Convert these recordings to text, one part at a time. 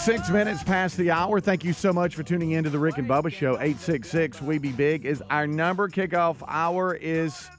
6 minutes past the hour. Thank you so much for tuning in to the Rick and Bubba Show. 866-WE-BE-BIG is our number. Kickoff hour is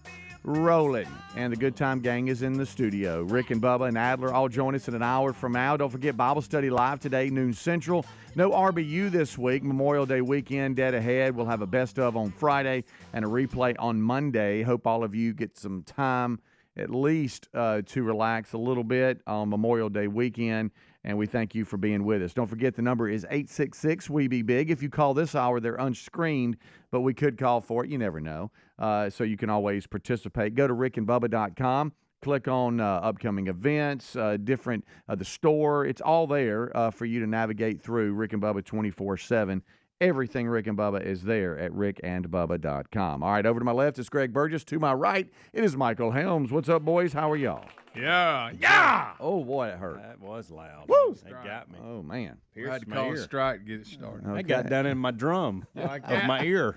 rolling, and the Good Time Gang is in the studio. Rick and Bubba and Adler all join us in an hour from now. Don't forget Bible study live today, noon Central. No RBU this week. Memorial Day weekend, dead ahead. We'll have a best of on Friday and a replay on Monday. Hope all of you get some time at least to relax a little bit on Memorial Day weekend. And we thank you for being with us. Don't forget the number is 866-WE-BE-BIG. If you call this hour, they're unscreened, but we could call for it. You never know. So you can always participate. Go to rickandbubba.com. Click on upcoming events, the store. It's all there for you to navigate through. Rick and Bubba 24/7. Everything Rick and Bubba is there at rickandbubba.com. All right, over to my left is Greg Burgess. To my right, it is Michael Helms. What's up, boys? How are y'all? Yeah. Oh, boy, it hurt. That was loud. Woo! It got me. Oh, man. I had to call a strike to get it started. Okay. I got down in my drum of my ear.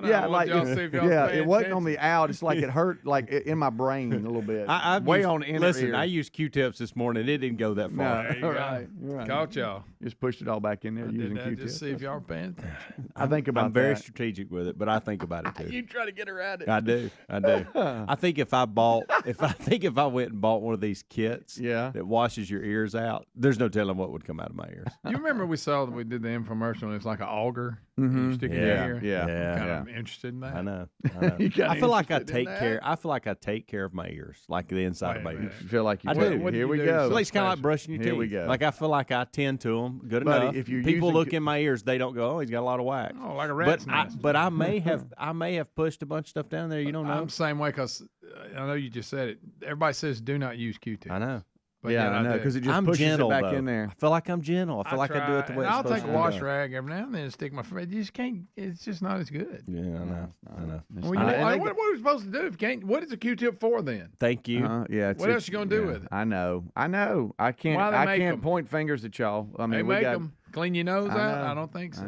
Yeah, like it wasn't on the out. It's like it hurt like in my brain a little bit. Listen, I used Q-tips this morning. It didn't go that far. There you go. Right. Caught y'all. Just pushed it all back in there I using did that Q-tips. just see if y'all were paying attention. I think about I'm very that. strategic with it, but I think about it too. You try to get around it. I do. I think if I went and bought one of these kits that washes your ears out, there's no telling what would come out of my ears. You remember we did the infomercial and it's like an auger you stick in your ear? Yeah. I'm kind of interested in that. I know. I feel like I take care of my ears, like the inside of my ears. You feel like you I do. Here we do? go. It's kind of like brushing your teeth. Here we go. Like I feel like I tend to them good Buddy, enough. if you're People using look in my ears, they don't go, "Oh, he's got a lot of wax." Oh, like a rat's nest. But I may have pushed a bunch of stuff down there. You don't know. I'm the same way because I know you just said it. Everybody says do not use Q-tips. I know. But yeah, I know, because it just I'm pushes gentle, it back though. in there. I feel like I'm gentle. I feel like I do it the way it's I'll supposed take to a be wash done. rag every now and then and stick my face. You just can't. It's just not as good. Yeah, I know. What are we supposed to do if you can't? What is a Q-tip for then? Thank you. What else you gonna do with it? I know. I can't. Why they I make can't them? point fingers at y'all. I mean, They we make got. them clean your nose I out. know. I don't think so.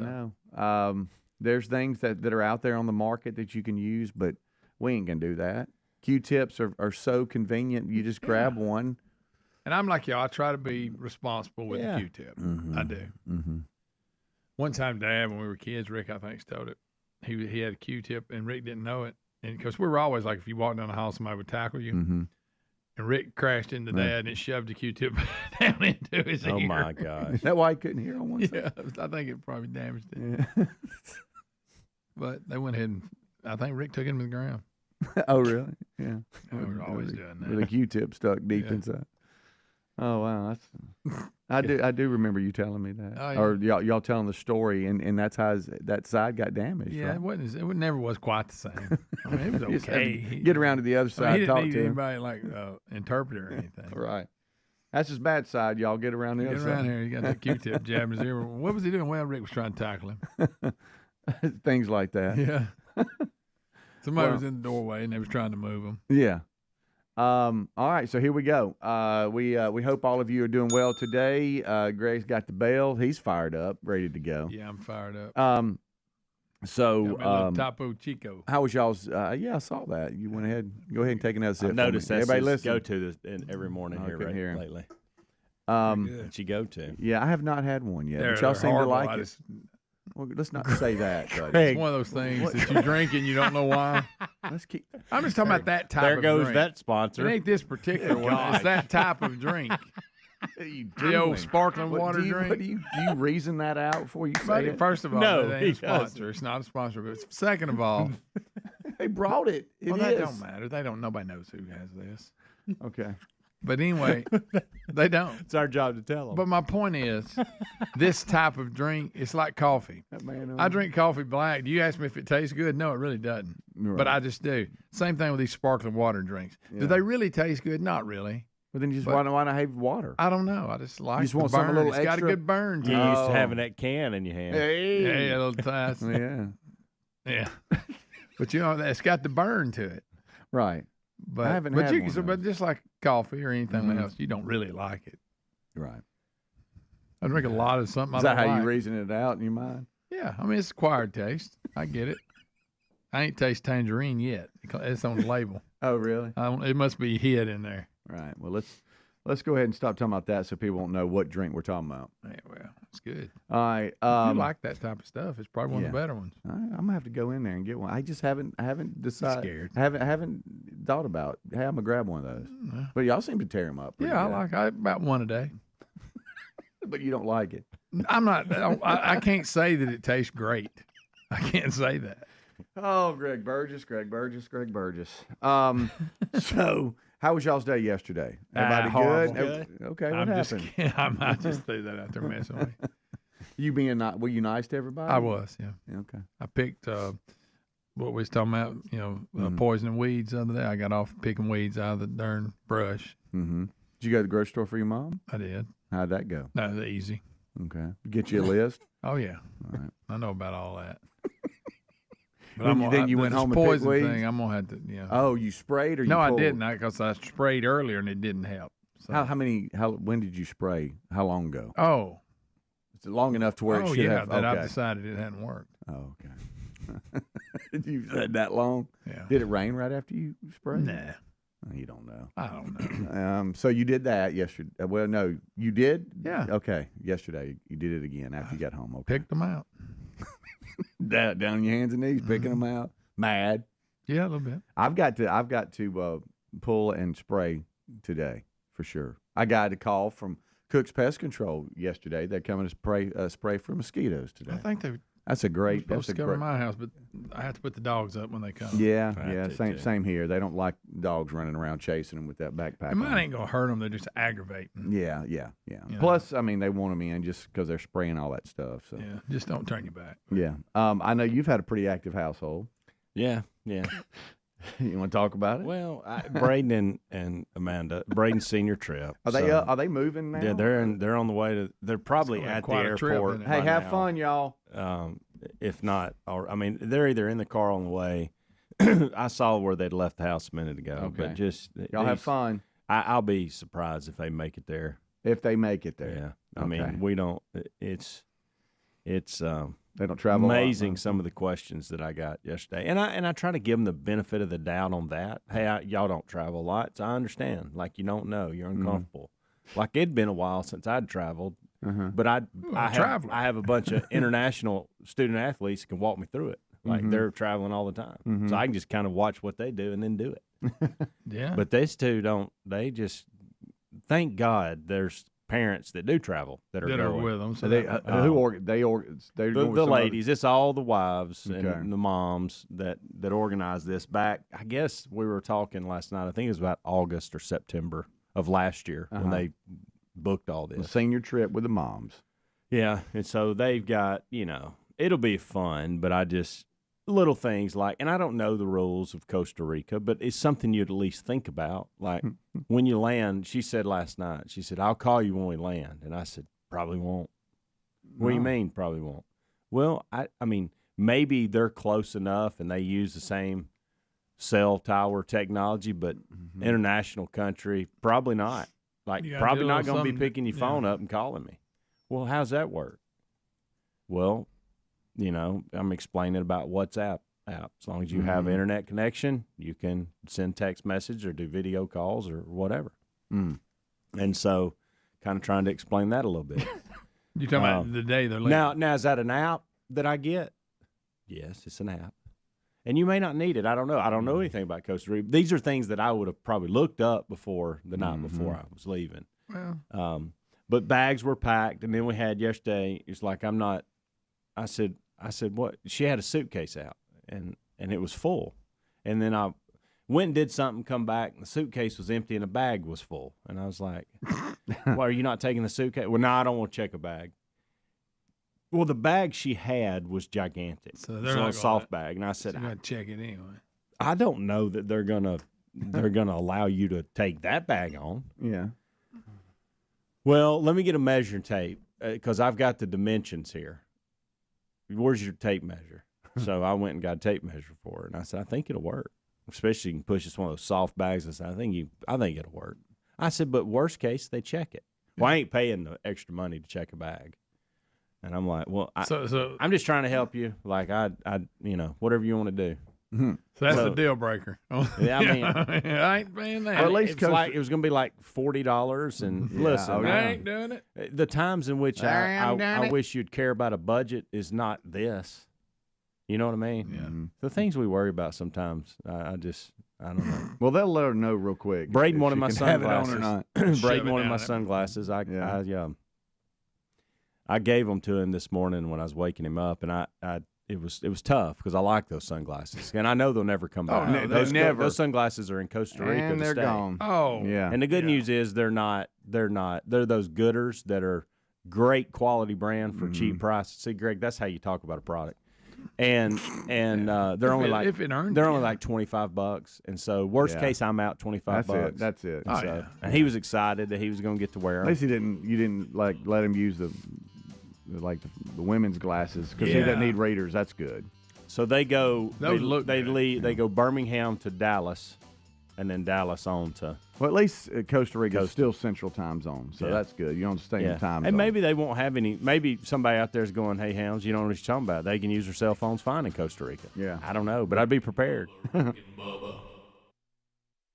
I know. There's things that are out there on the market that you can use, but we ain't gonna do that. Q-tips are so convenient. You just grab one. And I'm like y'all. I try to be responsible with the Q-tip. Mm-hmm. I do. Mm-hmm. One time, Dad, when we were kids, Rick, I think, stole it. He had a Q-tip, and Rick didn't know it. And because we were always like, if you walk down the hall, somebody would tackle you. Mm-hmm. And Rick crashed into Dad, and it shoved the Q-tip down into his ear. Oh my gosh! Is that why he couldn't hear on one side? Yeah, I think it probably damaged it. Yeah. But they went ahead and I think Rick took him to the ground. Oh, really? Yeah. We were always doing that. With a Q-tip stuck deep inside. Oh wow, I do remember you telling me that, Oh, yeah. or y'all telling the story, and that's how that side got damaged. Yeah, right? it never was quite the same. I mean, it was You just had to okay. get around to the other side, he didn't talk need to him. anybody like interpreter or anything. Right. That's his bad side. Y'all get around the Get other around side. here, you got that Q-tip jabbing his ear. What was he doing? Well, Rick was trying to tackle him. Things like that. Yeah. Somebody was in the doorway and they was trying to move him. Yeah. All right, so here we go. We hope all of you are doing well today. Greg's got the bell. He's fired up, ready to go. Yeah, I'm fired up. So Got me a little Topo Chico. how was y'all's? Yeah, I saw that. You went ahead. Go ahead and take another sip. I noticed for me. that's Everybody his listen. go-to every morning I here couldn't hear him. lately. Good. What's your go-to? Yeah, I have not had one yet, They're but y'all seem to horrible. like I it. just- Well, let's not say that, buddy. It's one of those things that you drink and you don't know why. Let's keep. I'm just talking about that type There of goes drink. that sponsor. It ain't this particular one. It's that type of drink. What are you The old doing? sparkling What, water do you, drink. What do you reason that out before you say But it? first of all, No, it he ain't a sponsor. doesn't. It's not a sponsor. But second of all, They brought it. It well, that is. don't matter. They don't. Nobody knows who has this. Okay. But anyway, they don't. It's our job to tell them. But my point is, this type of drink, it's like coffee. That man. I drink coffee black. Do you ask me if it tastes good? No, it really doesn't. Right. But I just do. Same thing with these sparkling water drinks. Yeah. Do they really taste good? Not really. But then you just But- why not have water? I don't know. I just like You just the want burn. something a little It's got a extra? good burn to you it. used Oh. to having that can in your hand. Hey. Yeah, a little taste. Yeah. Yeah. But you know, it's got the burn to it. Right. But haven't but had you one of but those. just like coffee or anything Mhm. else, you don't really like it. Right. I drink a lot of something. Is I that don't how like. you reason it out in your mind? Yeah, I mean it's acquired taste. I get it. I ain't taste tangerine yet. It's on the label. Oh, really? It must be hid in there. Right. Well, let's Let's go ahead and stop talking about that so people won't know what drink we're talking about. Yeah, well, it's good. All right. If you like that type of stuff, it's probably one of the better ones. I'm gonna have to go in there and get one. I just haven't decided. Scared. I haven't thought about. Hey, I'm gonna grab one of those. But y'all seem to tear them up. Yeah, I about one a day. But you don't like it. I'm not. I can't say that it tastes great. I can't say that. Oh, Greg Burgess. So, how was y'all's day yesterday? Everybody good? Okay, what happened? I might just throw that out there messing with you. Were you nice to everybody? I was, yeah. Okay. I picked what we was talking about, poisoning weeds the other day. I got off picking weeds out of the darn brush. Mm-hmm. Did you go to the grocery store for your mom? I did. How'd that go? That was easy. Okay. Get you a list? Oh, yeah. All right. I know about all that. But then you went home and picked weeds? Thing, I'm going to have to, Oh, you sprayed or you No, pulled? I didn't, because I sprayed earlier and it didn't help. So. When did you spray? How long ago? Oh. Is it long enough to where it should have? That I've decided it hadn't worked. Oh, okay. You had that long? Yeah. Did it rain right after you sprayed? Nah. You don't know. I don't know. So you did that yesterday. Well, no, you did? Yeah. Okay. Yesterday you did it again after you got home. Okay. Picked them out. Down on your hands and knees, picking them out. Mad. Yeah, a little bit. I've got to pull and spray today for sure. I got a call from Cook's Pest Control yesterday. They're coming to spray for mosquitoes today. I think that's a great. That's a great. My house, but I have to put the dogs up when they come. Yeah. Same here. They don't like dogs running around chasing them with that backpack. And mine ain't gonna hurt them. They're just aggravating. Yeah. Plus, I mean, they want them in just because they're spraying all that stuff. So yeah, just don't turn your back. Yeah. I know you've had a pretty active household. Yeah. You want to talk about it? Well, Braden and Amanda, Braden's senior trip. Are they moving now? Yeah, they're on the way to. They're probably at the airport. Hey, have fun, y'all. If not, they're either in the car on the way. I saw where they'd left the house a minute ago. Okay. But just y'all have fun. I'll be surprised if they make it there. If they make it there. Yeah. I mean, we don't. It's they don't travel. Amazing some of the questions that I got yesterday, and I try to give them the benefit of the doubt on that. Hey, y'all don't travel a lot, so I understand. Like you don't know, you're uncomfortable. Like it'd been a while since I'd traveled, but I have a bunch of international student athletes who can walk me through it. Like they're traveling all the time, so I can just kind of watch what they do and then do it. Yeah. But these two don't. They just thank God there's parents that do travel that are with them. So the ladies. It's all the wives and the moms that organize this. Back, I guess we were talking last night. I think it was about August or September of last year when they booked all this. The senior trip with the moms. Yeah, and so they've got it'll be fun, but I just little things like, and I don't know the rules of Costa Rica, but it's something you'd at least think about. Like when you land, she said last night, she said, I'll call you when we land. And I said, probably won't. What do you mean probably won't? Well, I mean, maybe they're close enough and they use the same cell tower technology, but international country, probably not. Like probably not going to be picking your phone up and calling me. Well, how's that work? Well, I'm explaining about WhatsApp app. As long as you have internet connection, you can send text message or do video calls or whatever. And so kind of trying to explain that a little bit. You're talking about the day they're leaving. Now, is that an app that I get? Yes, it's an app. And you may not need it. I don't know. I don't know anything about Costa Rica. These are things that I would have probably looked up before the night before I was leaving. Well. But bags were packed. And then we had yesterday, it's like, I said, what? She had a suitcase out, and it was full. And then I went and did something, come back, and the suitcase was empty, and the bag was full. And I was like, why are you not taking the suitcase? Well, no, I don't want to check a bag. Well, the bag she had was gigantic. So they're not a soft bag. And I said, I got to check it anyway. I don't know that they're gonna allow you to take that bag on. Yeah. Well, let me get a measuring tape because I've got the dimensions here. Where's your tape measure? So I went and got a tape measure for her, and I said, I think it'll work. Especially you can push this one of those soft bags. I said, I think it'll work. I said, but worst case, they check it. Well, I ain't paying the extra money to check a bag. And I'm like, well, I'm just trying to help you. Like I whatever you want to do. Mm-hmm. So that's a deal breaker. Yeah, I mean, I ain't paying that. Or at least it was going to be like $40. And listen, I ain't doing it. the times in which I wish you'd care about a budget is not this. You know what I mean? Yeah. The things we worry about sometimes, I don't know. Well, they'll let her know real quick. Braiding if one of she my can have it on sunglasses. or not. Braiding one of down my it. sunglasses. I gave them to him this morning when I was waking him up, and it was tough because I like those sunglasses, and I know they'll never come back. no, they never. Those sunglasses are in Costa Rica And to they're stay. gone. Oh. Yeah. And the good news is they're those gooders that are great quality brand for cheap price. See, Greg, that's how you talk about a product. And they're only like $25, and so worst case I'm out $25. That's it. And he was excited that he was going to get to wear At them. least you didn't like let him use the women's glasses because he doesn't need readers. That's good. So they go. Those look they good. leave. They go Birmingham to Dallas, and then Dallas on to. Well, at least Costa Rica is still Central Time Zone, so that's good. You don't stay in time zone. And maybe they won't have any. Maybe somebody out there is going, "Hey, hounds, you don't know what you're talking about. They can use their cell phones fine in Costa Rica." Yeah. I don't know, but I'd be prepared.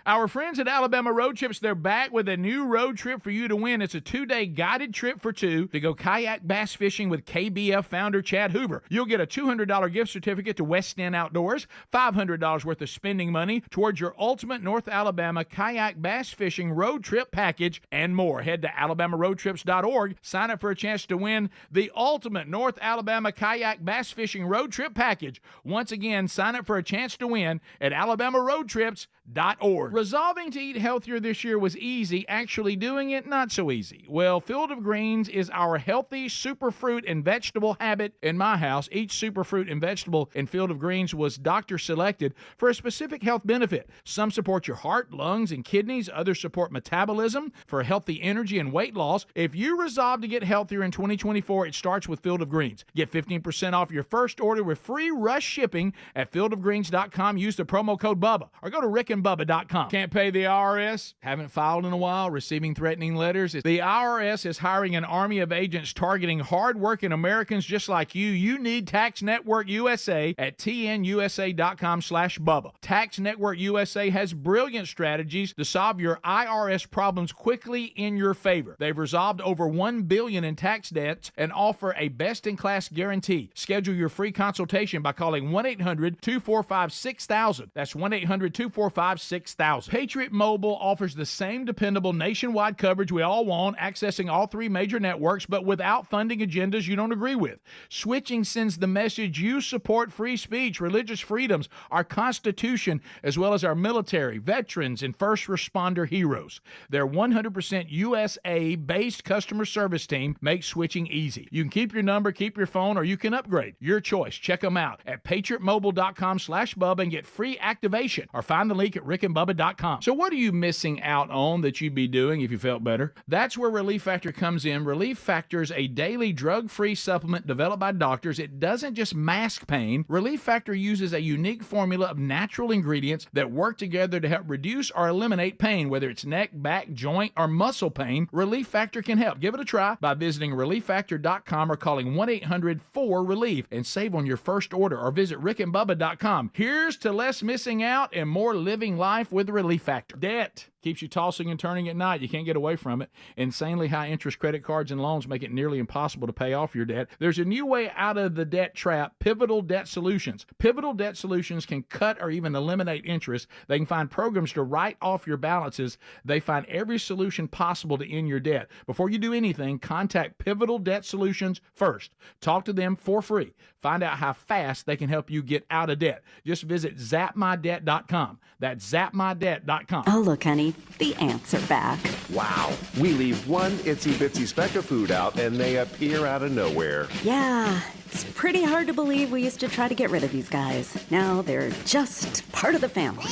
Our friends at Alabama Road Trips, they're back with a new road trip for you to win. It's a 2-day guided trip for two to go kayak bass fishing with KBF founder Chad Hoover. You'll get a $200 gift certificate to West End Outdoors, $500 worth of spending money towards your ultimate North Alabama kayak bass fishing road trip package, and more. Head to alabamaroadtrips.org. Sign up for a chance to win the ultimate North Alabama kayak bass fishing road trip package. Once again, sign up for a chance to win at alabamaroadtrips.org. Resolving to eat healthier this year was easy. Actually doing it, not so easy. Well, Field of Greens is our healthy superfruit and vegetable habit in my house. Each superfruit and vegetable in Field of Greens was doctor selected for a specific health benefit. Some support your heart, lungs, and kidneys. Others support metabolism for healthy energy and weight loss. If you resolve to get healthier in 2024, it starts with Field of Greens. Get 15% off your first order with free rush shipping at fieldofgreens.com. Use the promo code Bubba or go to rickandbubba.com. Can't pay the IRS? Haven't filed in a while? Receiving threatening letters? The IRS is hiring an army of agents targeting hard-working Americans just like you. You need Tax Network USA at tnusa.com/Bubba. Tax Network USA has brilliant strategies to solve your IRS problems quickly in your favor. They've resolved over $1 billion in tax debts and offer a best-in-class guarantee. Schedule your free consultation by calling 1-800-245-6000. That's 1-800-245-6000. Patriot Mobile offers the same dependable nationwide coverage we all want, accessing all three major networks, but without funding agendas you don't agree with. Switching sends the message you support free speech, religious freedoms, our Constitution, as well as our military, veterans, and first responder heroes. Their 100% USA-based customer service team makes switching easy. You can keep your number, keep your phone, or you can upgrade. Your choice. Check them out at patriotmobile.com/Bubba and get free activation, or find the link at rickandbubba.com. So what are you missing out on that you'd be doing if you felt better? That's where Relief Factor comes in. Relief Factor is a daily drug-free supplement developed by doctors. It doesn't just mask pain. Relief Factor uses a unique formula of natural ingredients that work together to help reduce or eliminate pain, whether it's neck, back, joint, or muscle pain. Relief Factor can help. Give it a try by visiting relieffactor.com or calling 1-800-4RELIEF and save on your first order, or visit rickandbubba.com. Here's to less missing out and more living life with Relief Factor. Debt keeps you tossing and turning at night. You can't get away from it. Insanely high interest credit cards and loans make it nearly impossible to pay off your debt. There's a new way out of the debt trap: Pivotal Debt Solutions. Pivotal Debt Solutions can cut or even eliminate interest. They can find programs to write off your balances. They find every solution possible to end your debt. Before you do anything, contact Pivotal Debt Solutions first. Talk to them for free. Find out how fast they can help you get out of debt. Just visit zapmydebt.com. That's zapmydebt.com. Oh, look, honey, the ants are back. Wow. We leave one itsy-bitsy speck of food out, and they appear out of nowhere. Yeah, it's pretty hard to believe we used to try to get rid of these guys. Now they're just part of the family.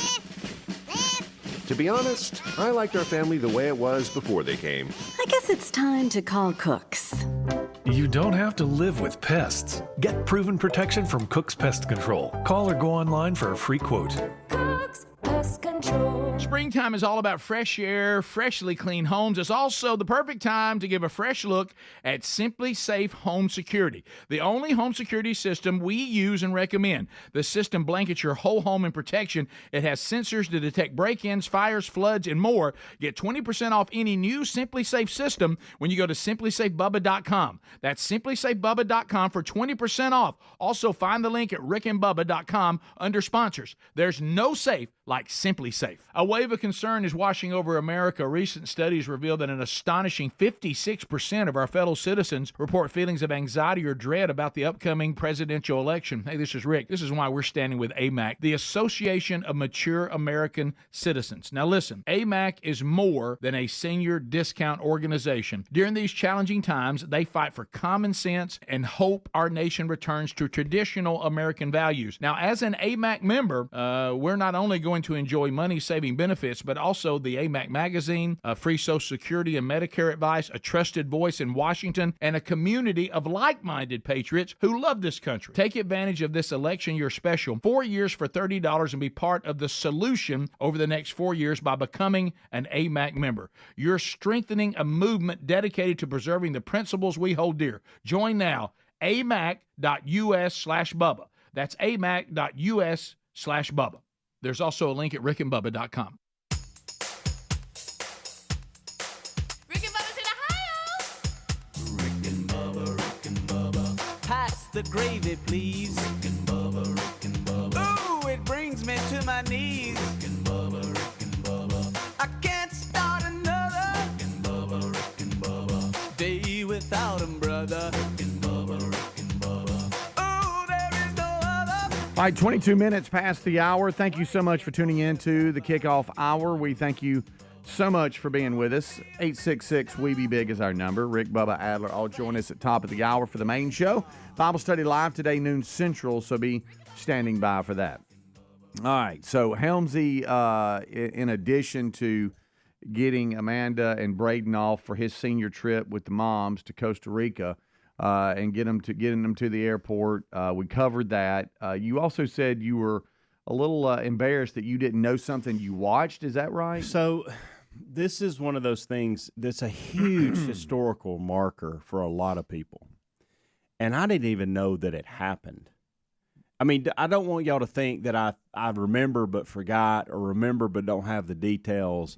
To be honest, I liked our family the way it was before they came. I guess it's time to call Cooks. You don't have to live with pests. Get proven protection from Cook's Pest Control. Call or go online for a free quote. Cook's Pest Control. Springtime is all about fresh air, freshly clean homes. It's also the perfect time to give a fresh look at Simply Safe Home Security, the only home security system we use and recommend. The system blankets your whole home in protection. It has sensors to detect break-ins, fires, floods, and more. Get 20% off any new Simply Safe system when you go to simplysafebubba.com. That's simplysafebubba.com for 20% off. Also, find the link at rickandbubba.com under sponsors. There's no safe like Simply Safe. A wave of concern is washing over America. Recent studies reveal that an astonishing 56% of our fellow citizens report feelings of anxiety or dread about the upcoming presidential election. Hey, this is Rick. This is why we're standing with AMAC, the Association of Mature American Citizens. Now listen, AMAC is more than a senior discount organization. During these challenging times, they fight for common sense and hope our nation returns to traditional American values. Now, as an AMAC member, we're not only going to enjoy money-saving benefits, but also the AMAC magazine, free Social Security and Medicare advice, a trusted voice in Washington, and a community of like-minded patriots who love this country. Take advantage of this election year special, 4 years for $30, and be part of the solution over the next 4 years by becoming an AMAC member. You're strengthening a movement dedicated to preserving the principles we hold dear. Join now, amac.us/Bubba. That's amac.us/Bubba. There's also a link at rickandbubba.com. Rick and Bubba's in Ohio. Rick and Bubba. Pass the gravy, please. Rick and Bubba. Ooh, it brings me to my knees. Rick and Bubba. I can't start another. Rick and Bubba. Day without 'em, brother. Rick and Bubba. Ooh, there is no other. All right, 22 minutes past the hour. Thank you so much for tuning in to the Kickoff Hour. We thank you so much for being with us. 866-WE-BE-BIG is our number. Rick, Bubba, Adler all join us at top of the hour for the main show. Bible study live today, noon Central, so be standing by for that. All right, so Helmsy, in addition to getting Amanda and Braden off for his senior trip with the moms to Costa Rica, and getting them to the airport. We covered that. You also said you were a little embarrassed that you didn't know something you watched. Is that right? So this is one of those things that's a huge historical marker for a lot of people. And I didn't even know that it happened. I mean, I don't want y'all to think that I remember but forgot or remember but don't have the details.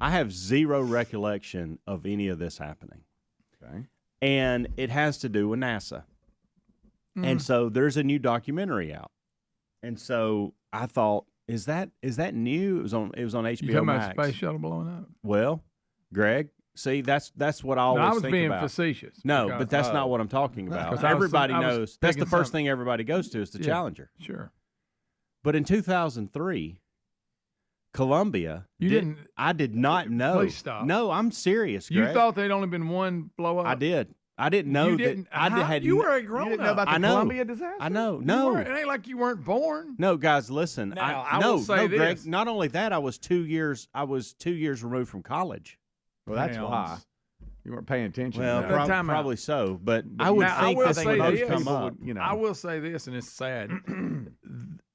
I have zero recollection of any of this happening. Okay. And it has to do with NASA. And so there's a new documentary out. And so I thought, is that new? It was on HBO You talking Max. about space shuttle blowing up? Well, Greg, see, that's what I always No, I was think being about. facetious. No, because- but that's not what I'm talking about. 'Cause I was knows. That's the picking first something. thing everybody goes to is the Yeah, Challenger. Sure. But in 2003, Columbia. I did not know. Please stop. No, I'm serious, You Greg. thought there'd only been one blow up? I did. I didn't know You that. didn't. You were a grown You didn't know about the I know. Columbia disaster? I know. You No. weren't. It ain't like you weren't born. No, guys, listen. Now, I will say Greg. this. Not only that, I was 2 years removed from college. Well, that's Helms. why. You weren't paying attention. Well, to That that. time out. probably so, but I would Now, I think will that say would this. come People up. would, you know. I will say this, and it's sad.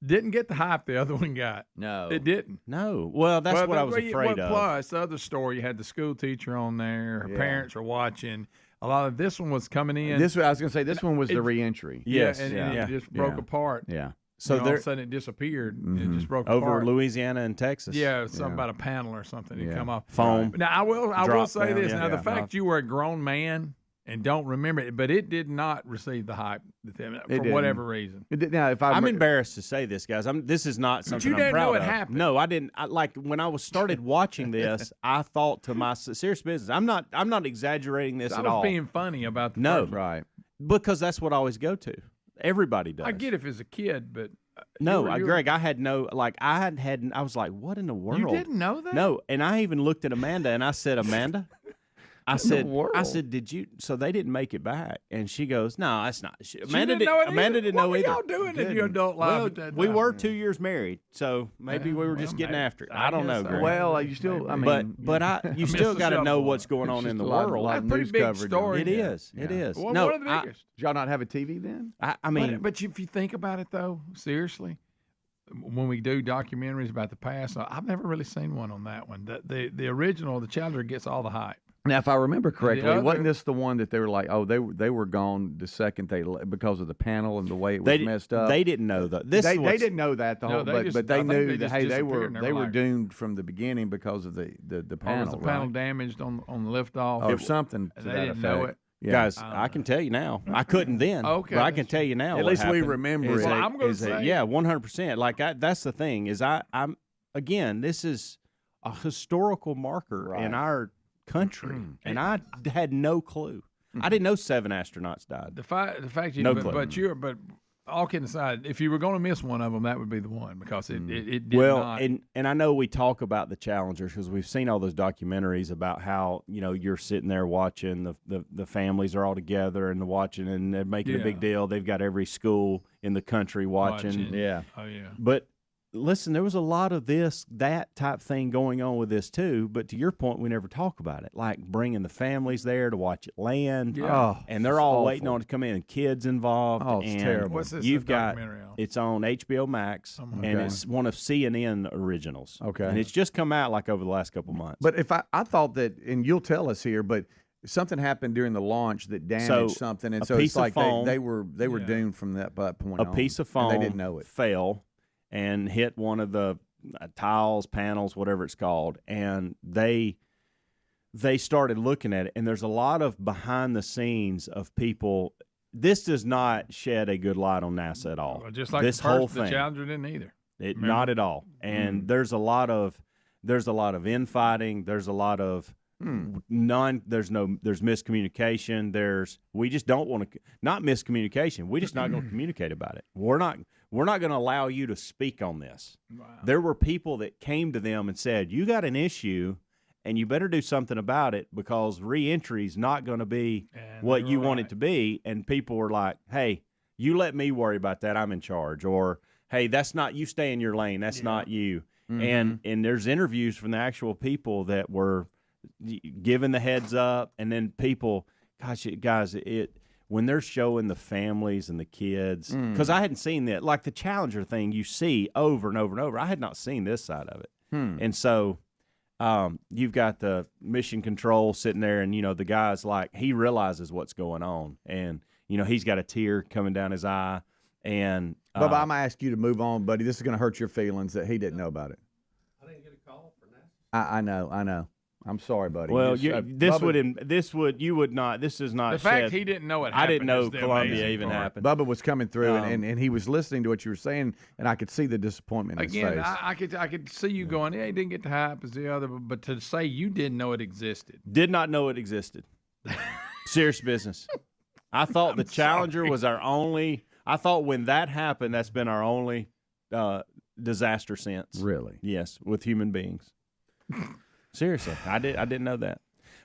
Didn't get the hype the other one got. No. It didn't. No, well, that's what I was afraid of. Plus, the other story, you had the school teacher on there. Her Yeah. parents are watching. A lot of this one was coming in. I was going to say, this one was the reentry. Yes, and yeah. it just broke Yeah. apart. Yeah. So all of there a sudden it disappeared. It just broke over apart. Louisiana and Texas. Yeah, something about a panel or something to Yeah. come off. Foam. Now I will Drop say down, this. yeah. Now the Yeah. fact you were a grown man and don't remember it, but it did not receive the hype for didn't. whatever reason. Now, if I'm embarrassed to say this, guys. This is not something you I'm didn't proud know it of. happened. No, I didn't. Like when I started watching this, I thought to my serious business. I'm not exaggerating this I at was all. being funny about the No. first one. Right. Because that's what I always go to. Everybody does. I get if it's a kid, but No, you were- Greg, I had no I was like, what in the world? You didn't know that? No, and I even looked at Amanda and I said, Amanda, I said, world? did you? So they didn't make it back, and she goes, no, that's not. She Amanda didn't know it Amanda either. didn't What know were either. y'all doing in your adult life Well, at that we time? were 2 years married, so maybe we were well, just getting maybe. after it. I I don't know, guess so. Greg. Well, you still, I mean. but you still the got to know shovel. what's going on It's in the just a lot- world. lot That's of a pretty news big coverage on story. It is. It is. Well, no, one of the biggest. Did y'all not have a TV then? I mean, But if you think about it, though, seriously, when we do documentaries about the past, I've never really seen one on that one. The original, the Challenger, gets all the hype. Now, if I remember correctly, other- wasn't this the one that they were like, oh, they were gone the second because of the panel and the way it was messed up? They didn't know that. They didn't know that No, they but they I think knew they that just they were disappeared and they were like- doomed from the beginning because of the panel. Was the panel right? damaged on the liftoff? or something to They that didn't know effect. it. Yeah. Guys, I can tell you now. I couldn't then. Okay, but I can tell you now. At what least we happened remember is it. Well, that- I'm gonna is that- say- yeah, 100%. Like that's the thing is I'm again. This is a historical marker in our country, and I had no clue. I didn't know 7 astronauts died. The fact you No know, clue. but all kidding aside, if you were going to miss one of them, that would be the one because it did Well, not. and I know we talk about the Challengers because we've seen all those documentaries about how you're sitting there watching the families are all together and watching and they're making a big deal. They've got every school in the country watching. Yeah. Oh yeah. But listen, there was a lot of that type thing going on with this too. But to your point, we never talk about it, like bringing the families there to watch it land. Yeah. Oh, And they're all waiting on it to come in, and kids involved. Oh, it's and terrible. What's this You've got documentary on? it's on HBO Max, and it's one of CNN originals. Okay. and it's just come out like over the last couple months. But if I thought that, and you'll tell us here, but something happened during the launch that damaged something, and a so piece it's of like foam- they were doing from that point a on. piece of foam and they didn't know it. fell and hit one of the tiles, panels, whatever it's called, and they started looking at it. And there's a lot of behind the scenes of people. This does not shed a good light on NASA at all. Well, just like this the first, whole the thing, Challenger didn't either. not at all. And there's a lot of infighting. There's a lot of there's miscommunication. We just don't want to, not miscommunication. We're just not going to communicate about it. We're not going to allow you to speak on this. Wow. There were people that came to them and said, you got an issue and you better do something about it because re-entry is not going to be what you want it to be. And people were like, hey, you let me worry about that. I'm in charge. Or, hey, that's not, you stay in your lane. That's not you. And there's interviews from the actual people that were given the heads up, and then people, guys, when they're showing the families and the kids, because I hadn't seen that, like the Challenger thing, you see over and over and over. I had not seen this side of it, and so you've got the mission control sitting there, and the guy's like, he realizes what's going on, and he's got a tear coming down his eye, and Bubba, I'm gonna ask you to move on, buddy. This is gonna hurt your feelings that he didn't know about it. I didn't get a call for NASA. I know. I'm sorry, buddy. well, Bubba, you would not. This is not. The fact he didn't know it happened. I didn't know is the Columbia amazing even part. happened. Bubba was coming through, and he was listening to what you were saying, and I could see the disappointment in his Again, face. I could see you going, yeah, he didn't get the hype as the other, but to say you didn't know it existed. Did not know it existed. Serious business. I thought the Challenger was our only. I thought when that happened, that's been our only disaster since. Really? Yes, with human beings. Seriously, I didn't know that.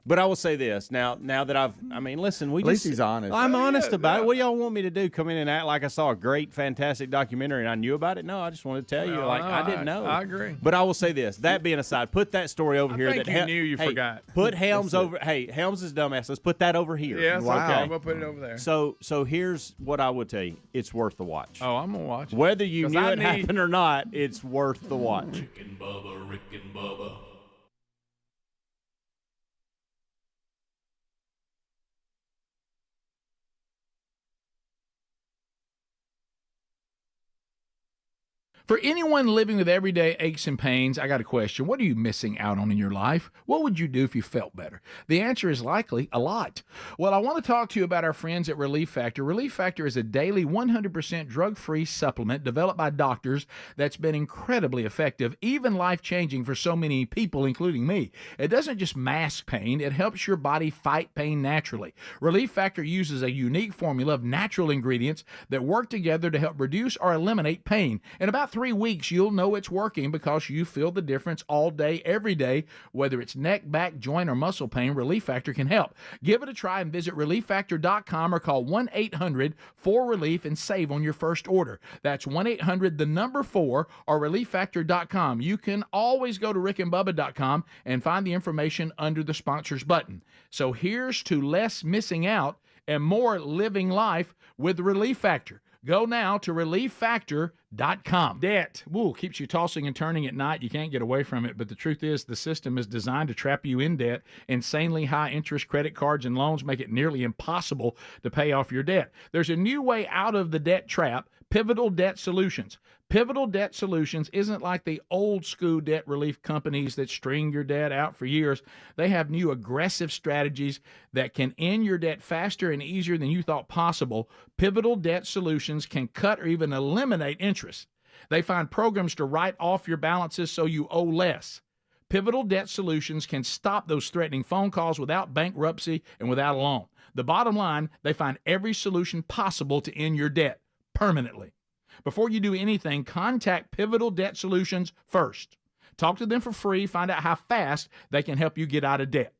But I will say this now that listen, At least he's honest. I'm honest about it. What do y'all want me to do? Come in and act like I saw a great, fantastic documentary and I knew about it? No, I just wanted to tell you, I didn't know. I agree. But I will say this. That being aside, put that story over here. think you knew you forgot. Put Helms over. Hey, Helms is dumbass. Let's put that over here. Yes, Wow. okay. I'm gonna put it over there. So here's what I would tell you. It's worth the watch. Oh, I'm gonna watch it. Whether you 'Cause knew I it need- happened or not, it's worth the watch. Rick and Bubba. For anyone living with everyday aches and pains, I got a question. What are you missing out on in your life? What would you do if you felt better? The answer is likely a lot. Well, I want to talk to you about our friends at Relief Factor. Relief Factor is a daily 100% drug-free supplement developed by doctors that's been incredibly effective, even life-changing for so many people, including me. It doesn't just mask pain, it helps your body fight pain naturally. Relief Factor uses a unique formula of natural ingredients that work together to help reduce or eliminate pain. In about 3 weeks, you'll know it's working because you feel the difference all day, every day. Whether it's neck, back, joint, or muscle pain, Relief Factor can help. Give it a try and visit ReliefFactor.com or call 1-800-4RELIEF and save on your first order. That's 1-800-4 or ReliefFactor.com. You can always go to rickandbubba.com and find the information under the sponsors button. So here's to less missing out and more living life with Relief Factor. Go now to ReliefFactor.com RickenBubba.com. Debt, keeps you tossing and turning at night. You can't get away from it, but the truth is the system is designed to trap you in debt. Insanely high interest credit cards and loans make it nearly impossible to pay off your debt. There's a new way out of the debt trap, Pivotal Debt Solutions. Pivotal Debt Solutions isn't like the old school debt relief companies that string your debt out for years. They have new aggressive strategies that can end your debt faster and easier than you thought possible. Pivotal Debt Solutions can cut or even eliminate interest. They find programs to write off your balances so you owe less. Pivotal Debt Solutions can stop those threatening phone calls without bankruptcy and without a loan. The bottom line, they find every solution possible to end your debt permanently. Before you do anything, contact Pivotal Debt Solutions first. Talk to them for free. Find out how fast they can help you get out of debt.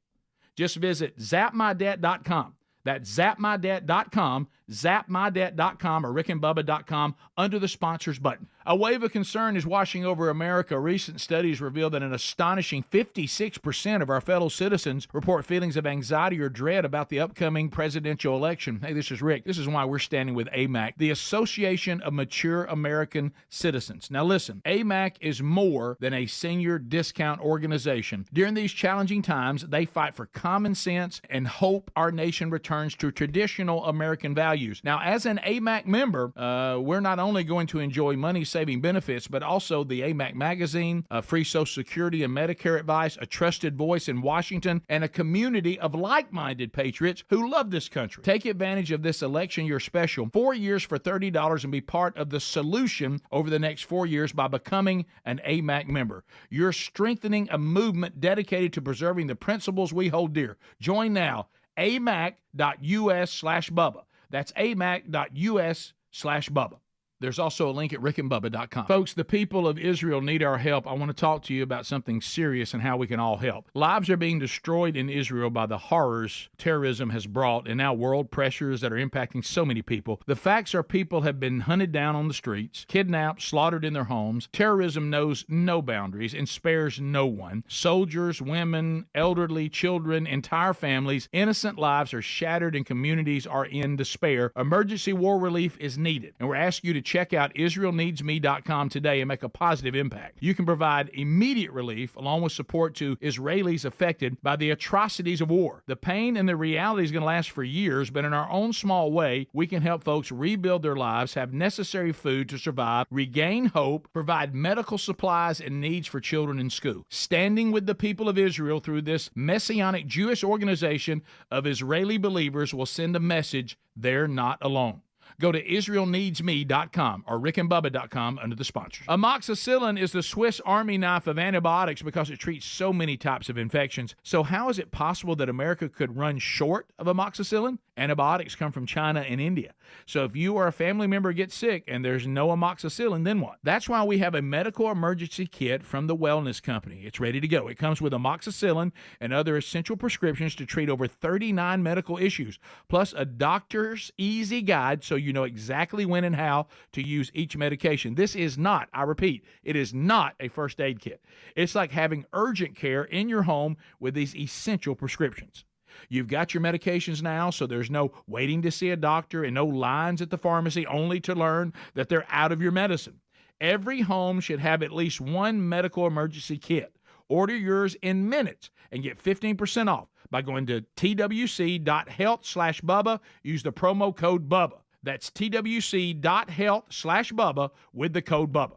Just visit zapmydebt.com. That's zapmydebt.com, zapmydebt.com, or rickandbubba.com under the sponsors button. A wave of concern is washing over America. Recent studies reveal that an astonishing 56% of our fellow citizens report feelings of anxiety or dread about the upcoming presidential election. Hey, this is Rick. This is why we're standing with AMAC, the Association of Mature American Citizens. Now listen, AMAC is more than a senior discount organization. During these challenging times, they fight for common sense and hope our nation returns to traditional American values. Now, as an AMAC member, we're not only going to enjoy money-saving benefits, but also the AMAC magazine, free Social Security and Medicare advice, a trusted voice in Washington, and a community of like-minded patriots who love this country. Take advantage of this election year special, 4 years for $30, and be part of the solution over the next 4 years by becoming an AMAC member. You're strengthening a movement dedicated to preserving the principles we hold dear. Join now. amac.us/Bubba. That's amac.us/Bubba. There's also a link at rickandbubba.com. Folks, the people of Israel need our help. I want to talk to you about something serious and how we can all help. Lives are being destroyed in Israel by the horrors terrorism has brought, and now world pressures that are impacting so many people. The facts are people have been hunted down on the streets, kidnapped, slaughtered in their homes. Terrorism knows no boundaries and spares no one. Soldiers, women, elderly, children, entire families, innocent lives are shattered and communities are in despair. Emergency war relief is needed, and we're asking you to check out IsraelNeedsMe.com today and make a positive impact. You can provide immediate relief along with support to Israelis affected by the atrocities of war. The pain and the reality is going to last for years, but in our own small way, we can help folks rebuild their lives, have necessary food to survive, regain hope, provide medical supplies and needs for children in school. Standing with the people of Israel through this messianic Jewish organization of Israeli believers will send a message they're not alone. Go to IsraelNeedsMe.com or rickandbubba.com under the sponsors. Amoxicillin is the Swiss Army knife of antibiotics because it treats so many types of infections. So how is it possible that America could run short of amoxicillin? Antibiotics come from China and India. So if you or a family member gets sick and there's no amoxicillin, then what? That's why we have a medical emergency kit from the Wellness Company. It's ready to go. It comes with amoxicillin and other essential prescriptions to treat over 39 medical issues, plus a doctor's easy guide so you know exactly when and how to use each medication. This is not, I repeat, it is not a first aid kit. It's like having urgent care in your home with these essential prescriptions. You've got your medications now, so there's no waiting to see a doctor and no lines at the pharmacy only to learn that they're out of your medicine. Every home should have at least one medical emergency kit. Order yours in minutes and get 15% off by going to twc.health/Bubba. Use the promo code Bubba. That's twc.health/Bubba with the code Bubba.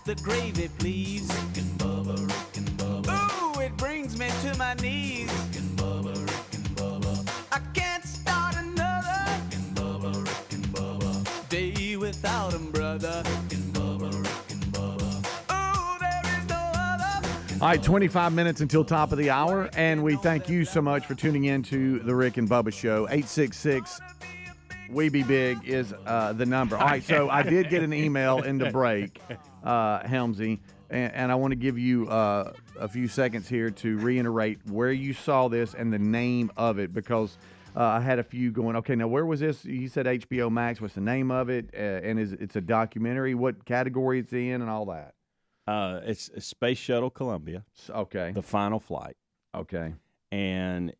The gravy, please. Rick and Bubba. Ooh, it brings me to my knees. Rick and Bubba. I can't start another. Rick and Bubba. Day without 'em, brother. Rick and Bubba. Ooh, there is no other. All right, 25 minutes until top of the hour, and we thank you so much for tuning in to the Rick and Bubba Show. 866 We Be Big is the number. All right, so I did get an email in the break, Helmsy, and I want to give you a few seconds here to reiterate where you saw this and the name of it, because I had a few going, okay, now where was this? You said HBO Max. What's the name of it? And it's a documentary. What category it's in and all that? It's Space Shuttle Columbia. Okay. The final flight. Okay. And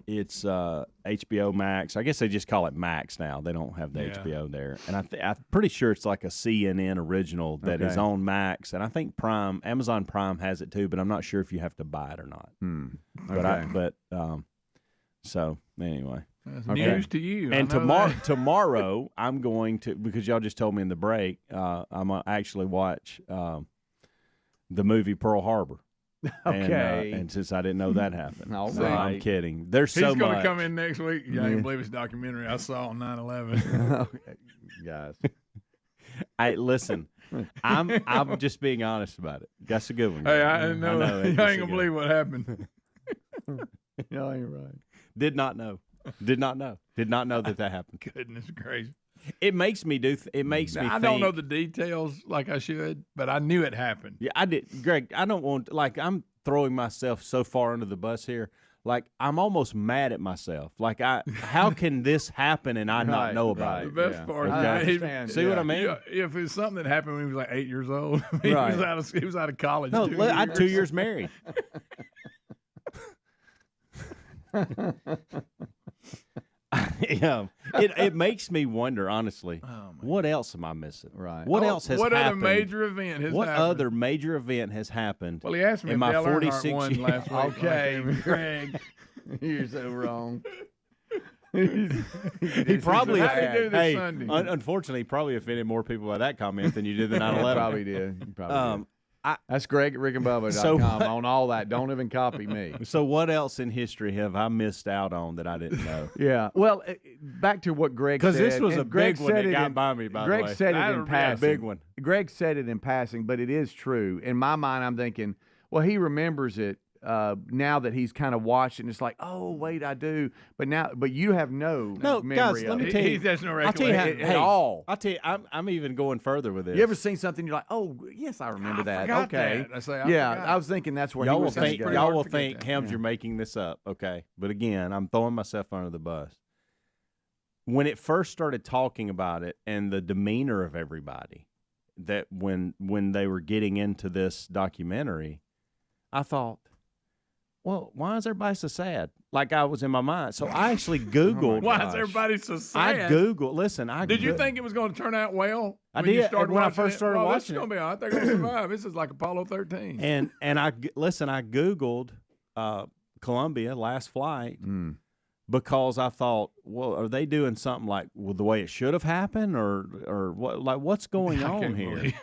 it's HBO Max. I guess they just call it Max now. They don't have the HBO there. And I'm pretty sure it's like a CNN original that is on Max. And I think Amazon Prime has it too, but I'm not sure if you have to buy it or not. Okay. So anyway. That's news to you. And tomorrow I'm going to, because y'all just told me in the break, I'm going to actually watch the movie Pearl Harbor. Okay. And since I didn't know that happened. All So right. I'm kidding. There's He's so much. going to come in next week. Yeah, I can't believe it's a documentary I saw on 9/11. Okay, guys. Hey, listen, I'm just being honest about it. That's a good one. Hey, guys. I know. I You ain't going to believe what happened. No, you're right. Did not know. Did not know that happened. Goodness gracious. It makes me do. It makes me. I don't know the details like I should, but I knew it happened. Yeah, I did, Greg. I don't want. Like, I'm throwing myself so far under the bus here. Like, I'm almost mad at myself. Like, how can this happen and I not know about The it? best part Okay. is, See what I mean? if it's something that happened when he was like 8 years old, he was out of college. No, 2 years. I'm 2 years married. Yeah, it makes me wonder, honestly, what else am I missing? Right. What else has what happened? other major event has What happened? other major event has happened? Well, he asked me in if my Dale Earnhardt 46 won years. last week. Okay, Greg. You're so wrong. He probably, How did he do this Sunday? Unfortunately, he probably offended more people by that comment than you did the 9/11. Probably did. You probably did. That's Greg at rickandbubba.com So- on all that. Don't even copy me. So what else in history have I missed out on that I didn't know? Yeah. Well, back to what Greg said. Because this was and a Greg big one said that it got in- by me, by Greg the way. said it That'll in be a passing. big one. Greg said it in passing, but it is true. In my mind, I'm thinking, well, he remembers it now that he's kind of watched it, and it's like, oh, wait, I do. But you have no memory guys, of let me it. tell you. He has no I'll tell you how, recollection at all. I'll tell you, I'm even going further with this. You ever seen something you're like, oh, yes, I remember that. forgot Okay. that. I say, I yeah, forgot. I was thinking that's where y'all he will was going to think go. hard y'all to will forget think that. Helms, you're making this up, okay? But again, I'm throwing myself under the bus. When it first started talking about it and the demeanor of everybody, that when they were getting into this documentary, I thought, well, why is everybody so sad? Like I was in my mind. So I actually Googled. Why is everybody so sad? I Googled. Listen, Did you think it was going to turn out well? I when you did, started when I watching first it? started Well, watching this is going to be all right. They're going to survive. This is like Apollo 13. And I Googled Columbia last flight because I thought, well, are they doing something like the way it should have happened, or what? Like what's going on here?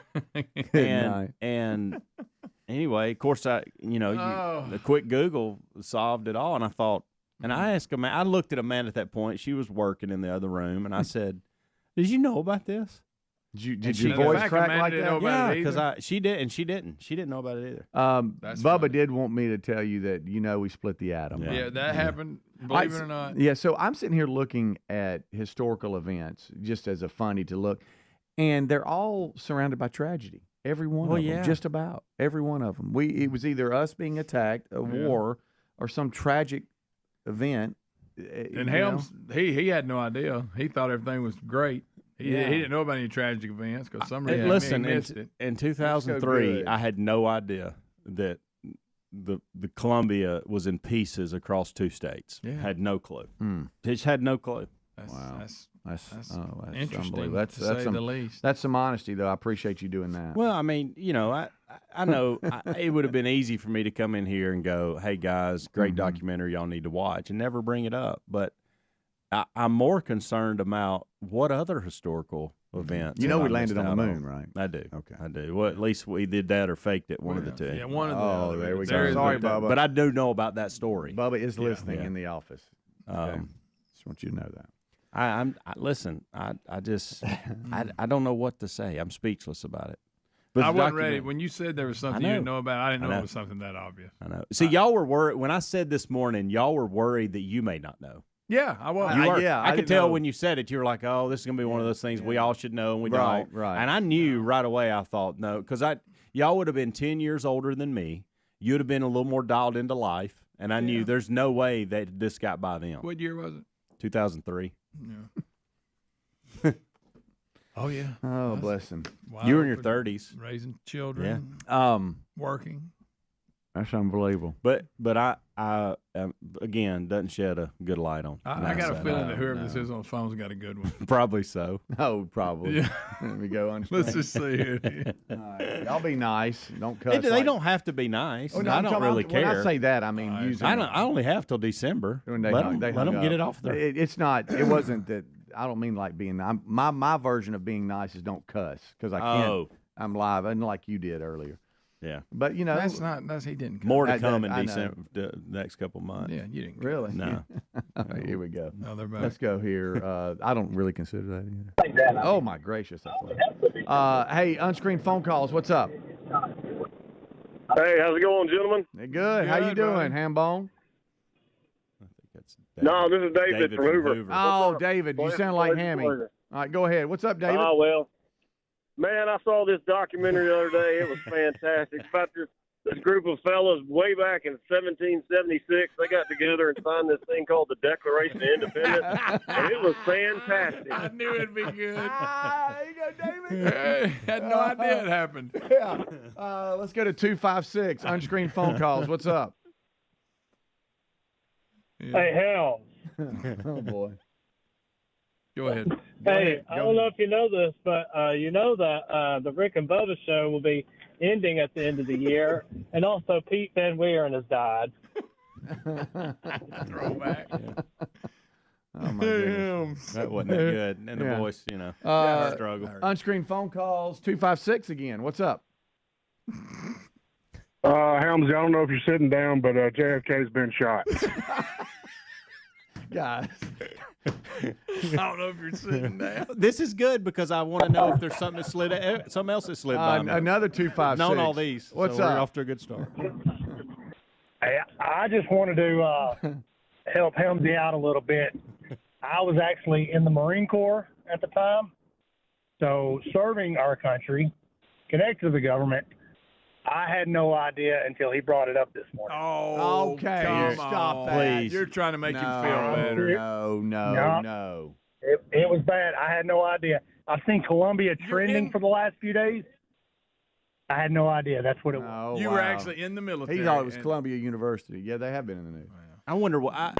And anyway, of course, a quick Google solved it all, and I thought, and I asked Amanda, I looked at Amanda at that point. She was working in the other room, and I said, "Did you know about this?" Did she- your voice In fact, crack Amanda like didn't know that? about Yeah, it either? because she did, and she didn't. She didn't know about it either. That's Bubba funny. did want me to tell you that we split the atom. Yeah. Yeah, that happened. Believe it or not. Yeah, so I'm sitting here looking at historical events just as a funny to look, and they're all surrounded by tragedy. Every one of them, just about every one of them. It was either us being attacked, a war, or some tragic event. And Helms, he had no idea. He thought everything was great. He didn't know about any tragic events because some reason Listen, he missed it. in 2003, good. I had no idea that the Columbia was in pieces across 2 states. Yeah. Had no clue. Just had no clue. That's That's interesting, unbelievable. That's to say some, the least. That's some honesty, though. I appreciate you doing that. Well, I mean, I know it would have been easy for me to come in here and go, "Hey guys, great documentary, y'all need to watch," and never bring it up. But I'm more concerned about what other historical events. You know, have we I landed missed on the out moon, right? I do. Okay. I do. Well, at least we did that or faked it. One of the two. Yeah, one of the Oh, other. there we There go. is Sorry, the- Bubba. But I do know about that story. Bubba is listening Yeah. in the office. Okay. Just want you to know that. Listen. I just I don't know what to say. I'm speechless about it. But I the wasn't ready. document- When you said there was something I you know. didn't know about, I didn't I know know. it was something that obvious. I know. See, y'all were worried when I said this morning. Y'all were worried that you may not know. Yeah, I was. You were. yeah, I I could didn't tell know. when you said it. You were like, "Oh, this is gonna be one of those things we all should know, and we Right, don't." right. And I knew right away. I thought no, because y'all would have been 10 years older than me. You'd have been a little more dialed into life, and I knew there's no way that this got by them. What year was it? 2003. Yeah. Oh yeah. Oh, bless him. Wide You were in your open, 30s. raising children, Yeah. working. That's unbelievable. But I again, doesn't shed a good light on. I got a feeling that whoever this is on the phone's got a good one. Probably so. Oh, probably. Yeah. Let me go on. Let's just see here. All right. Y'all be nice. Don't cuss. They don't have to be nice. Oh, no, I I'm don't talking- really when care. I say that, I mean using. I only have till December. When Let them get it off there. It's not. It wasn't that. I don't mean like being. My version of being nice is don't cuss because I can't. Oh. I'm live, unlike you did earlier. Yeah. But He didn't. More to I come in know. December, the next couple months. Yeah, you didn't. Really? No. All right, here we go. No, they're back. Let's go here. I don't really consider that either. Oh my gracious! Hey, unscreened phone calls. What's up? Hey, how's it going, gentlemen? Good. How you doing, Hambone? No, this is David from Hoover. Oh, David, you sound like Hammy. All right, go ahead. What's up, David? Oh, well, man, I saw this documentary the other day. It was fantastic. It's about this group of fellas way back in 1776. They got together and signed this thing called the Declaration of Independence, and it was fantastic. I knew it'd be good. There you go, David. Hey, had no idea it happened. Yeah. Let's go to 256. Unscreened phone calls. What's up? Hey, Helms. Oh, boy. Go ahead. Hey, I don't know if you know this, but you know that the Rick and Bubba show will be ending at the end of the year, and also Pete Van Wieren has died. Throwback. Oh, my goodness. That wasn't that good. And the voice, struggle. Unscreened phone calls. 256 again. What's up? Helms, I don't know if you're sitting down, but JFK's been shot. Guys. I don't know if you're sitting down. This is good because I want to know if there's something something else that slid by me. Another 256. Known all these. What's so up? We're off to a good start. Hey, I just wanted to help Helmsy out a little bit. I was actually in the Marine Corps at the time, so serving our country, connected to the government. I had no idea until he brought it up this morning. Oh, okay. come Stop on. that. Please. You're trying to make him feel better. No. It was bad. I had no idea. I've seen Columbia trending for the last few days. I had no idea. That's what it was. Oh, You wow. were actually in the military. He thought it was Columbia University. Yeah, they have been in the news. I wonder what I'm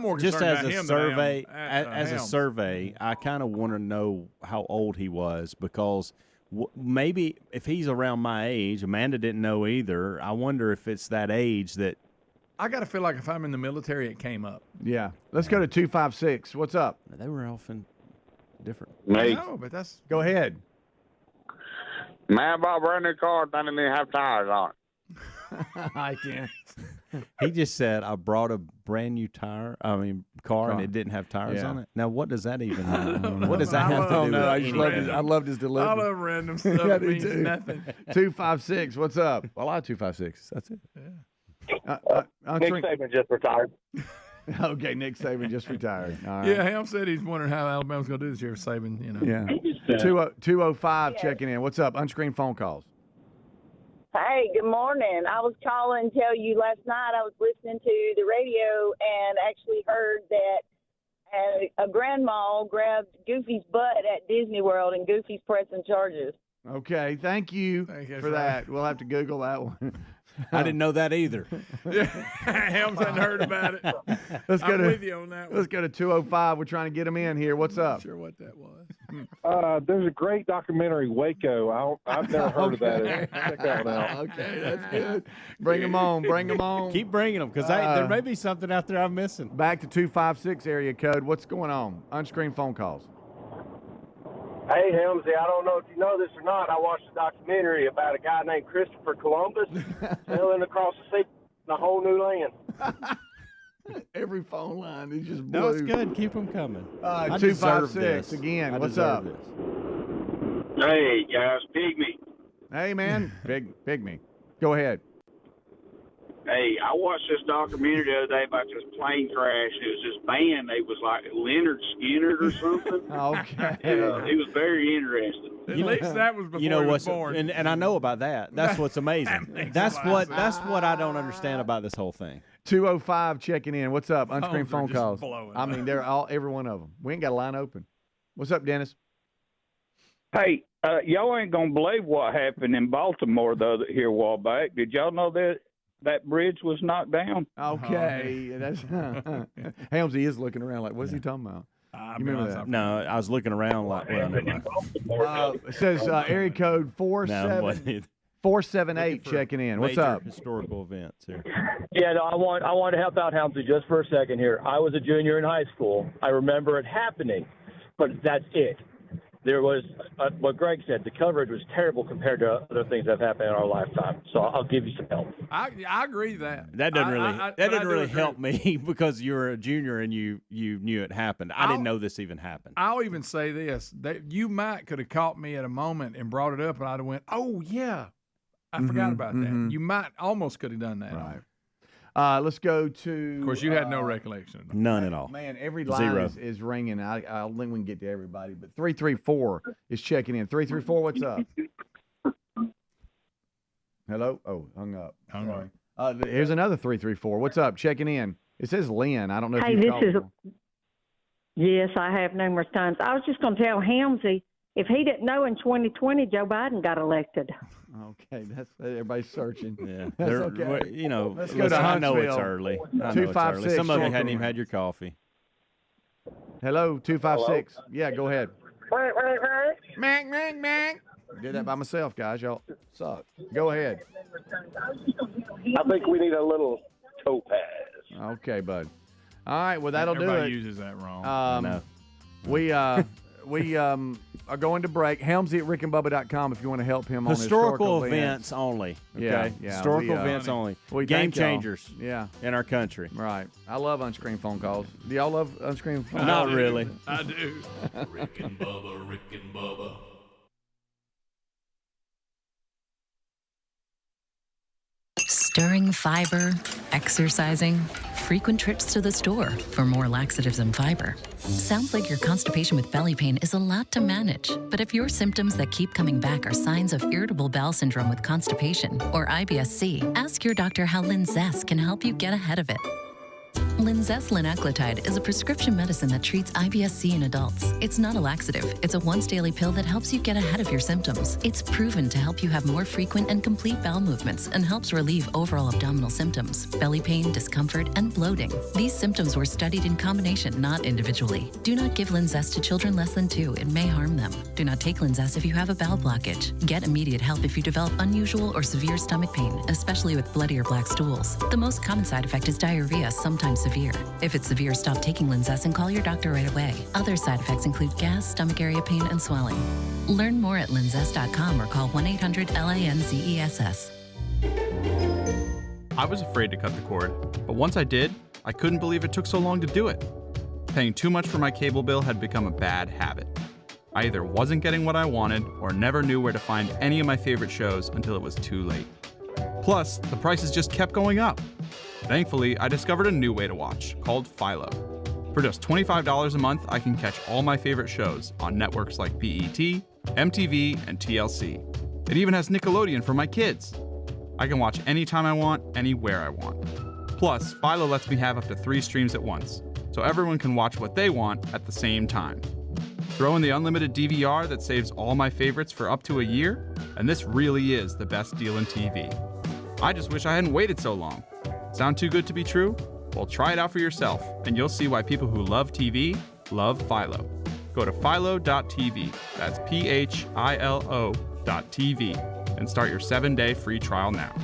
more concerned about him than survey I am, as a Helms. survey. I kind of want to know how old he was because maybe if he's around my age, Amanda didn't know either. I wonder if it's that age that. I got to feel like if I'm in the military, it came up. Yeah. Let's go to 256. What's up? They were often different. No, but that's. Go ahead. Man, I bought a brand new car. Doesn't even have tires on it. I can't. He just said, I brought a brand new car, and it didn't have tires on it. Now, what does that even mean? What does that have to do with anything? I loved his delivery. I love random stuff. I It do means too. nothing. 256. What's up? Well, I like 256. That's it. Nick Saban just retired. Okay, Nick Saban just retired. All right. Yeah, Ham said he's wondering how Alabama's going to do this year for Saban. Yeah. 205 checking in. What's up? Unscreened phone calls. Hey, good morning. I was calling to tell you last night I was listening to the radio and actually heard that a grandma grabbed Goofy's butt at Disney World and Goofy's pressing charges. Okay, thank you for that. We'll have to Google that one. I didn't know that either. Helms hadn't heard about it. I'm with you on that one. Let's go to 205. We're trying to get them in here. What's up? Not sure what that was. There's a great documentary, Waco. I've never heard of that. Check that one out. Okay, that's good. Bring them on. Bring them on. Keep bringing them because there may be something out there I'm missing. Back to 256 area code. What's going on? Unscreened phone calls. Hey, Helmsy, I don't know if you know this or not. I watched a documentary about a guy named Christopher Columbus sailing across the sea in a whole new land. Every phone line is just blue. No, it's good. Keep them coming. 256 again. What's up? Hey, guys, Pygmy. Hey, man. Pygmy. Go ahead. Hey, I watched this documentary the other day about this plane crash. It was this band. They was like Leonard Skinner or something. Okay. It was very interesting. At least that was before You know he was what's born. and I know about that. That's what's amazing. That's what I don't understand about this whole thing. 205 checking in. What's up? Unscreened phone Phones are calls. just blowing I mean, they're every one of them. We ain't got a line open. What's up, Dennis? Hey, y'all ain't gonna believe what happened in Baltimore here a while back. Did y'all know that that bridge was knocked down. Okay, that's Helmsy is looking around like, what's he talking about? You remember that? No, I was looking around like, well, never mind. It says area code 478 checking in. What's Major up? Historical events here. Yeah, no, I want to help out Helmsy just for a second here. I was a junior in high school. I remember it happening, but that's it. There was what Greg said. The coverage was terrible compared to other things that have happened in our lifetime. So I'll give you some help. I agree with that. That doesn't really agree. help me because you were a junior and you knew it happened. I didn't know this even happened. I'll even say this: that you could have caught me at a moment and brought it up, and I'd have went, "Oh yeah, I forgot about that." You almost could have done that. Right. Let's go to. Of course, you had no recollection of that. None at all. Man, every line is ringing. I don't think we can get to everybody, but 334 is checking in. 334, what's up? Hello? Oh, hung up. Sorry. Here's another 334. What's up? Checking in. It says Lynn. I don't know if you called. Yes, I have numerous times. I was just going to tell Helmsy, if he didn't know in 2020 Joe Biden got elected. Okay, that's everybody's searching. Yeah, that's okay. You know, let's go to Huntsville. I know it's early. 256. Some of you hadn't even had your coffee. Hello, 256. Hello? Yeah, go ahead. Mac. Did that by myself, guys. Y'all suck. Go ahead. I think we need a little topaz. Okay, bud. All right, well, that'll do it. Everybody uses that wrong. No. We are going to break. Helmsy at rickandbubba.com if you want to help him on historical events only. Okay? Yeah. Historical events only. Game changers. Yeah. In our country. Right. I love unscreened phone calls. Do y'all love unscreened phone calls? Not really. I do. Rick and Bubba. Stirring fiber, exercising, frequent trips to the store for more laxatives and fiber. Sounds like your constipation with belly pain is a lot to manage. But if your symptoms that keep coming back are signs of irritable bowel syndrome with constipation or IBS-C, ask your doctor how Linzess can help you get ahead of it. Linzess linaclotide is a prescription medicine that treats IBS-C in adults. It's not a laxative. It's a once-daily pill that helps you get ahead of your symptoms. It's proven to help you have more frequent and complete bowel movements and helps relieve overall abdominal symptoms, belly pain, discomfort, and bloating. These symptoms were studied in combination, not individually. Do not give Linzess to children less than 2. It may harm them. Do not take Linzess if you have a bowel blockage. Get immediate help if you develop unusual or severe stomach pain, especially with bloody or black stools. The most common side effect is diarrhea, sometimes severe. If it's severe, stop taking Linzess and call your doctor right away. Other side effects include gas, stomach area pain, and swelling. Learn more at linzess.com or call 1-800-LANZESS. I was afraid to cut the cord, but once I did, I couldn't believe it took so long to do it. Paying too much for my cable bill had become a bad habit. I either wasn't getting what I wanted or never knew where to find any of my favorite shows until it was too late. Plus, the prices just kept going up. Thankfully, I discovered a new way to watch, called Philo. For just $25 a month, I can catch all my favorite shows on networks like BET, MTV, and TLC. It even has Nickelodeon for my kids. I can watch anytime I want, anywhere I want. Plus, Philo lets me have up to 3 streams at once, so everyone can watch what they want at the same time. Throw in the unlimited DVR that saves all my favorites for up to a year, and this really is the best deal in TV. I just wish I hadn't waited so long. Sound too good to be true? Well, try it out for yourself, and you'll see why people who love TV love Philo. Go to philo.tv, that's PHILO.tv, and start your 7-day free trial now.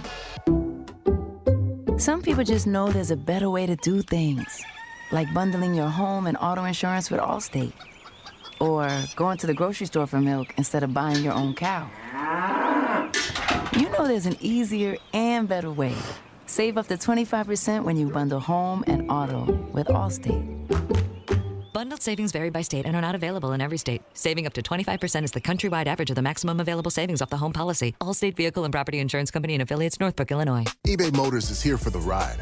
Some people just know there's a better way to do things, like bundling your home and auto insurance with Allstate, or going to the grocery store for milk instead of buying your own cow. You know there's an easier and better way. Save up to 25% when you bundle home and auto with Allstate. Bundled savings vary by state and are not available in every state. Saving up to 25% is the countrywide average of the maximum available savings off the home policy. Allstate Vehicle and Property Insurance Company and affiliates, Northbrook, Illinois. eBay Motors is here for the ride.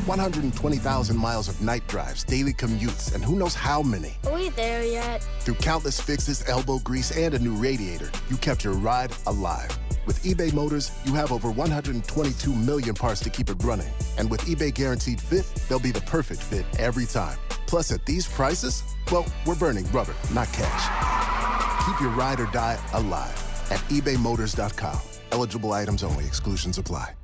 120,000 miles of night drives, daily commutes, and who knows how many. Are we there yet? Through countless fixes, elbow grease, and a new radiator, you kept your ride alive. With eBay Motors, you have over 122 million parts to keep it running. And with eBay Guaranteed Fit, they'll be the perfect fit every time. Plus, at these prices, well, we're burning rubber, not cash. Keep your ride or die alive at ebaymotors.com. Eligible items only. Exclusions apply.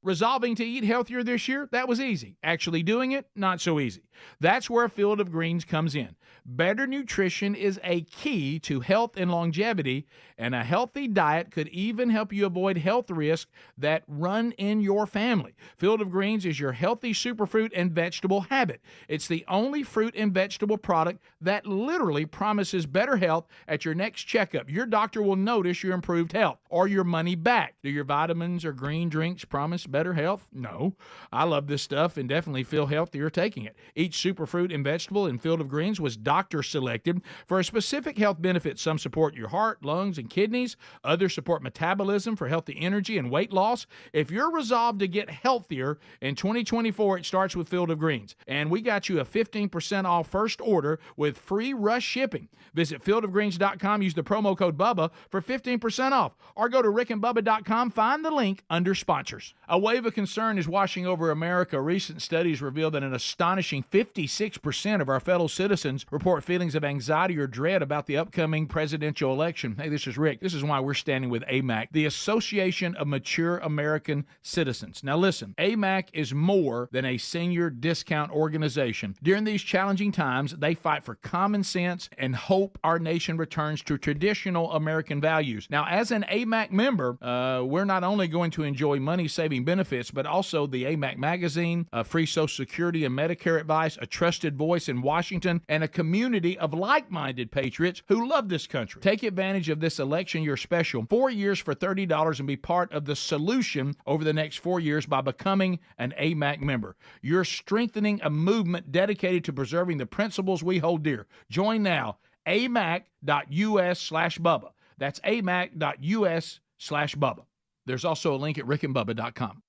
Resolving to eat healthier this year, that was easy. Actually doing it, not so easy. That's where Field of Greens comes in. Better nutrition is a key to health and longevity, and a healthy diet could even help you avoid health risks that run in your family. Field of Greens is your healthy superfruit and vegetable habit. It's the only fruit and vegetable product that literally promises better health at your next checkup. Your doctor will notice your improved health or your money back. Do your vitamins or green drinks promise better health? No. I love this stuff and definitely feel healthier taking it. Each superfruit and vegetable in Field of Greens was doctor selected for a specific health benefit. Some support your heart, lungs, and kidneys. Others support metabolism for healthy energy and weight loss. If you're resolved to get healthier in 2024, it starts with Field of Greens. And we got you a 15% off first order with free rush shipping. Visit fieldofgreens.com, use the promo code Bubba for 15% off, or go to rickandbubba.com, find the link under sponsors. A wave of concern is washing over America. Recent studies reveal that an astonishing 56% of our fellow citizens report feelings of anxiety or dread about the upcoming presidential election. Hey, this is Rick. This is why we're standing with AMAC, the Association of Mature American Citizens. Now listen, AMAC is more than a senior discount organization. During these challenging times, they fight for common sense and hope our nation returns to traditional American values. Now, as an AMAC member, we're not only going to enjoy money-saving benefits, but also the AMAC magazine, free Social Security and Medicare advice, a trusted voice in Washington, and a community of like-minded patriots who love this country. Take advantage of this election year special, 4 years for $30, and be part of the solution over the next 4 years by becoming an AMAC member. You're strengthening a movement dedicated to preserving the principles we hold dear. Join now, amac.us/Bubba. That's amac.us/Bubba. There's also a link at rickandbubba.com.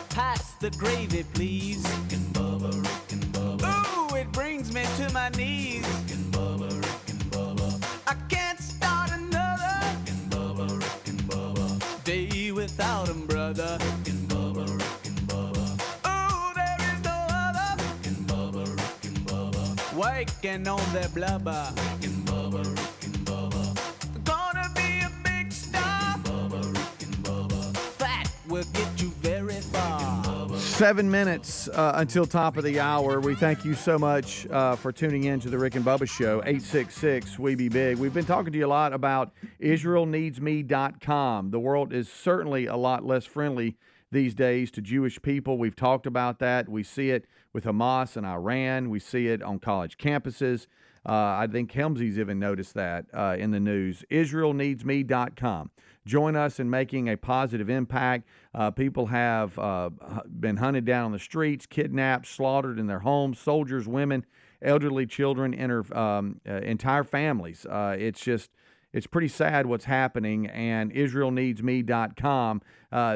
Pass the gravy, please. Rick and Bubba, Rick and Bubba. Ooh, it brings me to my knees. Rick and Bubba, Rick and Bubba. I can't start another. Rick and Bubba, Rick and Bubba. Day without 'em, brother. Rick and Bubba, Rick and Bubba. Ooh, there is no other. Rick and Bubba, Rick and Bubba. Waking on their blubber. Rick and Bubba, Rick and Bubba. Gonna be a big star. Rick and Bubba, Rick and Bubba. Fat will get you very far. 7 minutes until top of the hour. We thank you so much for tuning in to the Rick and Bubba Show, 866-WE-BE-BIG. We've been talking to you a lot about IsraelNeedsMe.com. The world is certainly a lot less friendly these days to Jewish people. We've talked about that. We see it with Hamas and Iran. We see it on college campuses. I think Helmsley's even noticed that in the news. IsraelNeedsMe.com. Join us in making a positive impact. People have been hunted down on the streets, kidnapped, slaughtered in their homes, soldiers, women, elderly children, entire families. It's pretty sad what's happening, and IsraelNeedsMe.com,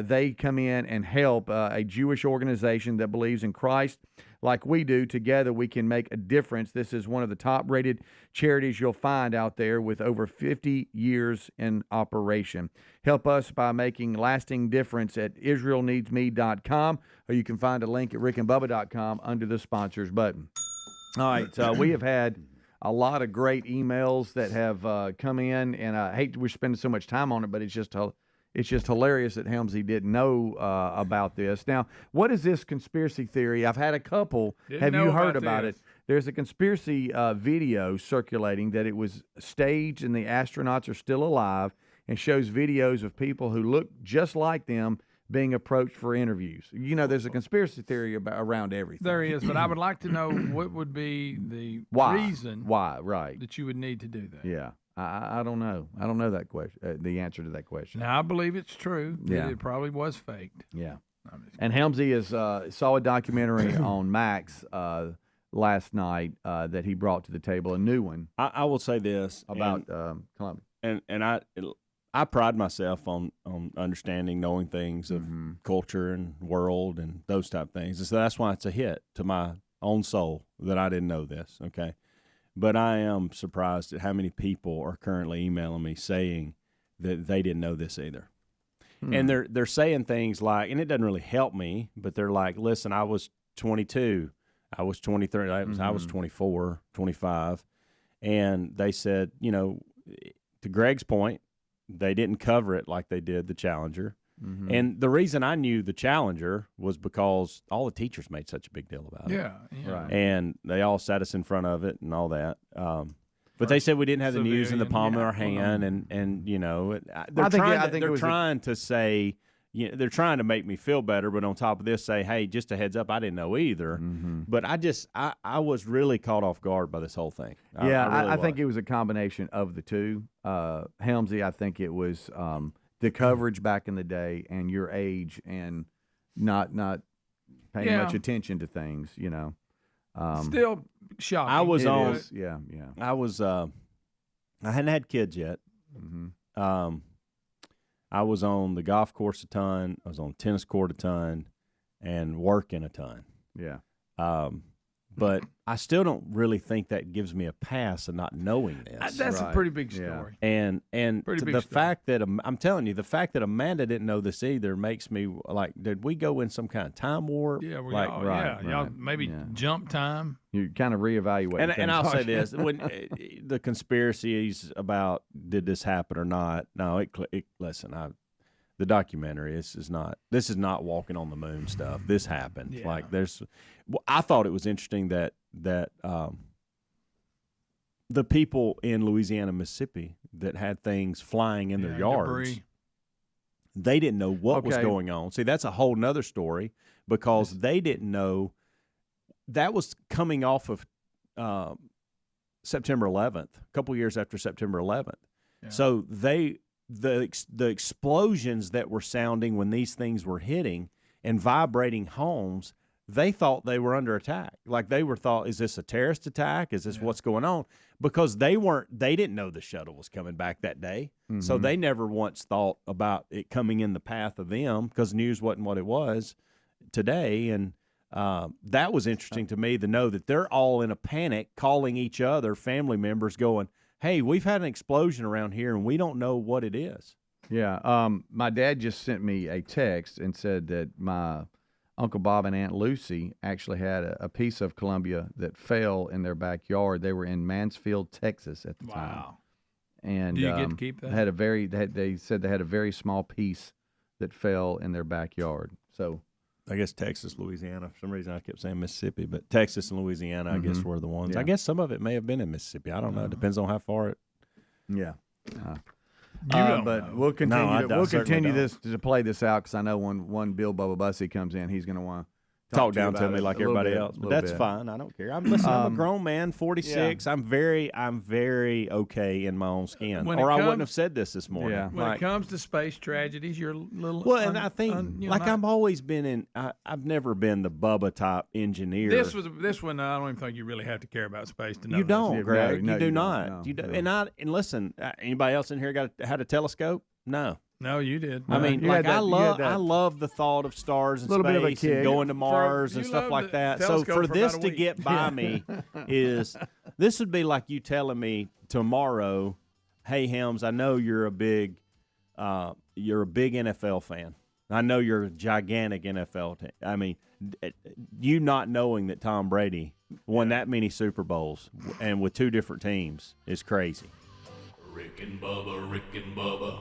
they come in and help a Jewish organization that believes in Christ like we do. Together we can make a difference. This is one of the top-rated charities you'll find out there with over 50 years in operation. Help us by making lasting difference at IsraelNeedsMe.com, or you can find a link at rickandbubba.com under the sponsors button. All right, we have had a lot of great emails that have come in, and I hate we're spending so much time on it, but it's just hilarious that Helmsley didn't know about this. Now, what is this conspiracy theory? I've had a couple. Have you heard about it? There's a conspiracy video circulating that it was staged and the astronauts are still alive, and shows videos of people who look just like them being approached for interviews. You know, there's a conspiracy theory around everything. There is, but I would like to know what would be the reason right, that you would need to do that. Yeah. I don't know. I don't know that question. The answer to that question. Now I believe it's true. Yeah. It probably was faked. Yeah. And Helmsley saw a documentary on Max last night that he brought to the table, a new one. I will say this about Columbia, and I pride myself on understanding, knowing things of culture and world and those type of things. And so that's why it's a hit to my own soul that I didn't know this. Okay. But I am surprised at how many people are currently emailing me saying that they didn't know this either. And they're saying things like, and it doesn't really help me, but they're like, listen, I was 22 I was 23. I was 24, 25. And they said, to Greg's point, they didn't cover it like they did the Challenger. Mm-hmm. And the reason I knew the Challenger was because all the teachers made such a big deal about it. Yeah. Right. And they all sat us in front of it and all that. But they said we didn't have the news in the palm of our hand, and they're trying to say, they're trying to make me feel better, but on top of this, say, hey, just a heads up, I didn't know either. Mm-hmm. But I was really caught off guard by this whole thing. I think it was a combination of the two. Helmsy, I think it was the coverage back in the day and your age and not paying much attention to things, Still shocking. I was on. Yeah. I was. I hadn't had kids yet. Mm-hmm. I was on the golf course a ton. I was on the tennis court a ton, and working a ton. Yeah. But I still don't really think that gives me a pass of not knowing this. That's a pretty big story. And fact that I'm telling you, the fact that Amanda didn't know this either makes me like, did we go in some kind of time warp? Yeah, Y'all maybe jump time. You kind of reevaluate. And I'll say this: when the conspiracies about did this happen or not? No, listen. The documentary. This is not walking on the moon stuff. This happened. Yeah. I thought it was interesting that the people in Louisiana, Mississippi that had things flying in their yards, debris. They didn't know what was going on. See, that's a whole nother story because they didn't know that was coming off of September 11th, a couple years after September 11th. Yeah. So the explosions that were sounding when these things were hitting and vibrating homes, they thought they were under attack. Like they thought, is this a terrorist attack? Is this what's going on? Because they didn't know the shuttle was coming back that day. Mm-hmm. So they never once thought about it coming in the path of them because news wasn't what it was today. And that was interesting to me to know that they're all in a panic, calling each other, family members going, hey, we've had an explosion around here, and we don't know what it is. Yeah. My dad just sent me a text and said that my Uncle Bob and Aunt Lucy actually had a piece of Columbia that fell in their backyard. They were in Mansfield, Texas at the time. Wow. And do you get to keep that? They said they had a very small piece that fell in their backyard. So I guess Texas, Louisiana. For some reason, I kept saying Mississippi, but Texas and Louisiana, I guess, were the ones. Yeah. I guess some of it may have been in Mississippi. I don't know. It depends on how far it. Yeah. But know. We'll continue to play this out because I know when Bill Bubba Bussy comes in, he's going to want to talk down to me like everybody else. But that's fine. I don't care. I'm a grown man, 46. Yeah. I'm very okay in my own skin. I wouldn't have said this morning. Yeah. When it comes to space tragedies, you're a little. Well, and I think I've always been in. I've never been the Bubba type engineer. This one. I don't even think you really have to care about space to know. You don't, Greg. No, you do not. You do. And listen. Anybody else in here had a telescope? No. No, you did. I mean, I love the thought of stars and space and going to Mars and stuff like that. So for this to get by me this would be like you telling me tomorrow, hey, Helms, I know you're a big NFL fan. I know you're a gigantic NFL team. I mean, you not knowing that Tom Brady won that many Super Bowls and with two different teams is crazy. Rick and Bubba, Rick and Bubba.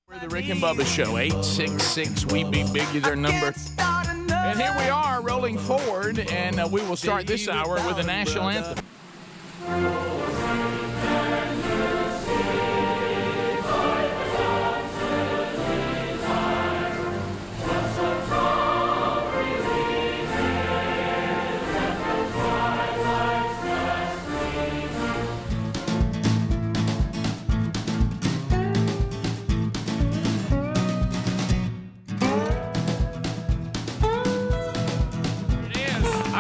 We're the Rick and Bubba Show. 866 We Be Big is our number. And here we are rolling forward, and we will start this hour with the national anthem.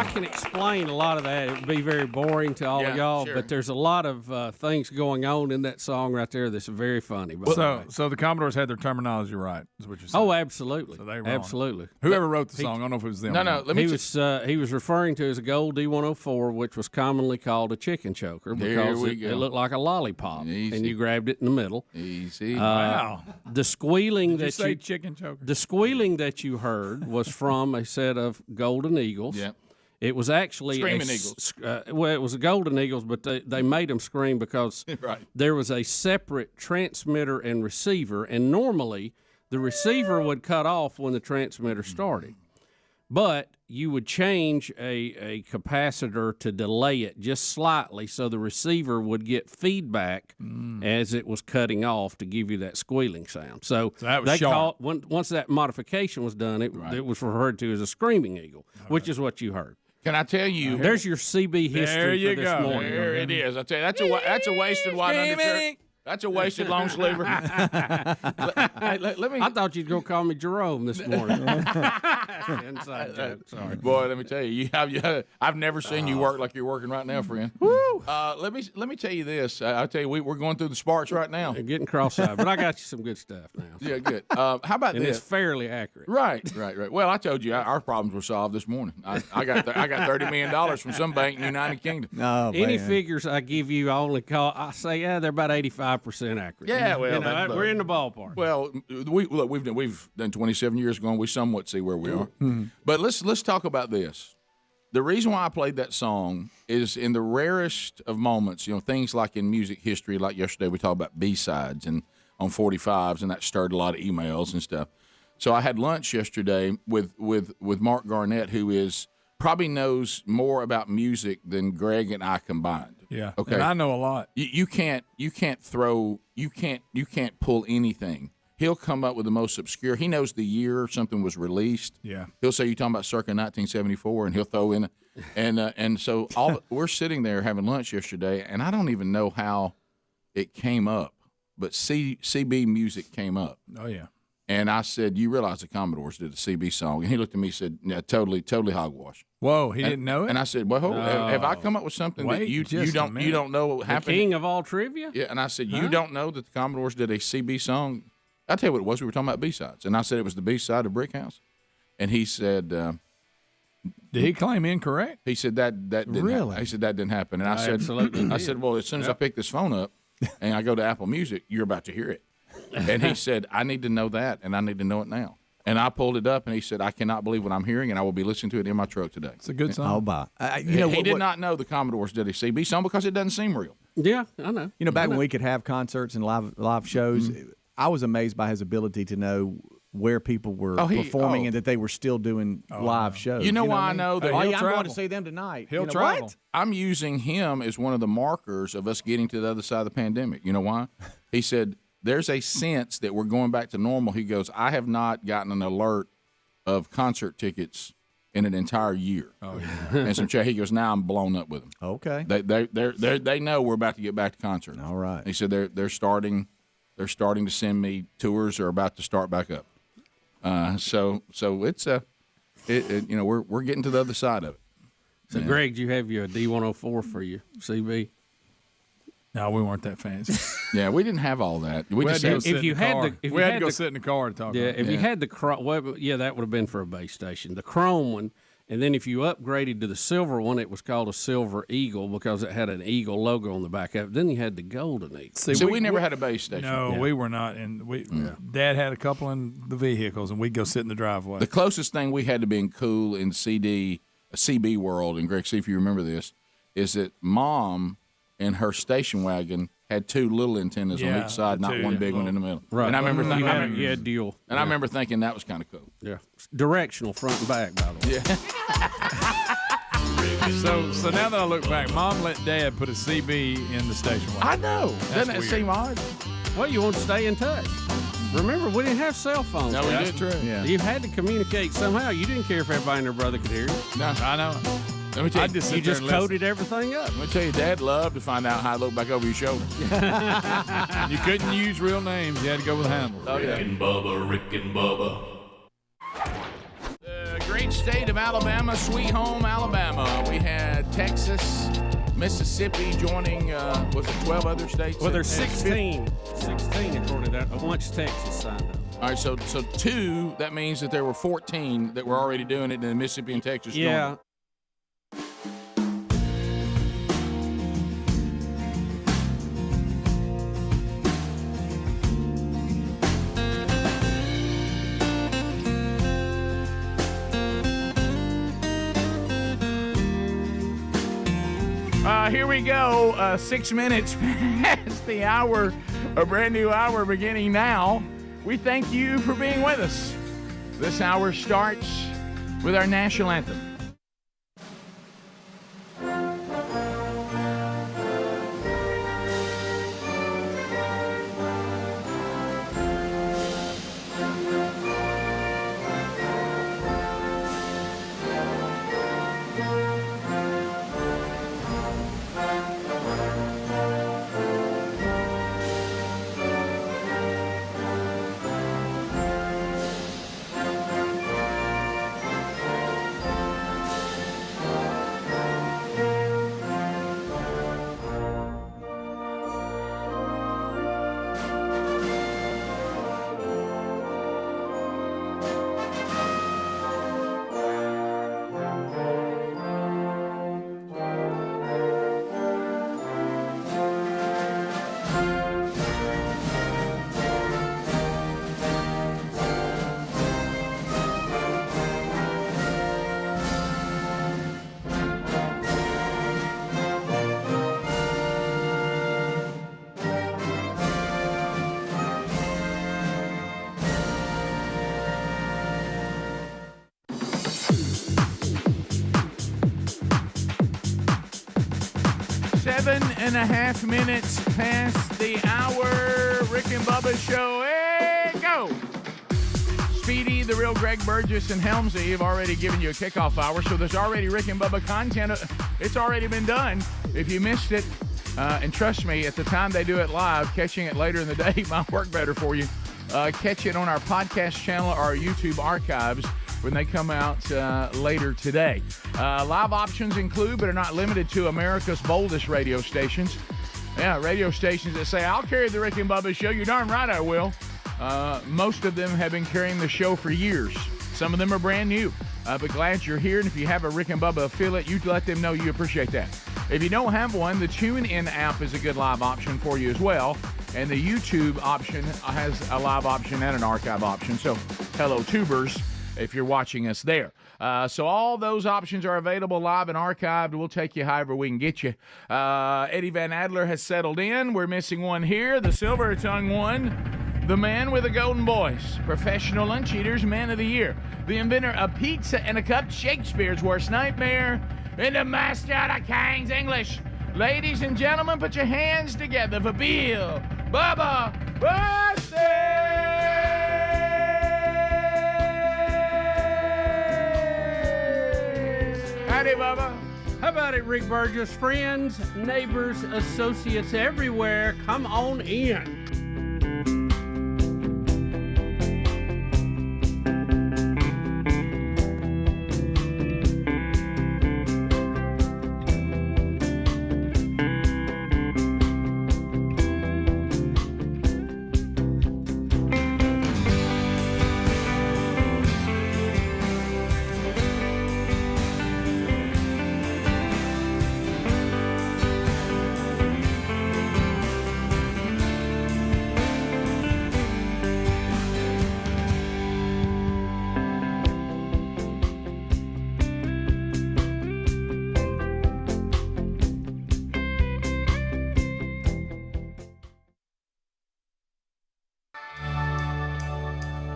I can explain a lot of that. It would be very boring to all of y'all, but there's a lot of things going on in that song right there that's very funny. So the Commodores had their terminology right, is what you're saying? Oh, absolutely. So they were absolutely. Whoever wrote the song, I don't know if it was them. He was referring to as a gold D104, which was commonly called a chicken choker because it looked like a lollipop, and you grabbed it in the middle. Easy. Wow. The squealing chicken choker? The squealing that you heard was from a set of golden eagles. Yeah. It was actually Screaming eagles. Well, it was the golden eagles, but they made them scream because there was a separate transmitter and receiver, and normally the receiver would cut off when the transmitter started. But you would change a capacitor to delay it just slightly so the receiver would get feedback as it was cutting off to give you that squealing sound. So that was once that modification was done, it was referred to as a screaming eagle, which is what you heard. Can I tell you? There's your CB history There you for this go. morning. There it is. I tell you, that's a wasted wide undershirt. That's a wasted long sleever. Let me. I thought you'd go call me Jerome this morning. Inside joke. Sorry, boy. Let me tell you, I've never seen you work like you're working right now, friend. Woo! Let me tell you this. I'll tell you, we're going through the sparks right now. You're getting cross-eyed, but I got you some good stuff now. Yeah, good. How about and this? It's fairly accurate. Right. Well, I told you our problems were solved this morning. I got $30 million from some bank in the United Kingdom. Any figures I give you, I say they're about 85% accurate. Yeah, well, we're in the ballpark. Well, we've done 27 years ago, and we somewhat see where we are. Mm-hmm. But let's talk about this. The reason why I played that song is in the rarest of moments, things like in music history, like yesterday we talked about B-sides and on 45s, and that stirred a lot of emails and stuff. So I had lunch yesterday with Mark Garnett, who probably knows more about music than Greg and I combined. Yeah. Okay. And I know a lot. You can't pull anything. He'll come up with the most obscure. He knows the year something was released. Yeah. He'll say, "You talking about circa 1974," and he'll throw in, and so we're sitting there having lunch yesterday, and I don't even know how it came up, but CB music came up. Oh yeah. And I said, "You realize the Commodores did a CB song?" And he looked at me and said, "Yeah, totally hogwash." Whoa, he didn't know it. And I said, "Well, have I come up with something that you don't know what happened?" The king of all trivia? Yeah, and I said, "You don't know that the Commodores did a CB song?" I'll tell you what it was. We were talking about B-sides, and I said it was the B-side of Brick House. And he said, "Did he claim incorrect?" He said that didn't really. He said that didn't happen. And I said, absolutely. I said, well, as soon as I pick this phone up and I go to Apple Music, you're about to hear it. And he said, I need to know that, and I need to know it now. And I pulled it up, and he said, I cannot believe what I'm hearing, and I will be listening to it in my truck today. It's a good song. Oh, bye. He did not know the Commodores did a CB song because it doesn't seem real. Yeah, I know. Back when we could have concerts and live shows, I was amazed by his ability to know where people were performing and that they were still doing live shows. You know why I know that? I'm going to see them tonight. He'll travel. What? I'm using him as one of the markers of us getting to the other side of the pandemic. You know why? He said, there's a sense that we're going back to normal. He goes, I have not gotten an alert of concert tickets in an entire year. Oh yeah. And some he goes, now I'm blown up with them. Okay. They know we're about to get back to concerts. All right. He said they're starting to send me tours or about to start back up. So it's we're getting to the other side of it. So Greg, do you have your D104 for your CB? No, we weren't that fancy. Yeah, we didn't have all that. We had to just go sit in the car to talk. Yeah, about it. if you had the chrome, that would have been for a base station. The chrome one, and then if you upgraded to the silver one, it was called a Silver Eagle because it had an eagle logo on the back of it. Then you had the Golden Eagle. See, we never had a base station. No, we were not. And Dad had a couple in the vehicles, and we'd go sit in the driveway. The closest thing we had to being cool in CB world, and Greg, see if you remember this, is that Mom in her station wagon had two little antennas on each side, not one big one in the middle. Right. And I remember thinking, dual. And I remember thinking that was kind of cool. Yeah. Directional front and back, by the way. Yeah. So now that I look back, Mom let Dad put a CB in the station wagon. I know. Doesn't it seem odd? Well, you want to stay in touch. Remember, we didn't have cell phones. No, we didn't. True. Yeah. You had to communicate somehow. You didn't care if everybody and their brother could hear you. No, I know. Let me tell you, you just coded everything up. Let me tell you, Dad loved to find out how I look back over your shoulder. You couldn't use real names. You had to go with handles. Oh, yeah. Rick and Bubba, Rick and Bubba. The great state of Alabama, Sweet Home Alabama. We had Texas, Mississippi joining, was it 12 other states? Well, there's 16. 16 according to that, once Texas signed up. All right, so 2, that means that there were 14 that were already doing it in Mississippi and Texas. Yeah. Here we go. 6 minutes past the hour. A brand new hour beginning now. We thank you for being with us. This hour starts with our national anthem. Seven and a half minutes past the hour. Rick and Bubba show. Hey, go! Speedy, the real Greg Burgess, and Helmsy have already given you a kickoff hour, so there's already Rick and Bubba content. It's already been done. If you missed it, and trust me, at the time they do it live, catching it later in the day might work better for you. Catch it on our podcast channel or our YouTube archives when they come out later today. Live options include, but are not limited to, America's boldest radio stations. Yeah, radio stations that say, I'll carry the Rick and Bubba show. You're darn right I will. Most of them have been carrying the show for years. Some of them are brand new. But glad you're here, and if you have a Rick and Bubba affiliate, you let them know you appreciate that. If you don't have one, the TuneIn app is a good live option for you as well. And the YouTube option has a live option and an archive option. So, hello, tubers, if you're watching us there. So all those options are available live and archived. We'll take you however we can get you. Eddie Van Adler has settled in. We're missing one here, the silver-tongued one, the man with a golden voice, professional lunch eaters, man of the year, the inventor of pizza and a cup, Shakespeare's worst nightmare, and the master of King's English. Ladies and gentlemen, put your hands together for Bill Bubba Bussey! Howdy, Bubba. How about it, Rick Burgess? Friends, neighbors, associates everywhere, come on in.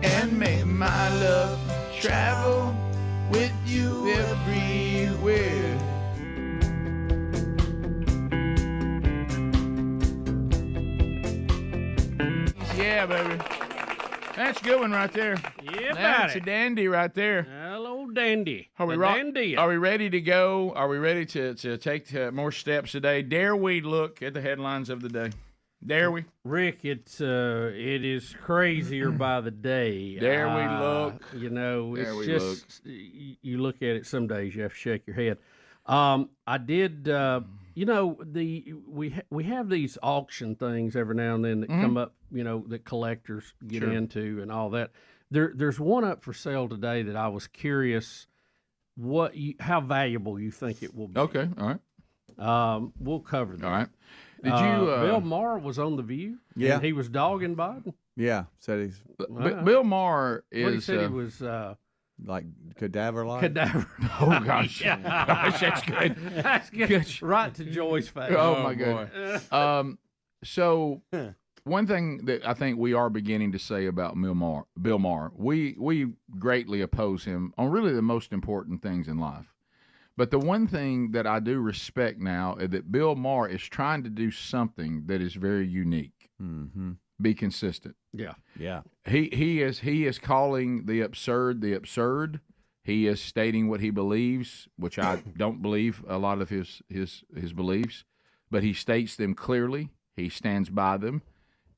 And may my love travel with you everywhere. Yeah, baby. That's a good one right there. Yeah, That's a dandy right there. Hello, dandy. Are we ready to go? Are we ready to take more steps today? Dare we look at the headlines of the day? Dare we? Rick, it is crazier by the day. Dare we look? You know, Dare it's we just you look at it some days you have to shake your head. I did. You know, we have these auction things every now and then that come up. You know, that collectors get into and all that. There's one up for sale today that I was curious how valuable you think it will be. Okay, all right. We'll cover that. All right. Did you? Bill Maher was on The View. Yeah. And he was dogging Biden. Yeah, said he's Bill Maher is. What he said he was. Like cadaver-like? Cadaver. Oh, gosh. Yeah. Gosh, that's good. That's good. Right to Joy's face. Oh, my goodness. So one thing that I think we are beginning to say about Bill Maher, we greatly oppose him on really the most important things in life. But the one thing that I do respect now is that Bill Maher is trying to do something that is very unique. Mm-hmm. Be consistent. Yeah. Yeah. He is calling the absurd the absurd. He is stating what he believes, which I don't believe a lot of his beliefs, but he states them clearly. He stands by them.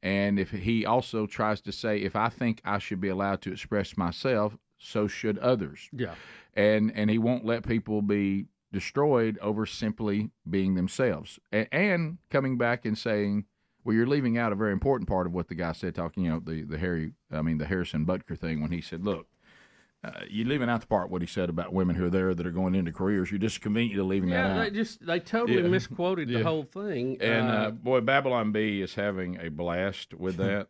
And if he also tries to say, if I think I should be allowed to express myself, so should others. Yeah. And he won't let people be destroyed over simply being themselves. And coming back and saying, well, you're leaving out a very important part of what the guy said, talking, you know, the Harrison Butker thing, when he said, look, you're leaving out the part what he said about women who are there that are going into careers. You're just conveniently leaving that out. They totally misquoted the whole thing. And boy, Babylon Bee is having a blast with that.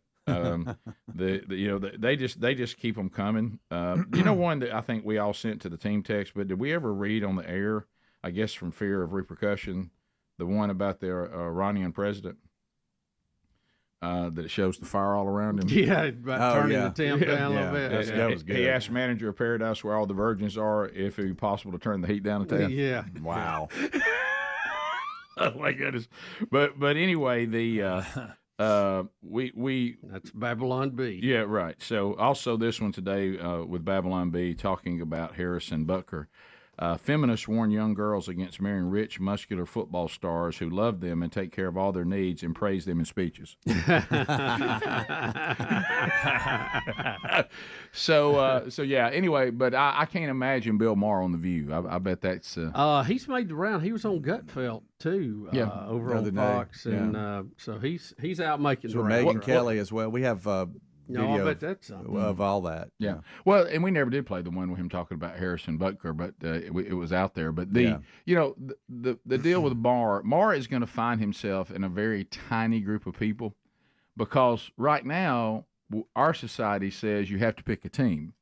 They just keep them coming. You know, one that I think we all sent to the team text, but did we ever read on the air? I guess from fear of repercussion, the one about the Iranian president. That it shows the fire all around him. Yeah, about turning the temp down a little bit. That was good. He asked manager of Paradise where all the virgins are if it would be possible to turn the heat down a tad. Yeah. Wow. Oh my goodness. But anyway, the we that's Babylon Bee. Yeah, right. So also this one today with Babylon Bee talking about Harrison Butker. Feminists warn young girls against marrying rich, muscular football stars who love them and take care of all their needs and praise them in speeches. So yeah. Anyway, but I can't imagine Bill Maher on The View. I bet that's. He's made the round. He was on Gutfeld too. Over on Fox, and so he's out making the round. Megyn Kelly as well. We have. No, I bet that's something. Of all that. Yeah. Well, and we never did play the one with him talking about Harrison Butker, but it was out there. But the deal with Maher is going to find himself in a very tiny group of people, because right now our society says you have to pick a team.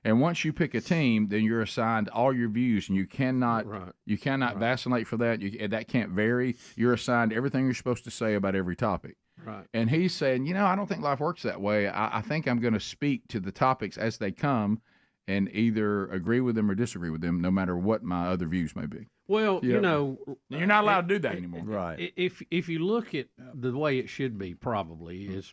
And once you pick a team, then you're assigned all your views, and you cannot vacillate for that. That can't vary. You're assigned everything you're supposed to say about every topic. Right. And he's saying, I don't think life works that way. I think I'm going to speak to the topics as they come and either agree with them or disagree with them, no matter what my other views may be. Well, you're not allowed to do that anymore. Right. If you look at the way it should be, probably is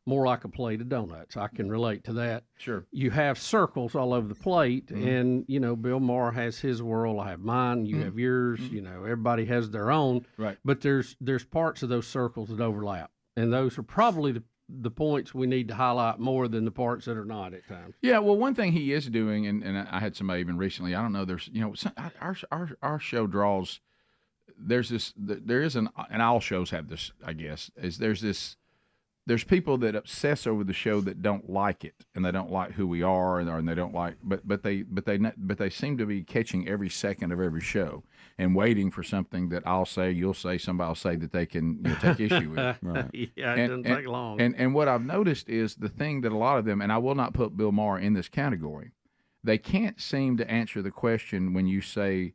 more like a plate of donuts. I can relate to that. Sure. You have circles all over the plate, and Bill Maher has his world. I have mine. You have yours. Everybody has their own. Right. But there's parts of those circles that overlap. And those are probably the points we need to highlight more than the parts that are not at times. Yeah, well, one thing he is doing, and I had somebody even recently, I don't know, there's, our show draws, there is and all shows have this, I guess, there's people that obsess over the show that don't like it, and they don't like who we are, and they don't like, but they seem to be catching every second of every show and waiting for something that I'll say, you'll say, somebody will say that they can take issue with. Right. Yeah, it doesn't take long. And what I've noticed is the thing that a lot of them, and I will not put Bill Maher in this category, they can't seem to answer the question when you say,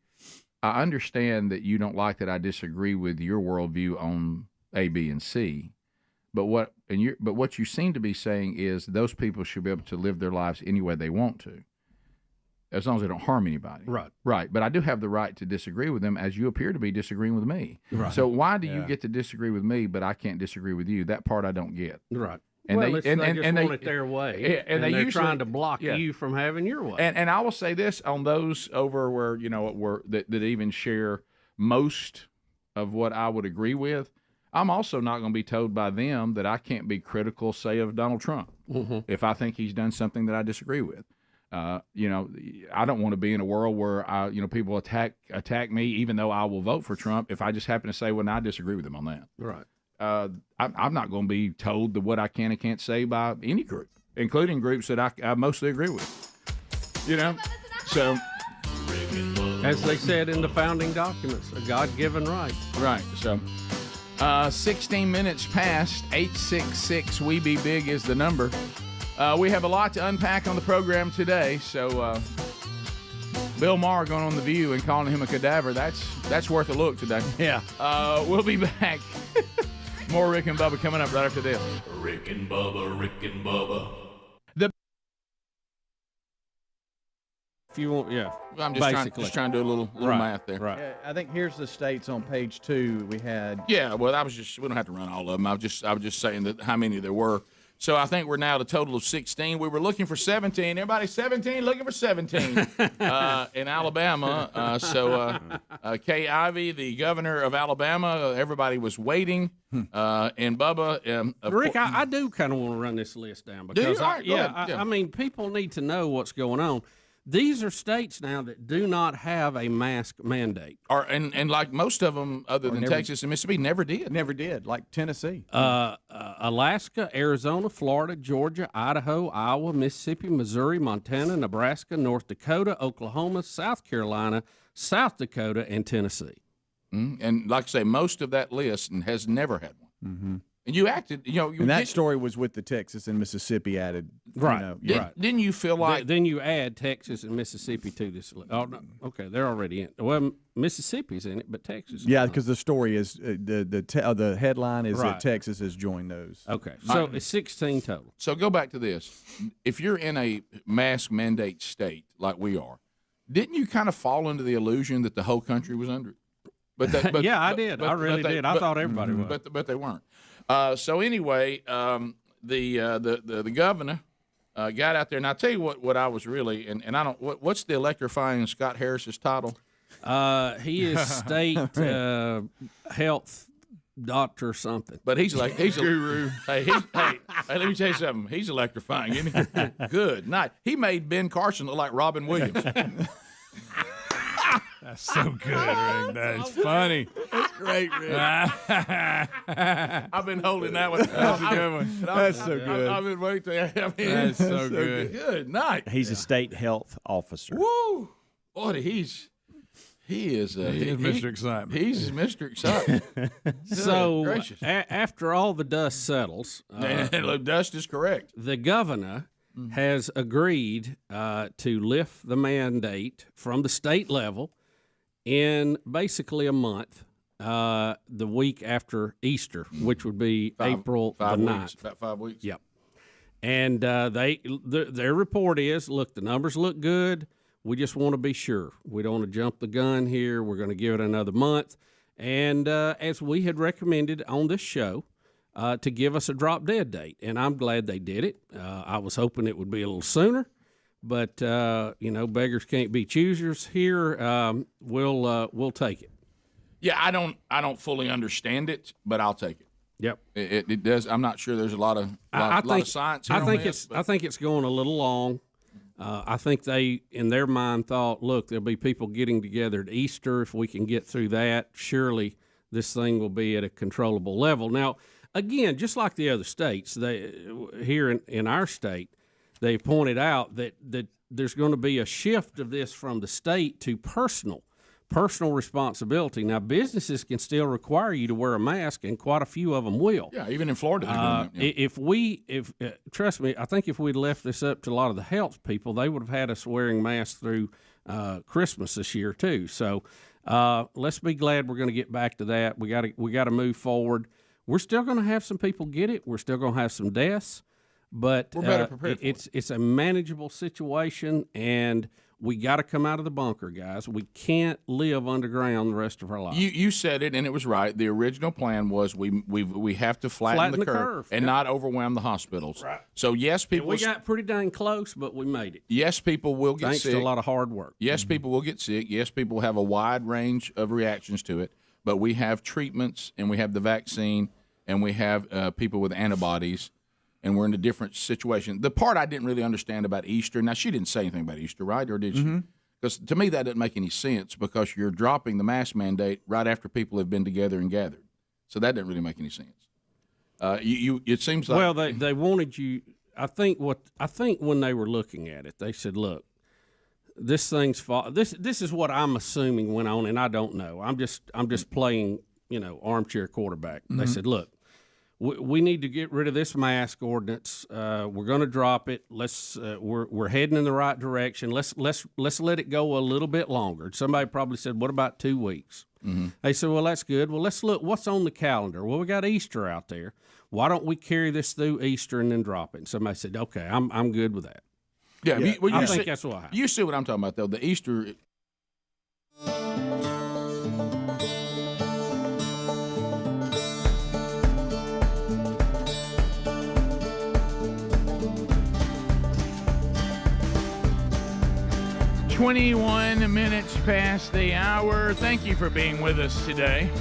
I understand that you don't like that I disagree with your worldview on A, B, and C. But what you seem to be saying is those people should be able to live their lives any way they want to, as long as they don't harm anybody. Right. Right. But I do have the right to disagree with them, as you appear to be disagreeing with me. Right. So why do you get to disagree with me, but I can't disagree with you? That part I don't get. Right. And they just want it their way. Yeah, and they're usually trying to block you from having your way. And I will say this on those over where that even share most of what I would agree with. I'm also not going to be told by them that I can't be critical, say, of Donald Trump if I think he's done something that I disagree with. You know, I don't want to be in a world where people attack me, even though I will vote for Trump, if I just happen to say, well, I disagree with him on that. Right. I'm not going to be told what I can and can't say by any group, including groups that I mostly agree with. You know, so as they said in the founding documents, a God-given right. Right. So 16 minutes past 866 We Be Big is the number. We have a lot to unpack on the program today, so Bill Maher going on The View and calling him a cadaver, that's worth a look today. Yeah. We'll be back. More Rick and Bubba coming up right after this. Rick and Bubba, Rick and Bubba. If you want, yeah. I'm just trying to do a little math there. Right. Yeah, I think here's the states on page 2 we had. Yeah, well, we don't have to run all of them. I was just saying that how many there were. So I think we're now at a total of 16. We were looking for 17. Everybody 17, looking for 17 in Alabama. So Kay Ivey, the governor of Alabama, everybody was waiting. And Bubba. Rick, I do kind of want to run this list down because, I mean, people need to know what's going on. These are states now that do not have a mask mandate. And like most of them, other than Texas and Mississippi, never did. Never did, like Tennessee. Alaska, Arizona, Florida, Georgia, Idaho, Iowa, Mississippi, Missouri, Montana, Nebraska, North Dakota, Oklahoma, South Carolina, South Dakota, and Tennessee. And like I say, most of that list has never had one. Mm-hmm. And you acted, and that story was with the Texas and Mississippi added. Right. Didn't you feel like? Then you add Texas and Mississippi to this list. Oh, no. Okay, they're already in. Well, Mississippi's in it, but Texas. Yeah, because the story is the headline is that Texas has joined those. Okay, so it's 16 total. So go back to this. If you're in a mask mandate state like we are, didn't you kind of fall into the illusion that the whole country was under it? But yeah, I did. I really did. I thought everybody was. But they weren't. So anyway, the governor got out there, and I'll tell you what I was really, and I don't. What's the electrifying Scott Harris's title? He is state health doctor or something. But he's a guru. Hey, let me tell you something. He's electrifying, isn't he? Good night. He made Ben Carson look like Robin Williams. That's so good, Rick. That's funny. That's great, Rick. I've been holding that one. That's a good one. That's so good. I've been waiting. That's so good. Good night. He's a state health officer. Woo! Boy, he is Mr. Excitement. He's Mr. Excitement. So after all the dust settles, dust is correct. The governor has agreed to lift the mandate from the state level in basically a month, the week after Easter, which would be April the 9th. About 5 weeks. Yep. And their report is, look, the numbers look good. We just want to be sure. We don't want to jump the gun here. We're going to give it another month. And as we had recommended on this show, to give us a drop-dead date. And I'm glad they did it. I was hoping it would be a little sooner. But, beggars can't be choosers here. We'll take it. Yeah, I don't fully understand it, but I'll take it. Yep. It does. I'm not sure there's a lot of science here I think it's going a little long. I think they, in their mind, thought, look, there'll be people getting together at Easter. If we can get through that, surely this thing will be at a controllable level. Now, again, just like the other states, here in our state, they pointed out that there's going to be a shift of this from the state to personal responsibility. Now, businesses can still require you to wear a mask, and quite a few of them will. Yeah, even in Florida. They're doing that, If trust me, I think if we'd left this up to a lot of the health people, they would have had us wearing masks through Christmas this year too. So let's be glad we're going to get back to that. We got to move forward. We're still going to have some people get it. We're still going to have some deaths, but we're better prepared. It's a manageable situation, and we got to come out of the bunker, guys. We can't live underground the rest of our lives. You said it, and it was right. The original plan was we have to flatten the curve and not overwhelm the hospitals. Right. So yes, people. And we got pretty dang close, but we made it. Yes, people will get thanks sick. to a lot of hard work. Yes, people will get sick. Yes, people have a wide range of reactions to it. but we have treatments and we have the vaccine and we have people with antibodies, and we're in a different situation. The part I didn't really understand about Easter, now she didn't say anything about Easter, right? Or did she? Because to me that doesn't make any sense, because you're dropping the mask mandate right after people have been together and gathered. So that didn't really make any sense. It seems like, well, they wanted you. I think when they were looking at it, they said, "Look, this thing's this is what I'm assuming went on, and I don't know. I'm just playing, armchair quarterback." They said, "Look, we need to get rid of this mask ordinance. We're going to drop it. We're heading in the right direction. Let's let it go a little bit longer." Somebody probably said, "What about 2 weeks?" They said, "Well, that's good. Well, let's look what's on the calendar. Well, we got Easter out there. Why don't we carry this through Easter and then drop it?" And somebody said, "Okay, I'm good with that." Yeah, I think that's what happened. You see what I'm talking about, though. The Easter. "21 minutes past the hour. Thank you for being with us today.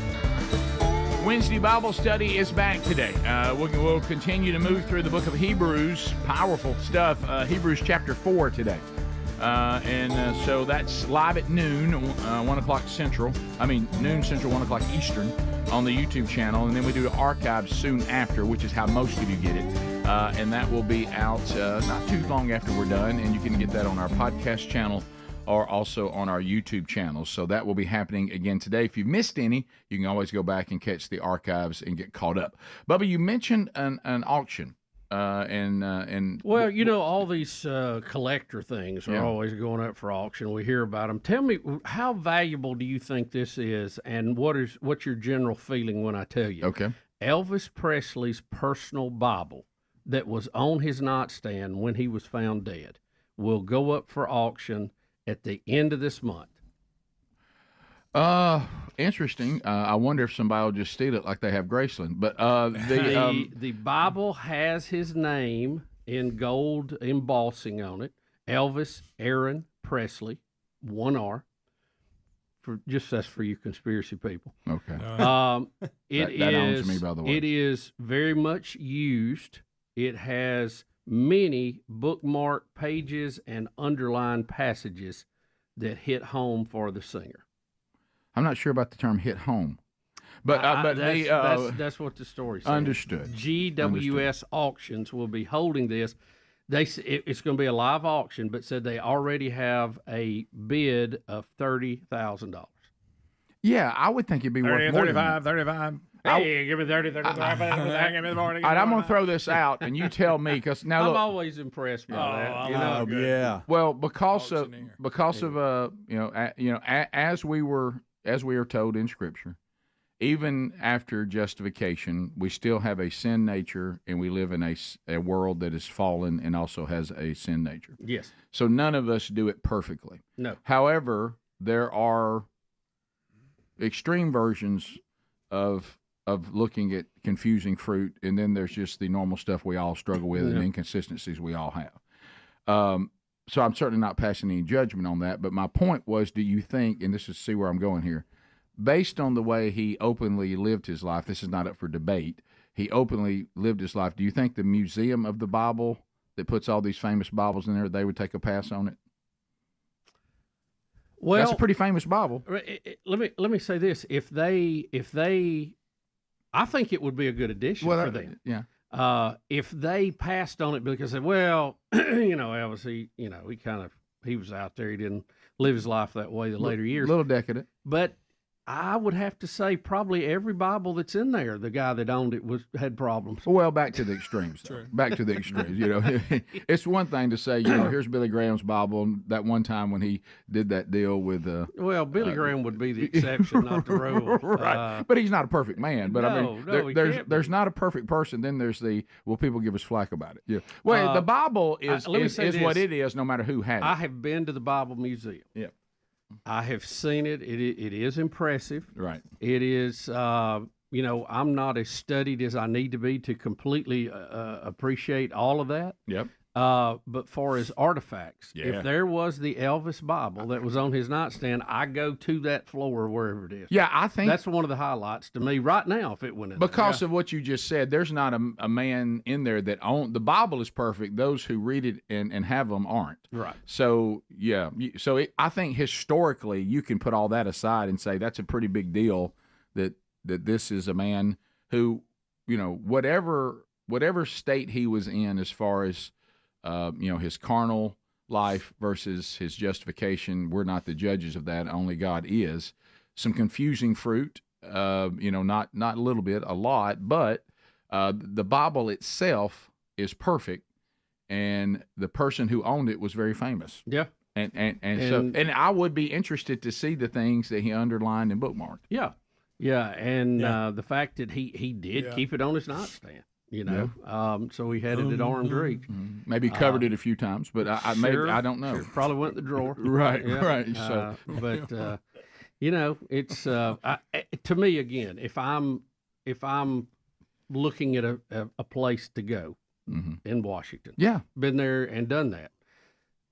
Wednesday Bible study is back today. We'll continue to move through the book of Hebrews. Powerful stuff. Hebrews chapter 4 today. So that's live at noon, 1 o'clock Central. Noon Central, 1 o'clock Eastern on the YouTube channel. And then we do the archives soon after, which is how most of you get it. And that will be out not too long after we're done. And you can get that on our podcast channel or also on our YouTube channel. So that will be happening again today. If you missed any, you can always go back and catch the archives and get caught up. Bubba, you mentioned an auction. Well, all these collector things are always going up for auction. We hear about them. Tell me, how valuable do you think this is, and what's your general feeling when I tell you? Okay. Elvis Presley's personal Bible that was on his nightstand when he was found dead will go up for auction at the end of this month. Interesting. I wonder if somebody will just steal it like they have Graceland. But the Bible has his name in gold embossing on it. Elvis Aaron Presley, 1 R. That's for you conspiracy people. Okay. That owns me, by the way. It is very much used. It has many bookmark pages and underlined passages that hit home for the singer. I'm not sure about the term "hit home," but that's what the story says. Understood. GWS Auctions will be holding this. It's going to be a live auction, but said they already have a bid of $30,000. Yeah, I would think it'd be worth more than that. 35. Hey, give me 30, 35. Give me the morning. All right, I'm going to throw this out, and you tell me, because now I'm look, always impressed by that. Yeah. Well, because of as we are told in Scripture, even after justification, we still have a sin nature, and we live in a world that is fallen and also has a sin nature. Yes. So none of us do it perfectly. No. However, there are extreme versions of looking at confusing fruit, and then there's just the normal stuff we all struggle with and inconsistencies we all have. So I'm certainly not passing any judgment on that, but my point was, do you think, and this is see where I'm going here, based on the way he openly lived his life, this is not up for debate, he openly lived his life, do you think the Museum of the Bible that puts all these famous Bibles in there, they would take a pass on it? Well, that's a pretty famous Bible. Let me say this: if they, I think it would be a good addition for them. Yeah. If they passed on it because they said, well, Elvis, he was out there, he didn't live his life that way the later years. A little decadent. But I would have to say probably every Bible that's in there, the guy that owned it had problems. Well, back to the extremes. Back to the extremes. It's one thing to say, here's Billy Graham's Bible. That one time when he did that deal with. Well, Billy Graham would be the exception, not the rule. Right, but he's not a perfect man. But there's not a perfect person. Then there's people give us flack about it. Yeah. Well, the Bible is what it is, no matter who has it. I have been to the Bible Museum. Yeah. I have seen it. It is impressive. Right. It is, I'm not as studied as I need to be to completely appreciate all of that. Yep. But for his artifacts, Yeah. if there was the Elvis Bible that was on his nightstand, I go to that floor wherever it is. Yeah, I think that's one of the highlights to me right now. If it went in because of what you just said, there's not a man in there that the Bible is perfect. Those who read it and have them aren't. Right. So yeah, I think historically you can put all that aside and say that's a pretty big deal that this is a man who, whatever state he was in as far as his carnal life versus his justification. We're not the judges of that. Only God is. Some confusing fruit, not a little bit, a lot, but the Bible itself is perfect, and the person who owned it was very famous. Yeah. And I would be interested to see the things that he underlined and bookmarked. Yeah. Yeah, and the fact that he did keep it on his nightstand. So he had it at arm's reach. Maybe covered it a few times, but I don't know. Sure. Probably went in the drawer. Right, Yeah. right. So, but it's to me again. If I'm looking at a place to go in Washington, been there and done that.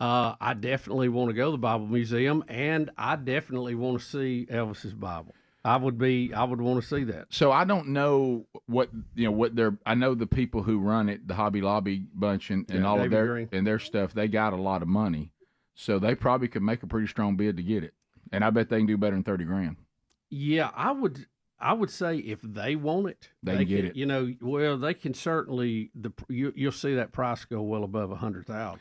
I definitely want to go to the Bible Museum, and I definitely want to see Elvis's Bible. I would want to see that. So I don't know what they're. I know the people who run it, the Hobby Lobby bunch, and all David of their Green. and their stuff. They got a lot of money, so they probably could make a pretty strong bid to get it. And I bet they can do better than $30,000. Yeah, I would say if they want it, They can get it. They can certainly. You'll see that price go well above $100,000.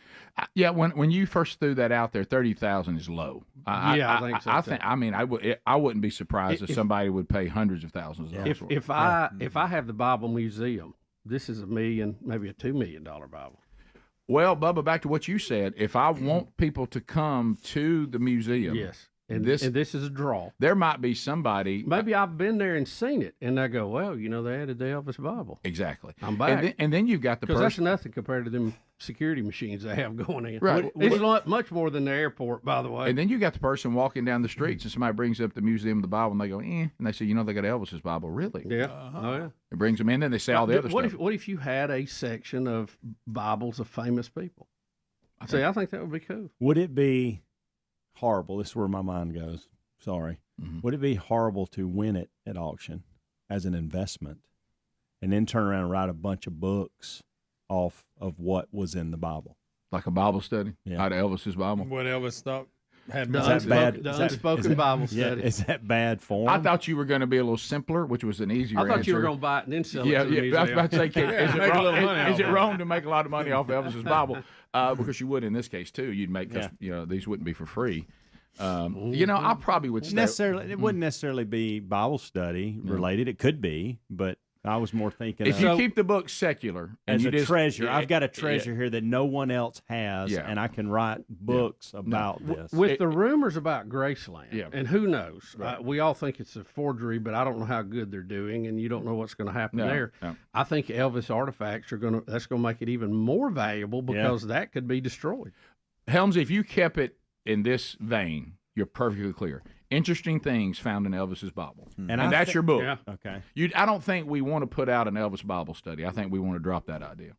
Yeah, when you first threw that out there, 30,000 is low. I think so. I wouldn't be surprised if somebody would pay hundreds of thousands of dollars for it. If I have the Bible Museum, this is $1 million, maybe a $2 million Bible. Well, Bubba, back to what you said. If I want people to come to the museum, yes. And this is a draw. There might be somebody. Maybe I've been there and seen it, and I go, well, they added the Elvis Bible. Exactly. I'm back. And then you've got the person. Because that's nothing compared to them security machines they have going in. Right. It's much more than the airport, by the way. And then you got the person walking down the streets, and somebody brings up the Museum of the Bible, and they go, and they say, they got Elvis's Bible. Really? Yeah. Oh, yeah. It brings them in, and they say all the other stuff. What if you had a section of Bibles of famous people? I think that would be cool. Would it be horrible? This is where my mind goes. Sorry. Mm-hmm. Would it be horrible to win it at auction as an investment and then turn around and write a bunch of books off of what was in the Bible? Like a Bible study? Yeah. Out of Elvis's Bible? What Elvis thought had Is that bad? The unspoken Bible study. Yeah, is that bad form? I thought you were going to be a little simpler, which was an easier answer. I thought you were going to buy it and then sell it to the museum. I was about to say, is it off wrong to make a lot of money off Elvis's Bible? Because you would in this case, too. You'd make, these wouldn't be for free. I probably would say it wouldn't necessarily be Bible study related. It could be, but I was more thinking if you keep the book secular as a treasure. I've got a treasure here that no one else has, and I can write books about this. With the rumors about Graceland, Yeah. and who knows, Right. we all think it's a forgery, but I don't know how good they're doing, and you don't know what's going to happen No, there. no. I think Elvis artifacts that's going to make it even more valuable because that could be destroyed. Helmsy, if you kept it in this vein, you're perfectly clear. Interesting things found in Elvis's Bible, and that's your book. Yeah. Okay. I don't think we want to put out an Elvis Bible study. I think we want to drop that idea.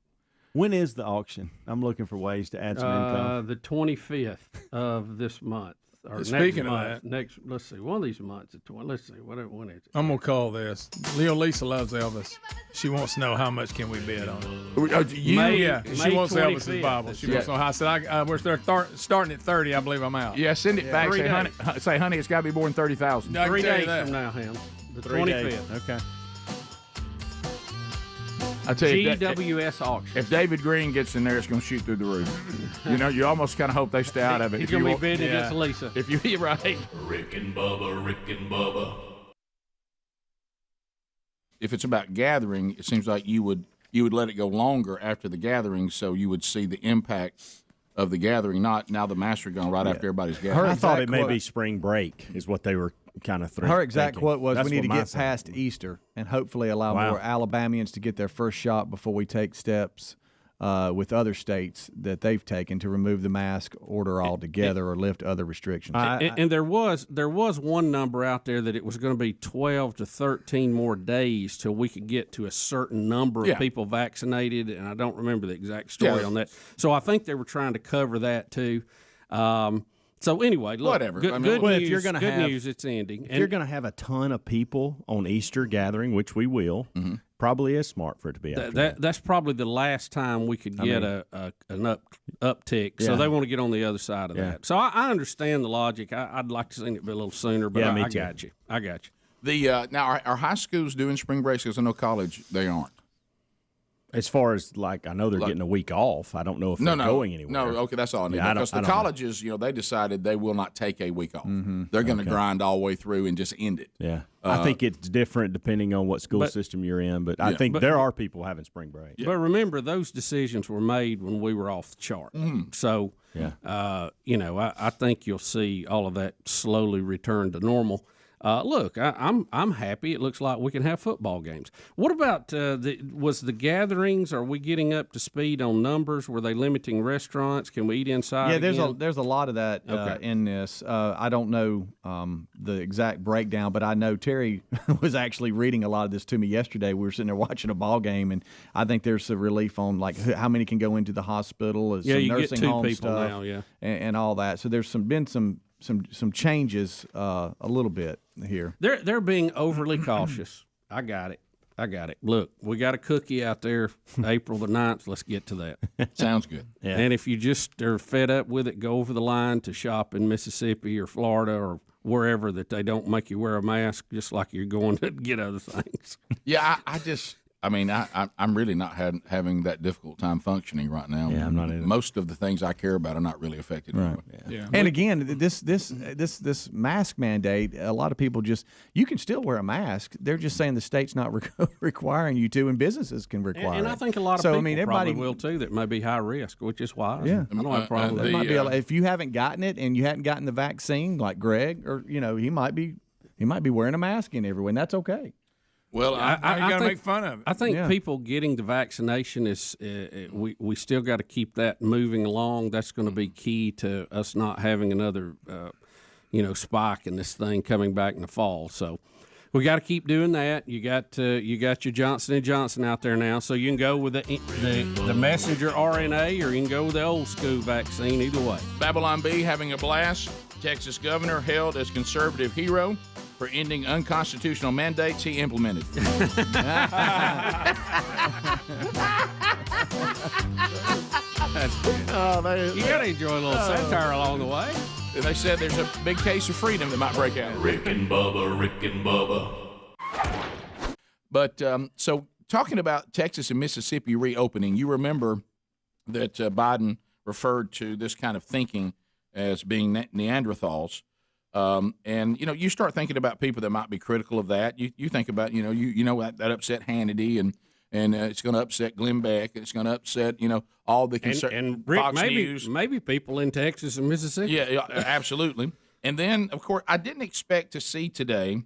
When is the auction? I'm looking for ways to add some income. The 25th of this month. Or Speaking next of month, that, let's see, one of these months, let's see, when is it? I'm gonna call this. Lisa loves Elvis. She wants to know how much can we bid on it. You? She May wants 25th. Elvis's Bible. She wants to know how. I said, we're starting at 30. I believe I'm out. Yeah, send it back. 3 Say, honey, it's got to be more than 30,000. I can 3 tell you days that. from now, Ham. The 3 days. 25th. Okay. I tell you, GWS auction. if David Green gets in there, it's going to shoot through the roof. You almost kind of hope they stay out of it. He's If you going to want- be bidding against Lisa. If you're right. Rick and Bubba. If it's about gathering, it seems like you would let it go longer after the gathering, so you would see the impact of the gathering. Not now the master gun right after everybody's gathering. I thought it may be spring break is what they were kind of Her exact quote was, That's we need to what my get son past Easter and hopefully allow Wow. more Alabamians to get their first shot before we take steps with other states that they've taken to remove the mask order altogether or lift other restrictions. And there was one number out there that it was going to be 12 to 13 more days till we could get to a certain number of people vaccinated, and I don't remember the exact story on that. So I think they were trying to cover that too. So anyway, look, whatever. Good if you're news. Good news. It's ending. If you're going to have a ton of people on Easter gathering, which we will, probably is smart for it to be after. That's probably the last time we could get an uptick. So they want to get on the other side of that. So I understand the logic. I'd like to see it be a little sooner, but I got you. I got you. The now are high schools doing spring breaks? Because I know college they aren't. As far as I know they're getting a week off. I don't know if they're going anywhere. No, okay, that's all I need. Because the colleges, they decided they will not take a week off. They're going to grind all the way through and just end it. Yeah, I think it's different depending on what school system you're in, but I think there are people having spring break. But remember, those decisions were made when we were off the chart. So, I think you'll see all of that slowly return to normal. Look, I'm happy. It looks like we can have football games. What about was the gatherings? Are we getting up to speed on numbers? Were they limiting restaurants? Can we eat inside? Yeah, again? there's a lot of that in this. I don't know the exact breakdown, but I know Terry was actually reading a lot of this to me yesterday. We were sitting there watching a ball game, and I think there's a relief on how many can go into the hospital, some you nursing get 2 home people stuff, now, and all that. So there's been some changes a little bit here. They're being overly cautious. I got it. Look, we got a cookie out there April the 9th. Let's get to that. Sounds good. Yeah. And if you just are fed up with it, go over the line to shop in Mississippi or Florida or wherever that they don't make you wear a mask, just like you're going to get other things. Yeah, I'm really not having that difficult time functioning right now. Yeah, I'm not either. Most of the things I care about are not really affected. Right. Yeah. And again, this mask mandate, a lot of people you can still wear a mask. They're just saying the state's not requiring you to, and businesses can require and it. I think a lot of people probably will too that may be high risk, which is why. Yeah. I don't have a problem with that. If you haven't gotten it and you hadn't gotten the vaccine, like Greg, or he might be wearing a mask in everywhere, and that's okay. Well, I got to make fun of it. I think people getting the vaccination is we still got to keep that moving along. That's going to be key to us not having another spike in this thing coming back in the fall. So we got to keep doing that. You got your Johnson & Johnson out there now, so you can go with the messenger RNA, or you can go with the old school vaccine. Either way. Babylon Bee having a blast. Texas governor hailed as conservative hero for ending unconstitutional mandates he implemented. You got to enjoy a little satire along the way. And they said there's a big case of freedom that might break out. Rick and Bubba. But so talking about Texas and Mississippi reopening, you remember that Biden referred to this kind of thinking as being Neanderthals. And you start thinking about people that might be critical of that. You think about that upset Hannity, and it's going to upset Glenn Beck. It's going to upset all the and Rick, Fox News. Maybe people in Texas and Mississippi. Yeah, absolutely. And then of course I didn't expect to see today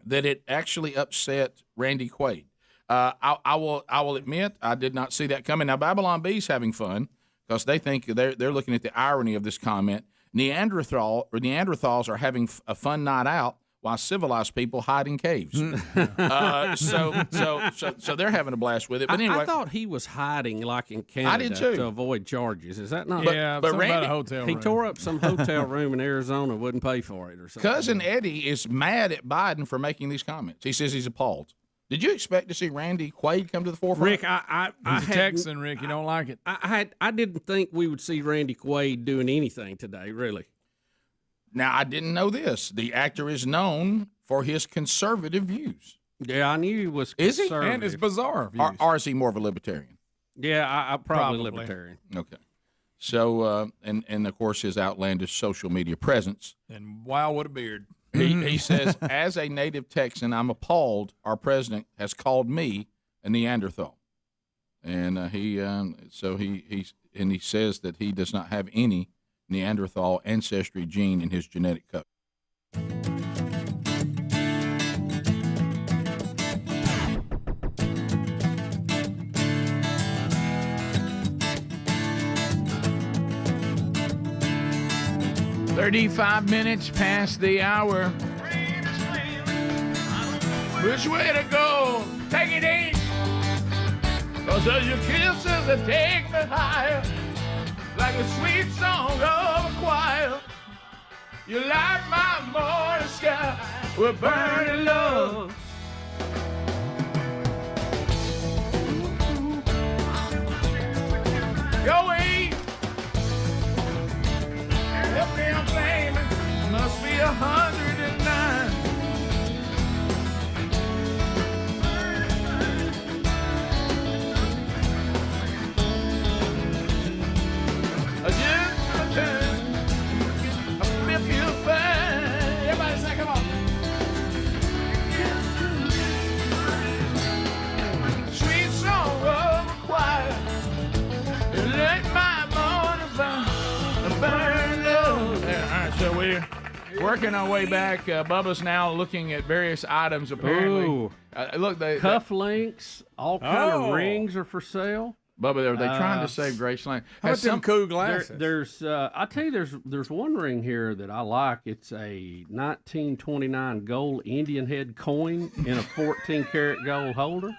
that it actually upset Randy Quaid. I will admit I did not see that coming. Now Babylon Bee's having fun because they think they're looking at the irony of this comment. Neanderthals are having a fun night out while civilized people hide in caves. So they're having a blast with it. But anyway, I thought he was hiding like in Canada I did too. to avoid charges. Is that not? But Randy, about a hotel room. He tore up some hotel room in Arizona, wouldn't pay for it or something. Cousin Eddie is mad at Biden for making these comments. He says he's appalled. Did you expect to see Randy Quaid come to the forefront? Rick, He's a Texan, Rick. You don't like it. I didn't think we would see Randy Quaid doing anything today, really. Now, I didn't know this. The actor is known for his conservative views. Yeah, I knew he was Is he? conservative. And his bizarre views. Or is he more of a libertarian? Yeah, I probably libertarian. Okay. So, and of course, his outlandish social media presence. And wow, what a beard. He says, as a native Texan, I'm appalled our president has called me a Neanderthal. And he says that he does not have any Neanderthal ancestry gene in his genetic code. 35 minutes past the hour. Which way to go? Take it easy. Cause your kisses that take me higher, like a sweet song of a choir. You light my morning sky with burning love. Go eat. Help me, I'm blaming. Must be 109. Everybody say, come on. Sweet song of a choir. Let my morning burn low. All right, so we're working our way back. Bubba's now looking at various items, apparently. Ooh. Look, Cufflinks, all kind of rings are for sale. Bubba, are they trying to save Graceland? How about them cool glasses? There's I tell you, there's one ring here that I like. It's a 1929 gold Indian head coin in a 14-karat gold holder.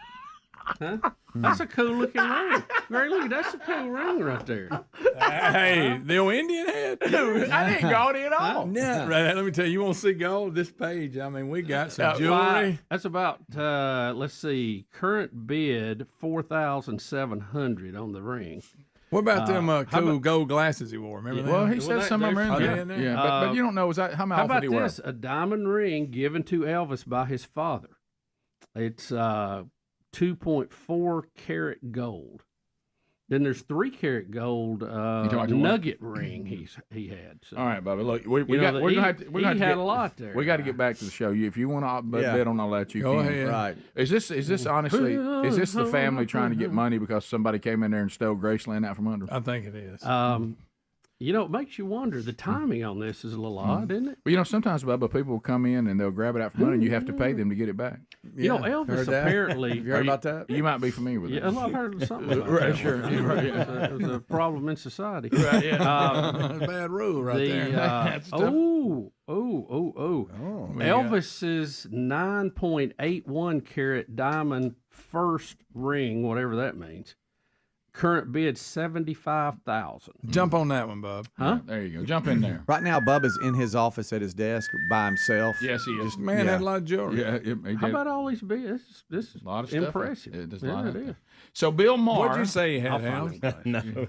Huh? That's a cool looking ring. Mary, look, that's a cool ring right there. Hey, the old Indian head. I didn't gaudy at all. No, right. Let me tell you, you want to see gold? This page. I mean, we got some jewelry. That's about let's see, current bid $4,700 on the ring. What about them cool gold glasses he wore? Remember that? Well, he said some of them are in there. Yeah, but you don't know how about often he wear. this? A diamond ring given to Elvis by his father. It's 2.4 karat gold. Then there's 3 karat gold nugget ring he had. So. All right, Bubba. Look, we're gonna have to had a lot there. We got to get back to the show. If you want to bet on all that, you go can. ahead. Right. Is this honestly? Is this the family trying to get money because somebody came in there and stole Graceland out from under? I think it is. It makes you wonder. The timing on this is a little odd, isn't it? Well, sometimes, Bubba, people will come in and they'll grab it out from under, and you have to pay them to get it back. Elvis apparently. You heard about that? You might be familiar with it. Yeah, I've heard something about right, that. sure. Right, yeah. It was a problem in society. Right, yeah. Bad rule right there. Elvis's 9.81 karat diamond first ring, whatever that means. Current bid $75,000. Jump on that one, Bub. Huh? There you go. Jump in there. Right now, Bubba's in his office at his desk by himself. Yes, he is. Man had a lot of jewelry. Yeah, How about all these bids? This is a lot of stuff. impressive. There's a lot of it is. stuff. So Bill Maher. What'd you say he had, Hal? No,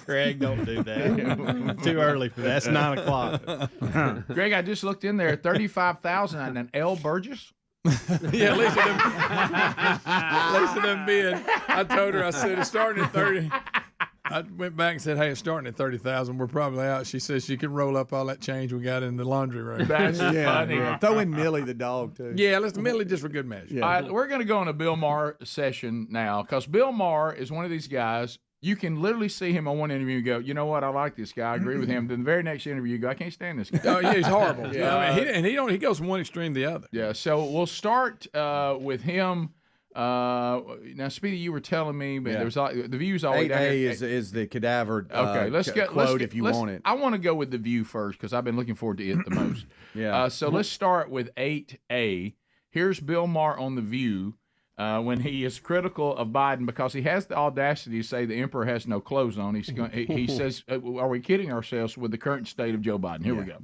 Greg, don't do that. Too early for that. It's 9 o'clock. Greg, I just looked in there. 35,000 on an L. Burgess. Yeah, Lisa done bid. I told her, I said, it's starting at 30. I went back and said, hey, it's starting at 30,000. We're probably out. She says she can roll up all that change we got in the laundry room. That's funny. Yeah. Throw in Millie the dog, too. Yeah, let's Millie just for good measure. Yeah. All right, we're going to go on a Bill Maher session now because Bill Maher is one of these guys. You can literally see him on one interview and go, you know what, I like this guy. I agree with him. Then the very next interview, you go, I can't stand this guy. Oh, yeah, he's horrible. Yeah. I mean, he goes from one extreme to the other. Yeah, so we'll start with him. Now, Speedy, you were telling me, but there's the view's always 8A is the cadaver quote if you want it. I want to go with the view first because I've been looking forward to it the most. Yeah. So let's start with 8A. Here's Bill Maher on the View. When he is critical of Biden because he has the audacity to say the emperor has no clothes on. He says, are we kidding ourselves with the current state of Joe Biden? Here we go.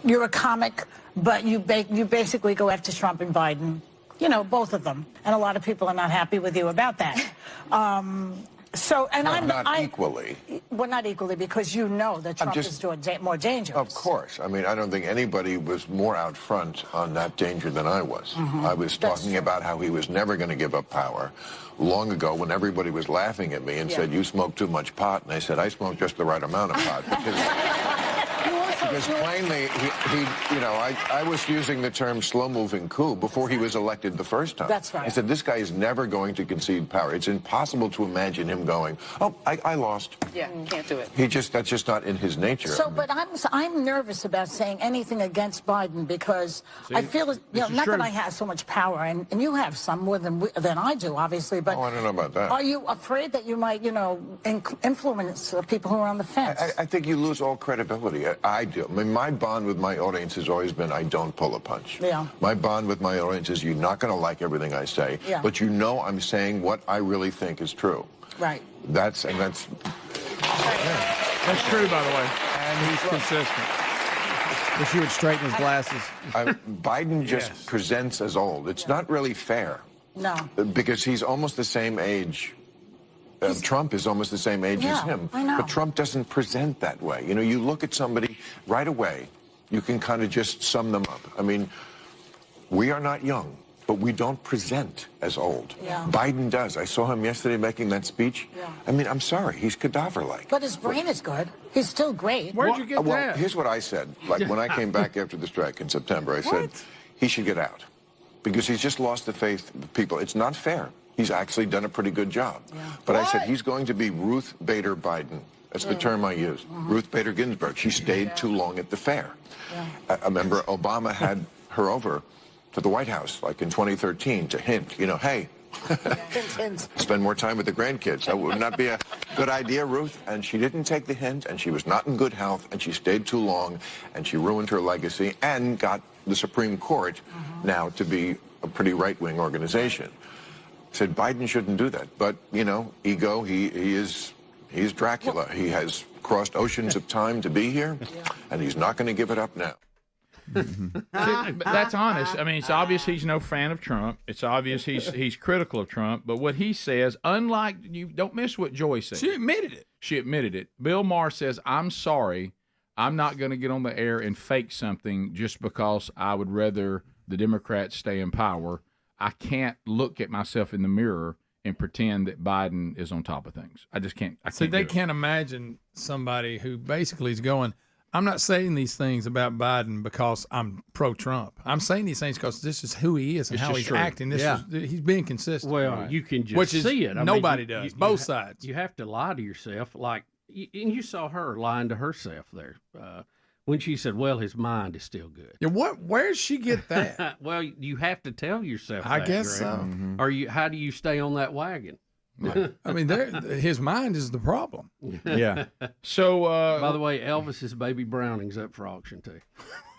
You're a comic, but you basically go after Trump and Biden, both of them. And a lot of people are not happy with you about that. I'm not equally. Well, not equally because that Trump is more dangerous. Of course. I mean, I don't think anybody was more out front on that danger than I was. Mm-hmm. I was talking about how he was never going to give up power long ago when everybody was laughing at me and said, you smoke too much pot. And I said, I smoke just the right amount of pot. Because plainly, I was using the term slow-moving coup before he was elected the first time. That's right. I said, this guy is never going to concede power. It's impossible to imagine him going, oh, I lost. Yeah, can't do it. That's just not in his nature. So, but I'm nervous about saying anything against Biden because I feel, not that I have so much power, and you have some more than I do, obviously, but I don't know about that. Are you afraid that you might, influence people who are on the fence? I think you lose all credibility. I do. deal. I mean, my bond with my audience has always been I don't pull a punch. Yeah. My bond with my audience is you're not going to like everything I say, but you know I'm saying what I really think is true. Right. That's That's true, by the way. And he's consistent. Wish you would straighten his glasses. Biden just presents as old. It's not really fair. No. Because he's almost the same age. Trump is almost the same age as him. I know. But Trump doesn't present that way. You know, you look at somebody right away, you can kind of just sum them up. I mean, we are not young, but we don't present as old. Yeah. Biden does. I saw him yesterday making that speech. Yeah. I mean, I'm sorry, he's cadaver-like. But his brain is good. He's still great. Where'd you get Well, that? here's what I said. Like, when I came back after the strike in September, I said, he should get out. Because he's just lost the faith of people. It's not fair. He's actually done a pretty good job. Yeah. But I said, he's going to be Ruth Bader Biden. That's the term I used. Ruth Bader Ginsburg. She stayed too long at the fair. I remember Obama had her over to the White House, like in 2013, to hint, you know, hey, spend more time with the grandkids. That would not be a good idea, Ruth. And she didn't take the hint, and she was not in good health, and she stayed too long, and she ruined her legacy and got the Supreme Court now to be a pretty right-wing organization. Said Biden shouldn't do that, but you know, ego. He's Dracula. He has crossed oceans of time to be here, and he's not going to give it up now. That's honest. I mean, it's obvious he's no fan of Trump. It's obvious he's critical of Trump. But what he says, unlike you, don't miss what Joy said. She admitted it. She admitted it. Bill Maher says, "I'm sorry. I'm not going to get on the air and fake something just because I would rather the Democrats stay in power. I can't look at myself in the mirror and pretend that Biden is on top of things. I just can't. They can't imagine somebody who basically is going, I'm not saying these things about Biden because I'm pro-Trump. I'm saying these things because this is who he is and how he's acting. He's being consistent. Well, you can just see it. Nobody does. Both sides. You have to lie to yourself. Like, and you saw her lying to herself there when she said, well, his mind is still good. Yeah, where'd she get that? Well, you have to tell yourself I that, guess Greg. so. Or how do you stay on that wagon? I mean, his mind is the problem. Yeah. So, by the way, Elvis's baby Browning's up for auction too.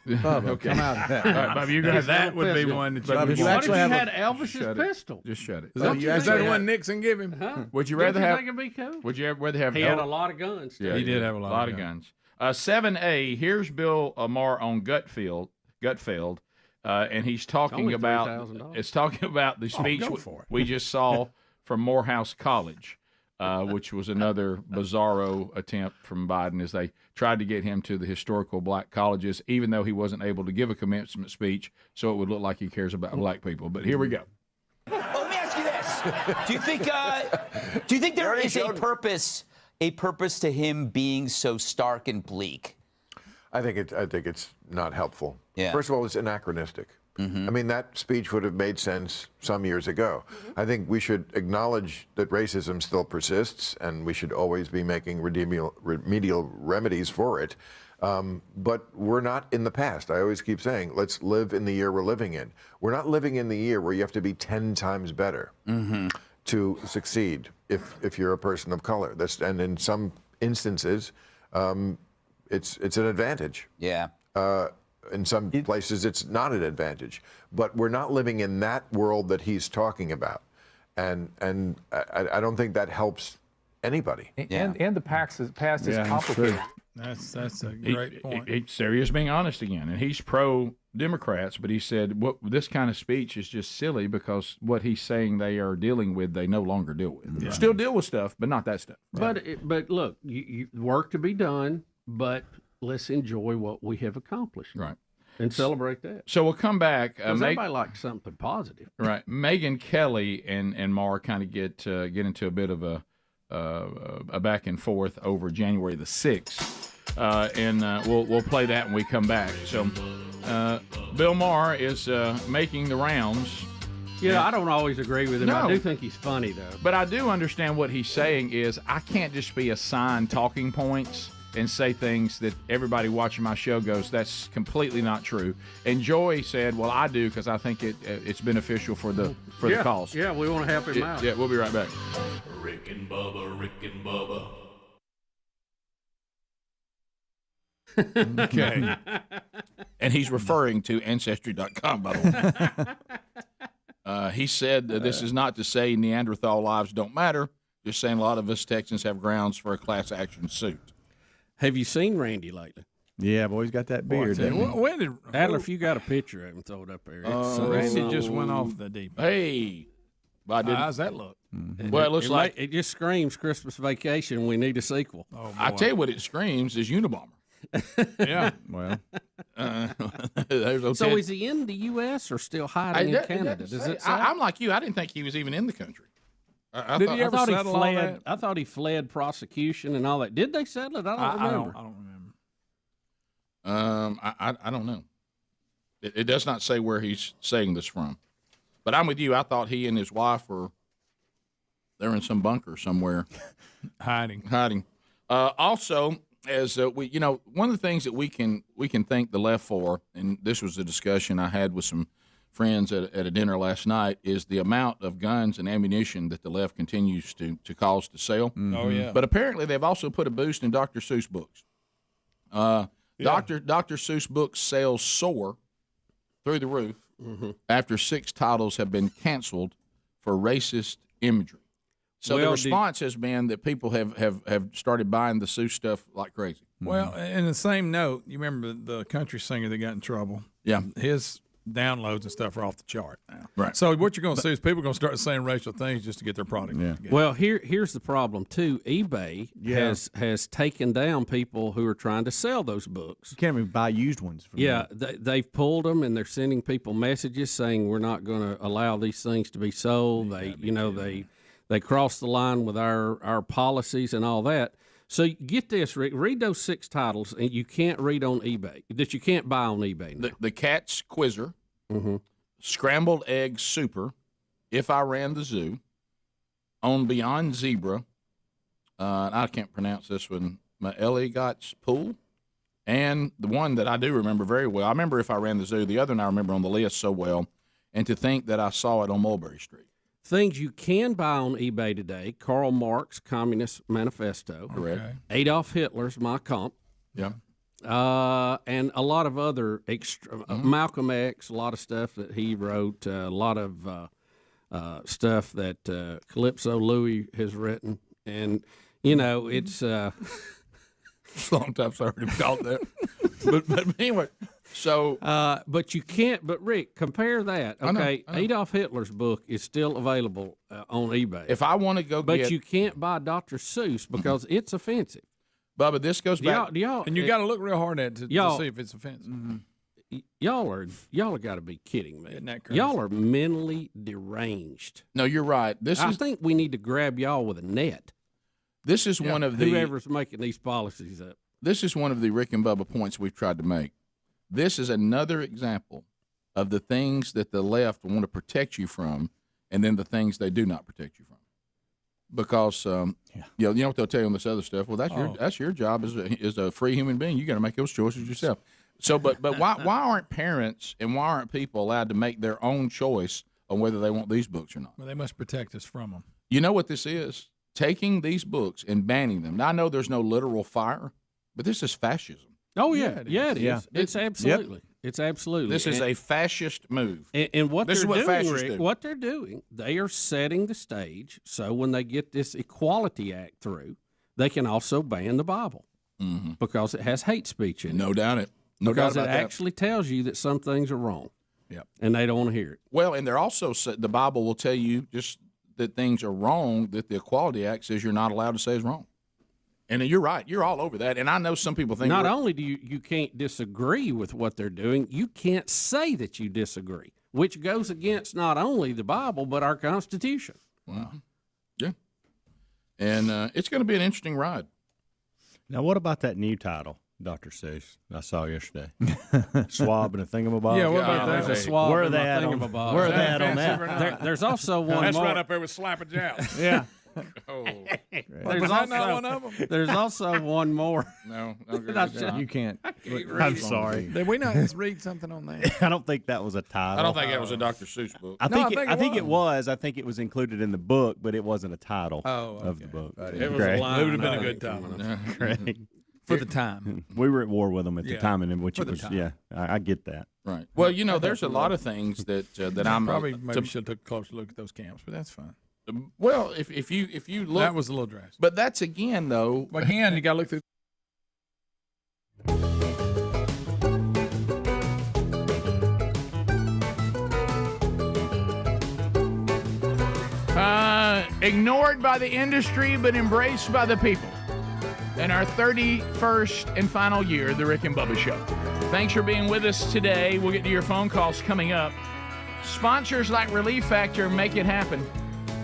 Bubba, come out of that. Bubba, you guys, that would be one that you actually had Elvis's pistol. Just shut it. Is that the one Nixon gave him? Huh? Would you rather have? Think it'd be cool? Would you rather have? He had a lot of guns. Yeah, he did have a lot of guns. 7A. Here's Bill Maher on Gutfeld, and he's talking about. It's talking about the speech we just saw from Morehouse College, which was another bizarro attempt from Biden as they tried to get him to the historical black colleges, even though he wasn't able to give a commencement speech, so it would look like he cares about black people. But here we go. Well, let me ask you this: Do you think there is a purpose to him being so stark and bleak? I think it's not helpful. Yeah. First of all, it's anachronistic. I mean, that speech would have made sense some years ago. I think we should acknowledge that racism still persists, and we should always be making remedial remedies for it. But we're not in the past. I always keep saying, let's live in the year we're living in. We're not living in the year where you have to be 10 times better to succeed if you're a person of color. And in some instances, it's an advantage. Yeah. In some places, it's not an advantage. But we're not living in that world that he's talking about. And I don't think that helps anybody. And the past is complicated. That's a great point. Serious being honest again. And he's pro-Democrats, but he said this kind of speech is just silly because what he's saying they are dealing with, they no longer deal with. Yeah. Still deal with stuff, but not that stuff. Right? But look, you work to be done, but let's enjoy what we have accomplished. Right. And celebrate that. So we'll come back. Everybody likes something positive. Right. Megyn Kelly and Maher kind of get into a bit of a back and forth over January the 6th. And we'll play that when we come back. So Bill Maher is making the rounds. Yeah, I don't always agree with him. No. I do think he's funny, though. But I do understand what he's saying is I can't just be assigned talking points and say things that everybody watching my show goes, that's completely not true. And Joy said, well, I do because I think it's beneficial for the cause. Yeah, we want to help him out. Yeah, we'll be right back. Rick and Bubba, Rick and Bubba. Okay. And he's referring to Ancestry.com, by the way. He said that this is not to say Neanderthal lives don't matter, just saying a lot of us Texans have grounds for a class action suit. Have you seen Randy lately? Yeah, boy, he's got that beard. When did Adler? If you got a picture of him, throw it up there. Randy just went off the deep end. Hey, but how's that look? Well, it looks like it just screams Christmas Vacation. We need a sequel. Oh, I tell you what, it screams is Unabomber. Yeah. Well, there's so is he in the U.S. or still hiding in Canada? Does it say? I'm like you. I didn't think he was even in the country. Did he ever settle all that? I thought he fled prosecution and all that. Did they settle it? I don't remember. I don't remember. I don't know. It does not say where he's saying this from, but I'm with you. I thought he and his wife they're in some bunker somewhere, hiding. Also, as we, one of the things that we can thank the left for, and this was a discussion I had with some friends at a dinner last night, is the amount of guns and ammunition that the left continues to cause to sell. Mm-hmm. Oh yeah. But apparently they've also put a boost in Dr. Seuss books. Dr. Seuss books sales soar through the roof after 6 titles have been canceled for racist imagery. So the response has been that people have started buying the Seuss stuff like crazy. Well, in the same note, you remember the country singer that got in trouble? Yeah. His downloads and stuff are off the chart now. Right. So what you're going to see is people are going to start saying racial things just to get their product. Yeah. together. Well, here's the problem too. eBay has taken down people who are trying to sell those books. You can't even buy used ones. They've pulled them and they're sending people messages saying we're not going to allow these things to be sold. They cross the line with our policies and all that. So get this, Rick. Read those 6 titles, and you can't read on eBay that you can't buy on eBay now. The Cat's Quizzer, Scrambled Egg Super, If I Ran the Zoo, On Beyond Zebra. I can't pronounce this one. Elliot's Pool, and the one that I do remember very well. I remember If I Ran the Zoo. The other one I remember on the list so well, and to think that I saw it on Mulberry Street. Things you can buy on eBay today: Karl Marx Communist Manifesto, correct? Adolf Hitler's Mein Kampf, yeah, and a lot of other Malcolm X, a lot of stuff that he wrote, a lot of stuff that Calypso Louis has written, and it's a long time since I heard him called that. but anyway. So, but you can't. But Rick, compare that. Okay, I know. Adolf Hitler's book is still available on eBay. If I want to go, but you can't buy Dr. Seuss because it's offensive. Bubba, this goes back. And you got to look real hard at it to see if it's offensive. Y'all are got to be kidding me. Isn't that crazy? Y'all are mentally deranged. No, you're right. I think we need to grab y'all with a net. This is one of the whoever's making these policies up. This is one of the Rick and Bubba points we've tried to make. This is another example of the things that the left want to protect you from, and then the things they do not protect you from. Because you know what they'll tell you on this other stuff. Well, that's your job as a free human being. You got to make those choices yourself. So, but why aren't parents and why aren't people allowed to make their own choice on whether they want these books or not? Well, they must protect us from them. You know what this is? Taking these books and banning them. Now, I know there's no literal fire, but this is fascism. Oh yeah, it is. Yeah. It's absolutely. Yep. It's absolutely. This is a fascist move. And what this they're is what doing, fascists Rick, do. what they're doing, they are setting the stage so when they get this Equality Act through, they can also ban the Bible because it has hate speech in it. No doubt it. No because doubt about it actually tells you that some things are wrong. Yep. And they don't want to hear it. Well, and they're also the Bible will tell you just that things are wrong that the Equality Act says you're not allowed to say is wrong. And you're right. You're all over that. And I know some people think not only do you can't disagree with what they're doing, you can't say that you disagree, which goes against not only the Bible but our Constitution. Wow. Yeah. And it's going to be an interesting ride. Now, what about that new title, Dr. Seuss, I saw yesterday? Swab and a thingamabob. Yeah, what about that? There's a swab Where are and they a at thingamabob. Where are they at on that? There's also one That's more. right up there with Slapper Jowl. Yeah. Oh. There's not one of them? There's also one more. No, you can't. I'm sorry. Did we not read something on that? I don't think that was a title. I don't think that was a Dr. Seuss book. I think it was. I think it was included in the book, but it wasn't a title of the book. It would have been a good title. Great. For the time. We were at war with them at the time, and in which For it the was, time. I get that. Right. Well, you know, there's a lot of things that I'm probably maybe should have took a closer look at those camps, but that's fine. Well, if you look, That was a little drastic. But that's again though. Again, you got to look through. Ignored by the industry, but embraced by the people. In our 31st and final year of the Rick and Bubba Show. Thanks for being with us today. We'll get to your phone calls coming up. Sponsors like Relief Factor make it happen.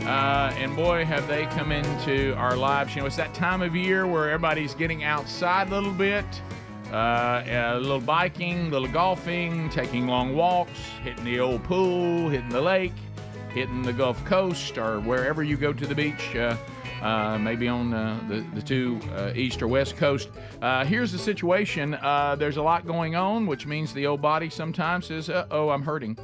And boy, have they come into our lives. You know, it's that time of year where everybody's getting outside a little bit. A little biking, a little golfing, taking long walks, hitting the old pool, hitting the lake, hitting the Gulf Coast, or wherever you go to the beach, maybe on the two east or west coast. Here's the situation. There's a lot going on, which means the old body sometimes says, oh, I'm hurting.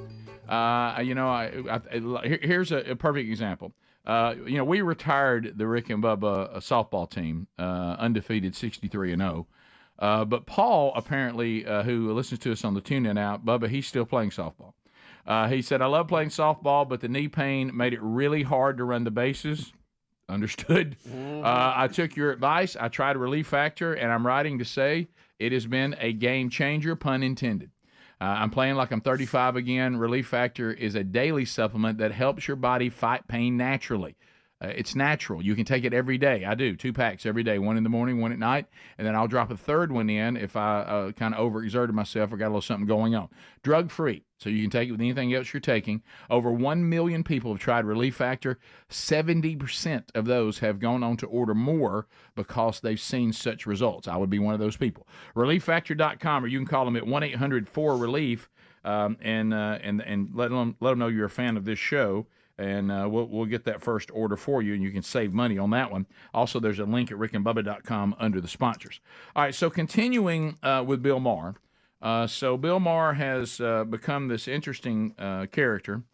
Here's a perfect example. We retired the Rick and Bubba softball team, undefeated 63-0. But Paul, apparently, who listens to us on the TuneIn app, Bubba, he's still playing softball. He said, I love playing softball, but the knee pain made it really hard to run the bases. Understood. I took your advice. I tried Relief Factor, and I'm writing to say it has been a game changer, pun intended. I'm playing like I'm 35 again. Relief Factor is a daily supplement that helps your body fight pain naturally. It's natural. You can take it every day. I do 2 packs every day, 1 in the morning, 1 at night, and then I'll drop a third one in if I kind of overexerted myself or got a little something going on. Drug-free, so you can take it with anything else you're taking. Over 1 million people have tried Relief Factor. 70% of those have gone on to order more because they've seen such results. I would be one of those people. ReliefFactor.com, or you can call them at 1-800-4RELIEF and let them know you're a fan of this show. And we'll get that first order for you, and you can save money on that one. Also, there's a link at rickandbubba.com under the sponsors. All right, so continuing with Bill Maher. So Bill Maher has become this interesting character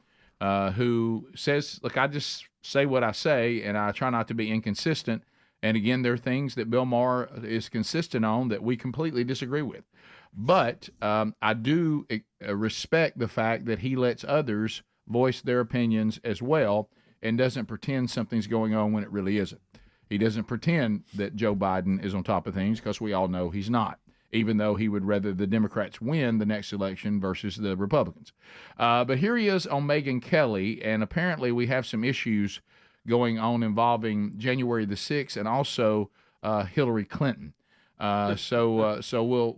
who says, look, I just say what I say, and I try not to be inconsistent. And again, there are things that Bill Maher is consistent on that we completely disagree with. But I do respect the fact that he lets others voice their opinions as well and doesn't pretend something's going on when it really isn't. He doesn't pretend that Joe Biden is on top of things because we all know he's not, even though he would rather the Democrats win the next election versus the Republicans. But here he is on Megyn Kelly, and apparently we have some issues going on involving January the 6th and also Hillary Clinton. So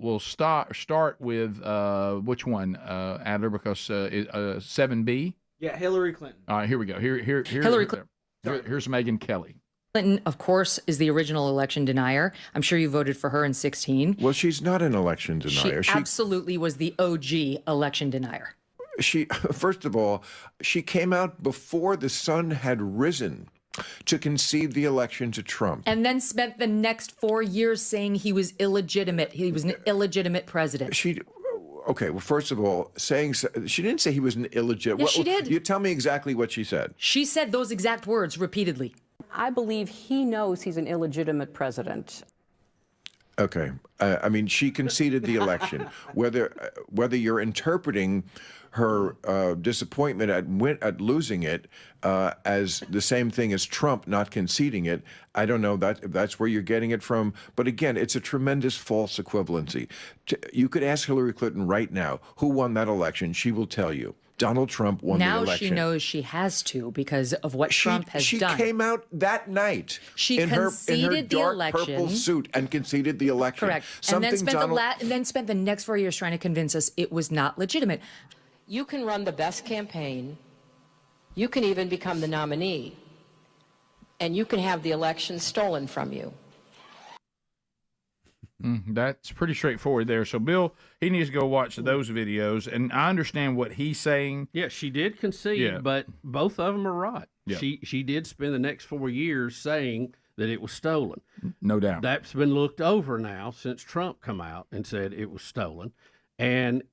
we'll start with which one, Adler, because 7B. Yeah, Hillary Clinton. All right, here we go. Here's Megyn Kelly. Clinton, of course, is the original election denier. I'm sure you voted for her in 2016. Well, she's not an election denier. She absolutely was the OG election denier. First of all, she came out before the sun had risen to concede the election to Trump. And then spent the next 4 years saying he was illegitimate. He was an illegitimate president. Okay, well, first of all, she didn't say he was an illegitimate. Yes, she did. You tell me exactly what she said. She said those exact words repeatedly. I believe he knows he's an illegitimate president. Okay. I mean, she conceded the election. Whether you're interpreting her disappointment at losing it as the same thing as Trump not conceding it, I don't know if that's where you're getting it from. But again, it's a tremendous false equivalency. You could ask Hillary Clinton right now who won that election. She will tell you. Donald Trump won the election. Now she knows she has to because of what Trump has done. She came out that night in her dark purple suit and conceded the election. Correct. And then spent the next 4 years trying to convince us it was not legitimate. You can run the best campaign. You can even become the nominee. And you can have the election stolen from you. That's pretty straightforward there. So, Bill, he needs to go watch those videos, and I understand what he's saying. Yeah, she did concede, but both of them are right. Yeah. She did spend the next 4 years saying that it was stolen. No doubt. That's been looked over now since Trump come out and said it was stolen. And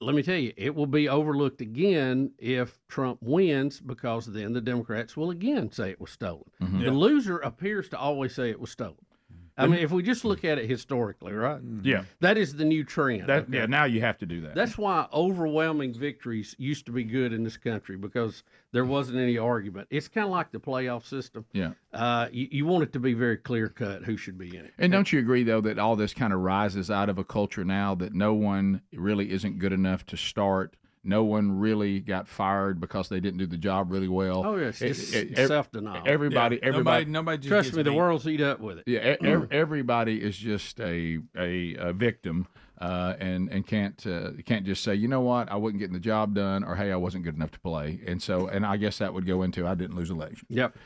let me tell you, it will be overlooked again if Trump wins, because then the Democrats will again say it was stolen. Mm-hmm. The loser appears to always say it was stolen. I mean, if we just look at it historically, right? Yeah. That is the new trend. Yeah, now you have to do that. That's why overwhelming victories used to be good in this country, because there wasn't any argument. It's kind of like the playoff system. Yeah. You want it to be very clear-cut who should be in it. And don't you agree, though, that all this kind of rises out of a culture now that no one really isn't good enough to start? No one really got fired because they didn't do the job really well. Oh, yes, it's self-denial. Everybody. Nobody just trust gets me, the beat. world's eat up with it. Yeah, everybody is just a victim, and can't just say, you know what, I wasn't getting the job done, or hey, I wasn't good enough to play. And I guess that would go into I didn't lose election. Yep.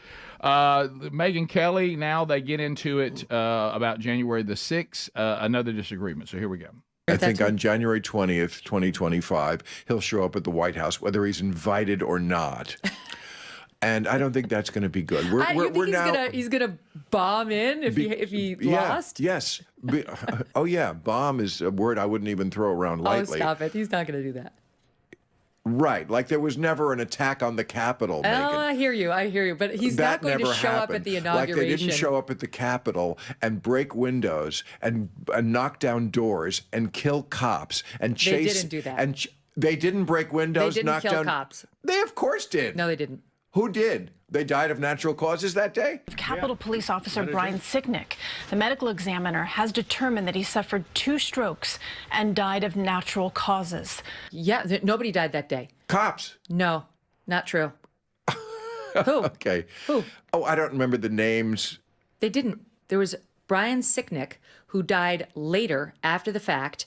Megyn Kelly. Now they get into it about January the 6th. Another disagreement. So here we go. I think on January 20th, 2025, he'll show up at the White House, whether he's invited or not. And I don't think that's going to be good. He's gonna bomb in if he lost? Yes. Oh, yeah. Bomb is a word I wouldn't even throw around lightly. Oh, stop it. He's not going to do that. Right. Like there was never an attack on the Capitol, Megyn. I hear you. But he's not going to show up at the inauguration. Like they didn't show up at the Capitol and break windows and knock down doors and kill cops and chase. They didn't do that. And they didn't break windows, They didn't knock kill down cops. They of course did. No, they didn't. Who did? They died of natural causes that day? Capitol Police Officer Brian Sicknick, the medical examiner, has determined that he suffered 2 strokes and died of natural causes. Yeah, nobody died that day. Cops? No, not true. Who? Okay. Who? Oh, I don't remember the names. They didn't. There was Brian Sicknick, who died later after the fact.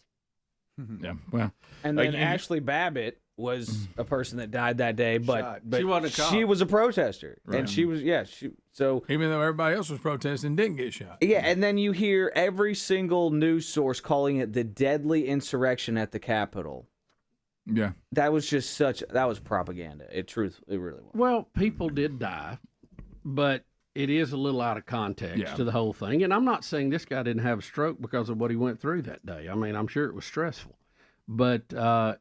Yeah, well. And then Ashley Babbitt was a person that died that day, but She wasn't a cop. she was a protester, Right. and she was so Even though everybody else was protesting, didn't get shot. yeah. And then you hear every single news source calling it the deadly insurrection at the Capitol. Yeah, that was just that was propaganda. It really was. Well, people did die, but it is a little out of context to the whole thing. And I'm not saying this guy didn't have a stroke because of what he went through that day. I mean, I'm sure it was stressful. But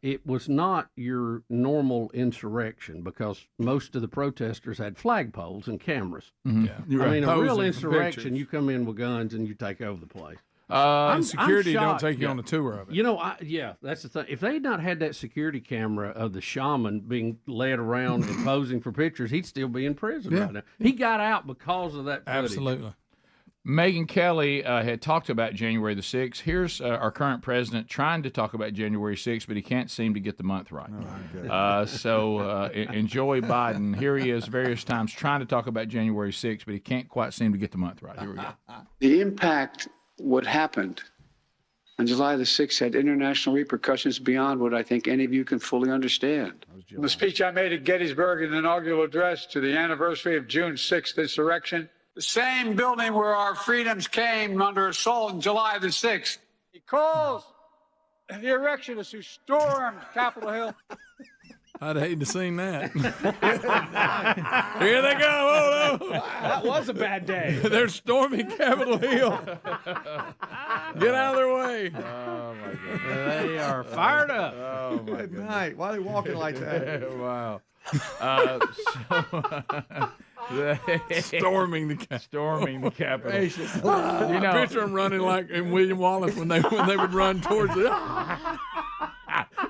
it was not your normal insurrection, because most of the protesters had flagpoles and cameras. Mm-hmm. Yeah. I mean, a real Posing for insurrection, pictures. you come in with guns and you take over the place. And security don't shocked. take you on the tour of it. You know, that's the thing. If they had not had that security camera of the shaman being led around and posing for pictures, he'd still be in prison right now. He got out because of that footage. Absolutely. Megyn Kelly had talked about January the 6th. Here's our current president trying to talk about January 6th, but he can't seem to get the month right. Enjoy Biden. Here he is various times trying to talk about January 6th, but he can't quite seem to get the month right. Here we go. The impact, what happened on July the 6th, had international repercussions beyond what I think any of you can fully understand. The speech I made at Gettysburg in the inaugural address to the anniversary of June 6th insurrection, the same building where our freedoms came under assault on July the 6th. He calls the erectionists who stormed Capitol Hill. I'd hate to see that. Here they go. Oh, no. That was a bad day. They're storming Capitol Hill. Get out of their way. Oh, my goodness. They are fired up. Oh, my Good night. Why are they walking like that? Wow. Storming the Capitol. Gracious. You know, picture them running like in William Wallace when they would run towards it.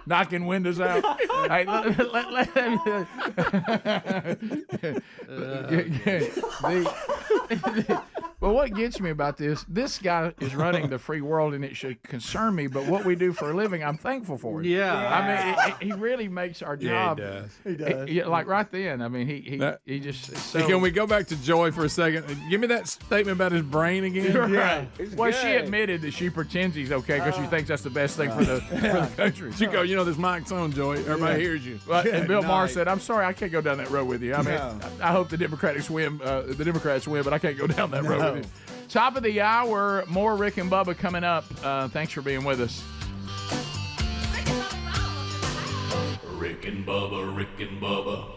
Knocking windows out. Hey, let them. Well, what gets me about this guy is running the free world, and it should concern me. But what we do for a living, I'm thankful for it. Yeah. I mean, he really makes our job. Yeah, he does. Like right then. I mean, he just. So, Can we go back to Joy for a second? Give me that statement about his brain again. Right. Well, good. she admitted that she pretends he's okay because she thinks that's the best thing for the country. She go, you know, this mic's on, Joy. Everybody hears you. But, and Bill Maher night. said, "I'm sorry, I can't go down that road with you. I mean, I hope the Democrats win, but I can't go down that road with you." Top of the hour, more Rick and Bubba coming up. Thanks for being with us. Rick and Bubba, Rick and Bubba.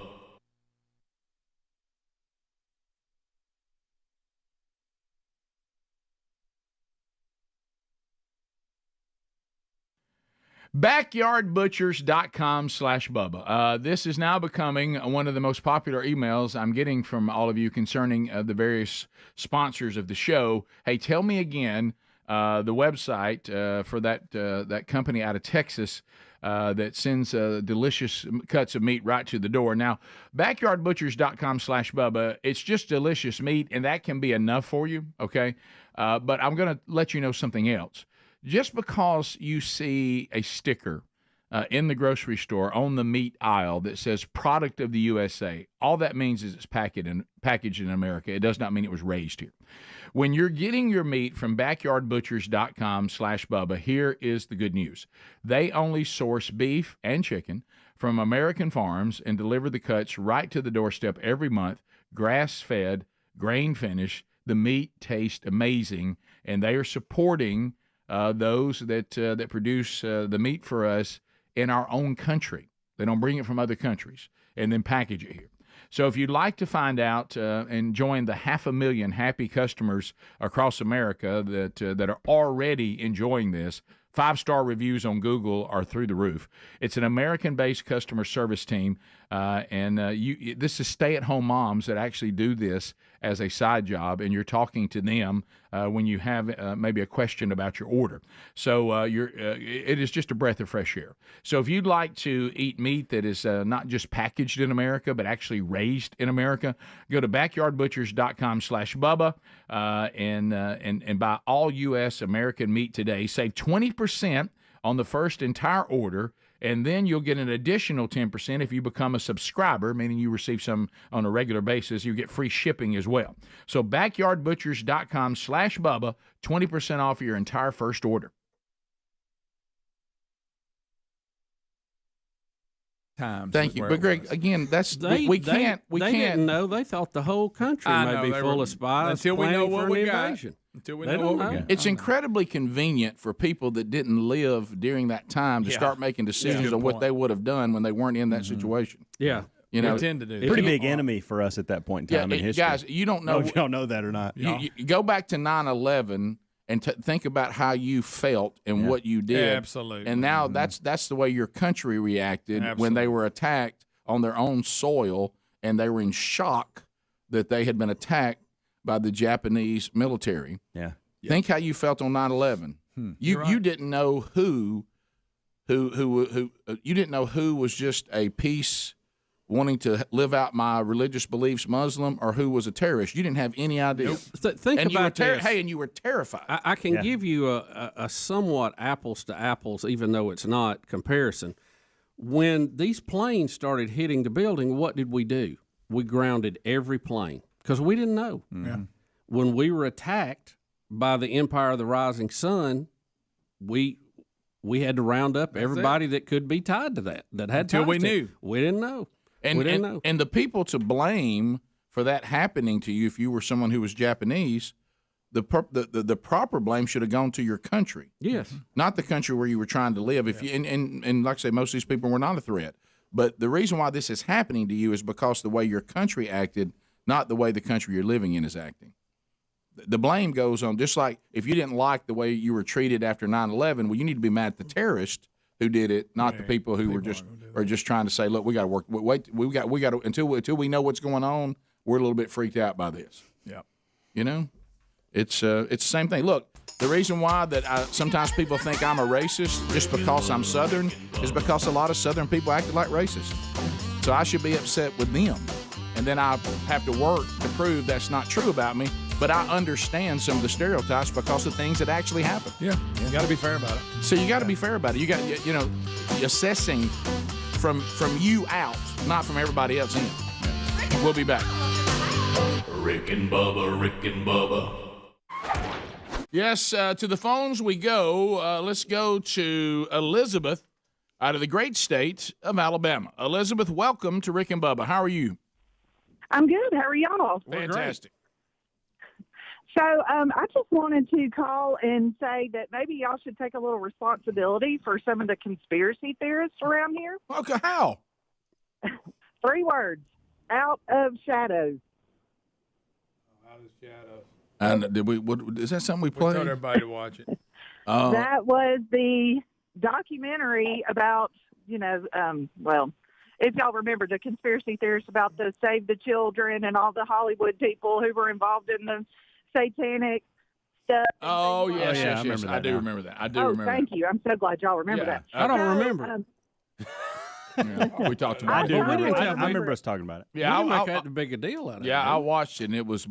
Backyardbutchers.com/Bubba. This is now becoming one of the most popular emails I'm getting from all of you concerning the various sponsors of the show. Hey, tell me again the website for that company out of Texas that sends delicious cuts of meat right to the door. Now, backyardbutchers.com/Bubba, it's just delicious meat, and that can be enough for you, okay? But I'm going to let you know something else. Just because you see a sticker in the grocery store on the meat aisle that says product of the USA, all that means is it's packaged in America. It does not mean it was raised here. When you're getting your meat from backyardbutchers.com/Bubba, here is the good news. They only source beef and chicken from American farms and deliver the cuts right to the doorstep every month, grass-fed, grain-finished. The meat tastes amazing, and they are supporting those that produce the meat for us in our own country. They don't bring it from other countries and then package it here. So if you'd like to find out and join the 500,000 happy customers across America that are already enjoying this, 5-star reviews on Google are through the roof. It's an American-based customer service team, and this is stay-at-home moms that actually do this as a side job, and you're talking to them when you have maybe a question about your order. So it is just a breath of fresh air. So if you'd like to eat meat that is not just packaged in America, but actually raised in America, go to backyardbutchers.com/Bubba and buy all U.S. American meat today. Save 20% on the first entire order, and then you'll get an additional 10% if you become a subscriber, meaning you receive some on a regular basis. You get free shipping as well. So backyardbutchers.com/Bubba, 20% off your entire first order. Thank you. But Greg, again, that's they didn't know. They thought the whole country may be full of spies until we know what we got. Invasion. Until we know what we got. It's incredibly convenient for people that didn't live during that time to start making decisions on what they would have done when they weren't in that situation. Yeah. You know, they tend to do that. Pretty big enemy for us at that point in time in history. Guys, you don't know. If y'all know that or not. You go back to 9/11 and think about how you felt and what you did. Absolutely. And now that's the way your country reacted when they were attacked on their own soil, and they were in shock that they had been attacked by the Japanese military. Yeah. Think how you felt on 9/11. You didn't know who you didn't know who was just a peace wanting to live out my religious beliefs Muslim or who was a terrorist. You didn't have any idea. Nope. Think about this. Hey, and you were terrified. I can give you a somewhat apples to apples, even though it's not, comparison. When these planes started hitting the building, what did we do? We grounded every plane because we didn't know. Yeah. When we were attacked by the Empire of the Rising Sun, we had to round up everybody that could be tied to that had until we knew. We didn't know. And the people to blame for that happening to you, if you were someone who was Japanese, the proper blame should have gone to your country. Yes, not the country where you were trying to live. If you and like I say, most of these people were not a threat. But the reason why this is happening to you is because the way your country acted, not the way the country you're living in is acting. The blame goes on, just like if you didn't like the way you were treated after 9/11, well, you need to be mad at the terrorist who did it, not the people who are just trying to say, look, we got to work. Wait, we got to until we know what's going on. We're a little bit freaked out by this. Yeah, you know, it's the same thing. Look, the reason why that sometimes people think I'm a racist just because I'm Southern is because a lot of Southern people acted like racists. So I should be upset with them, and then I have to work to prove that's not true about me. But I understand some of the stereotypes because of things that actually happen. Yeah, you got to be fair about it. So you got to be fair about it. You got, assessing from you out, not from everybody else in. We'll be back. Rick and Bubba, Rick and Bubba. Yes, to the phones we go. Let's go to Elizabeth out of the great state of Alabama. Elizabeth, welcome to Rick and Bubba. How are you? I'm good. How are y'all? Fantastic. So I just wanted to call and say that maybe y'all should take a little responsibility for some of the conspiracy theorists around here. Okay, how? 3 words: out of shadows. Out of shadows. And did we? Is that something we played? We told everybody to watch it. That was the documentary about, well, if y'all remember the conspiracy theorists about the Save the Children and all the Hollywood people who were involved in the satanic stuff. Oh, yes, yes, yes. I do remember that. I do remember thank you. I'm so glad y'all remember that. I don't remember. We talked about it. I remember us talking about it. Yeah, we didn't make that a big deal out of it. Yeah, I watched it, and it was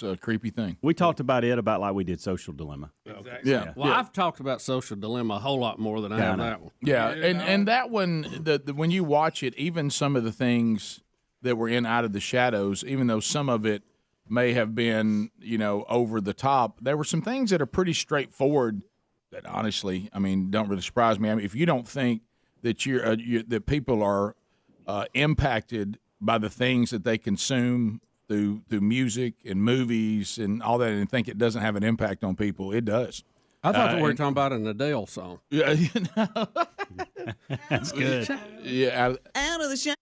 a creepy thing. We talked about it about like we did Social Dilemma. Exactly. Yeah. Well, I've talked about Social Dilemma a whole lot more than I have that one. Yeah, and that one, when you watch it, even some of the things that were in Out of the Shadows, even though some of it may have been, over the top, there were some things that are pretty straightforward that honestly, don't really surprise me. If you don't think that that people are impacted by the things that they consume through music and movies and all that, and think it doesn't have an impact on people, it does. I thought we were talking about an Adele song. Yeah, that's good. Yeah, Out of the shadow.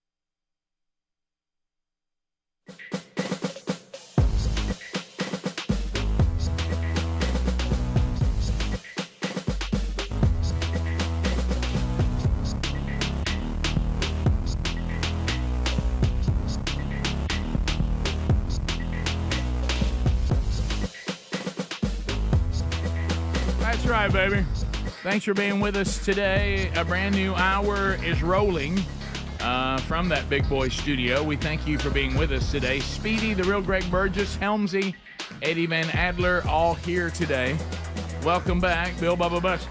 That's right, baby. Thanks for being with us today. A brand new hour is rolling from that big boy studio. We thank you for being with us today. Speedy, the real Greg Burgess, Helmsy, Eddie Van Adler, all here today. Welcome back, Bill Bubba Buster.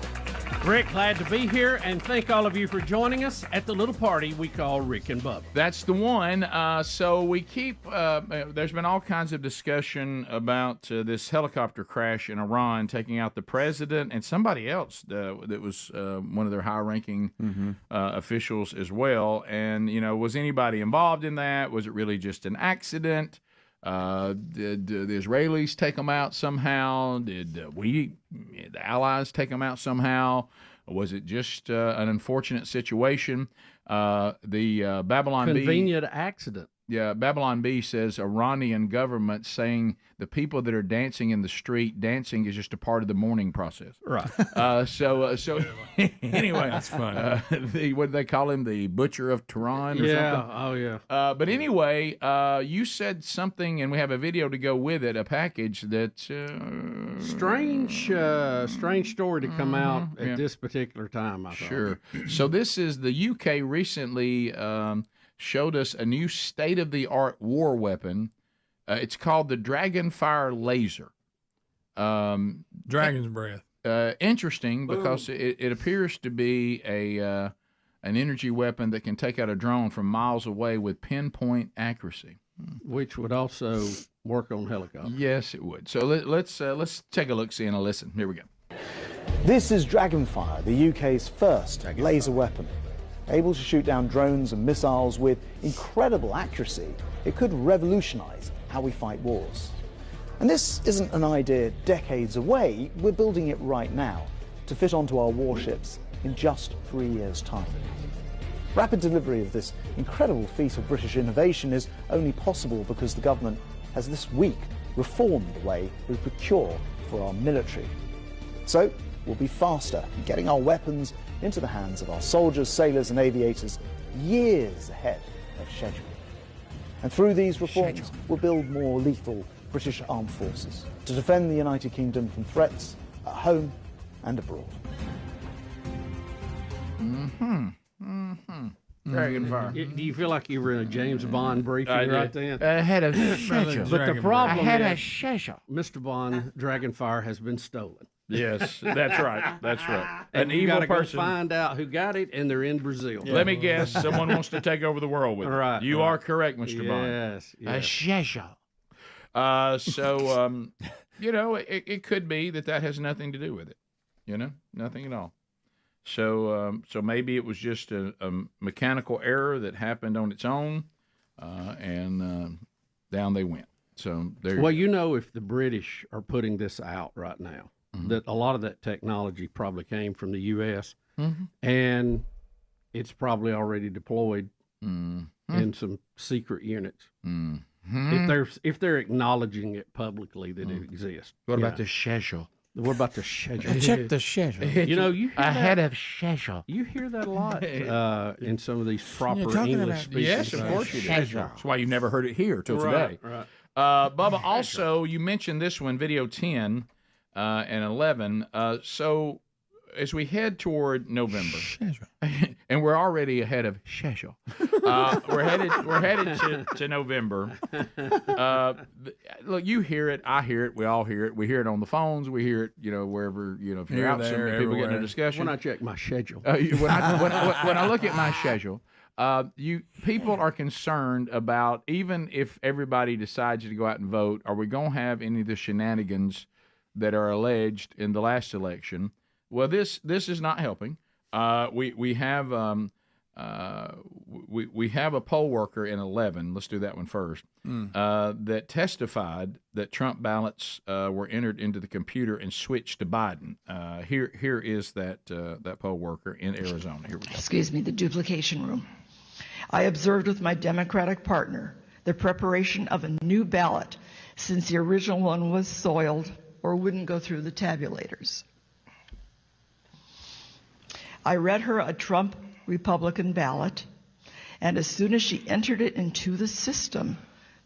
Rick, glad to be here, and thank all of you for joining us at the little party we call Rick and Bubba. That's the one. So we keep, there's been all kinds of discussion about this helicopter crash in Iran taking out the president and somebody else that was one of their high-ranking officials as well. And, was anybody involved in that? Was it really just an accident? Did the Israelis take them out somehow? Did the Allies take them out somehow? Or was it just an unfortunate situation? The Babylon Convenient accident. Yeah, Babylon B says Iranian government saying the people that are dancing in the street, dancing is just a part of the mourning process. Right. So anyway, that's fun. What do they call him? The Butcher of Tehran or something? Oh, yeah. But anyway, you said something, and we have a video to go with it, a package that... Strange story to come out at this particular time, I thought. Sure. So this is the UK recently... showed us a new state-of-the-art war weapon. It's called the Dragonfire Laser. Dragon's breath. Interesting because it appears to be an energy weapon that can take out a drone from miles away with pinpoint accuracy. Which would also work on helicopters. Yes, it would. So let's take a look, see, and a listen. Here we go. This is Dragonfire, the UK's first laser weapon. Able to shoot down drones and missiles with incredible accuracy, it could revolutionize how we fight wars. And this isn't an idea decades away, we're building it right now to fit onto our warships in just 3 years' time. Rapid delivery of this incredible feat of British innovation is only possible because the government has this week reformed the way we procure for our military. So we'll be faster in getting our weapons into the hands of our soldiers, sailors and aviators years ahead of schedule. And through these reforms, we'll build more lethal British armed forces to defend the United Kingdom from threats at home and abroad. Dragonfire. Do you feel like you were in a James Bond briefing right then? I had a schedule. But the problem I had a is, schedule. Mr. Bond, Dragonfire has been stolen. Yes, that's right. That's right. And An you evil gotta go person. find out who got it, and they're in Brazil. Let me guess. Someone wants to take over the world with it. Right, You right. are correct, Mr. Bond. Yes, A yes. schedule. It could be that has nothing to do with it. Nothing at all. So maybe it was just a mechanical error that happened on its own, and down they went. So there. Well, if the British are putting this out right now, that a lot of that technology probably came from the U.S. And it's probably already deployed in some secret units. If they're acknowledging it publicly that it exists. What about the schedule? What about the schedule? Check the schedule. You know, you hear ahead that, of schedule. You hear that a lot in some of these proper talking English about- speakers. Yes, of course you do. That's why you've never heard it here till Right, today. right. Bubba, also, you mentioned this one, video 10 and 11. So as we head toward November, and we're already ahead of schedule, we're headed to November. Look, you hear it, I hear it, we all hear it. We hear it on the phones, we hear it, wherever, if you're Here, out, there, some people everywhere. getting a discussion. When I check my schedule. When I look at my schedule, people are concerned about, even if everybody decides to go out and vote, are we going to have any of the shenanigans that are alleged in the last election? Well, this is not helping. We have we have a poll worker in 11. Let's do that one first. That testified that Trump ballots were entered into the computer and switched to Biden. Here is that poll worker in Arizona. Here we go. Excuse me, the duplication room. I observed with my Democratic partner the preparation of a new ballot since the original one was soiled or wouldn't go through the tabulators. I read her a Trump Republican ballot, and as soon as she entered it into the system,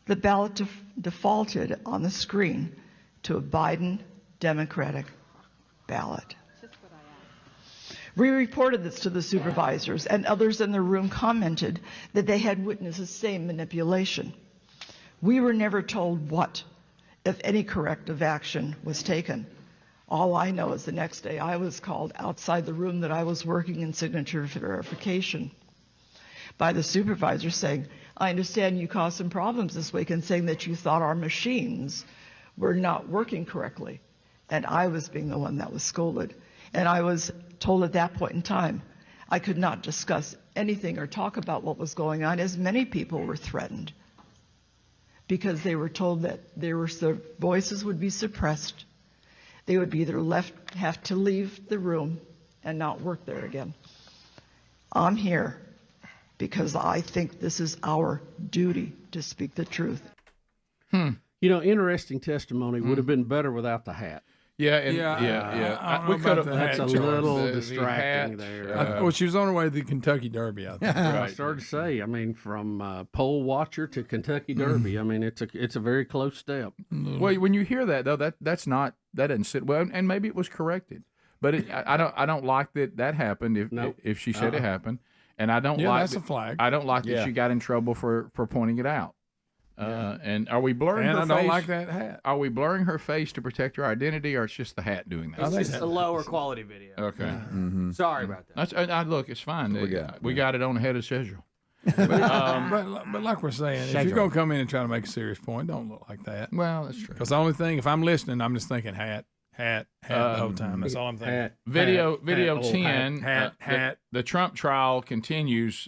the ballot defaulted on the screen to a Biden Democratic ballot. We reported this to the supervisors, and others in the room commented that they had witnessed the same manipulation. We were never told what, if any, corrective action was taken. All I know is the next day I was called outside the room that I was working in signature verification by the supervisor saying, I understand you caused some problems this week, and saying that you thought our machines were not working correctly. And I was being the one that was scolded. And I was told at that point in time I could not discuss anything or talk about what was going on, as many people were threatened because they were told that their voices would be suppressed. They would be either have to leave the room and not work there again. I'm here because I think this is our duty to speak the truth. You know, interesting testimony. Would have been better without the hat. Yeah. We could have. That's a little the distracting there. Well, she was on her way to the Kentucky Derby, I think. I started to say. I mean, from poll watcher to Kentucky Derby. I mean, it's a very close step. Well, when you hear that though, that doesn't sit well, and maybe it was corrected, but I don't like that happened. If she said it happened, and I don't like that's a flag. I don't like that she got in trouble for pointing it out. And are we blurring her face? And I don't like that hat. Are we blurring her face to protect her identity, or it's just the hat doing that? It's just a lower quality video. Okay. Sorry about that. Look, it's fine. We got it on ahead of schedule. But like we're saying, if you're going to come in and try to make a serious point, don't look like that. Well, that's true. Because the only thing, if I'm listening, I'm just thinking hat the whole time. That's all I'm thinking. Video 10. Hat. The Trump trial continues.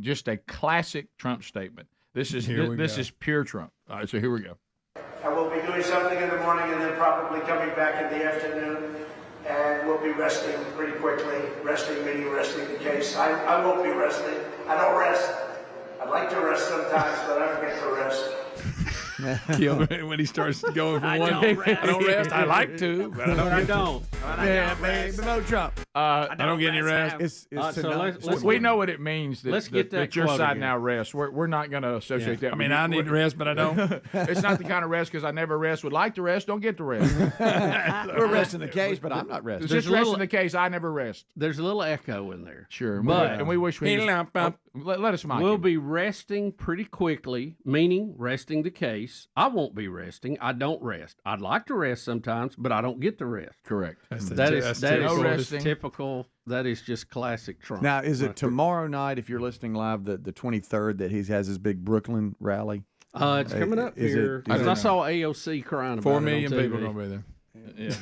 Just a classic Trump statement. This is pure Trump. All right, so here we go. I will be doing something in the morning and then probably coming back in the afternoon, and we'll be resting pretty quickly. Resting meaning resting the case. I won't be resting. I don't rest. I'd like to rest sometimes, but I don't get to rest. Kill me when he starts going from one. I don't rest. I like to, but I don't. Yeah, man, no Trump. I don't get any rest. We know what it means that, let's get that your quote side again. now rests. We're not going to associate that. I mean, I need to rest, but I don't. It's not the kind of rest because I never rest. Would like to rest, don't get to rest. We're resting the case, but I'm not resting. Just resting the case. I never rest. There's a little echo in there. Sure, but and we wish we. Let us mic We'll him. be resting pretty quickly, meaning resting the case. I won't be resting. I don't rest. I'd like to rest sometimes, but I don't get to rest. Correct. That is typical. That is just classic Trump. Now, is it tomorrow night, if you're listening live, the 23rd, that he has his big Brooklyn rally? It's coming up here. I saw AOC crying about 4 million it on TV. people are going to be there. Yeah.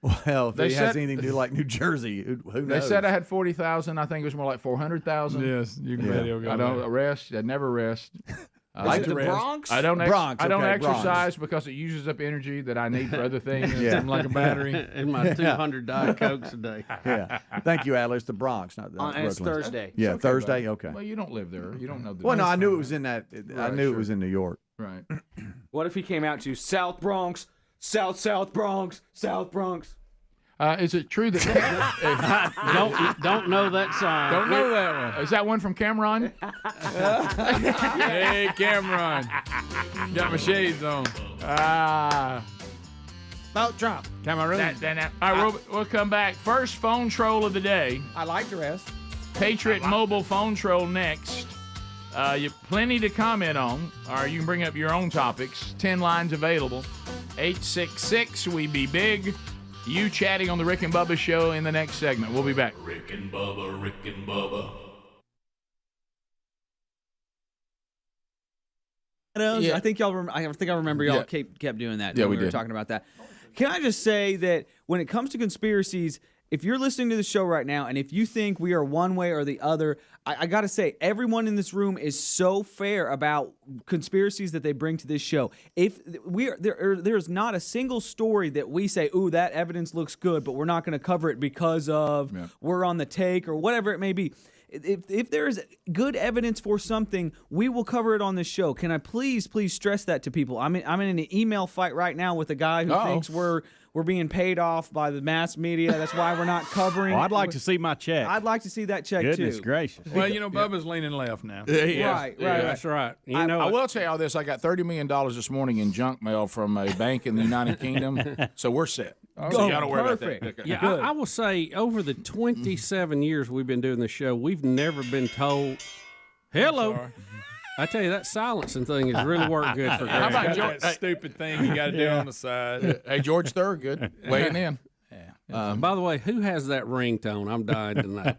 Well, if he has anything to do like New Jersey, who knows? They said I had 40,000. I think it was more like 400,000. Yes, you can bet he'll go. I don't rest. I never rest. Like the Bronx? I don't. Bronx, I don't okay, exercise because it uses up energy that I need for other things. Something like a battery. And my 200 Diet Cokes a day. Yeah. Thank you, Adler. It's the Bronx, not the And it's Brooklyn. Thursday. Yeah, Okay, Thursday. buddy. Okay. Well, you don't live there. You don't know. Well, no, I knew it was in that. I Right, knew sure. it was in New York. Right. What if he came out to South Bronx, South Bronx, South Bronx. Is it true that don't know that song? Don't know that one. Is that one from Cameron? Hey, Cameron. Got my shades on. About Trump. Cameron. All right, we'll come back. First phone troll of the day. I like the rest. Patriot Mobile phone troll next. You plenty to comment on, or you can bring up your own topics. 10 lines available. 866 We Be Big. You chatting on the Rick and Bubba Show in the next segment. We'll be back. Rick and Bubba, Rick and Bubba. I think y'all. I remember y'all kept doing that. When we were talking about that. Can I just say that when it comes to conspiracies, if you're listening to the show right now, and if you think we are one way or the other, I got to say, everyone in this room is so fair about conspiracies that they bring to this show. If there's not a single story that we say, ooh, that evidence looks good, but we're not going to cover it because of we're on the take or whatever it may be. If there is good evidence for something, we will cover it on this show. Can I please stress that to people? I'm in an email fight right now with a guy who thinks we're being paid off by the mass media. That's why we're not covering. Well, I'd like to see my check. I'd like to see that check Goodness too. gracious. Well, Bubba's leaning left now. Right. That's right. I will tell you all this. I got $30 million this morning in junk mail from a bank in the United Kingdom, so we're set. So y'all don't worry about that. Okay. Yeah, I will say over the 27 years we've been doing this show, we've never been told, hello. I tell you, that silencing thing has really worked good for Greg. How about that stupid thing you got to do on the side? Hey, George Thorogood, weighing in. By the way, who has that ringtone? I'm dying tonight.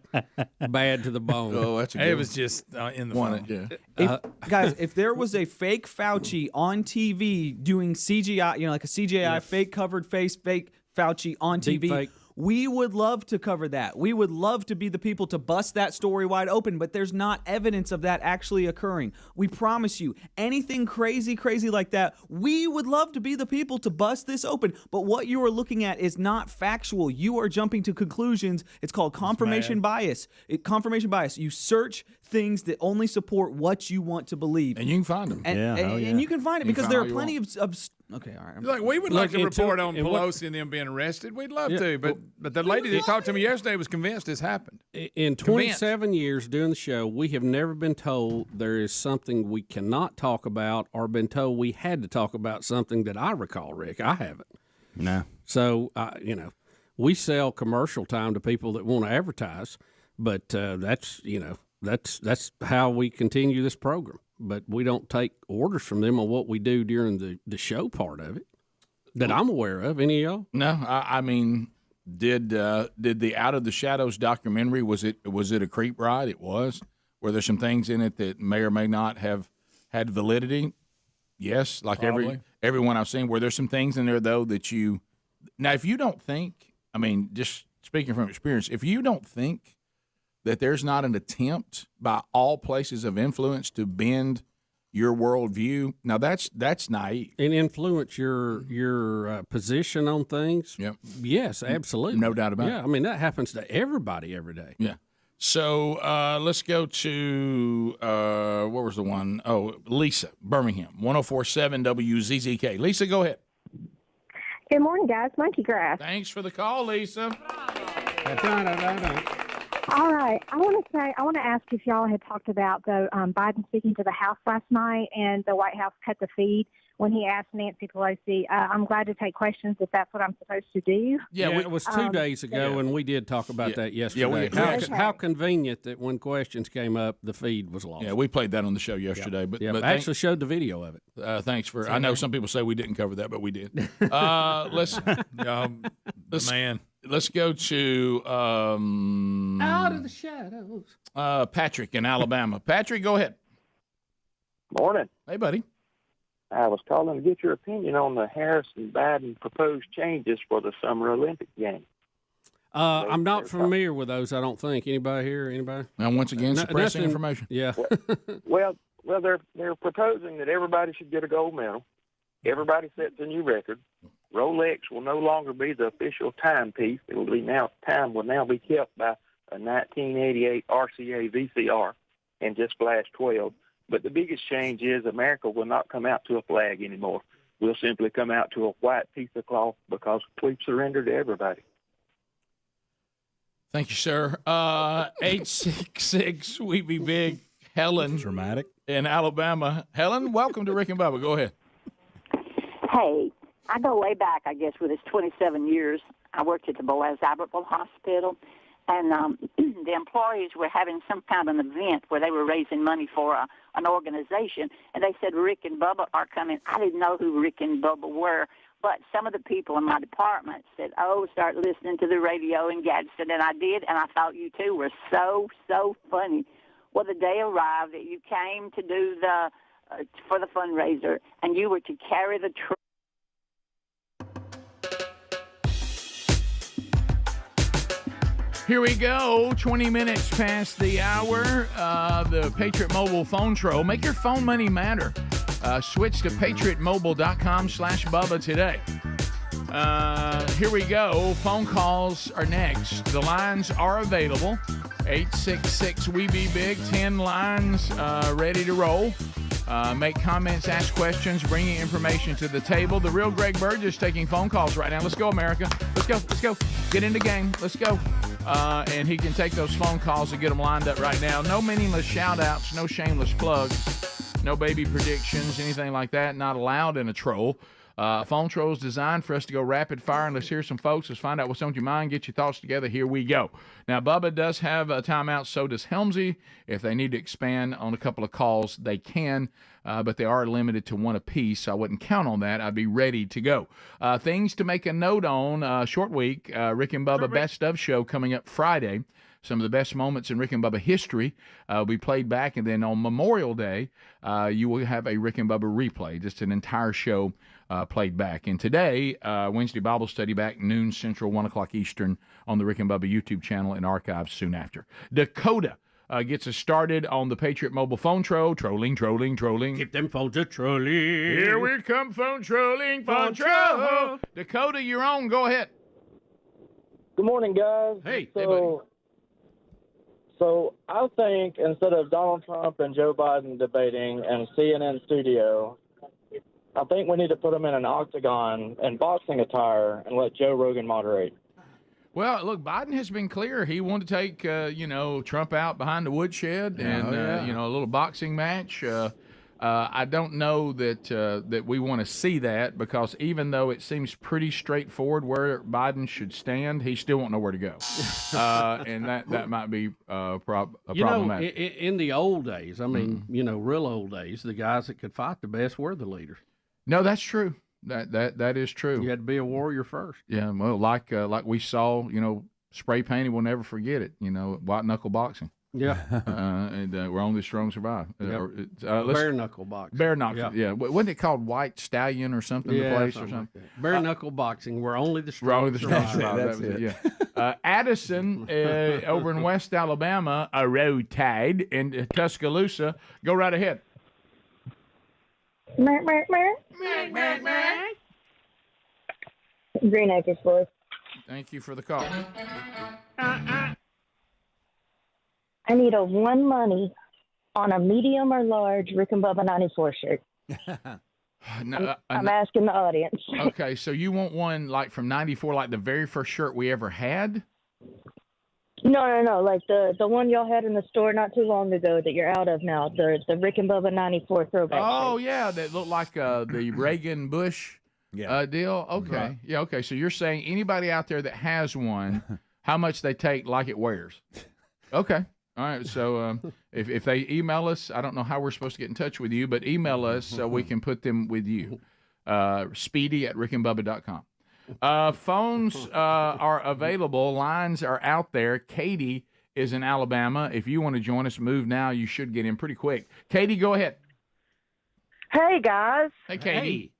Bad to the bone. Oh, that's a good It was just in the phone. Guys, if there was a fake Fauci on TV doing CGI, like a CGI fake covered face, fake Fauci on TV, we would love to cover that. We would love to be the people to bust that story wide open, but there's not evidence of that actually occurring. We promise you, anything crazy like that, we would love to be the people to bust this open. But what you are looking at is not factual. You are jumping to conclusions. It's called confirmation bias. Confirmation bias. You search things that only support what you want to believe. And you can find them. And you can find it because there are plenty of okay, all right. Look, we would like to report on Pelosi and them being arrested. We'd love to, but the lady that talked to me yesterday was convinced this happened. In 27 years doing the show, we have never been told there is something we cannot talk about or been told we had to talk about something that I recall, Rick. I haven't. No. So, we sell commercial time to people that want to advertise, but that's how we continue this program. But we don't take orders from them on what we do during the show part of it that I'm aware of. Any of y'all? No, I mean, did the Out of the Shadows documentary, was it a creep ride? It was. Were there some things in it that may or may not have had validity? Yes, like everyone I've seen. Were there some things in there though that you? Now, if you don't think, I mean, just speaking from experience, if you don't think that there's not an attempt by all places of influence to bend your worldview, now that's naive. And influence your position on things? Yep. Yes, absolutely. No doubt about it. Yeah, I mean, that happens to everybody every day. Yeah. So let's go to, what was the one? Oh, Lisa, Birmingham, 104.7 WZZK. Lisa, go ahead. Good morning, guys. Monkey grass. Thanks for the call, Lisa. All right. I want to ask if y'all had talked about the Biden speaking to the House last night and the White House cut the feed when he asked Nancy Pelosi. I'm glad to take questions if that's what I'm supposed to do. Yeah, it was 2 days ago, and we did talk about that yesterday. How convenient that when questions came up, the feed was lost. Yeah, we played that on the show yesterday. But I actually showed the video of it. Thanks for. I know some people say we didn't cover that, but we did. Let's go to Out of the Shadows. Patrick in Alabama. Patrick, go ahead. Morning. Hey, buddy. I was calling to get your opinion on the Harris and Biden proposed changes for the Summer Olympic Games. I'm not familiar with those, I don't think. Anybody here? Anybody? Now, once again, suppressing information. Yeah. Well, they're proposing that everybody should get a gold medal. Everybody sets a new record. Rolex will no longer be the official timepiece. Time will now be kept by a 1988 RCA VCR and just flash 12. But the biggest change is America will not come out to a flag anymore. we'll simply come out to a white piece of cloth because we've surrendered to everybody. Thank you, sir. 866 We Be Big. Helen. Dramatic. In Alabama. Helen, welcome to Rick and Bubba. Go ahead. Hey, I go way back, I guess, with this 27 years. I worked at the Boaz Albertville Hospital, and the employees were having some kind of an event where they were raising money for an organization, and they said Rick and Bubba are coming. I didn't know who Rick and Bubba were, but some of the people in my department said, start listening to the radio in Gadsden, and I did, and I thought you two were so, so funny. Well, the day arrived that you came to do for the fundraiser, and you were to carry the truck. Here we go. 20 minutes past the hour. The Patriot Mobile phone troll. Make your phone money matter. Switch to patriotmobile.com/Bubba today. Here we go. Phone calls are next. The lines are available. 866 We Be Big. 10 lines ready to roll. Make comments, ask questions, bringing information to the table. The real Greg Burgess taking phone calls right now. Let's go, America. Let's go. Let's go. Get in the game. Let's go. And he can take those phone calls and get them lined up right now. No meaningless shout-outs, no shameless plugs, no baby predictions, anything like that. Not allowed in a troll. Phone troll is designed for us to go rapid fire, and let's hear some folks. Let's find out what's on your mind. Get your thoughts together. Here we go. Now, Bubba does have a timeout. So does Helmsy. If they need to expand on a couple of calls, they can, but they are limited to one apiece, so I wouldn't count on that. I'd be ready to go. Things to make a note on. Short week. Rick and Bubba Best Of Show coming up Friday. Some of the best moments in Rick and Bubba history will be played back, and then on Memorial Day, you will have a Rick and Bubba replay, just an entire show played back. And today, Wednesday Bible study back noon Central, 1 o'clock Eastern on the Rick and Bubba YouTube channel and archives soon after. Dakota gets us started on the Patriot Mobile phone troll. Trolling. Keep them phones a trolling. Here we come, phone trolling, phone troll. Dakota, you're on. Go ahead. Good morning, guys. Hey, buddy. So I think instead of Donald Trump and Joe Biden debating and CNN studio, I think we need to put them in an octagon and boxing attire and let Joe Rogan moderate. Well, look, Biden has been clear. He wanted to take, Trump out behind the woodshed and, a little boxing match. I don't know that we want to see that, because even though it seems pretty straightforward where Biden should stand, he still won't know where to go. And that might be problematic. In the old days, I mean, real old days, the guys that could fight the best were the leaders. No, that's true. That is true. You had to be a warrior first. Yeah, well, like we saw, spray painting, we'll never forget it. White knuckle boxing. Yeah, and we're only the strong survive. Bare knuckle boxing. Bare knuckle. Yeah. Wasn't it called White Stallion or something? The place or something. Like bare knuckle boxing. We're only the strong. Survive. That's it. Yeah. Addison over in West Alabama, a road tide in Tuscaloosa. Go right ahead. Green Acres Force. Thank you for the call. I need a one money on a medium or large Rick and Bubba 94 shirt. I'm asking the audience. Okay, so you want one like from 94, like the very first shirt we ever had? No. Like the one y'all had in the store not too long ago that you're out of now. The Rick and Bubba 94 throwback. Oh, shirt. Yeah, that looked like the Reagan Bush deal. Okay. Right. Yeah, okay. So you're saying anybody out there that has one, how much they take like it wears? Okay. All right, so if they email us, I don't know how we're supposed to get in touch with you, but email us so we can put them with you. Speedy@rickandbubba.com. Phones are available. Lines are out there. Katie is in Alabama. If you want to join us, move now. You should get in pretty quick. Katie, go ahead. Hey, guys. Hey, Katie.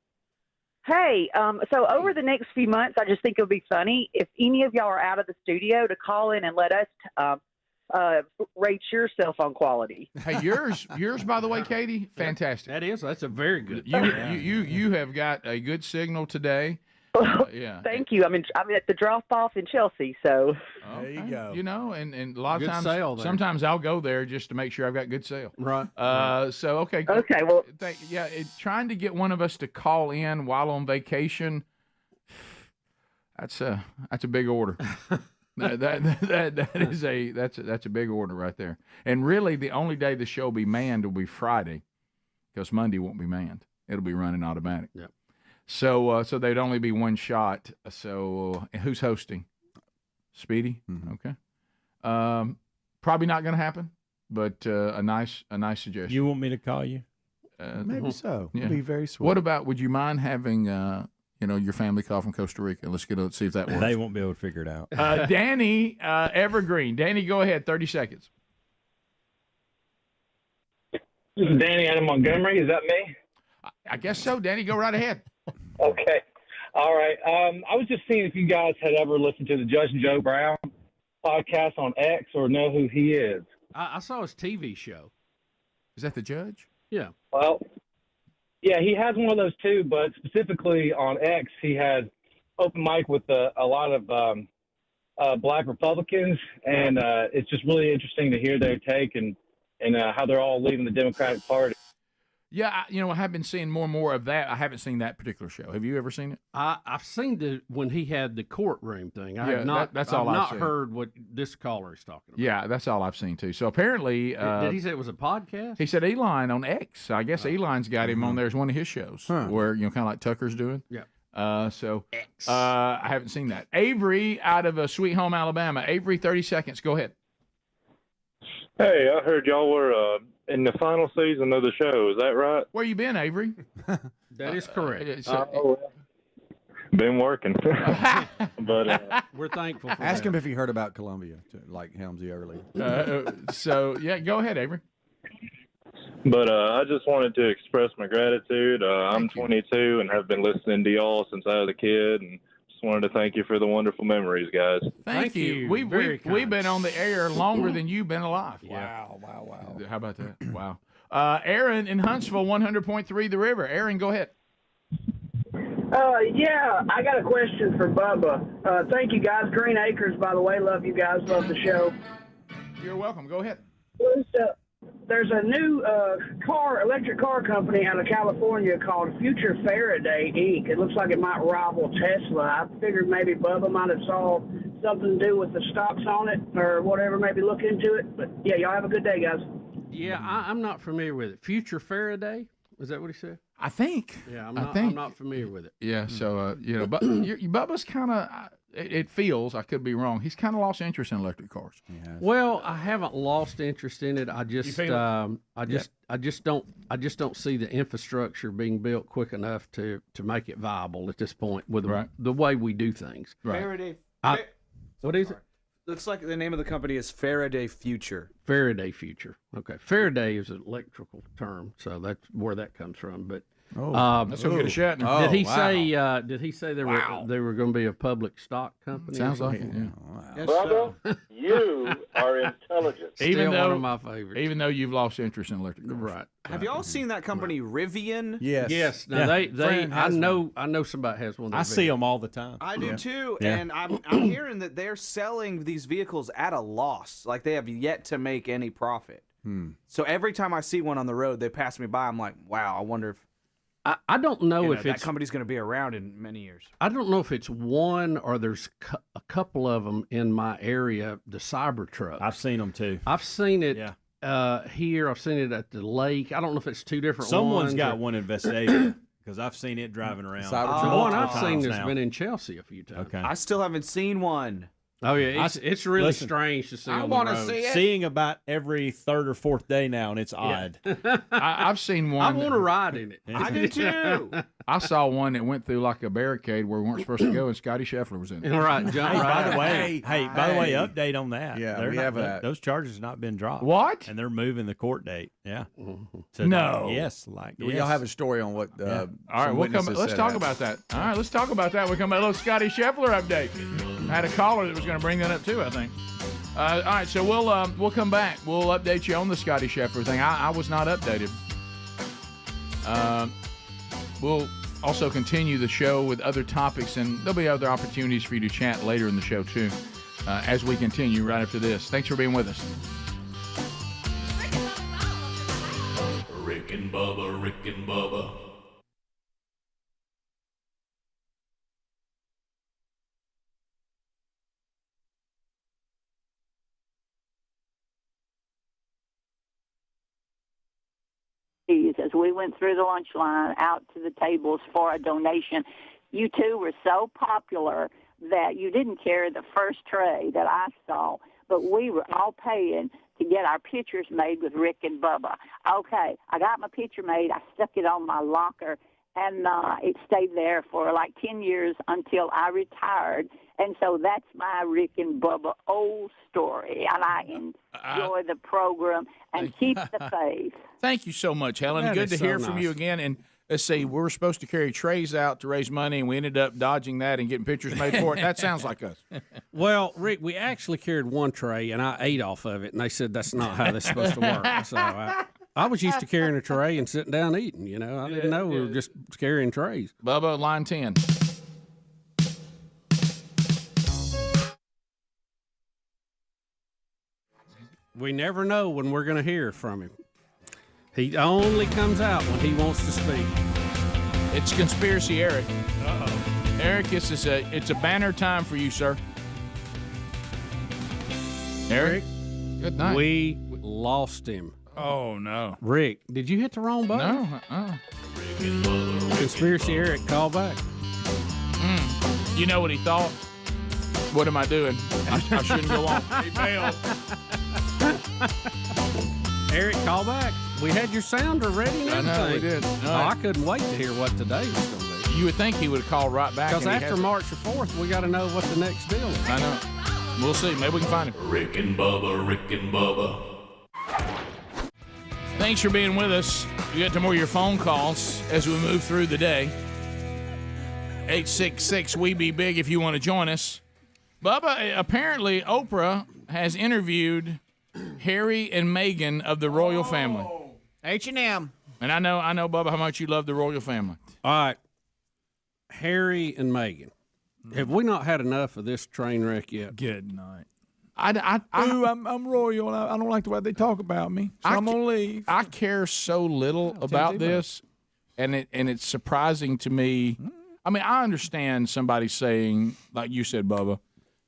Hey, so over the next few months, I just think it would be funny if any of y'all are out of the studio to call in and let us rate your cell phone quality. Hey, yours, by the way, Katie, fantastic. That's a very good. You have got a good signal today. Yeah. Thank you. I'm at the drop-off in Chelsea, so. There you go. You know, and a lot of Good times, sale there. sometimes I'll go there just to make sure I've got good sale. Right. So, okay. Okay, well. Trying to get one of us to call in while on vacation, that's a big order. That's a big order right there. And really, the only day the show will be manned will be Friday, because Monday won't be manned. It'll be running automatic. Yep. So there'd only be one shot. So who's hosting? Speedy. Mm-hmm. Okay. Probably not going to happen, but a nice suggestion. You want me to call you? Maybe so. Yeah. It'd be very sweet. What about? Would you mind having your family call from Costa Rica? Let's see if that works. They won't be able to figure it out. Danny Evergreen. Danny, go ahead. 30 seconds. This is Danny out of Montgomery. Is that me? I guess so. Danny, go right ahead. Okay. All right. I was just seeing if you guys had ever listened to the Judge and Joe Brown podcast on X or know who he is. I saw his TV show. Is that the judge? Yeah. Well, yeah, he has one of those too, but specifically on X, he had open mic with a lot of black Republicans, and it's just really interesting to hear their take and how they're all leaving the Democratic Party. Yeah, I have been seeing more and more of that. I haven't seen that particular show. Have you ever seen it? I've seen when he had the courtroom thing. I Yeah, have not. that's all I've not seen. heard what this caller is talking about. Yeah, that's all I've seen too. So apparently, Did he say it was a podcast? he said Elon on X. I guess Elon's got him on there as one of his shows, where kind of like Tucker's doing. Yeah. I haven't seen that. Avery out of Sweet Home, Alabama. Avery, 30 seconds. Go ahead. Hey, I heard y'all were in the final season of the show. Is that right? Where you been, Avery? That is correct. Been working. But we're thankful for Ask that. him if he heard about Columbia, like Helmsy earlier. Go ahead, Avery. But I just wanted to express my gratitude. I'm 22 and have been listening to y'all since I was a kid, and just wanted to thank you for the wonderful memories, guys. Thank you. We've been on the air longer than you've been alive. Wow. How about that? Wow. Aaron in Huntsville, 100.3 The River. Aaron, go ahead. Yeah, I got a question for Bubba. Thank you, guys. Green Acres, by the way. Love you guys. Love the show. You're welcome. Go ahead. There's a new electric car company out of California called Future Faraday, Inc. It looks like it might rival Tesla. I figured maybe Bubba might have saw something to do with the stocks on it or whatever, maybe look into it. But, yeah, y'all have a good day, guys. Yeah, I'm not familiar with it. Future Faraday? Is that what he said? I think. Yeah, I'm not familiar with it. Yeah, so, but Bubba's kind of, it feels, I could be wrong, he's kind of lost interest in electric cars. Well, I haven't lost interest in it. I just don't see the infrastructure being built quick enough to make it viable at this point with the way we do things. Faraday. What is it? Looks like the name of the company is Faraday Future. Faraday Future. Okay. Faraday is an electrical term, so that's where that comes from. But that's gonna get a shot. Did he say? Did he say they were going to be a public stock company? Sounds like it. Yeah. Bubba, you are intelligent. Still one of my favorites. Even though you've lost interest in electric cars. Right. Have y'all seen that company, Rivian? Yes. Now they I know somebody has one. I see them all the time. I do too, Yeah. and I'm hearing that they're selling these vehicles at a loss. Like they have yet to make any profit. So every time I see one on the road, they pass me by. I'm like, wow. I wonder if I don't know if that company's going to be around in many years. I don't know if it's one or there's a couple of them in my area. The Cybertruck. I've seen them too. I've seen it here. I've seen it at the lake. I don't know if it's two different Someone's ones. got one in Vestavia because I've seen it driving around. The one I've seen has been in Chelsea a few times. Okay. I still haven't seen one. Oh yeah, it's really strange to see. I want to see it. Seeing about every third or fourth day now, and it's odd. I've seen one. I want to ride in it. I do too. I saw one that went through like a barricade where we weren't supposed to go, and Scotty Scheffler was in it. Right, John. By the way, update on that. Yeah, They're we have that. Those charges have not been dropped. What? And they're moving the court date. Yeah. No. Yes. Y'all have a story on what? All right, let's talk about that. All right, let's talk about that. We'll come back. A little Scotty Scheffler update. I had a caller that was going to bring that up too, I think. All right, so we'll come back. We'll update you on the Scotty Scheffler thing. I was not updated. also continue the show with other topics, and there'll be other opportunities for you to chat later in the show, too, as we continue right after this. Thanks for being with us. Rick and Bubba, Rick and Bubba. As we went through the lunch line out to the tables for a donation, you two were so popular that you didn't carry the first tray that I saw, but we were all paying to get our pictures made with Rick and Bubba. Okay, I got my picture made. I stuck it on my locker, and it stayed there for like 10 years until I retired. And so that's my Rick and Bubba old story, and I enjoy the program and keep the faith. Thank you so much, Helen. That Good to is so hear from nice. you again. And let's see, we were supposed to carry trays out to raise money, and we ended up dodging that and getting pictures made for it. That sounds like us. Well, Rick, we actually carried one tray, and I ate off of it, and they said that's not how this is supposed to work. So I was used to carrying a tray and sitting down eating. You know, I didn't know we were just carrying trays. Bubba, line 10. We never know when we're going to hear from him. He only comes out when he wants to speak. It's Conspiracy Eric. Uh-oh. Eric, it's a banner time for you, sir. Eric, good night. We lost him. Oh, no. Rick, did you hit the wrong button? No. Conspiracy Eric, call back. You know what he thought? What am I doing? I shouldn't go on. He failed. Eric, call back. We had your sounder ready and everything. I know, we did. Oh, I couldn't wait to hear what today was going to be. You would think he would have called right back. Because after March the 4th, we got to know what the next deal is. I know. We'll see. Maybe we can find him. Rick and Bubba, Rick and Bubba. Thanks for being with us. You get to more of your phone calls as we move through the day. 866-WE-BE-BIG if you want to join us. Bubba, apparently Oprah has interviewed Harry and Megyn of the royal family. H&M. And I know, Bubba, how much you love the royal family. All right. Harry and Megyn. Have we not had enough of this train wreck yet? Good night. I'm royal, and I don't like the way they talk about me, so I'm going to leave. I care so little about this, and it's surprising to me. I mean, I understand somebody saying, like you said, Bubba,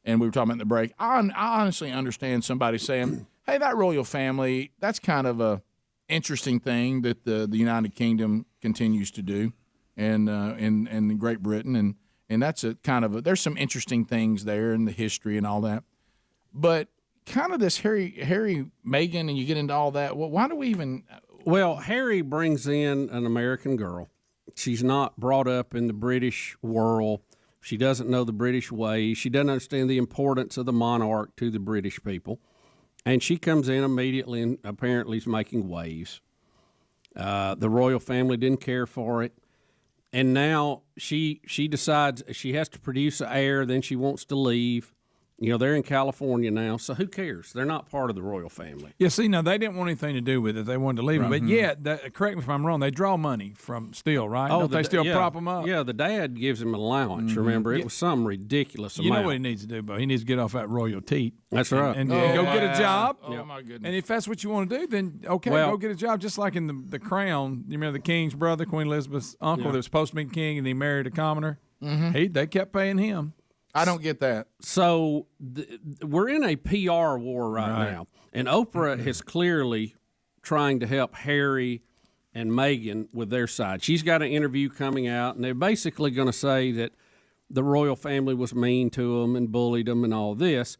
and we were talking about in the break, I honestly understand somebody saying, hey, that royal family, that's kind of a interesting thing that the United Kingdom continues to do, and in Great Britain, and that's a kind of there's some interesting things there in the history and all that. But kind of this Harry, Megyn, and you get into all that. Well, why do we even? Well, Harry brings in an American girl. She's not brought up in the British world. She doesn't know the British way. She doesn't understand the importance of the monarch to the British people. And she comes in immediately and apparently is making waves. The royal family didn't care for it. And now she decides she has to produce an heir, then she wants to leave. You know, they're in California now, so who cares? They're not part of the royal family. Yeah, see, now, they didn't want anything to do with it. They wanted to leave it. But, correct me if I'm wrong, they draw money from still, right? Don't they still prop them up? Yeah, the dad gives him an allowance, remember? It was some ridiculous amount. You know what he needs to do, Bo? He needs to get off that royal teat. That's right. And go get a job. Oh, my goodness. And if that's what you want to do, then, go get a job. Just like in the Crown, you remember the king's brother, Queen Elizabeth's uncle that was supposed to be king, and he married a commoner? They kept paying him. I don't get that. So we're in a PR war right now, and Oprah is clearly trying to help Harry and Megyn with their side. She's got an interview coming out, and they're basically going to say that the royal family was mean to them and bullied them and all this.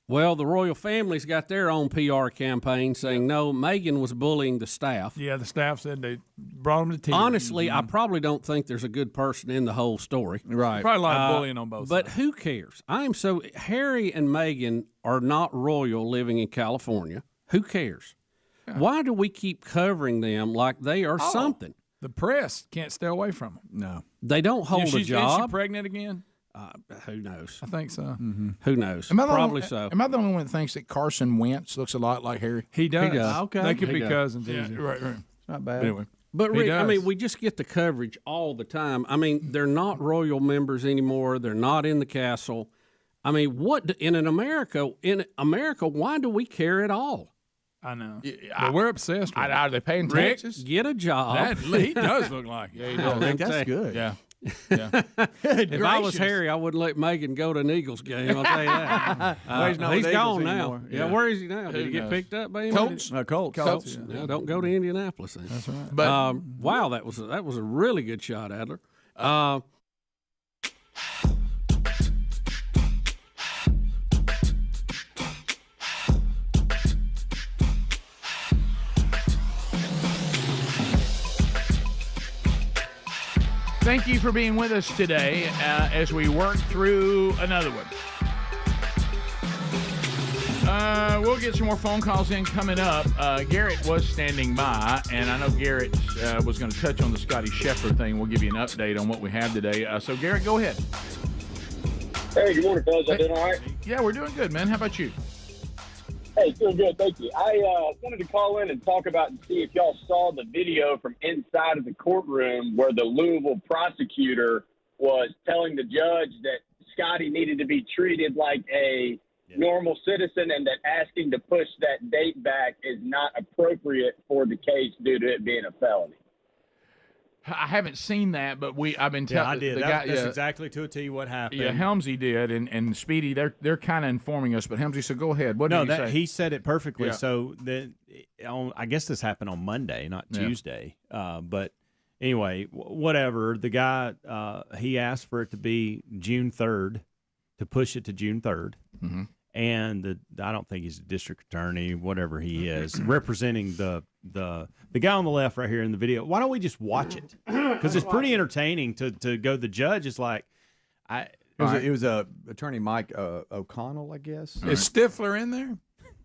Well, the royal family's got their own PR campaign saying, no, Megyn was bullying the staff. Yeah, the staff said they brought them to tears. Honestly, I probably don't think there's a good person in the whole story. Right. Probably a lot of bullying on both sides. But who cares? Harry and Megyn are not royal living in California. Who cares? Yeah. Why do we keep covering them like they are something? The press can't stay away from them. No. They don't hold a job. Is she pregnant again? Who knows? I think so. Mm-hmm. Who knows? Probably so. Am I the only one that thinks that Carson Wentz looks a lot like Harry? He does. Okay. They could be cousins. Yeah, right. Not bad. Anyway, But Rick, I mean, we just get the coverage all the time. I mean, they're not royal members anymore. They're not in the castle. I mean, what in America? Why do we care at all? I know. But we're obsessed with it. Are they paying Rick, taxes? get a job. He does look like it. Yeah, he does. I think that's good. Yeah. If I was Harry, I wouldn't let Megan go to an Eagles game. I'll tell you that. Well, he's not with he's the gone Eagles now. anymore. Yeah, where is he now? Did he get picked up by anybody? Colts. Colts. Yeah, don't go to Indianapolis then. That's right. But wow, that was a really good shot, Adler. Thank you for being with us today as we work through another one. We'll get some more phone calls in coming up. Garrett was standing by, and I know Garrett was going to touch on the Scotty Scheffler thing. We'll give you an update on what we have today. So, Garrett, go ahead. Hey, good morning, fellas. You doing all right? Yeah, we're doing good, man. How about you? Hey, doing good. Thank you. I wanted to call in and talk about and see if y'all saw the video from inside of the courtroom where the Louisville prosecutor was telling the judge that Scotty needed to be treated like a normal citizen and that asking to push that date back is not appropriate for the case due to it being a felony. I haven't seen that, but I've been telling. I did. That's exactly to a T what happened. Yeah, Helmsy did, and Speedy, they're kind of informing us. But Helmsy, so go ahead. What did he say? He said it perfectly. Yeah. So I guess this happened on Monday, not Tuesday. But anyway, whatever. The guy he asked for it to be June 3rd, to push it to June 3rd. Mm-hmm. And I don't think he's a district attorney, whatever he is, representing the guy on the left right here in the video. Why don't we just watch it? Because it's pretty entertaining to go. The judge is like, It was attorney Mike O'Connell, I guess. Is Stifler in there?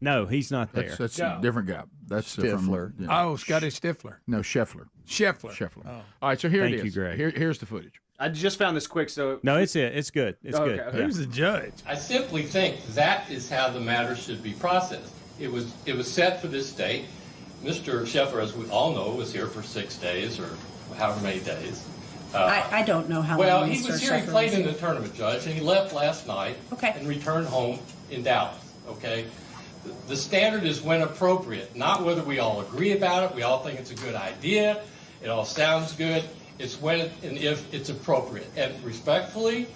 No, he's not there. That's a different guy. That's Stifler. Scotty Stifler. No, Scheffler. Scheffler. All right, so here Thank it is. you, Greg. Here's the footage. I just found this quick, so... No, it's it. It's good. It's good. Okay. Who's the judge? I simply think that is how the matter should be processed. It was set for this date. Mr. Scheffler, as we all know, was here for 6 days or however many days. I don't know how well, long he was here. He played in the tournament, Judge, and he left last night and returned home in Dallas. Okay? The standard is when appropriate, not whether we all agree about it. We all think it's a good idea. It all sounds good. It's when and if it's appropriate. And respectfully,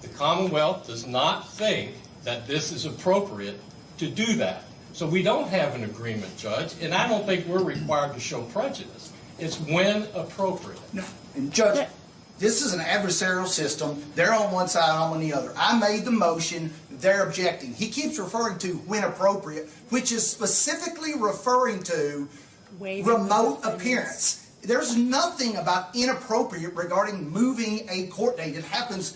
the Commonwealth does not think that this is appropriate to do that. So we don't have an agreement, Judge, and I don't think we're required to show prejudice. It's when appropriate. No. And Judge, this is an adversarial system. They're on one side, I'm on the other. I made the motion. They're objecting. He keeps referring to when appropriate, which is specifically referring to remote appearance. There's nothing about inappropriate regarding moving a court date. It happens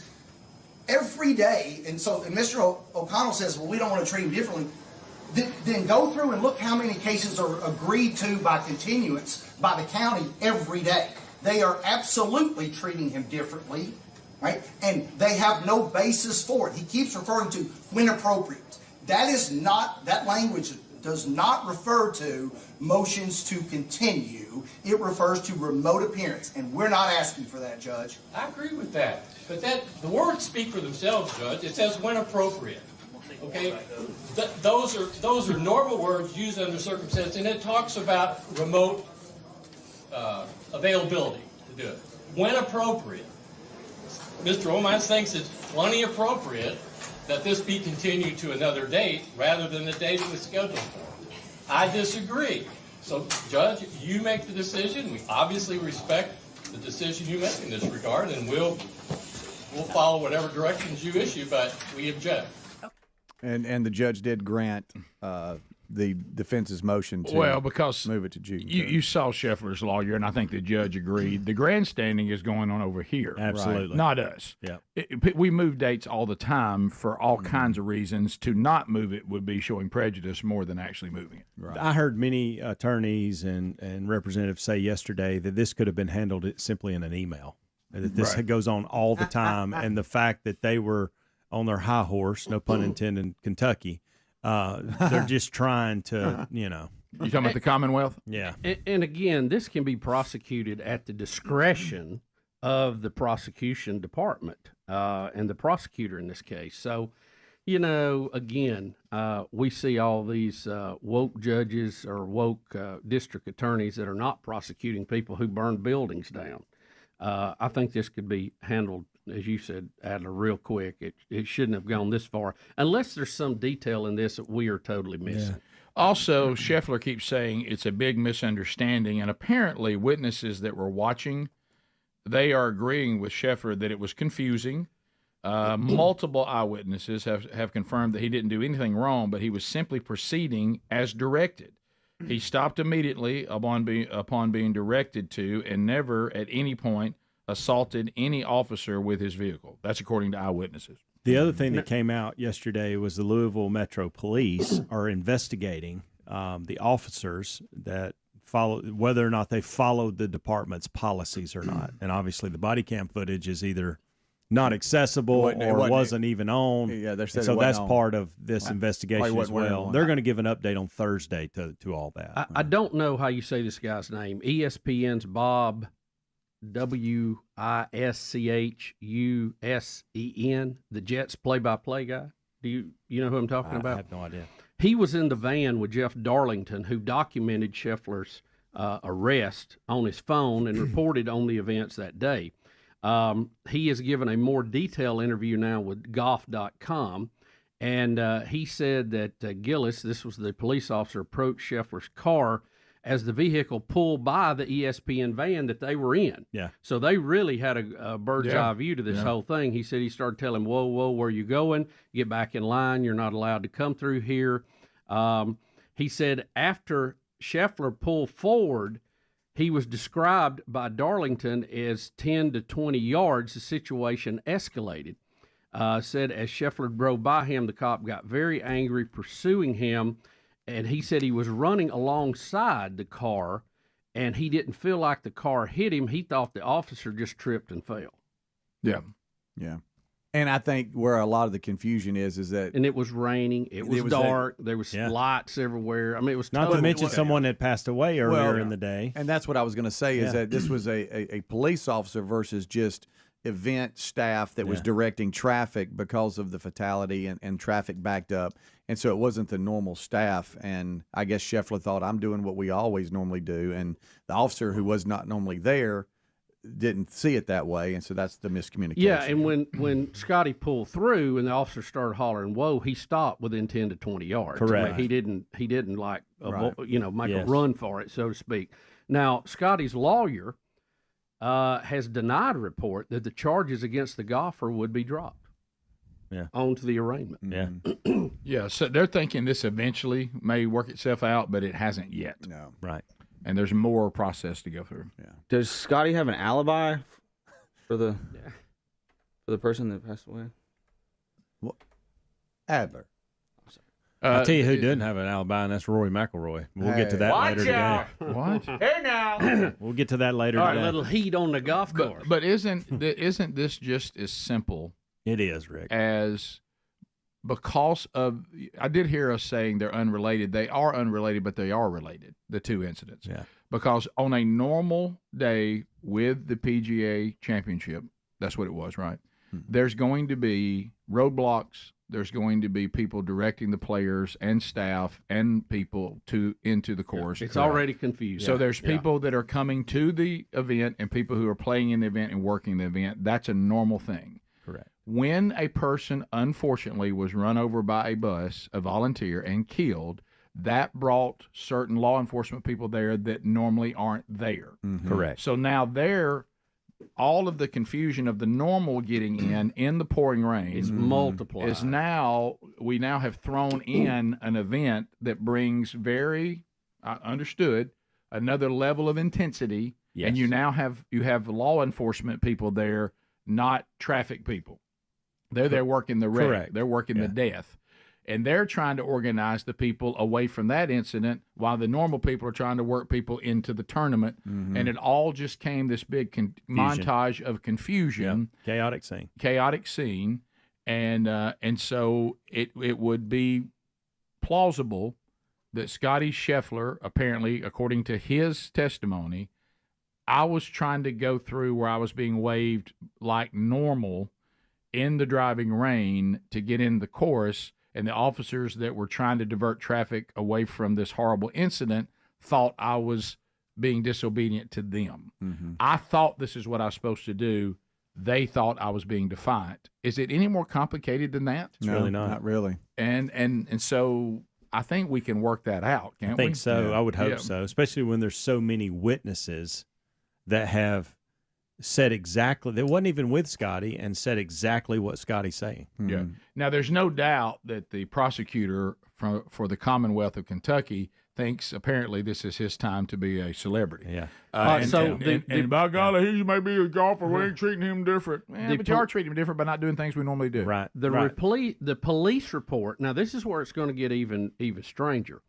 every day. And so Mr. O'Connell says, well, we don't want to treat him differently. Then go through and look how many cases are agreed to by continuance by the county every day. They are absolutely treating him differently, right? And they have no basis for it. He keeps referring to when appropriate. That language does not refer to motions to continue. It refers to remote appearance, and we're not asking for that, Judge. I agree with that. But the words speak for themselves, Judge. It says when appropriate. Okay? Those are normal words used under circumstances, and it talks about remote availability to do it. When appropriate. Mr. Omans thinks it's plenty appropriate that this be continued to another date rather than the date it was scheduled for. I disagree. So, Judge, you make the decision. We obviously respect the decision you make in this regard, and we'll follow whatever directions you issue, but we object. And the judge did grant the defense's motion to move it to June. You saw Scheffler's lawyer, and I think the judge agreed. The grandstanding is going on over here. Absolutely. Right? Not us. Yeah. We move dates all the time for all kinds of reasons. To not move it would be showing prejudice more than actually moving it. Right. I heard many attorneys and representatives say yesterday that this could have been handled simply in an email, that this goes on all the time, and the fact that they were on their high horse, no pun intended, in Kentucky, they're just trying to, You talking about the Commonwealth? Yeah. And again, this can be prosecuted at the discretion of the prosecution department and the prosecutor in this case. So, again, we see all these woke judges or woke district attorneys that are not prosecuting people who burn buildings down. I think this could be handled, as you said, Adler, real quick. It shouldn't have gone this far, unless there's some detail in this that we are totally missing. Yeah. Also, Scheffler keeps saying it's a big misunderstanding, and apparently witnesses that were watching, they are agreeing with Scheffler that it was confusing. Multiple eyewitnesses have confirmed that he didn't do anything wrong, but he was simply proceeding as directed. He stopped immediately upon being directed to, and never at any point assaulted any officer with his vehicle. That's according to eyewitnesses. The other thing that came out yesterday was the Louisville Metro Police are investigating the officers that follow, whether or not they followed the department's policies or not. And obviously the body cam footage is either not accessible or wasn't even on. Yeah, they're so that's part of this investigation as well. They're going to give an update on Thursday to all that. I don't know how you say this guy's name. ESPN's Bob Wischuen, the Jets play-by-play guy. Do you know who I'm talking about? I have no idea. He was in the van with Jeff Darlington, who documented Scheffler's arrest on his phone and reported on the events that day. He has given a more detailed interview now with golf.com, and he said that Gillis, this was the police officer, approached Scheffler's car as the vehicle pulled by the ESPN van that they were in. Yeah. So they really had a bird's eye view to this whole thing. He said he started telling him, whoa, where are you going? Get back in line. You're not allowed to come through here. He said after Scheffler pulled forward, he was described by Darlington as 10 to 20 yards. The situation escalated. Said as Scheffler drove by him, the cop got very angry, pursuing him. And he said he was running alongside the car, and he didn't feel like the car hit him. He thought the officer just tripped and fell. Yeah. Yeah. And I think where a lot of the confusion is that... And it was raining. It was dark. There was lights everywhere. I mean, it was... Not to mention someone that passed away earlier in the day. And that's what I was going to say is that this was a police officer versus just event staff that was directing traffic because of the fatality and traffic backed up. And so it wasn't the normal staff. And I guess Scheffler thought, I'm doing what we always normally do. And the officer who was not normally there didn't see it that way. And so that's the miscommunication. Yeah, and when Scotty pulled through and the officer started hollering, whoa, he stopped within 10 to 20 yards. Correct. He didn't like, make a run for it, so to speak. Now, Scotty's lawyer has denied a report that the charges against the golfer would be dropped. Yeah. Onto the arraignment. Yeah. Yeah, so they're thinking this eventually may work itself out, but it hasn't yet. No. Right. And there's more process to go through. Yeah. Does Scotty have an alibi for the person that passed away? What? Adler. I'll tell you who didn't have an alibi, and that's Rory McIlroy. We'll get to that later today. What? Hey now. We'll get to that later All today. right, a little heat on the golf course. But isn't this just as simple? It is, Rick. As because of, I did hear us saying they're unrelated. They are unrelated, but they are related, the two incidents. Yeah. Because on a normal day with the PGA Championship, that's what it was, right? Mm-hmm. There's going to be roadblocks. There's going to be people directing the players and staff and people into the course. It's already confused. So there's people that are coming to the event and people who are playing in the event and working the event. That's a normal thing. Correct. When a person, unfortunately, was run over by a bus, a volunteer, and killed, that brought certain law enforcement people there that normally aren't there. Mm-hmm. Correct. So now all of the confusion of the normal getting in the pouring rain is multiplied. We now have thrown in an event that brings another level of intensity. Yes. And you have law enforcement people there, not traffic people. They're there working the wreck. Correct. They're working the death. And they're trying to organize the people away from that incident while the normal people are trying to work people into the tournament. Mm-hmm. And it all just came this big montage of confusion. Yep. Chaotic scene. And so it would be plausible that Scotty Scheffler, apparently, according to his testimony, I was trying to go through where I was being waved like normal in the driving rain to get in the chorus, and the officers that were trying to divert traffic away from this horrible incident thought I was being disobedient to them. Mm-hmm. I thought this is what I was supposed to do. They thought I was being defiant. Is it any more complicated than that? It's really not really. And so I think we can work that out, can't we? I think so. Yeah. I would hope Yeah. so, especially when there's so many witnesses that have said exactly, they wasn't even with Scotty and said exactly what Scotty's saying. Yeah. Now, there's no doubt that the prosecutor for the Commonwealth of Kentucky thinks apparently this is his time to be a celebrity. Yeah. And by golly, he may be a golfer. We ain't treating him different. The But you are treating him different by not doing things we normally do. Right. The police report, now this is where it's going to get even stranger,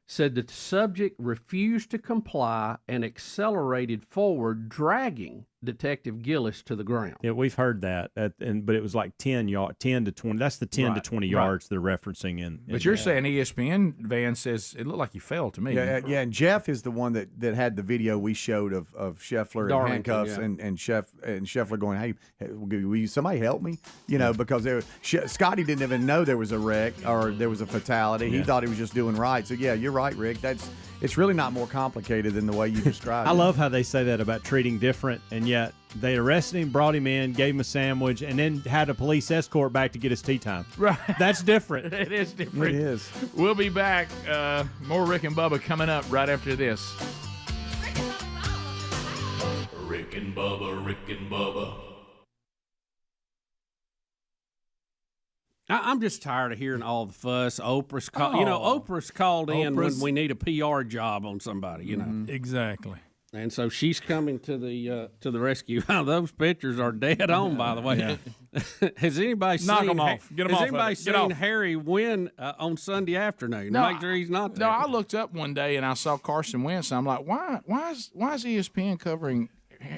said that the subject refused to comply and accelerated forward, dragging Detective Gillis to the ground. Yeah, we've heard that, but it was like 10 to 20. That's the 10 to 20 yards they're referencing in. But you're saying ESPN van says it looked like he fell to me. Yeah, and Jeff is the one that had the video we showed of Scheffler in handcuffs and Scheffler going, "Hey, will you, somebody help me?" Because Scotty didn't even know there was a wreck or there was a fatality. He thought he was just doing right. So yeah, you're right, Rick. It's really not more complicated than the way you described it. I love how they say that about treating different, and yet they arrested him, brought him in, gave him a sandwich, and then had a police escort back to get his tea time. Right. That's different. It is different. It is. We'll be back. More Rick and Bubba coming up right after this. Rick and Bubba, Rick and Bubba. I'm just tired of hearing all the fuss. Oprah's called in when we need a PR job on somebody. Exactly. And so she's coming to the rescue. Those pictures are dead on, by the way. Yeah. Has anybody Knock seen? them off. Get them has off. anybody Get seen off. Harry win on Sunday afternoon? No, Make sure he's not there. No, I looked up one day and I saw Carson Wentz. And I'm like, why is ESPN covering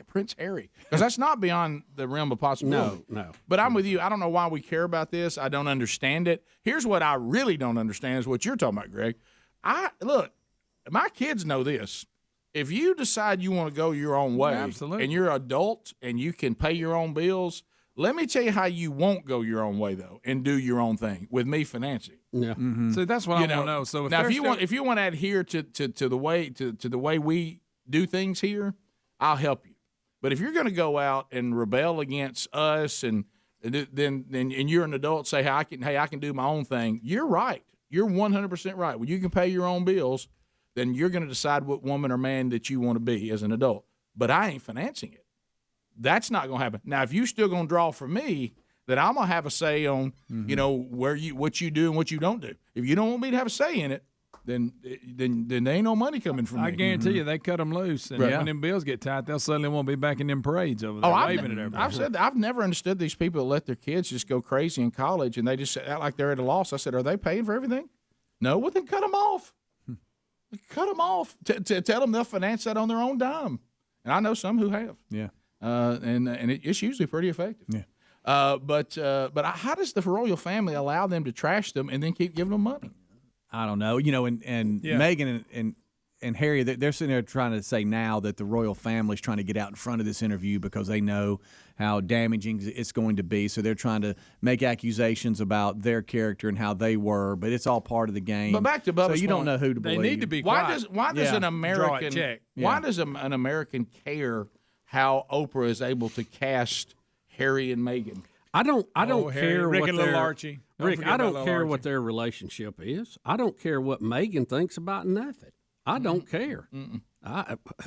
Prince Harry? Because that's not beyond the realm of possibility. No. But I'm with you. I don't know why we care about this. I don't understand it. Here's what I really don't understand is what you're talking about, Greg. Look, my kids know this. If you decide you want to go your own way, absolutely, and you're an adult and you can pay your own bills, let me tell you how you won't go your own way though and do your own thing with me financing. Yeah. Mm-hmm. So that's what I want to know. So if you want to adhere to the way we do things here, I'll help you. But if you're going to go out and rebel against us and then you're an adult, say I can do my own thing. You're right. You're 100% right. When you can pay your own bills, then you're going to decide what woman or man that you want to be as an adult. But I ain't financing it. That's not going to happen. Now, if you still going to draw for me, then I'm going to have a say on, what you do and what you don't do. If you don't want me to have a say in it, then there ain't no money coming from me. I guarantee you, they cut them loose, and when them bills get tight, they'll suddenly won't be back in them parades over there waving at everybody. I've said that. I've never understood these people that let their kids just go crazy in college, and they just act like they're at a loss. I said, are they paying for everything? No, well, then cut them off. Cut them off. Tell them they'll finance that on their own dime. And I know some who have. Yeah. And it's usually pretty effective. Yeah. But how does the royal family allow them to trash them and then keep giving them money? I don't know. And Megyn and Harry, they're sitting there trying to say now that the royal family's trying to get out in front of this interview because they know how damaging it's going to be. So they're trying to make accusations about their character and how they were, but it's all part of the game. But back to Bubba's so you don't point, know who to believe. They need to be quiet. Why does an American why does an American care how Oprah is able to cast Harry and Megyn? I don't care Rick what and little Archie. Rick, I don't care what their relationship is. I don't care what Megyn thinks about nothing. I don't care.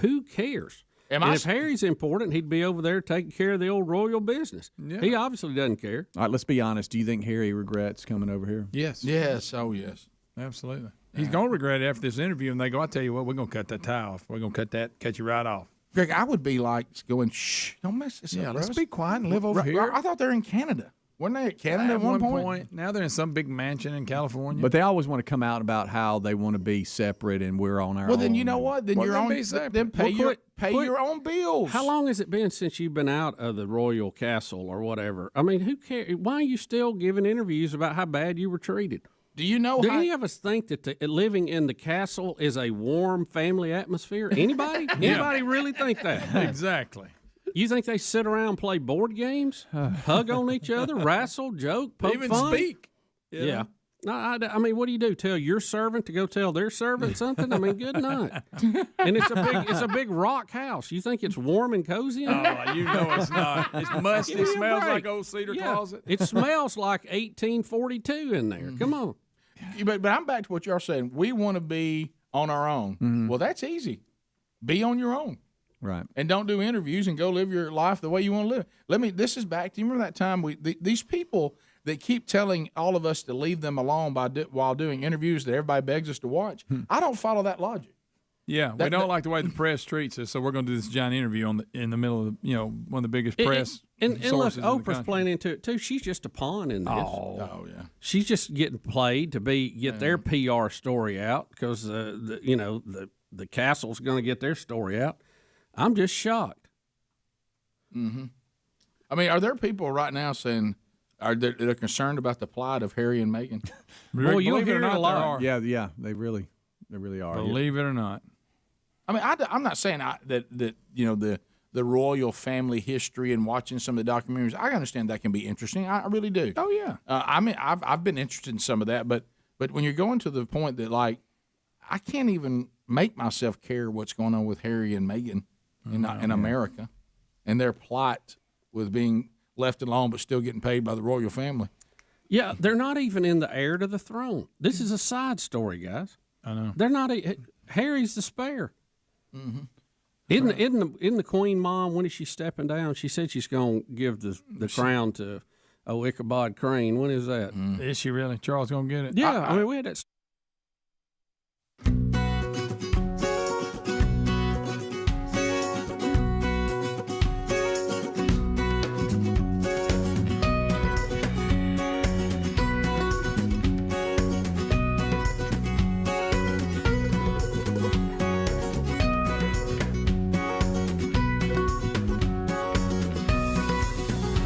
Who cares? If Harry's important, he'd be over there taking care of the old royal business. Yeah. He obviously doesn't care. All right, let's be honest. Do you think Harry regrets coming over here? Yes. Yes. Oh, yes. Absolutely. He's going to regret it after this interview, and they go, I tell you what, we're going to cut that tie off. We're going to cut you right off. Greg, I would be like going, shh, don't mess this up. Let's be quiet and live over here. I thought they're in Canada. Weren't they at Canada at one point? Now they're in some big mansion in California. But they always want to come out about how they want to be separate and we're on our own. Well, then you know what? Then you're on. Then pay your own bills. How long has it been since you've been out of the royal castle or whatever? I mean, who cares? Why are you still giving interviews about how bad you were treated? Do you know? Do any of us think that living in the castle is a warm family atmosphere? Anybody? Anybody really think that? Exactly. You think they sit around and play board games, hug on each other, wrestle, joke, poke Even fun? speak. Yeah. No, I mean, what do you do? Tell your servant to go tell their servant something? I mean, good night. And it's a big rock house. You think it's warm and cozy? Oh, you know it's not. It's musty. It smells like old cedar closet. It smells like 1842 in there. Come on. But I'm back to what y'all saying. We want to be on our own. Well, that's easy. Be on your own. Right. And don't do interviews and go live your life the way you want to live. This is back. Do you remember that time these people that keep telling all of us to leave them alone while doing interviews that everybody begs us to watch? I don't follow that logic. Yeah, we don't like the way the press treats us, so we're going to do this giant interview in the middle of one of the biggest press and sources. Look, in the Oprah's country. playing into it too. She's just a pawn in this. Oh yeah. She's just getting played to get their PR story out because the castle's going to get their story out. I'm just shocked. Mm-hmm. I mean, are there people right now saying they're concerned about the plight of Harry and Megyn? Well, you'll hear it a lot. Yeah, they really are. Believe it or not. I mean, I'm not saying that the royal family history and watching some of the documentaries. I understand that can be interesting. I really do. Oh yeah. I mean, I've been interested in some of that, but when you're going to the point that like I can't even make myself care what's going on with Harry and Megyn in America and their plight with being left alone but still getting paid by the royal family. Yeah, they're not even in the heir to the throne. This is a side story, guys. I know. They're not. Harry's the spare. Mm-hmm. In the Queen Mom, when is she stepping down? She said she's going to give the crown to Ichabod Crane. When is that? Is she really? Charles going to get it? Yeah, I mean, we had that.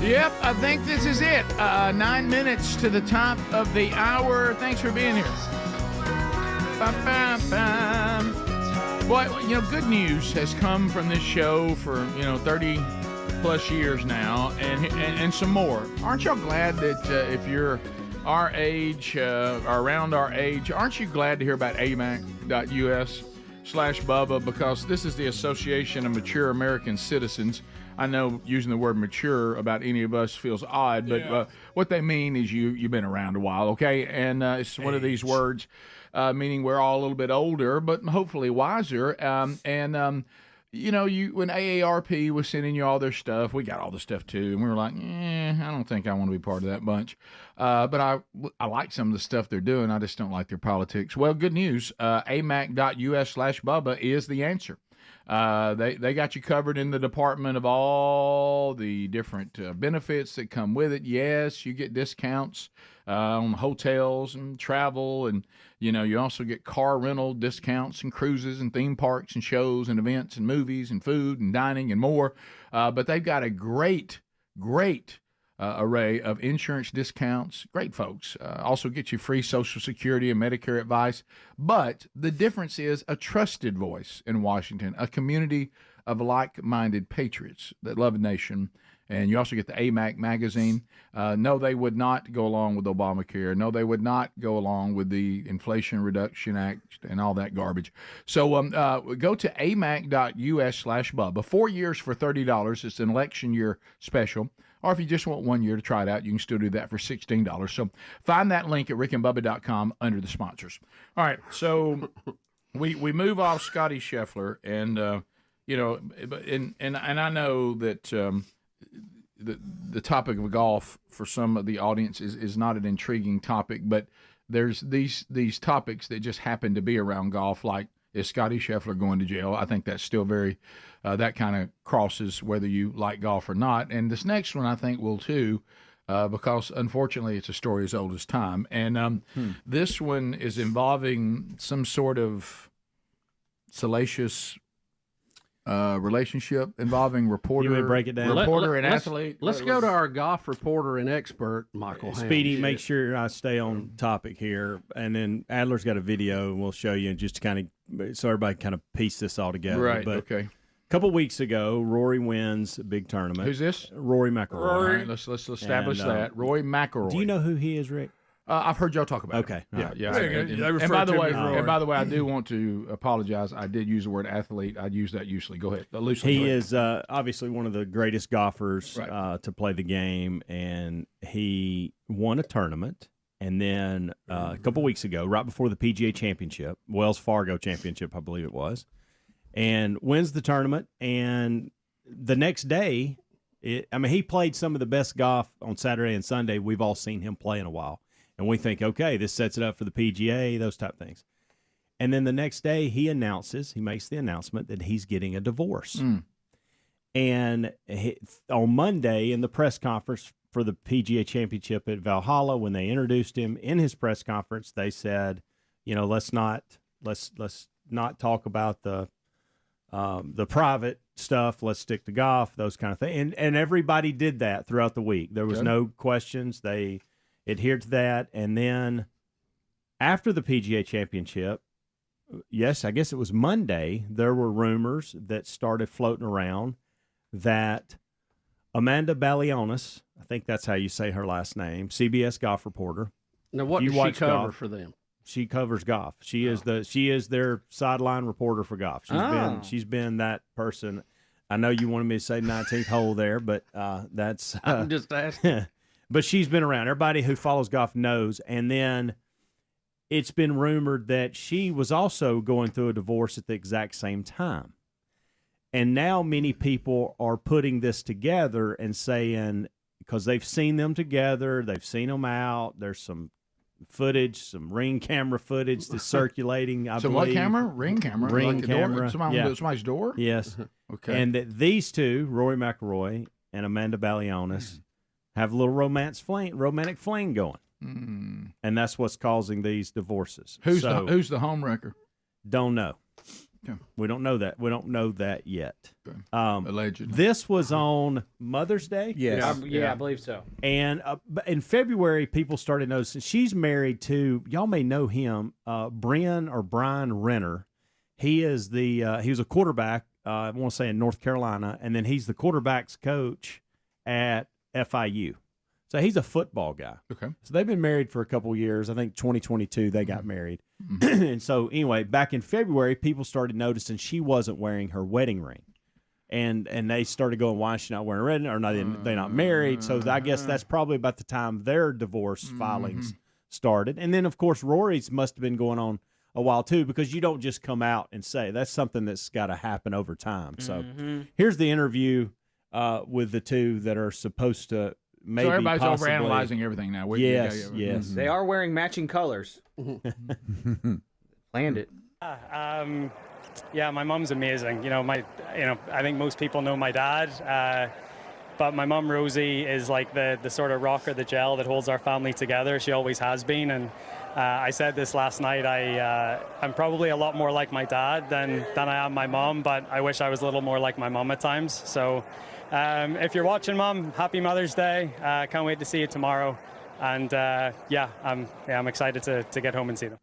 Yep, I think this is it. 9 minutes to the top of the hour. Thanks for being here. Boy, good news has come from this show for 30 plus years now, and some more. Aren't y'all glad that if you're our age or around our age, aren't you glad to hear about amac.us/Bubba, because this is the Association of Mature American Citizens. I know using the word mature about any of us feels odd, but what they mean is you've been around a while, okay? And it's one of these words meaning we're all a little bit older, but hopefully wiser. When AARP was sending you all their stuff, we got all the stuff too, and we were like, I don't think I want to be part of that bunch. But I like some of the stuff they're doing. I just don't like their politics. Well, good news. amac.us/Bubba is the answer. They got you covered in the department of all the different benefits that come with it. Yes, you get discounts on hotels and travel, and you also get car rental discounts and cruises and theme parks and shows and events and movies and food and dining and more. But they've got a great array of insurance discounts. Great folks. Also get you free Social Security and Medicare advice. But the difference is a trusted voice in Washington, a community of like-minded patriots that love a nation. And you also get the AMAC magazine. No, they would not go along with Obamacare. No, they would not go along with the Inflation Reduction Act and all that garbage. So go to amac.us/Bubba. 4 years for $30. It's an election year special. Or if you just want 1 year to try it out, you can still do that for $16. So find that link at rickandbubba.com under the sponsors. All right, so we move off Scotty Scheffler, and and I know that the topic of golf for some of the audience is not an intriguing topic, but there's these topics that just happen to be around golf, like is Scotty Scheffler going to jail? I think that's still very that kind of crosses whether you like golf or not. And this next one I think will too, because unfortunately it's a story as old as time. And this one is involving some sort of salacious relationship involving reporter. You may break it down. Reporter and let's- athlete. Let's go to our golf reporter and expert, Michael. Speedy, Ham. make sure I stay on topic here, and then Adler's got a video, and we'll show you just to kind of so everybody kind of piece this all together. Right. But Okay. a couple weeks ago, Rory wins a big tournament. Who's this? Rory McIlroy. All right, let's establish And, that. Roy McIlroy. Do you know who he is, Rick? I've heard y'all talk about Okay. it. All right. Yeah. They refer And by the to way, him as Roy. and by the way, I do want to apologize. I did use the word athlete. I'd use that loosely. Go ahead. Loosely. He go ahead. is obviously one of the greatest golfers Right. to play the game, and he won a tournament. And then a couple weeks ago, right before the PGA Championship, Wells Fargo Championship, I believe it was, and wins the tournament. And the next day, he played some of the best golf on Saturday and Sunday we've all seen him play in a while. And we think, okay, this sets it up for the PGA, those type of things. And then the next day, he makes the announcement that he's getting a divorce. And on Monday, in the press conference for the PGA Championship at Valhalla, when they introduced him in his press conference, they said, let's not talk about the private stuff. Let's stick to golf, those kind of things. And everybody did that throughout the week. There was no questions. They adhered to that. And then after the PGA Championship, yes, I guess it was Monday, there were rumors that started floating around that Amanda Balionis, I think that's how you say her last name, CBS golf reporter. Now, what does she cover for them? She covers golf. She is their sideline reporter for golf. She's been that person. I know you wanted me to say 19th hole there, but that's I'm just asking. But she's been around. Everybody who follows golf knows. And then it's been rumored that she was also going through a divorce at the exact same time. And now many people are putting this together and saying, because they've seen them together, they've seen them out, there's some footage, some ring camera footage that's circulating, I believe. What camera? Ring camera? Ring like camera. Somebody's door? Yes. Okay. And that these two, Rory McIlroy and Amanda Balionis, have a little romantic fling going. And that's what's causing these divorces. Who's the home wrecker? Don't know. Okay. We don't know that. We don't know that yet. Okay. Allegedly. This was on Mother's Day. Yes. Yeah, I believe so. And in February, people started noticing she's married to, y'all may know him, Brian Renner. He is he was a quarterback, I want to say in North Carolina, and then he's the quarterback's coach at FIU. So he's a football guy. Okay. So they've been married for a couple years. I think 2022 they got married. And so anyway, back in February, people started noticing she wasn't wearing her wedding ring. And they started going, why is she not wearing a ring? Or they're not married. So I guess that's probably about the time their divorce filings started. And then, of course, Rory's must have been going on a while, too, because you don't just come out and say. That's something that's got to happen over time. So here's the interview with the two that are supposed to maybe so everybody's possibly overanalyzing everything now. Yes. They are wearing matching colors. Planned it. Yeah, my mom's amazing. I think most people know my dad, but my mom Rosie is like the sort of rock or the gel that holds our family together. She always has been, and I said this last night. I'm probably a lot more like my dad than I am my mom, but I wish I was a little more like my mom at times. So, if you're watching, Mom, happy Mother's Day. Can't wait to see you tomorrow, and I'm excited to get home and see them.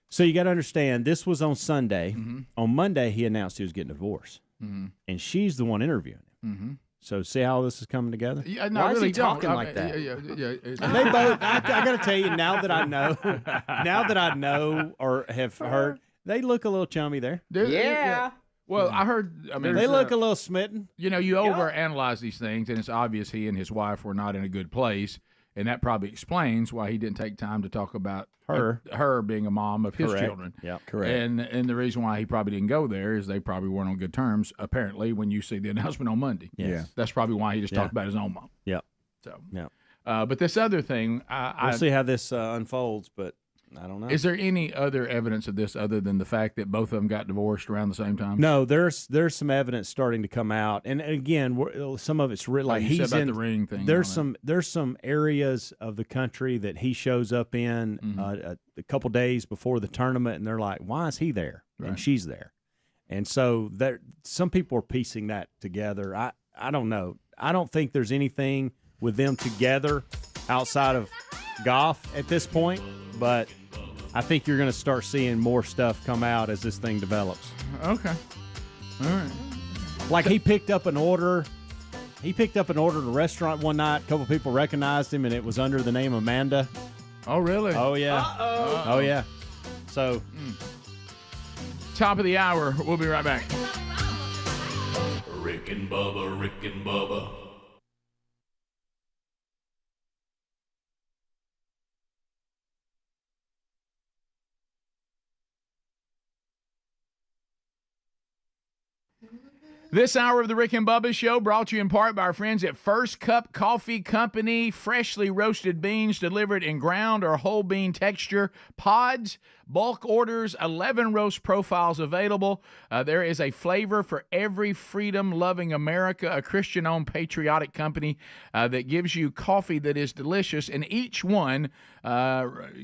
So you got to understand, this was on Sunday. On Monday, he announced he was getting divorced, and she's the one interviewing him. So see how this is coming together? Yeah, no, Why is really he talking like that? They both. I got to tell you, now that I know or have heard, they look a little chummy there. Yeah. Well, I heard. I mean, they look a little smitten. You overanalyze these things, and it's obvious he and his wife were not in a good place, and that probably explains why he didn't take time to talk about her being a mom of his children. Yeah, correct. And the reason why he probably didn't go there is they probably weren't on good terms. Apparently, when you see the announcement on Monday, that's probably why he just talked about his own mom. Yeah. So yeah. But this other thing, we'll see how this unfolds, but I don't know. Is there any other evidence of this other than the fact that both of them got divorced around the same time? No, there's some evidence starting to come out, and again, some of it's like you he's said about in the ring thing. There's some areas of the country that he shows up in a couple days before the tournament, and they're like, "Why is he there?" Right. And she's there, And so some people are piecing that together. I don't know. I don't think there's anything with them together outside of Goff at this point, but I think you're going to start seeing more stuff come out as this thing develops. Okay. All right. Like he picked up an order. He picked up an order at a restaurant one night. A couple people recognized him, and it was under the name Amanda. Oh, really? Oh, yeah. Uh-oh. Oh, yeah. So, top of the hour. We'll be right back. Rick and Bubba, Rick and Bubba. This hour of the Rick and Bubba Show brought to you in part by our friends at First Cup Coffee Company. Freshly roasted beans delivered in ground or whole bean texture pods. Bulk orders, 11 roast profiles available. There is a flavor for every freedom-loving America, a Christian-owned patriotic company that gives you coffee that is delicious, and each one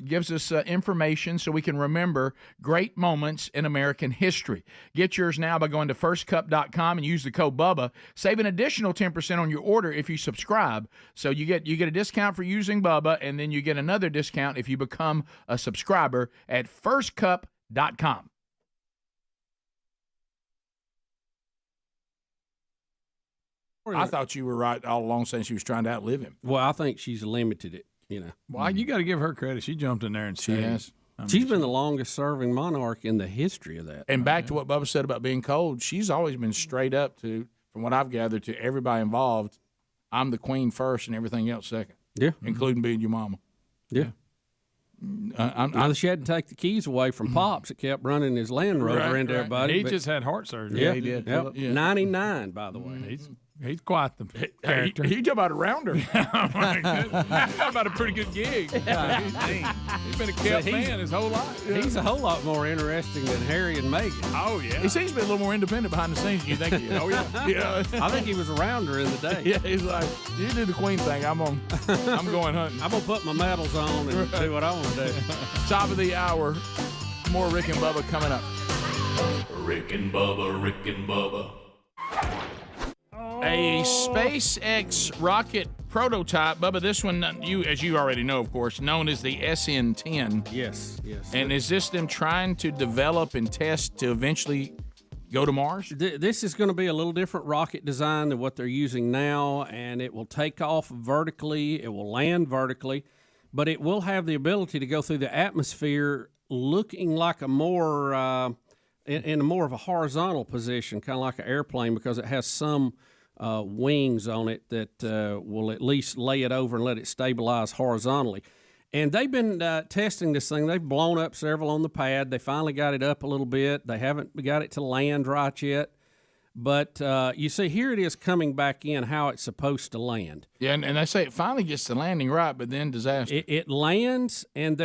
gives us information so we can remember great moments in American history. Get yours now by going to firstcup.com and use the code BUBBA. Save an additional 10% on your order if you subscribe. So you get a discount for using Bubba, and then you get another discount if you become a subscriber at firstcup.com. I thought you were right all along saying she was trying to outlive him. Well, I think she's limited it, you know. Well, you got to give her credit. She jumped in there and She has. She's been the longest serving monarch in the history of that. And back to what Bubba said about being cold, she's always been straight up to, from what I've gathered, to everybody involved, I'm the queen first and everything else second. Yeah. Including being your mama. Yeah. She had to take the keys away from Pops. It kept running his Land Rover into everybody. He just had heart surgery. Yeah, he did. Yep. Yeah. 99, by the way. He's quite the character. He jumped out around her. Oh, my goodness. How about a pretty good gig? He's been a kept man his whole life. He's a whole lot more interesting than Harry and Megyn. Oh, yeah. He seems to be a little more independent behind the scenes than you think he is. Oh, yeah. I think he was around her in the day. Yeah, he's like, you do the queen thing. I'm going hunting. I'm going to put my medals on and do what I want to do. Top of the hour, more Rick and Bubba coming up. Rick and Bubba, Rick and Bubba. A SpaceX rocket prototype, Bubba. This one, as you already know, of course, known as the SN-10. Yes. And is this them trying to develop and test to eventually go to Mars? This is going to be a little different rocket design than what they're using now, and it will take off vertically. It will land vertically, but it will have the ability to go through the atmosphere looking like a more in a more of a horizontal position, kind of like an airplane, because it has some wings on it that will at least lay it over and let it stabilize horizontally. And they've been testing this thing. They've blown up several on the pad. They finally got it up a little bit. They haven't got it to land right yet. But you see, here it is coming back in how it's supposed to land. Yeah, and they say it finally gets the landing right, but then disaster. It lands, and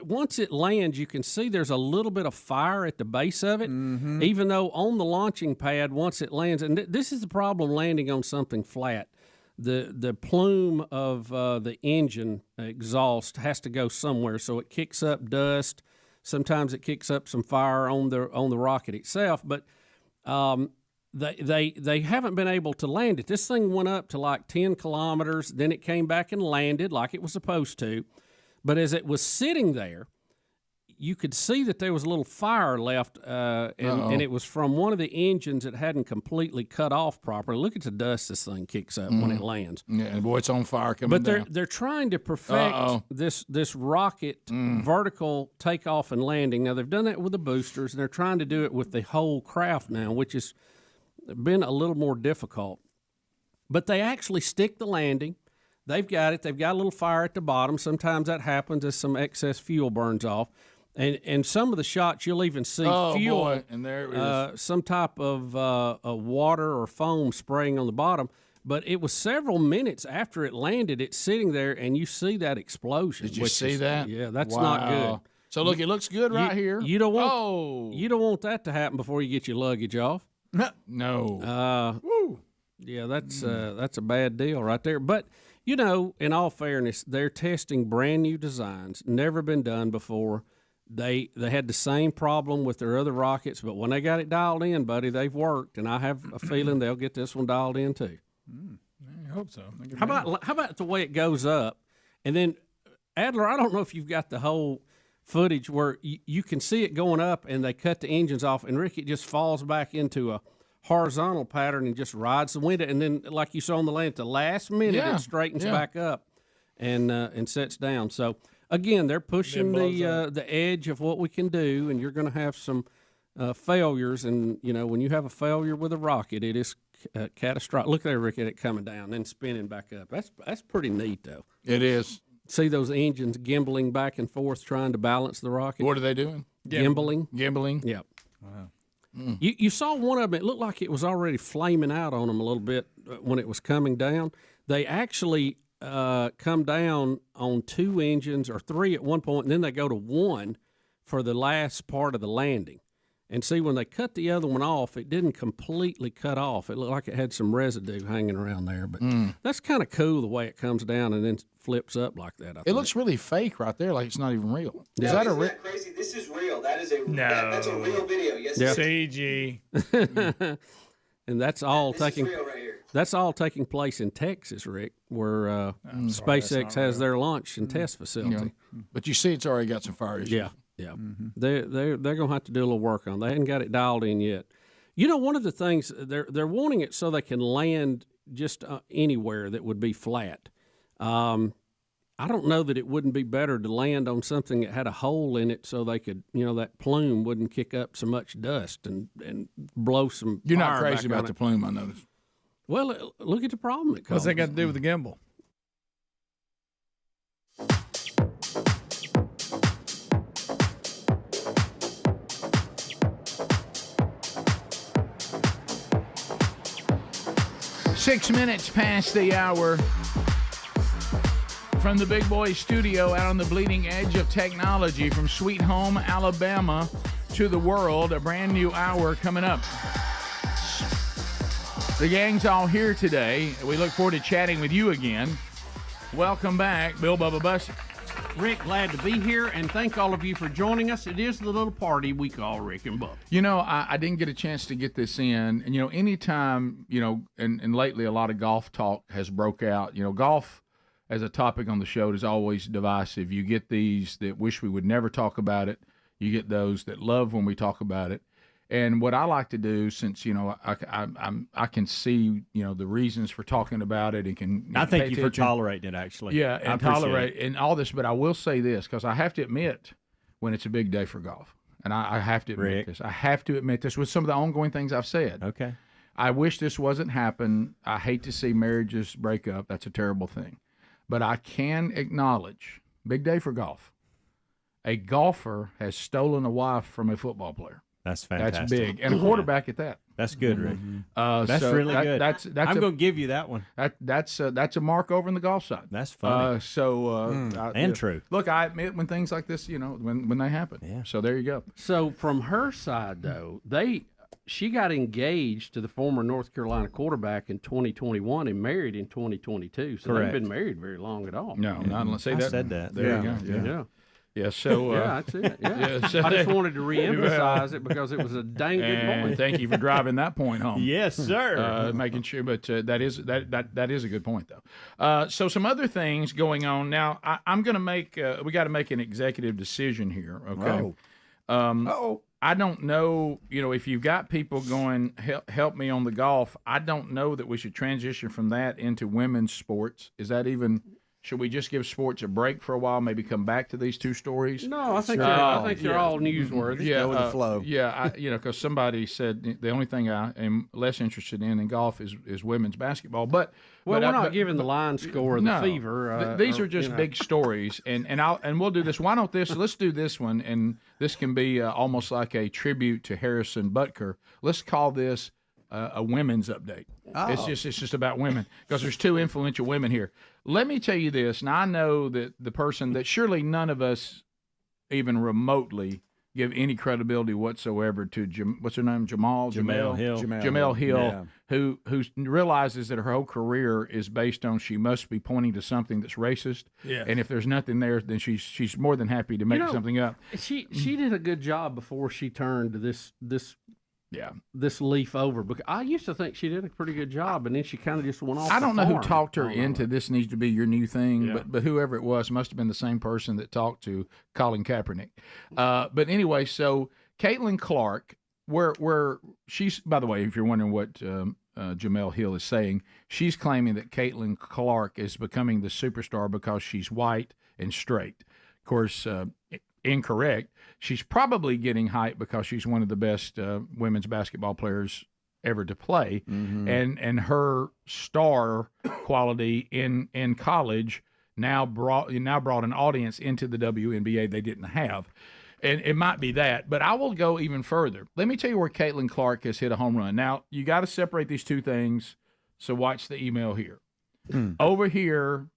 once it lands, you can see there's a little bit of fire at the base of it, even though on the launching pad, once it lands, and this is the problem landing on something flat. The plume of the engine exhaust has to go somewhere, so it kicks up dust. Sometimes it kicks up some fire on the rocket itself, but They haven't been able to land it. This thing went up to like 10 kilometers. Then it came back and landed like it was supposed to. But as it was sitting there, you could see that there was a little fire left, and it was from one of the engines that hadn't completely cut off properly. Look at the dust this thing kicks up when it lands. Yeah, and boy, it's on fire coming down. But they're trying to perfect this rocket vertical takeoff and landing. Now, they've done that with the boosters, and they're trying to do it with the whole craft now, which is been a little more difficult. But they actually stick the landing. They've got it. They've got a little fire at the bottom. Sometimes that happens as some excess fuel burns off. And some of the shots, you'll even see fuel, boy. And there it is. Some type of water or foam spraying on the bottom. But it was several minutes after it landed, it's sitting there, and you see that explosion. Did you see that? Yeah, that's not good. So, look, it looks good right here. You don't want that to happen before you get your luggage off. No. Yeah, that's a bad deal right there. But, in all fairness, they're testing brand new designs, never been done before. They had the same problem with their other rockets, but when they got it dialed in, buddy, they've worked, and I have a feeling they'll get this one dialed in too. I hope so. How about the way it goes up, and then Adler? I don't know if you've got the whole footage where you can see it going up, and they cut the engines off, and Rick, it just falls back into a horizontal pattern and just rides the window, and then like you saw on the land, at the last minute it straightens back up and sets down. So again, they're pushing the edge of what we can do, and you're going to have some failures. And when you have a failure with a rocket, it is catastrophic. Look there, Rick, at it coming down, then spinning back up. That's pretty neat, though. It is. See those engines gimbling back and forth, trying to balance the rocket. What are they doing? Gimbling. Yep. Wow. You saw one of them. It looked like it was already flaming out on them a little bit when it was coming down. They actually come down on 2 engines or 3 at one point, and then they go to 1 for the last part of the landing. And see, when they cut the other one off, it didn't completely cut off. It looked like it had some residue hanging around there. But that's kind of cool the way it comes down and then flips up like that. It looks really fake right there, like it's not even real. Yeah. Is that a that crazy? This is real. That is that's a real video. Yes, Yeah. CG. And that's all This is taking real right here. that's all taking place in Texas, Rick, where SpaceX has their launch and test facility. But you see, it's already got some fire issues. Yeah. They're going to have to do a little work on it. They hadn't got it dialed in yet. One of the things they're wanting it so they can land just anywhere that would be flat. I don't know that it wouldn't be better to land on something that had a hole in it so they could, that plume wouldn't kick up so much dust and blow some. You're not fire crazy back about on the it. plume, I noticed. Well, look at the problem it What's causes. that got to do with the gimbal? Six minutes past the hour from the Big Boy Studio out on the bleeding edge of technology from Sweet Home, Alabama to the world. A brand new hour coming up. The gang's all here today. We look forward to chatting with you again. Welcome back, Bill Bubba Bussey. Rick, glad to be here, and thank all of you for joining us. It is the little party we call Rick and Bubba. I didn't get a chance to get this in. And, anytime, and lately a lot of golf talk has broke out. Golf as a topic on the show is always divisive. You get these that wish we would never talk about it. You get those that love when we talk about it. And what I like to do, since I can see the reasons for talking about it, and can I thank you for tolerating it, actually. Yeah, and tolerate and all this. But I will say this, because I have to admit when it's a big day for golf, and I have to admit this. I have to admit this with some of the ongoing things I've said. Okay. I wish this wasn't happen. I hate to see marriages break up. That's a terrible thing. But I can acknowledge, big day for golf. A golfer has stolen a wife from a football player. That's fantastic. That's big, and a quarterback at that. That's good, Rick. That's really good. That's I'm going to give you that one. That's a mark over in the golf side. That's funny. And true. Look, I admit when things like this, when they happen. Yeah. So there you go. So from her side, though, she got engaged to the former North Carolina quarterback in 2021 and married in 2022. So Correct. they've been married very long at all. No, not unless I said that. There you go. Yeah. Yeah, so yeah, that's it. Yeah. so I just wanted to reemphasize it because it was a dang good and point. thank you for driving that point home. Yes, sir. Making sure, but that is a good point though. So some other things going on now. I'm going to make we got to make an executive decision here. Okay. I don't know. If you've got people going, help me on the golf. I don't know that we should transition from that into women's sports. Is that even? Should we just give sports a break for a while? Maybe come back to these two stories? No, I think they're all newsworthy. Yeah, go with the flow. Yeah, because somebody said the only thing I am less interested in golf is women's basketball. But we're not giving the line score or the fever. These are just big stories, and we'll do this. Why don't let's do this one, and this can be almost like a tribute to Harrison Butker. Let's call this a women's update. Oh. It's just about women because there's two influential women here. Let me tell you this. Now I know that the person that surely none of us even remotely give any credibility whatsoever to what's her name, Jamel Hill. Jamel Hill, who realizes that her whole career is based on she must be pointing to something that's racist. Yeah. And if there's nothing there, then she's more than happy to make something up. She did a good job before she turned this leaf over. Because I used to think she did a pretty good job, and then she kind of just went off. I don't know who farm. talked her into this needs to be your new thing, Yeah. but whoever it was must have been the same person that talked to Colin Kaepernick. But anyway, so Caitlin Clark, where she's, by the way, if you're wondering what Jamel Hill is saying, she's claiming that Caitlin Clark is becoming the superstar because she's white and straight. Of course, incorrect. She's probably getting hype because she's one of the best women's basketball players ever to play, and her star quality in college now brought an audience into the WNBA they didn't have. And it might be that, but I will go even further. Let me tell you where Caitlin Clark has hit a home run. Now, you got to separate these two things, so watch the email here. Over here,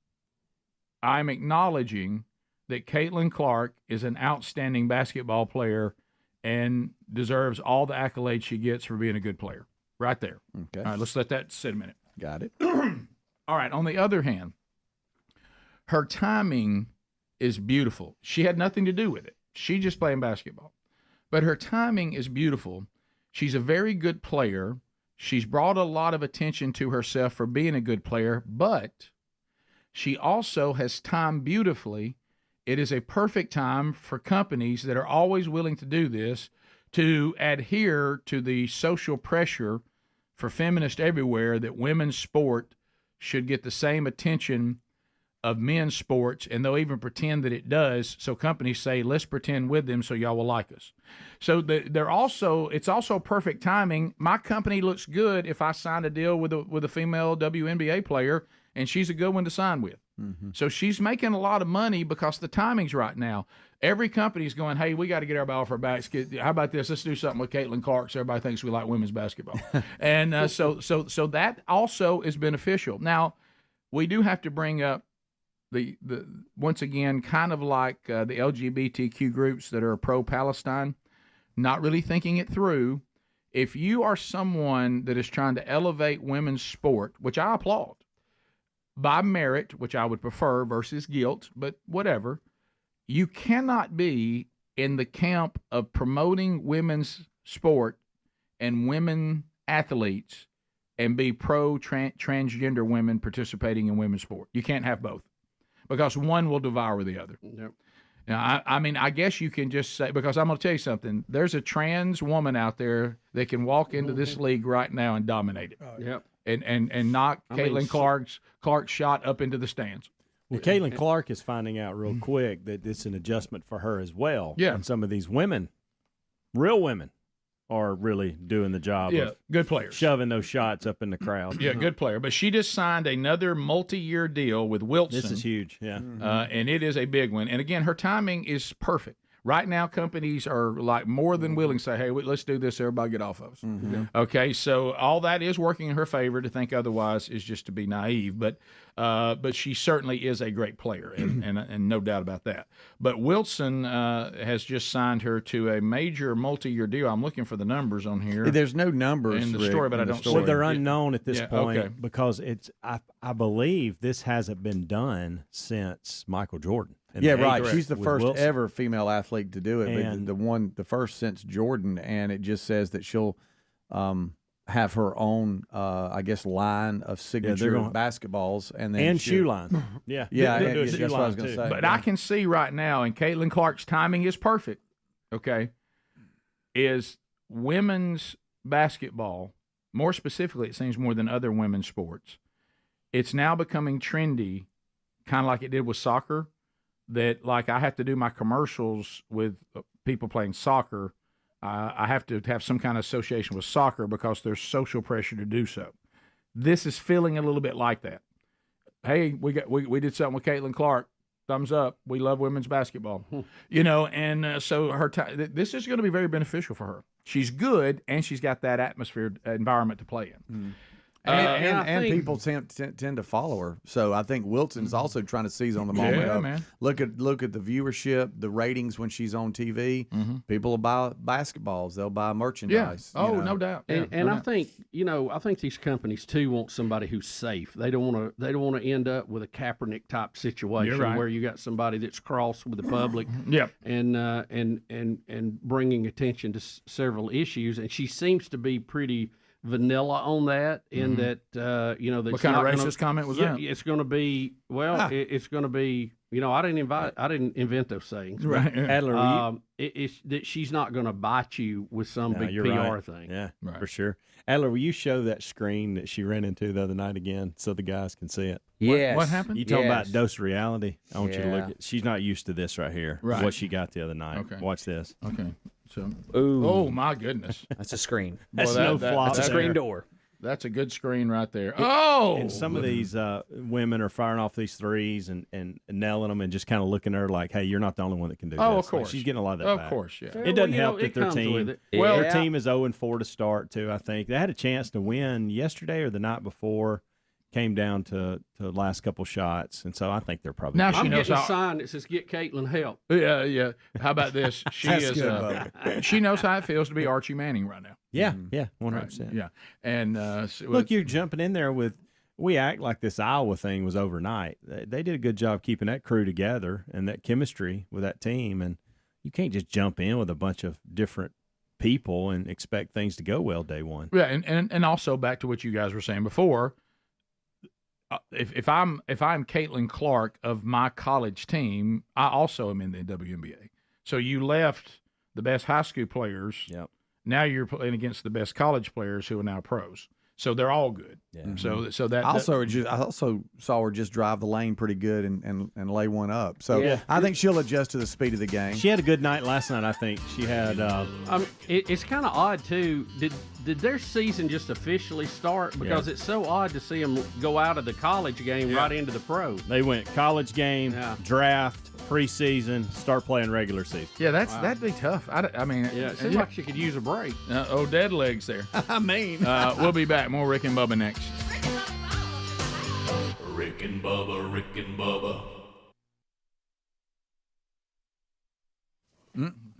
I'm acknowledging that Caitlin Clark is an outstanding basketball player and deserves all the accolades she gets for being a good player. Right there. Okay. All right, let's let that sit a minute. Got it. All right, on the other hand, her timing is beautiful. She had nothing to do with it. She just playing basketball. But her timing is beautiful. She's a very good player. She's brought a lot of attention to herself for being a good player, but she also has timed beautifully. It is a perfect time for companies that are always willing to do this to adhere to the social pressure for feminists everywhere that women's sport should get the same attention of men's sports, and they'll even pretend that it does. So companies say, let's pretend with them so y'all will like us. So it's also perfect timing. My company looks good if I sign a deal with a female WNBA player, and she's a good one to sign with. So she's making a lot of money because the timing's right now. Every company's going, hey, we got to get everybody off our backs. How about this? Let's do something with Caitlin Clark so everybody thinks we like women's basketball. And so that also is beneficial. Now, we do have to bring up the once again, kind of like the LGBTQ groups that are pro-Palestine, not really thinking it through. If you are someone that is trying to elevate women's sport, which I applaud, by merit, which I would prefer versus guilt, but whatever, you cannot be in the camp of promoting women's sport and women athletes and be pro-transgender women participating in women's sport. You can't have both because one will devour the other. Yep. Now, I mean, I guess you can just say, because I'm going to tell you something, there's a trans woman out there that can walk into this league right now and dominate it. Yep. And knock Caitlin Clark's shot up into the stands. Well, Caitlin Clark is finding out real quick that it's an adjustment for her as well. Yeah. And some of these women, real women, are really doing the job of good players, shoving those shots up in the crowd. Yeah, good player. But she just signed another multi-year deal with Wilson. This is huge, yeah. And it is a big one. And again, her timing is perfect. Right now, companies are like more than willing to say, hey, let's do this. Everybody get off of us. Okay, so all that is working in her favor. To think otherwise is just to be naive. But she certainly is a great player, and no doubt about that. But Wilson has just signed her to a major multi-year deal. I'm looking for the numbers on here. There's no numbers in the story, but I don't see Well, it. they're unknown at this point okay. because I believe this hasn't been done since Michael Jordan. Yeah, right. She's the first Wilson. ever female athlete to do it, And- but the first since Jordan, and it just says that she'll have her own, I guess, line of signature basketballs and shoe line. Yeah, yeah, They'll do a that's shoe what I was line, going to too. say. But I can see right now, and Caitlin Clark's timing is perfect, okay, is women's basketball, more specifically, it seems more than other women's sports, it's now becoming trendy, kind of like it did with soccer, that like I have to do my commercials with people playing soccer. I have to have some kind of association with soccer because there's social pressure to do so. This is feeling a little bit like that. Hey, we did something with Caitlin Clark. Thumbs up. We love women's basketball. And so this is going to be very beneficial for her. She's good, and she's got that atmosphere environment to play in. And people tend to follow her. So I think Wilson's also trying to seize on the moment. Yeah, man. Look at the viewership, the ratings when she's on TV. People will buy basketballs. They'll buy merchandise. Yeah. Oh, no doubt. And I think I think these companies too want somebody who's safe. They don't want to end up with a Kaepernick type situation where you got somebody that's cross with the public. Yep. And bringing attention to several issues. And she seems to be pretty vanilla on that. In that that what kind of racist comment was that? It's going to be it's going to be. I didn't invent those things. Right. Adler, it's that she's not going to bite you with some big you're PR right. thing. Yeah, for sure. Adler, will you show that screen that she ran into the other night again so the guys can see it? Yes. What happened? You talking about dose reality? I want you to Yeah. look at. She's not used to this right here. Right. What she got the other night. Okay. Watch this. Okay. So. Ooh. Oh my goodness. That's a screen. That's Boy, no flop. That's a screen door. That's a good screen right there. Oh, And some of these women are firing off these threes and nailing them and just kind of looking at her like, "Hey, you're not the only one that can do this." of Like, course. she's getting a lot of that. Of back. course, yeah. It doesn't help it that their comes with team. it. Well, Yeah. their team is 0-4 to start too. I think they had a chance to win yesterday or the night before. Came down to the last couple shots, and so I think they're probably. Now good. she I'm knows getting a how. sign that says "Get Caitlin help." Yeah. How about this? She That's is. good, She knows how it feels to be Archie Manning right now. Yeah, Mm-hmm. yeah, 100%. Yeah, and Look, you're jumping in there with. We act like this Iowa thing was overnight. They did a good job keeping that crew together and that chemistry with that team, and you can't just jump in with a bunch of different people and expect things to go well day one. Yeah, and also back to what you guys were saying before. If I'm Caitlin Clark of my college team, I also am in the WNBA. So you left the best high school players. Yep. Now you're playing against the best college players who are now pros. So they're all good. Yeah. So that I also saw her just drive the lane pretty good and lay one up. So Yeah. I think she'll adjust to the speed of the game. She had a good night last night. I think she had. It's kind of odd too. Did their season just officially start? Because it's so odd to see them go out of the college game right into the pro. They went college game, draft, preseason, start playing regular season. Yeah, that'd be tough. I mean, It seems like she could use a break. Dead legs there. I mean, we'll be back. More Rick and Bubba next. Rick and Bubba, Rick and Bubba.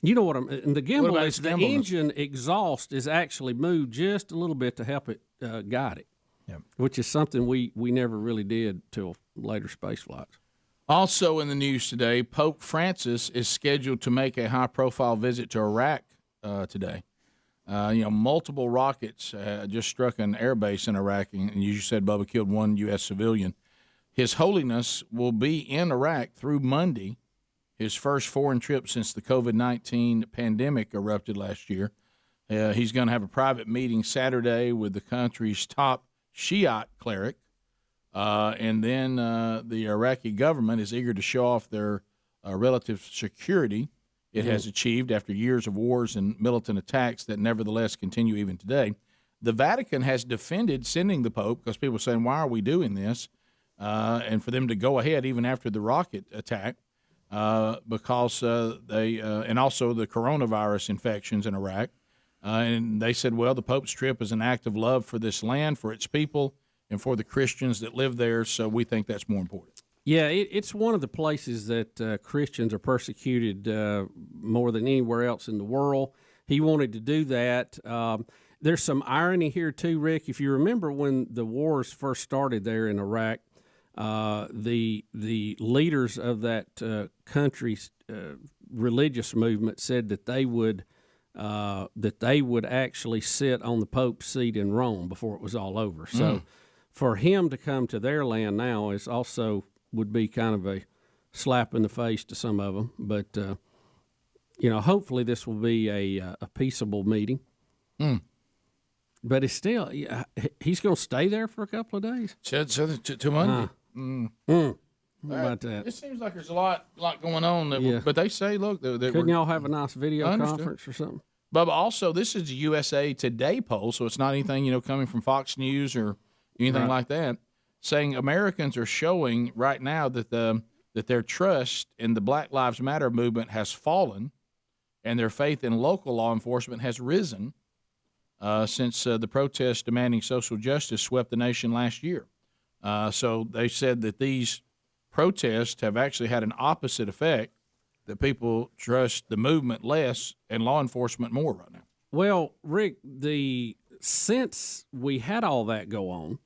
You know what and the What gimbal about is its the gimbal? engine exhaust is actually moved just a little bit to help it guide it. Yep. Which is something we never really did till later space flights. Also in the news today, Pope Francis is scheduled to make a high-profile visit to Iraq today. Multiple rockets just struck an air base in Iraq, and as you said, Bubba, killed one U.S. civilian. His Holiness will be in Iraq through Monday, his first foreign trip since the COVID-19 pandemic erupted last year. He's going to have a private meeting Saturday with the country's top Shiite cleric. And then the Iraqi government is eager to show off their relative security it has achieved after years of wars and militant attacks that nevertheless continue even today. The Vatican has defended sending the Pope because people are saying, why are we doing this? And for them to go ahead even after the rocket attack because they and also the coronavirus infections in Iraq. And they said, well, the Pope's trip is an act of love for this land, for its people, and for the Christians that live there, so we think that's more important. Yeah, it's one of the places that Christians are persecuted more than anywhere else in the world. He wanted to do that. There's some irony here too, Rick. If you remember when the wars first started there in Iraq, the leaders of that country's religious movement said that they would actually sit on the Pope's seat in Rome before it was all over. So for him to come to their land now is also would be kind of a slap in the face to some of them. But, hopefully this will be a peaceable meeting. But it's still, he's going to stay there for a couple of days. To Monday. How about that? It seems like there's a lot going on. But they say, look, couldn't y'all have a nice video conference or something? But also, this is a USA Today poll, so it's not anything coming from Fox News or anything like that. Saying Americans are showing right now that that their trust in the Black Lives Matter movement has fallen, and their faith in local law enforcement has risen. since the protests demanding social justice swept the nation last year. So they said that these protests have actually had an opposite effect, that people trust the movement less and law enforcement more right now. Well, Rick, since we had all that go on,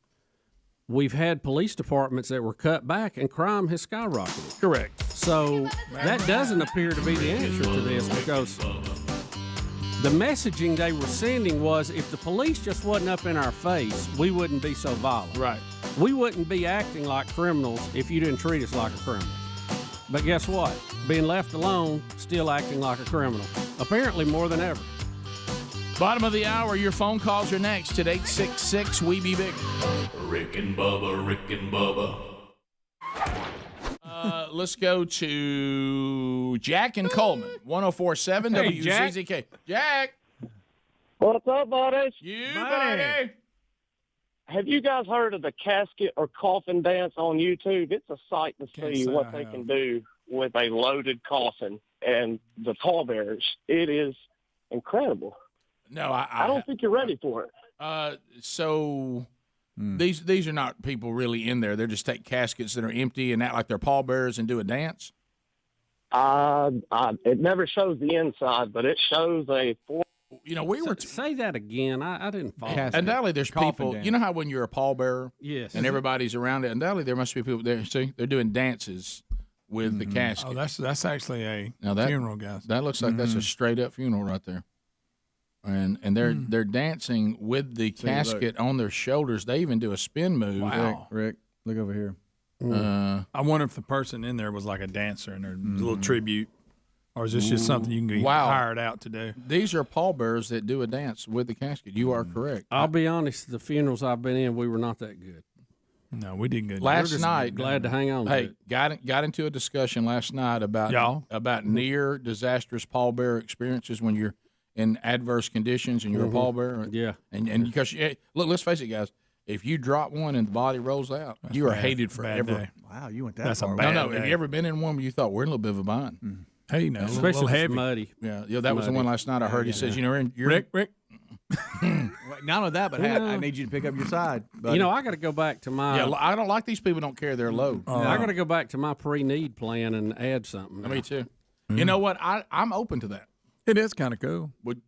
we've had police departments that were cut back and crime has skyrocketed. Correct. So that doesn't appear to be the answer to this, because the messaging they were sending was if the police just wasn't up in our face, we wouldn't be so violent. Right. We wouldn't be acting like criminals if you didn't treat us like a criminal. But guess what? Being left alone, still acting like a criminal. Apparently more than ever. Bottom of the hour, your phone calls are next at 866-WE-BE-BIG. Rick and Bubba, Rick and Bubba. Let's go to Jack and Coleman, 104.7 WCZK. Jack. What's up, buddies? Buddy. Have you guys heard of the casket or coffin dance on YouTube? It's a sight to see what they can do with a loaded coffin and the pallbearers. It is incredible. No, I don't think you're ready for it. These are not people really in there. They just take caskets that are empty and act like they're pallbearers and do a dance. It never shows the inside, but it shows a. We were say that again. I didn't follow. Undoubtedly, there's people. dance. You know how when you're a pallbearer, yes, and everybody's around it. Undoubtedly, there must be people there. See, they're doing dances with the casket. Oh, that's actually a funeral, guys. That looks like that's a straight up funeral right there. And they're dancing with the casket on their shoulders. They even do a spin move. Wow. Rick, look over here. I wonder if the person in there was like a dancer and their little tribute, or is this just something you can be hired out to do? These are pallbearers that do a dance with the casket. You are correct. I'll be honest, the funerals I've been in, we were not that good. No, we did good. Last night, glad to hang on. Hey, to it. got into a discussion last night about near disastrous pallbearer experiences when you're in adverse conditions and you're a pallbearer. Yeah, and because look, let's face it, guys. If you drop one and the body rolls out, you are hated forever. Wow, you went that That's far. a bad No. day. Have you ever been in one where you thought we're in a little bit of a bind? Hey, no, especially a little if it's heavy. muddy. Yeah, that was the one last night. I heard he says, you're Rick. Not only that, but I need you to pick up your side. Buddy. I got to go back to my. Yeah, I don't like these people don't carry their load. I got to go back to my pre-need plan and add something. Me too. You know what? I'm open to that. It is kind of cool. Would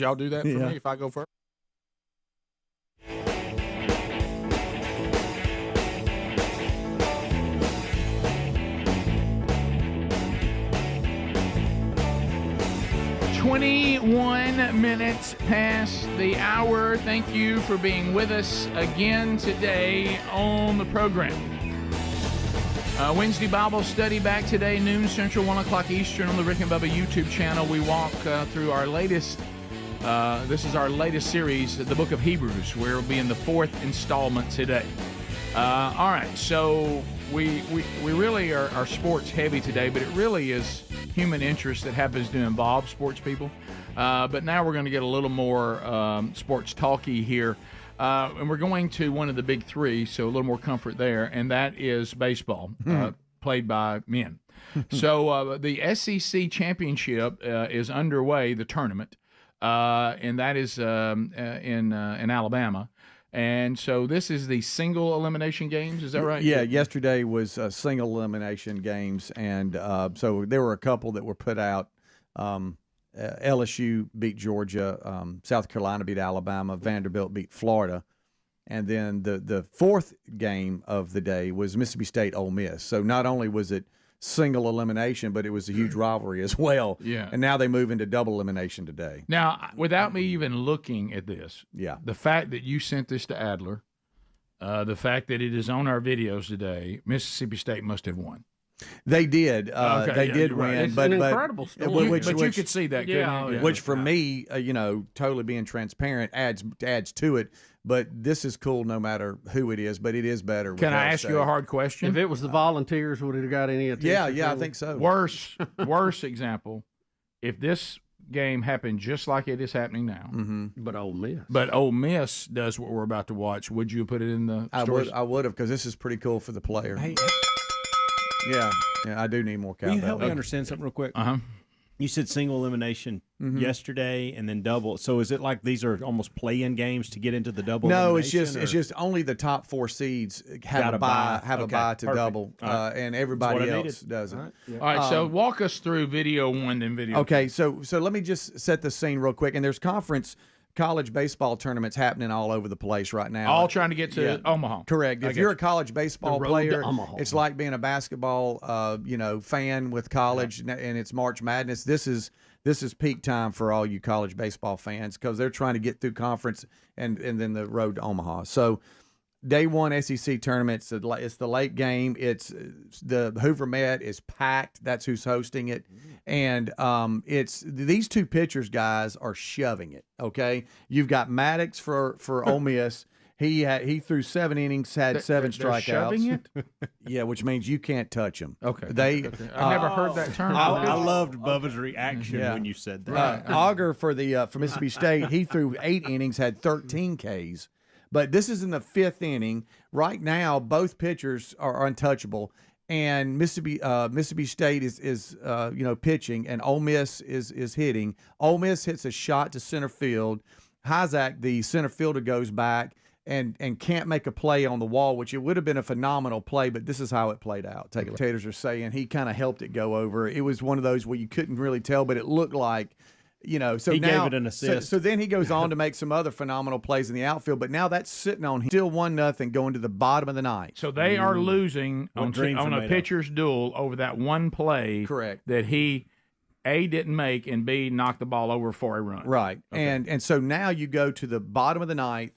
y'all do that for me if I go first? Minutes past the hour. Thank you for being with us again today on the program. Wednesday Bible study back today, noon Central, 1 o'clock Eastern on the Rick and Bubba YouTube channel. We walk through our latest, this is our latest series, the book of Hebrews. We'll be in the 4th installment today. All right, so we really are sports heavy today, but it really is human interest that happens to involve sports people. But now we're going to get a little more sports talky here. And we're going to one of the big three, so a little more comfort there, and that is baseball, played by men. So the SEC championship is underway, the tournament, and that is in Alabama. And so this is the single elimination games, is that right? Yeah, yesterday was single elimination games, and so there were a couple that were put out. LSU beat Georgia, South Carolina beat Alabama, Vanderbilt beat Florida, and then the fourth game of the day was Mississippi State Ole Miss. So not only was it single elimination, but it was a huge rivalry as well. Yeah. And now they move into double elimination today. Now, without me even looking at this, yeah, the fact that you sent this to Adler, the fact that it is on our videos today, Mississippi State must have won. They did. They did win, right. but an incredible story. Which you could see that, couldn't you? Which for me, totally being transparent adds to it. But this is cool no matter who it is. But it is better. Can I ask you a hard question? If it was the Volunteers, would it have got any attention? Yeah, I think so. Worse example. If this game happened just like it is happening now, but Ole Miss does what we're about to watch, would you put it in the stories? I would have, because this is pretty cool for the player. Hey. Yeah, I do need more cowbell. Will you help me understand something real quick? You said single elimination yesterday and then double. So is it like these are almost play-in games to get into the double? No, it's elimination, just only the top 4 seeds have a bye to perfect. double, and everybody else doesn't. All right, so walk us through video 1 and video 2. Okay, so let me just set the scene real quick. And there's college baseball tournaments happening all over the place right now. All trying to get to Omaha. Correct. If you're a college baseball The road player, to Omaha. it's like being a basketball, fan with college, and it's March Madness. This is peak time for all you college baseball fans because they're trying to get through conference and then the road to Omaha. So day 1 SEC tournament, it's the late game. It's the Hoover Met is packed. That's who's hosting it. And it's these 2 pitchers, guys, are shoving it. Okay, you've got Maddox for Ole Miss. He threw 7 innings, had 7 strikeouts. Shoving it? Yeah, which means you can't touch him. Okay. I never heard that term. I loved Bubba's reaction when you said that. Auger for Mississippi State, he threw 8 innings, had 13 Ks. But this is in the 5th inning. Right now, both pitchers are untouchable. And Mississippi State is pitching, and Ole Miss is hitting. Ole Miss hits a shot to center field. Hyzak, the center fielder, goes back and can't make a play on the wall, which it would have been a phenomenal play, but this is how it played out. Taters are saying he kind of helped it go over. It was one of those where you couldn't really tell, but it looked like. So he now, gave it an assist. So then he goes on to make some other phenomenal plays in the outfield, but now that's sitting on him. Still 1-0 going to the bottom of the 9th. So they are losing on a pitcher's duel over that one play. Correct. That he, A, didn't make, and B, knocked the ball over for a run. Right. Okay. And so now you go to the bottom of the 9th,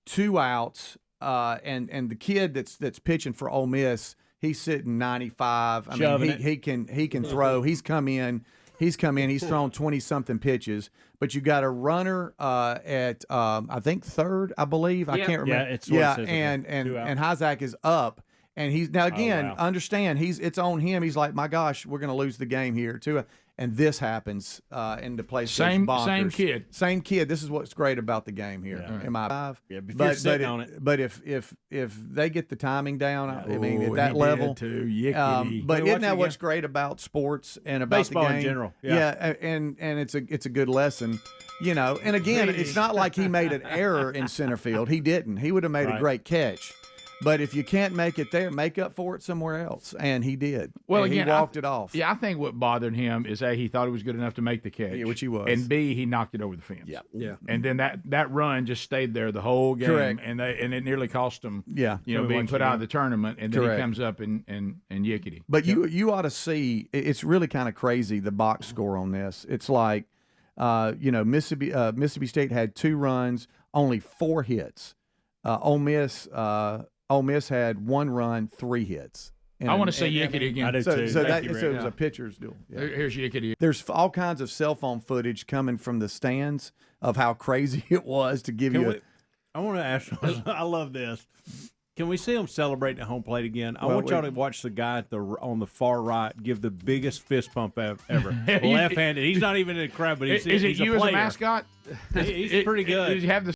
2 outs, and the kid that's pitching for Ole Miss, he's sitting 95. I mean, he can throw. He's come in. He's thrown 20-something pitches, but you got a runner at I think 3rd, I believe. I can't remember. And Hyzak is up, and he's now again understand it's on him. He's like, my gosh, we're going to lose the game here too. And this happens in the place. Same kid. This is what's great about the game here. Yeah. Am I five? Yeah, if you're sitting on it. But if they get the timing down, I mean at that level. But isn't that what's great about sports and about baseball the game in general? Yeah, and it's a good lesson. And again, it's not like he made an error in center field. He didn't. He would have made a great catch. But if you can't make it there, make up for it somewhere else. And he did. Well, and again, he walked it off. Yeah, I think what bothered him is A, he thought he was good enough to make the catch. Yeah, which he was. And B, he knocked it over the fence. Yeah. And then that run just stayed there the whole game. Correct. And it nearly cost him being being put out of the tournament. And then he comes up and yickety. But you ought to see, it's really kind of crazy, the box score on this. It's like, Mississippi State had 2 runs, only 4 hits. Ole Miss had 1 run, 3 hits. I want to say yickety again. I do too. So it was a pitcher's duel. Yeah. Here's yickety. There's all kinds of cell phone footage coming from the stands of how crazy it was to give I want to ask. I love this. Can we see him celebrating at home plate again? I want y'all to watch the guy on the far right give the biggest fist pump ever. Left-handed. He's not even in the crowd, but he's Is it you a player. as a mascot? He's pretty good. Did you have the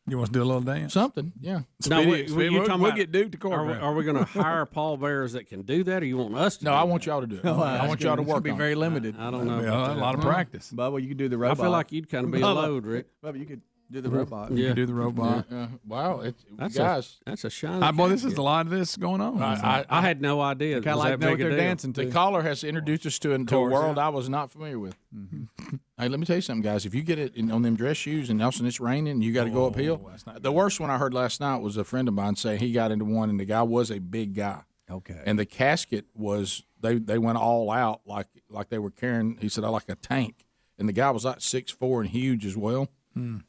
You want to do a little dance? Something, yeah. Now, we'll get Duke to quarterback. Are we going to hire pallbearers that can do that, or you want us to? No, I want y'all to do it. I want y'all to work. Be very limited. I don't know. A lot of practice. Bubba, you could do the robot. I feel like you'd kind of be a load, Rick. Bubba, you could do the robot. You could do the robot. Wow, that's a shiny. Boy, this is a lot of this going on. I had no idea. Kind of like know what they're dancing to. The caller has introduced us to a world I was not familiar with. Mm-hmm. Hey, let me tell you something, guys. If you get it on them dress shoes and also it's raining, you got to go uphill. The worst one I heard last night was a friend of mine say he got into one, and the guy was a big guy. Okay. And the casket was they went all out like they were carrying. He said, like a tank, and the guy was like 6'4" and huge as well.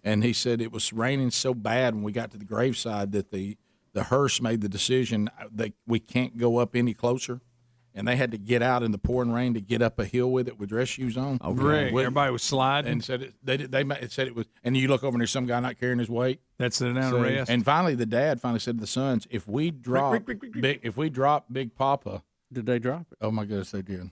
And he said it was raining so bad when we got to the graveside that the hearse made the decision that we can't go up any closer. And they had to get out in the pouring rain to get up a hill with it with dress shoes on. Okay. Everybody was sliding. And said said it was. And you look over and there's some guy not carrying his weight. That's sitting down and rest. And finally, the dad finally said to the sons, "If we drop Big Papa, did they drop it? Oh my goodness, they did.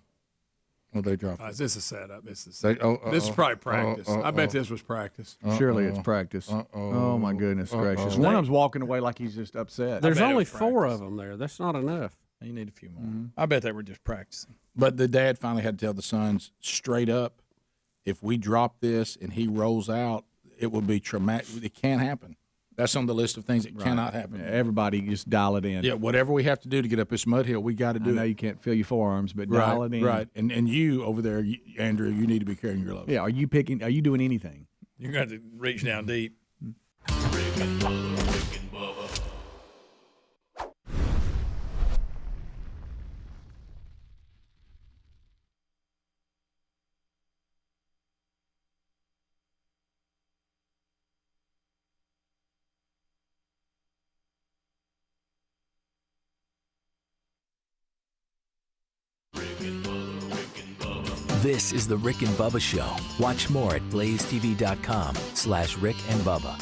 Well, they dropped Is this a setup? This is They- this is probably practice. I bet this was practice. Surely it's practice. Oh my goodness gracious! One of them's walking away like he's just upset. There's only 4 of them there. That's not enough. You need a few more. I bet they were just practicing. But the dad finally had to tell the sons straight up, if we drop this and he rolls out, it will be traumatic. It can't happen. That's on the list of things that cannot happen. Yeah, everybody just dial it in. Yeah, whatever we have to do to get up this mud hill, we got to do I know it. you can't feel your forearms, but dial it in. Right, and you over there, Andrew, you need to be carrying your load. Yeah, are you doing anything? You're going to have to reach down deep. Rick and Bubba. This is the Rick and Bubba Show. Watch more at blazetv.com/Rick and Bubba.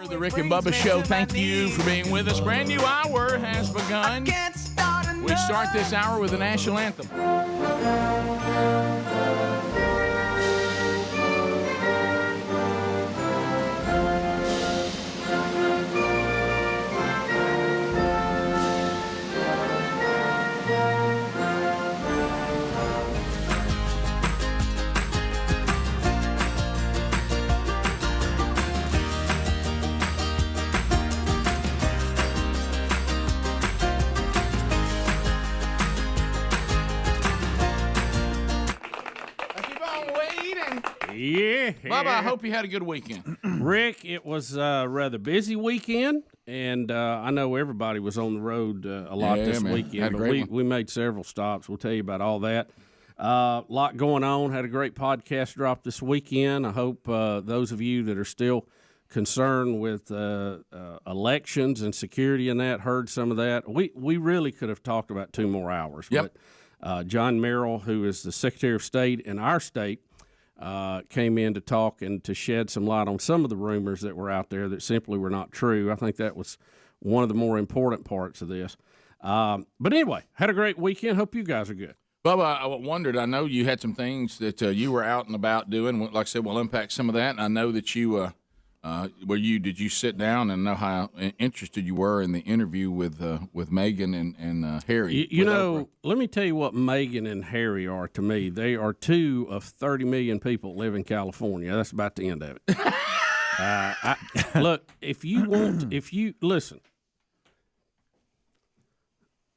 The Rick and Bubba Show. Thank you for being with us. Brand new hour has begun. We start this hour with the national anthem. Yeah. Bubba, I hope you had a good weekend. Rick, it was a rather busy weekend, and I know everybody was on the road a lot this weekend. Had a But great we made several stops. We'll tell you about all that. A lot going on. Had a great podcast drop this weekend. I hope those of you that are still concerned with elections and security and that heard some of that. We really could have talked about 2 more hours. Yep. But John Merrill, who is the Secretary of State in our state, came in to talk and to shed some light on some of the rumors that were out there that simply were not true. I think that was one of the more important parts of this. But anyway, had a great weekend. Hope you guys are good. Bubba, I wondered, I know you had some things that you were out and about doing. Like I said, we'll unpack some of that. And I know that you, did you sit down and know how interested you were in the interview with Megyn and Harry? You know, let me tell you what Megyn and Harry are to me. They are 2 of 30 million people that live in California. That's about the end of it. Look, if you listen,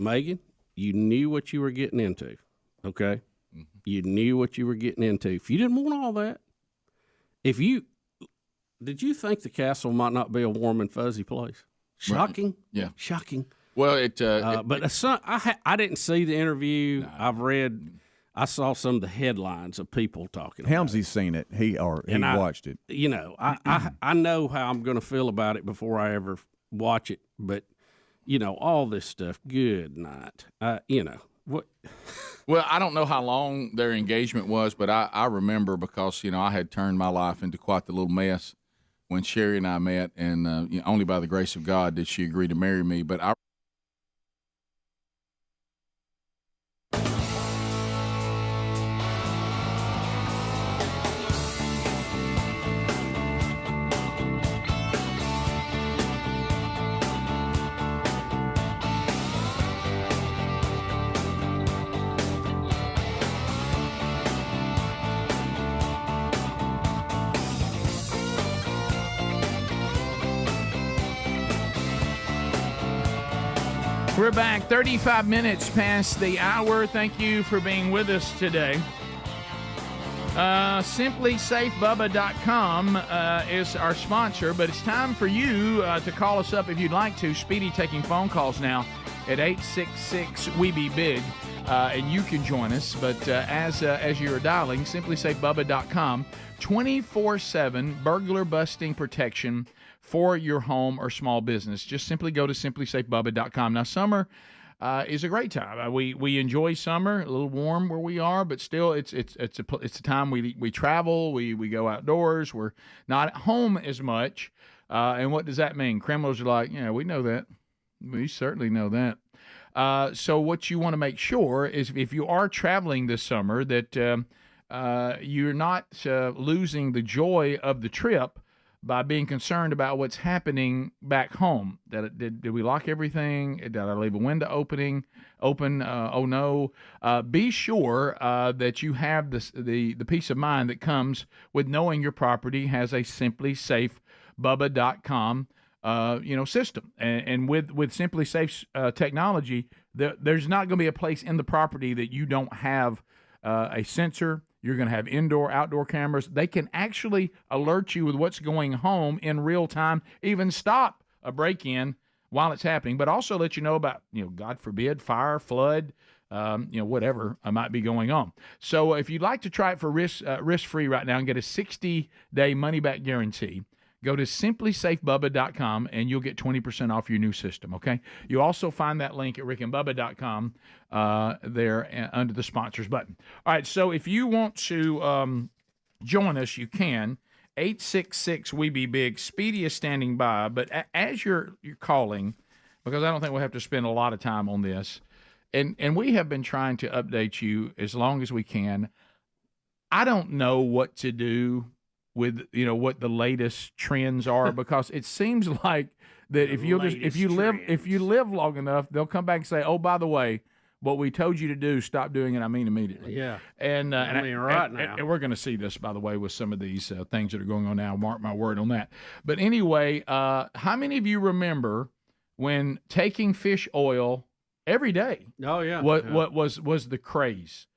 Megyn, you knew what you were getting into, okay? Mm-hmm. You knew what you were getting into. If you didn't want all that, did you think the castle might not be a warm and fuzzy place? Shocking. Right. Yeah. Shocking. Well, I didn't see the interview. No. I saw some of the headlines of people talking about Helmsy's seen it. He watched it. You know, I know how I'm going to feel about it before I ever watch it. But, you know, all this stuff, good night. You know, what? Well, I don't know how long their engagement was, but I remember because, you know, I had turned my life into quite the little mess when Sherry and I met, and only by the grace of God did she agree to marry me. But I We're back 35 minutes past the hour. Thank you for being with us today. SimplySafeBubba.com is our sponsor, but it's time for you to call us up if you'd like to. Speedy taking phone calls now at 866-WE-BE-BIG, and you can join us. But as you're dialing, SimplySafeBubba.com, 24/7 burglar busting protection for your home or small business. Just simply go to SimplySafeBubba.com. Now, summer is a great time. We enjoy summer, a little warm where we are, but still it's a time we travel, we go outdoors. We're not at home as much. And what does that mean? Criminals are like, yeah, we know that. We certainly know that. So what you want to make sure is if you are traveling this summer that you're not losing the joy of the trip by being concerned about what's happening back home. Did we lock everything? Did I leave a window open? Oh no. Be sure that you have the peace of mind that comes with knowing your property has a simplysafebubba.com system. And with Simply Safe technology, there's not going to be a place in the property that you don't have a sensor. You're going to have indoor, outdoor cameras. They can actually alert you with what's going on in real time, even stop a break-in while it's happening, but also let you know about, God forbid, fire, flood, whatever might be going on. So if you'd like to try it for risk-free right now and get a 60-day money-back guarantee, go to simplysafebubba.com and you'll get 20% off your new system, okay? You also find that link at rickandbubba.com there under the sponsors button. All right, so if you want to join us, you can. 866-WE-BE-BIG. Speedy is standing by, but as you're calling, because I don't think we'll have to spend a lot of time on this, and we have been trying to update you as long as we can. I don't know what to do with what the latest trends are, because it seems like that if you live long enough, they'll come back and say, oh, by the way, what we told you to do, stop doing it. I mean immediately. Yeah. And right now, and we're going to see this, by the way, with some of these things that are going on now. Mark my word on that. But anyway, how many of you remember when taking fish oil every day? Oh yeah. What was the craze?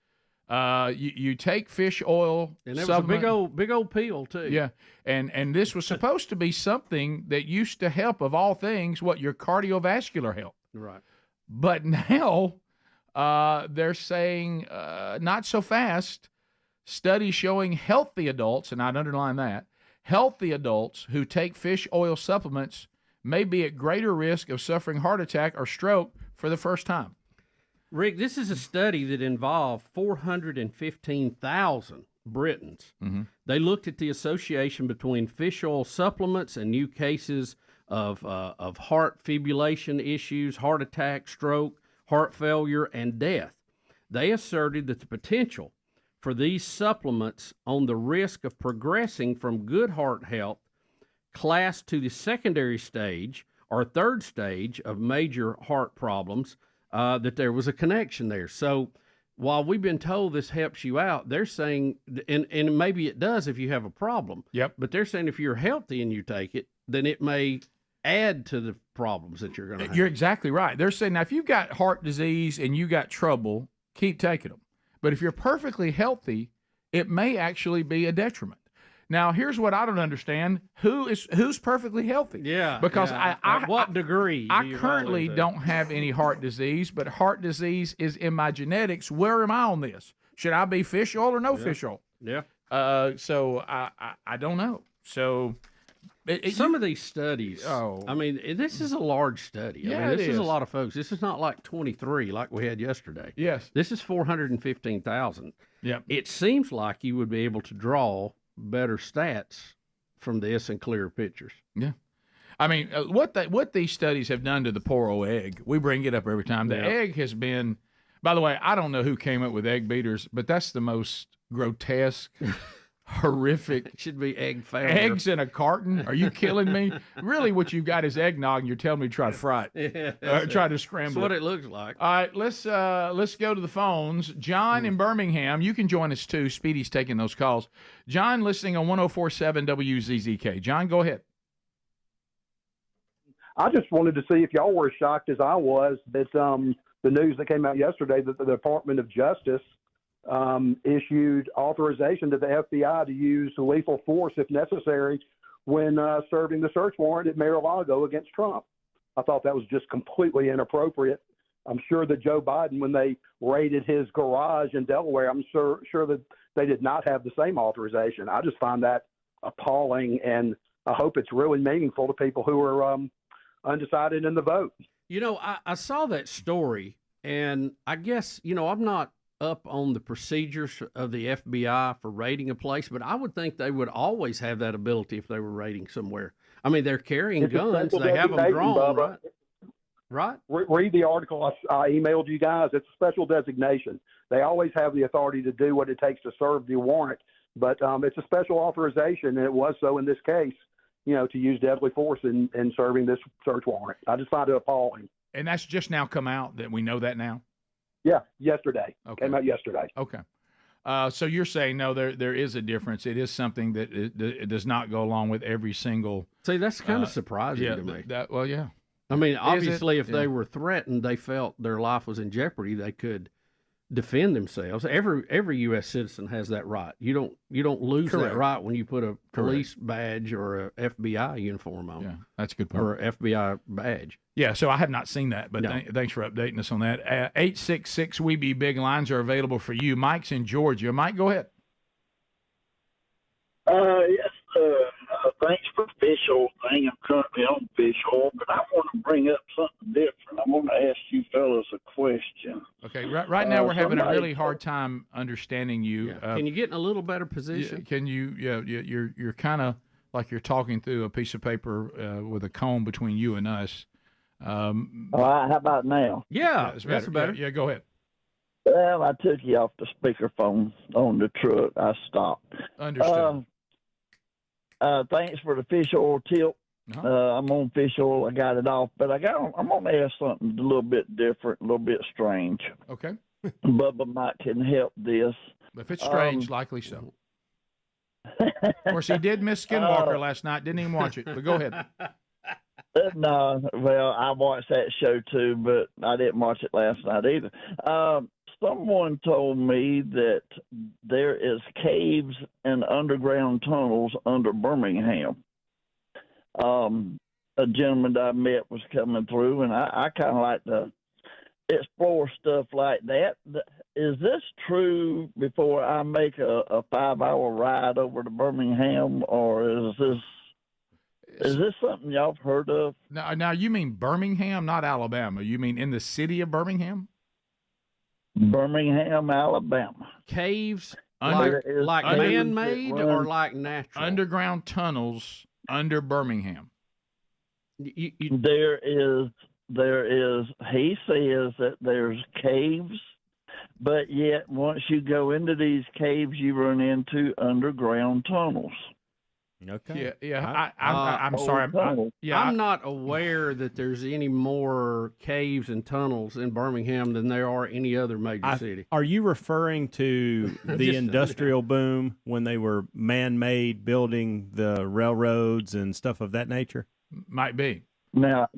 You take fish oil, and it was a big old peel too. Yeah, and this was supposed to be something that used to help, of all things, your cardiovascular health. Right. But now they're saying not so fast. Studies showing healthy adults, and I'd underline that, healthy adults who take fish oil supplements may be at greater risk of suffering heart attack or stroke for the first time. Rick, this is a study that involved 415,000 Britons. Mm-hmm. They looked at the association between fish oil supplements and new cases of heart fibrillation issues, heart attack, stroke, heart failure, and death. They asserted that the potential for these supplements on the risk of progressing from good heart health class to the secondary stage or third stage of major heart problems, that there was a connection there. So while we've been told this helps you out, they're saying, and maybe it does if you have a problem. Yep. But they're saying if you're healthy and you take it, then it may add to the problems that you're going to have. You're exactly right. They're saying, now, if you've got heart disease and you got trouble, keep taking them. But if you're perfectly healthy, it may actually be a detriment. Now, here's what I don't understand. Who's perfectly healthy? Yeah. Because yeah. At what degree? I currently don't have any heart disease, but heart disease is in my genetics. Where am I on this? Should I be fish oil or no fish oil? Yeah. So I don't know. So some of these studies, I mean, this is a large study. Yeah, I mean, this it is a is. lot of folks. This is not like 23 like we had yesterday. Yes. This is 415,000. Yeah. It seems like you would be able to draw better stats from this and clearer pictures. Yeah. I mean, what these studies have done to the poor old egg, we bring it up every time. The egg has been, by the way, I don't know who came up with egg beaters, but that's the most grotesque, horrific. It should be egg failure. Eggs in a carton? Are you killing me? Really, what you've got is eggnog, and you're telling me to try to fry it. Yeah, try to scramble that's what it looks like. All right, let's go to the phones. John in Birmingham, you can join us too. Speedy's taking those calls. John, listening on 104.7 WZZK. John, go ahead. I just wanted to see if y'all were as shocked as I was that the news that came out yesterday that the Department of Justice issued authorization to the FBI to use lethal force if necessary when serving the search warrant at Mar-a-Lago against Trump. I thought that was just completely inappropriate. I'm sure that Joe Biden, when they raided his garage in Delaware, I'm sure that they did not have the same authorization. I just find that appalling, and I hope it's really meaningful to people who are undecided in the vote. You know, I saw that story, and I guess, you know, I'm not up on the procedures of the FBI for raiding a place, but I would think they would always have that ability if they were raiding somewhere. I mean, they're carrying guns, they have them drawn, Bubba. right? Read the article I emailed you guys. It's a special designation. They always have the authority to do what it takes to serve the warrant, but it's a special authorization, and it was so in this case, you know, to use deadly force in serving this search warrant. I just find it appalling. And that's just now come out, that we know that now? Yeah, yesterday. Okay. Came out yesterday. Okay. So you're saying, no, there is a difference. It is something that it does not go along with every single... See, that's kind of surprising yeah, to me. Well, yeah. I mean, obviously, if Yeah. they were threatened, they felt their life was in jeopardy, they could defend themselves. Every U.S. citizen has that right. You don't lose Correct. that right when you put a police badge or a FBI uniform on. Yeah, that's a good point. Or a FBI badge. Yeah, so I have not seen that, but No. thanks for updating us on that. 866 We Be Big lines are available for you. Mike's in Georgia. Mike, go ahead. Yes, thanks for the fish oil thing. I'm currently on fish oil, but I want to bring up something different. I want to ask you fellas a question. Okay, right now we're having a somebody- really hard time understanding you. Can you get in a little better position? Can you? Yeah, you're kind of like you're talking through a piece of paper with a comb between you and us. All right, how about now? Yeah, it's that's better. Yeah, go ahead. Well, I took you off the speakerphone on the truck. I stopped. Understood. Thanks for the fish oil tip. I'm on fish oil. I got it off, but I'm going to ask something a little bit different, a little bit strange. Okay. Bubba might can help this. If it's strange, likely so. Of course, he did miss Skinwalker last night. Didn't even watch it, but go ahead. No, well, I watched that show too, but I didn't watch it last night either. Someone told me that there is caves and underground tunnels under Birmingham. A gentleman that I met was coming through, and I kind of like to explore stuff like that. Is this true before I make a 5-hour ride over to Birmingham, or is this something y'all have heard of? Now you mean Birmingham, not Alabama. You mean in the city of Birmingham? Birmingham, Alabama. Caves, like man-made or like natural? Underground tunnels under Birmingham. There is. He says that there's caves, but yet once you go into these caves, you run into underground tunnels. Okay. Yeah. I'm sorry. I'm not aware that there's any more caves and tunnels in Birmingham than there are any other major city. Are you referring to the industrial boom when they were man-made, building the railroads and stuff of that nature? Might be. Now,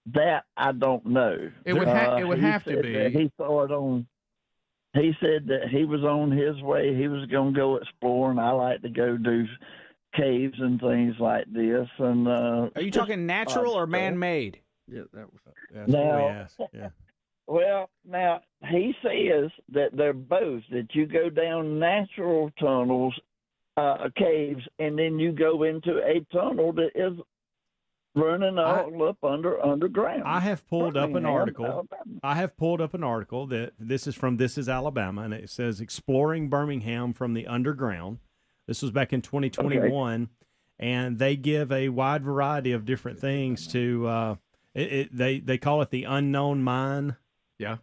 that I don't know. It would have to be. He saw it on. He said that he was on his way. He was going to go exploring. I like to go do caves and things like this. And are you talking natural or man-made? Yeah, that's what we asked. Yeah. Well, now he says that they're both. That you go down natural tunnels, caves, and then you go into a tunnel that is running all up underground. I have pulled up an article. Alabama. I have pulled up an article that this is from This Is Alabama, and it says exploring Birmingham from the underground. This was back in 2021, and they give a wide variety of different things to. They call it the unknown mine. Yeah.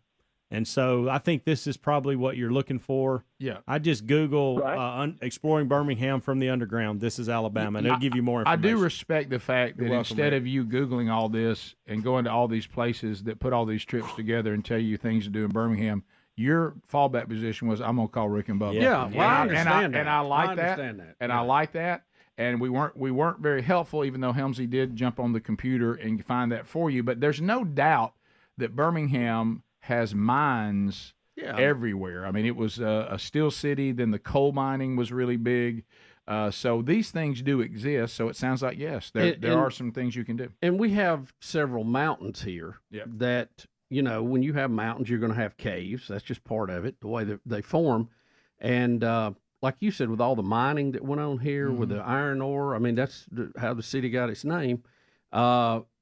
And so I think this is probably what you're looking for. Yeah. I just Google exploring Birmingham from the underground. This is Alabama, and it'll give you more information. I do respect the fact that instead of you Googling all this and going to all these places that put all these trips together and tell you things to do in Birmingham, your fallback position was, I'm going to call Rick and Bubba. Yeah, well, I understand that. And I like that. And I like that. And we weren't very helpful, even though Helmsy did jump on the computer and find that for you. But there's no doubt that Birmingham has mines everywhere. I mean, it was a steel city. Then the coal mining was really big. So these things do exist. So it sounds like, yes, there are some things you can do. And we have several mountains here that, you know, when you have mountains, you're going to have caves. That's just part of it, the way that they form. And like you said, with all the mining that went on here with the iron ore, I mean, that's how the city got its name.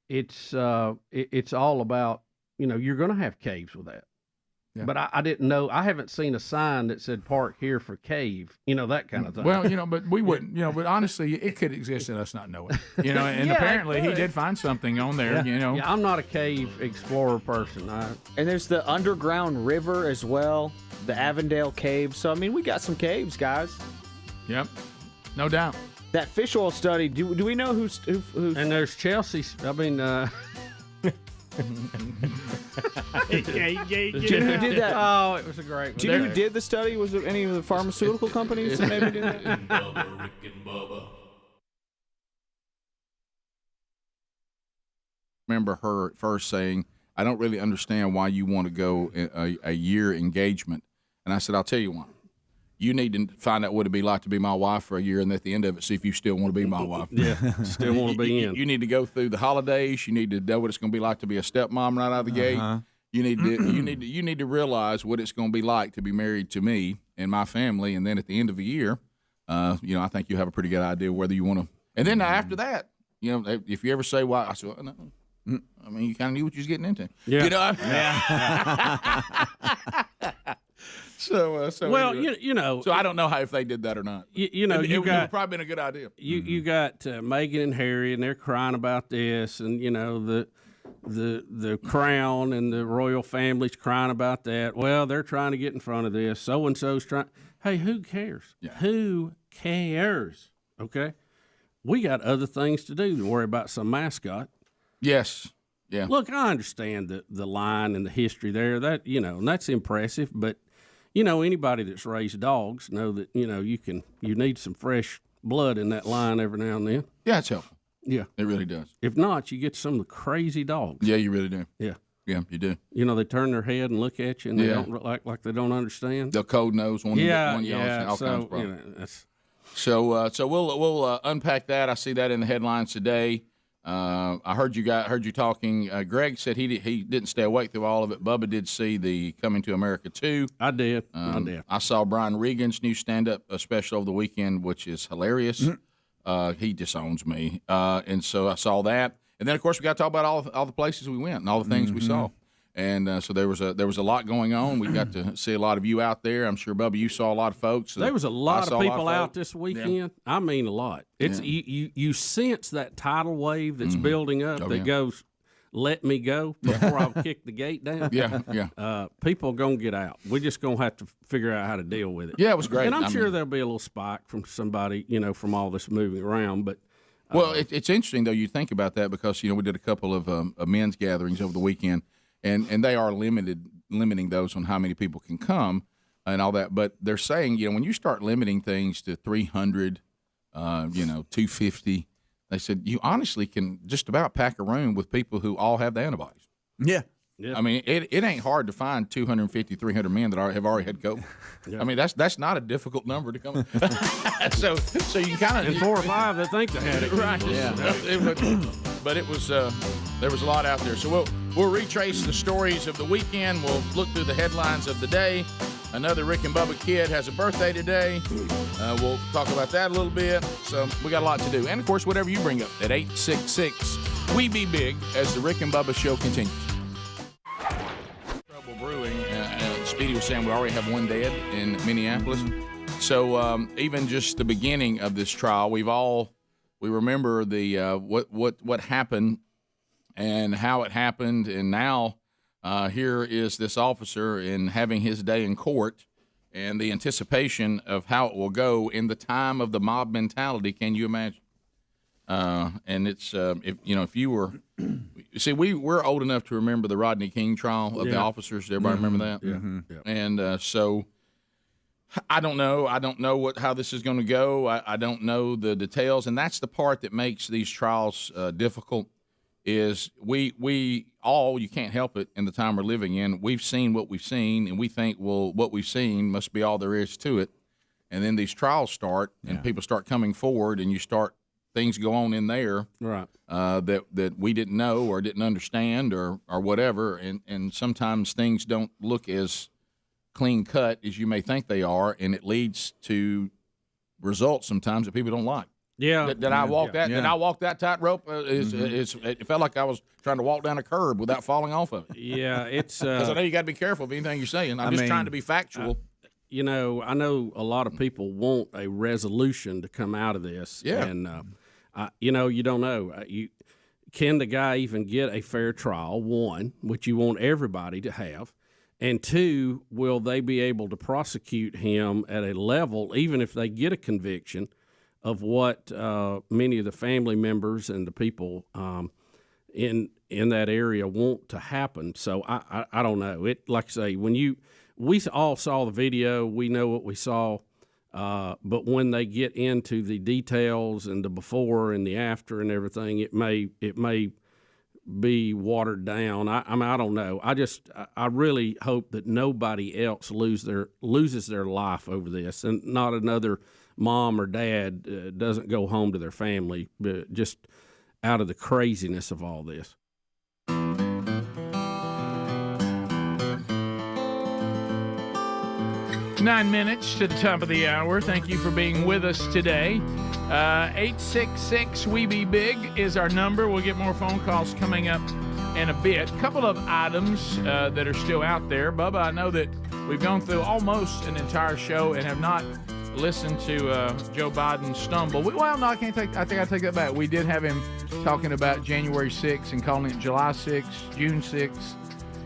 it's all about, you're going to have caves with that. Yeah. But I didn't know. I haven't seen a sign that said park here for cave, that kind of thing. Well, but we wouldn't, but honestly, it could exist and us not know it. And apparently he did find something on there, Yeah, I'm not a cave explorer person. And there's the underground river as well, the Avondale Cave. So, we got some caves, guys. Yep, no doubt. That fish oil study, do we know who's... And there's Chelsea, Who did that? Oh, it was a great one. Do you know who did the study? Was it any of the pharmaceutical companies that maybe did that? Rick and Bubba. Remember her at first saying, I don't really understand why you want to go a year engagement. And I said, I'll tell you why. You need to find out what it'd be like to be my wife for a year, and at the end of it, see if you still want to be my wife. Yeah, still want to be in. You need to go through the holidays. You need to know what it's going to be like to be a stepmom right out of the gate. You need to realize what it's going to be like to be married to me and my family, and then at the end of the year, I think you have a pretty good idea whether you want to. And then after that, if you ever say why, I said, no. You kind of knew what you was getting into. Yeah. So well, So I don't know if they did that or not. It would probably been a good idea. You got Megyn and Harry, and they're crying about this, and the crown and the royal family's crying about that. Well, they're trying to get in front of this. So and so's trying. Hey, who cares? Yeah. Who cares? Okay, we got other things to do than worry about some mascot. Yes. Yeah. Look, I understand the line and the history there. That and that's impressive, but. Anybody that's raised dogs know that, you need some fresh blood in that line every now and then. Yeah, it's helpful. Yeah. It really does. If not, you get some of the crazy dogs. Yeah, you really do. Yeah. Yeah, you do. They turn their head and look at you, and they don't look like they don't understand. They'll code nose one yeah. all So, kinds of problems. So we'll unpack that. I see that in the headlines today. I heard you talking. Greg said he didn't stay awake through all of it. Bubba did see the Coming to America 2. I did. I saw Brian Regan's new stand-up special over the weekend, which is hilarious. He disowns me, and so I saw that. And then, of course, we got to talk about all the places we went and all the things we saw. And so there was a lot going on. We got to see a lot of you out there. I'm sure, Bubba, you saw a lot of folks. There was a lot of people out this weekend. Yeah. I mean, a lot. It's you sense that tidal wave that's building up that goes, let me go before I'll kick the gate down. Yeah. People are going to get out. We're just going to have to figure out how to deal with it. Yeah, it was great. And I'm sure there'll be a little spike from somebody, from all this moving around. But well, it's interesting, though, you think about that because, we did a couple of men's gatherings over the weekend. And they are limiting those on how many people can come and all that. But they're saying, when you start limiting things to 300, 250, they said you honestly can just about pack a room with people who all have the antibodies. Yeah. I mean, it ain't hard to find 250, 300 men that have already had COVID. Yeah. I mean, that's not a difficult number to come. so you kind of and 4 or 5 that think they had it. Right. Yeah. But it was there was a lot out there. So we'll retrace the stories of the weekend. We'll look through the headlines of the day. Another Rick and Bubba kid has a birthday today. We'll talk about that a little bit. So we got a lot to do. And of course, whatever you bring up at 866 we be big as the Rick and Bubba show continues. Trouble brewing. Speedy was saying we already have one dead in Minneapolis. So even just the beginning of this trial, we remember the what happened and how it happened, and now here is this officer in having his day in court, and the anticipation of how it will go in the time of the mob mentality. Can you imagine? And it's if you were. See, we're old enough to remember the Rodney King trial of the officers. Everybody remember that? Yeah. Mm-hmm. Yeah. And so I don't know. I don't know how this is going to go. I don't know the details, and that's the part that makes these trials difficult. Is we all, you can't help it in the time we're living in. We've seen what we've seen, and we think, well, what we've seen must be all there is to it. And then these trials start, and people start coming forward, and things go on in there, right? That we didn't know or didn't understand or whatever, and sometimes things don't look as clean cut as you may think they are, and it leads to results sometimes that people don't like. Yeah. Did I walk that? Did I walk that tightrope? It felt like I was trying to walk down a curb without falling off of it. Yeah, it's because I know you got to be careful of anything you're saying. I'm just trying to be factual. I know a lot of people want a resolution to come out of this. Yeah. And, you don't know. Can the guy even get a fair trial, one, which you want everybody to have, and two, will they be able to prosecute him at a level, even if they get a conviction, of what many of the family members and the people in that area want to happen. So I don't know. It, like I say, we all saw the video, we know what we saw, but when they get into the details and the before and the after and everything, it may be watered down. I don't know. I really hope that nobody else loses their life over this, and not another mom or dad doesn't go home to their family just out of the craziness of all this. 9 minutes to the top of the hour. Thank you for being with us today. 866-WE-BE-BIG is our number. We'll get more phone calls coming up in a bit. A couple of items that are still out there. Bubba, I know that we've gone through almost an entire show and have not listened to Joe Biden stumble. I think I take that back. We did have him talking about January 6th and calling it July 6th, June 6th,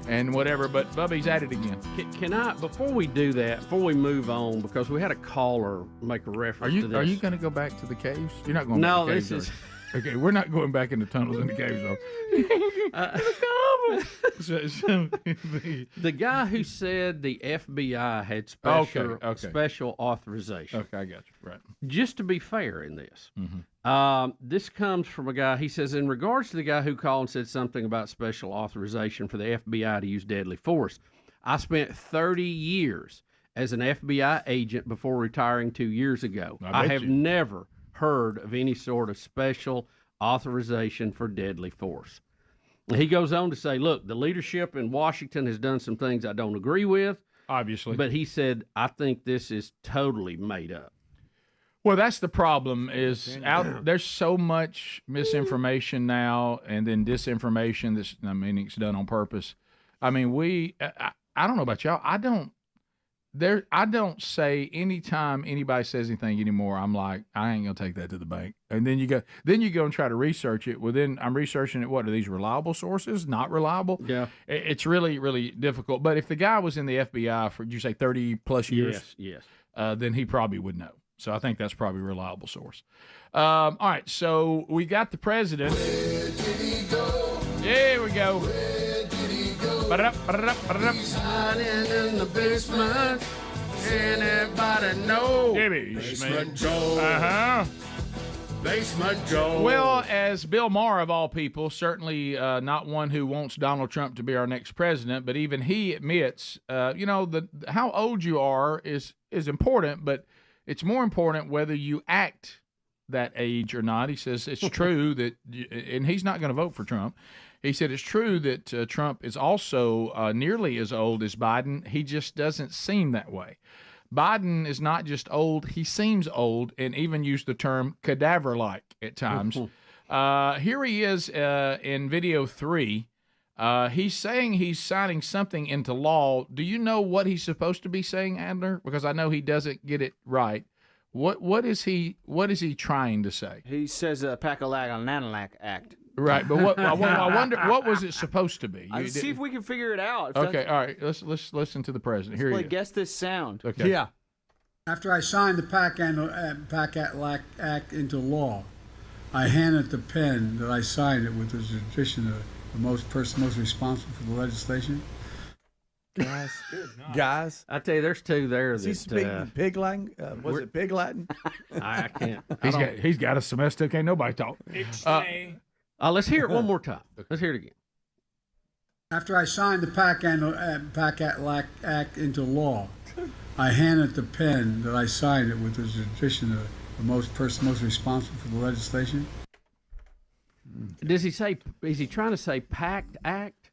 and whatever. But Bubba, he's at it again. Can I, before we do that, before we move on, because we had a caller make a reference to this. Are you going to go back to the caves? You're not going back to the caves. No, this is... Okay, we're not going back in the tunnels and the caves, though. The guy who said the FBI had special authorization. Okay, I got you. Right. Just to be fair in this, this comes from a guy, he says, in regards to the guy who called and said something about special authorization for the FBI to use deadly force, I spent 30 years as an FBI agent before retiring 2 years ago. I have never heard of any sort of special authorization for deadly force. He goes on to say, look, the leadership in Washington has done some things I don't agree with. Obviously. But he said, I think this is totally made up. Well, that's the problem is there's so much misinformation now and then disinformation it's done on purpose. I mean, I don't know about y'all. I don't say anytime anybody says anything anymore, I'm like, I ain't gonna take that to the bank. And then you go and try to research it. Well, then I'm researching it. What are these reliable sources? Not reliable. Yeah, it's really, really difficult. But if the guy was in the FBI for, did you say 30 plus years? Yes. Then he probably would know. So I think that's probably a reliable source. All right, so we got the president. Where did he go? There we go. Hiding in the basement, and everybody know. Basement Joe. Basement Joe. Well, as Bill Maher, of all people, certainly not one who wants Donald Trump to be our next president, but even he admits, how old you are is important, but it's more important whether you act that age or not. He says it's true that, and he's not going to vote for Trump. He said it's true that Trump is also nearly as old as Biden. He just doesn't seem that way. Biden is not just old, he seems old, and even used the term cadaver-like at times. Here he is in video 3. He's saying he's signing something into law. Do you know what he's supposed to be saying, Adler? Because I know he doesn't get it right. What is he trying to say? He says Pack-a-Lack on Nanalack Act. Right, but I wonder what was it supposed to be? Let's see if we can figure it out. Okay, all right. Let's listen to the president. Here he is. Guess this sound. Okay. Yeah. After I signed the Pack-a-Lack Act into law, I handed the pen that I signed it with as addition of the person most responsible for the legislation. Guys, I tell you, there's two there. Is he speaking Pig Latin? Was it Pig Latin? I can't. He's got a semester. Can't nobody talk. Let's hear it one more time. Let's hear it again. After I signed the Pack-a-Lack Act into law, I handed the pen that I signed it with as addition of the person most responsible for the legislation. Does he say? Is he trying to say Pact Act?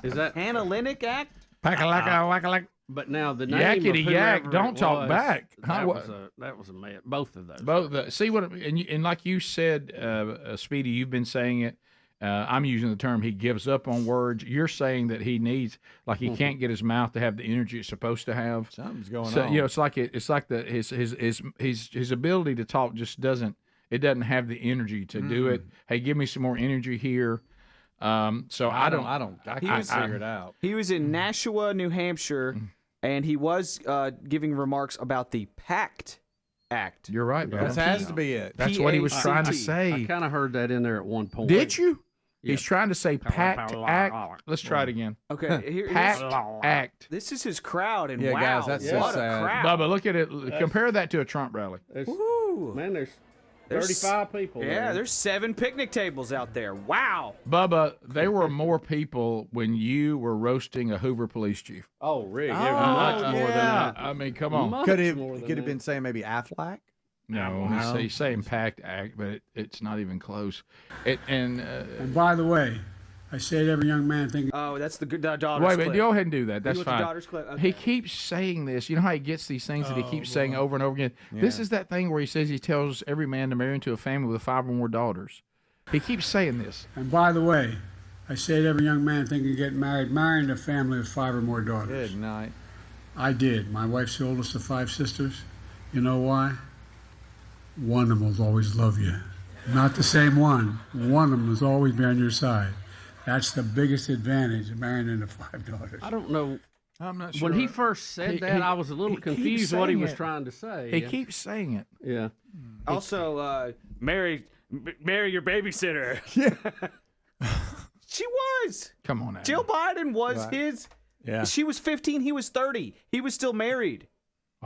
Is that Analytic Act? Pack-a-Lack. But now the name Yakety of yak, whoever don't it talk was, back. That was a mess. Both of those. See what? And like you said, Speedy, you've been saying it. I'm using the term he gives up on words. You're saying that he needs, like he can't get his mouth to have the energy it's supposed to have. Something's going so, on. You know, it's like his ability to talk just doesn't have the energy to do it. Hey, give me some more energy here. So I can't figure it out. He was in Nashua, New Hampshire, and he was giving remarks about the PACT Act. You're right, bro. That has to be it. That's what he was trying to say. I kind of heard that in there at one point. Did you? Yeah. He's trying to say PACT Act. Let's try it again. Okay, PACT Act. This is his crowd, and Yeah, wow, guys, that's so what sad. a crowd. Bubba, look at it. Compare that to a Trump rally. Woo. Man, there's There's 35 people. Yeah, there. there's 7 picnic tables out there. Wow. Bubba, there were more people when you were roasting a Hoover police chief. Oh, Rick. Oh, Much more than that. I mean, come on. Much Could it more than have that. been saying maybe Aflac? No, he's saying PACT Act, but it's not even close. And by the way, I say to every young man thinking. Oh, that's the daughter's Wait, clip. go ahead and do that. That's You want the fine. daughter's clip? Okay. He keeps saying this. You know how he gets these things that he keeps saying over and over again? This is that thing where he says he tells every man to marry into a family with 5 or more daughters. He keeps saying this. And by the way, I say to every young man thinking of getting married, marrying a family with 5 or more daughters. Good night. I did. My wife's the oldest of 5 sisters. You know why? One of them will always love you. Not the same one. One of them will always be on your side. That's the biggest advantage of marrying into 5 daughters. I don't know. I'm not sure. When he first said that, I was a little confused what he was trying to say. He keeps saying it. Yeah. Also, marry your babysitter. She was. Come on now. Jill Biden was his. Yeah. She was 15. He was 30. He was still married.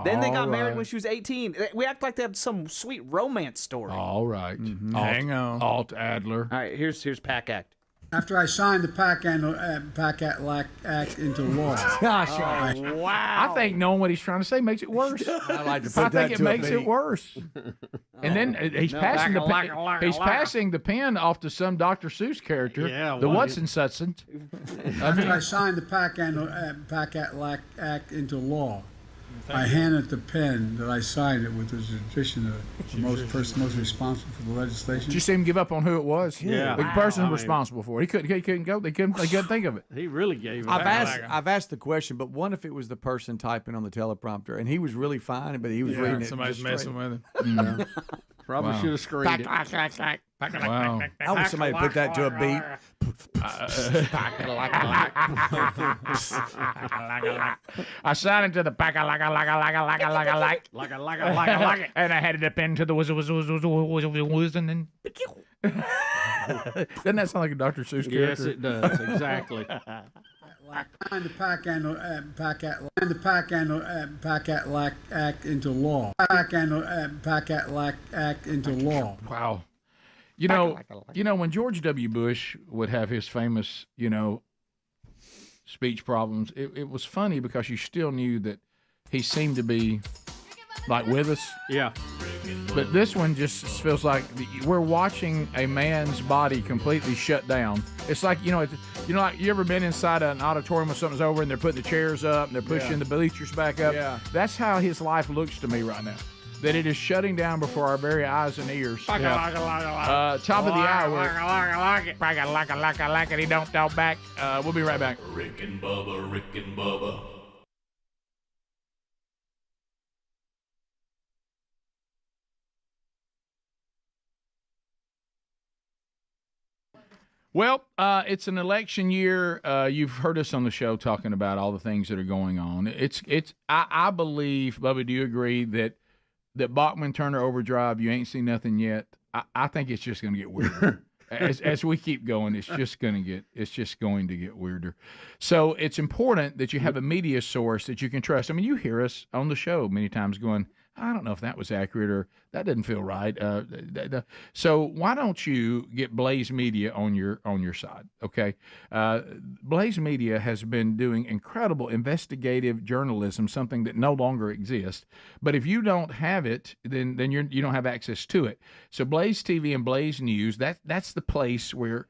Then they got All married right. when she was 18. We act like they have some sweet romance story. All right. Hang on. Alt Adler. All right, here's PAC Act. After I signed the PAC Act into law. Gosh, Wow. I think knowing what he's trying to say makes it worse. I like to I put that think it to a makes it beat. worse. And then he's passing the pen. He's passing the pen off to some Dr. Seuss character. Yeah, the what what's is- in Sutson. After I signed the PAC Act into law, I handed the pen that I signed it with the tradition of the person most responsible for the legislation. Did you see him give up on who it was? Yeah. The person I mean- responsible for it. He couldn't go. They couldn't think of it. He really gave it. I've asked the question, but what if it was the person typing on the teleprompter and he was really fine, but he was reading it. Somebody's just messing straight. with him. Probably Wow. should have screened it. Wow. I wish somebody put that to a beat. I signed it to the pack and I had it pen to the whiz and then. Doesn't that sound like a Dr. Seuss character? Yes, it does. Exactly. Signed the PAC Act into law. PAC Act into law. Wow. You know, when George W. Bush would have his famous, speech problems, it was funny because you still knew that he seemed to be like with us. Yeah. But this one just feels like we're watching a man's body completely shut down. It's like, like you ever been inside an auditorium when something's over and they're putting the chairs up and they're pushing the bleachers back up? Yeah. That's how his life looks to me right now. That it is shutting down before our very eyes and ears. Top of the hour. Like it. He don't talk back. We'll be right back. Rick and Bubba, Rick and Bubba. Well, it's an election year. You've heard us on the show talking about all the things that are going on. I believe, Bubba, do you agree that Bachman Turner Overdrive, you ain't seen nothing yet? I think it's just going to get weirder. As we keep going, it's just going to get weirder. So it's important that you have a media source that you can trust. I mean, you hear us on the show many times going, I don't know if that was accurate or that didn't feel right. So why don't you get Blaze Media on your side? Okay, Blaze Media has been doing incredible investigative journalism, something that no longer exists. But if you don't have it, then you don't have access to it. So Blaze TV and Blaze News, that's the place where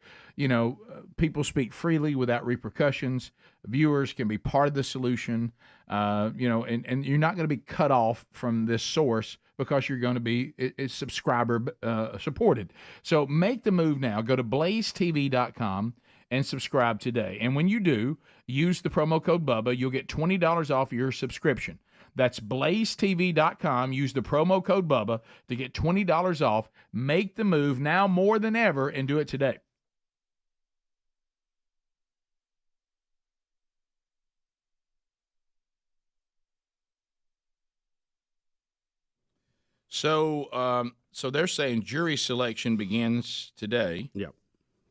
people speak freely without repercussions. Viewers can be part of the solution, and you're not going to be cut off from this source because you're going to be subscriber supported. So make the move now. Go to blazetv.com and subscribe today. And when you do, use the promo code Bubba. You'll get $20 off your subscription. That's blazetv.com. Use the promo code Bubba to get $20 off. Make the move now more than ever and do it today. So they're saying jury selection begins today. Yep.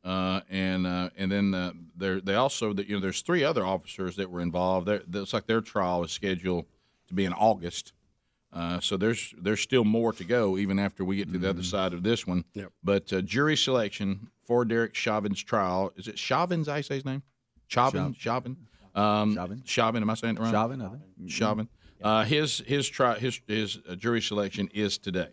And then they also there's 3 other officers that were involved. It's like their trial is scheduled to be in August. So there's still more to go even after we get to the other side of this one. Yep. But jury selection for Derek Chauvin's trial. Is it Chauvin's? I say his name. Chauvin. Chauvin. Chauvin. Am I saying it wrong? Chauvin. I think. Chauvin. His jury selection is today,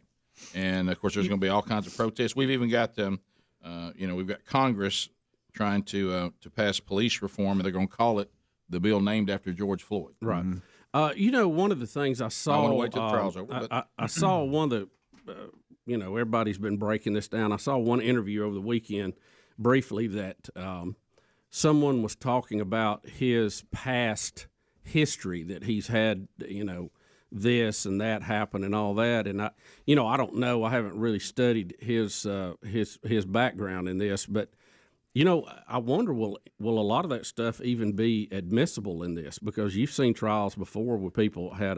and of course there's going to be all kinds of protests. We've even got we've got Congress trying to pass police reform, and they're going to call it the bill named after George Floyd. Right. One of the things I saw. I want to wait till the trial's over. But. I saw one of the. Everybody's been breaking this down. I saw one interview over the weekend, briefly, that someone was talking about his past history, that he's had, this and that happen and all that. And I don't know. I haven't really studied his background in this, but I wonder will a lot of that stuff even be admissible in this? Because you've seen trials before where people had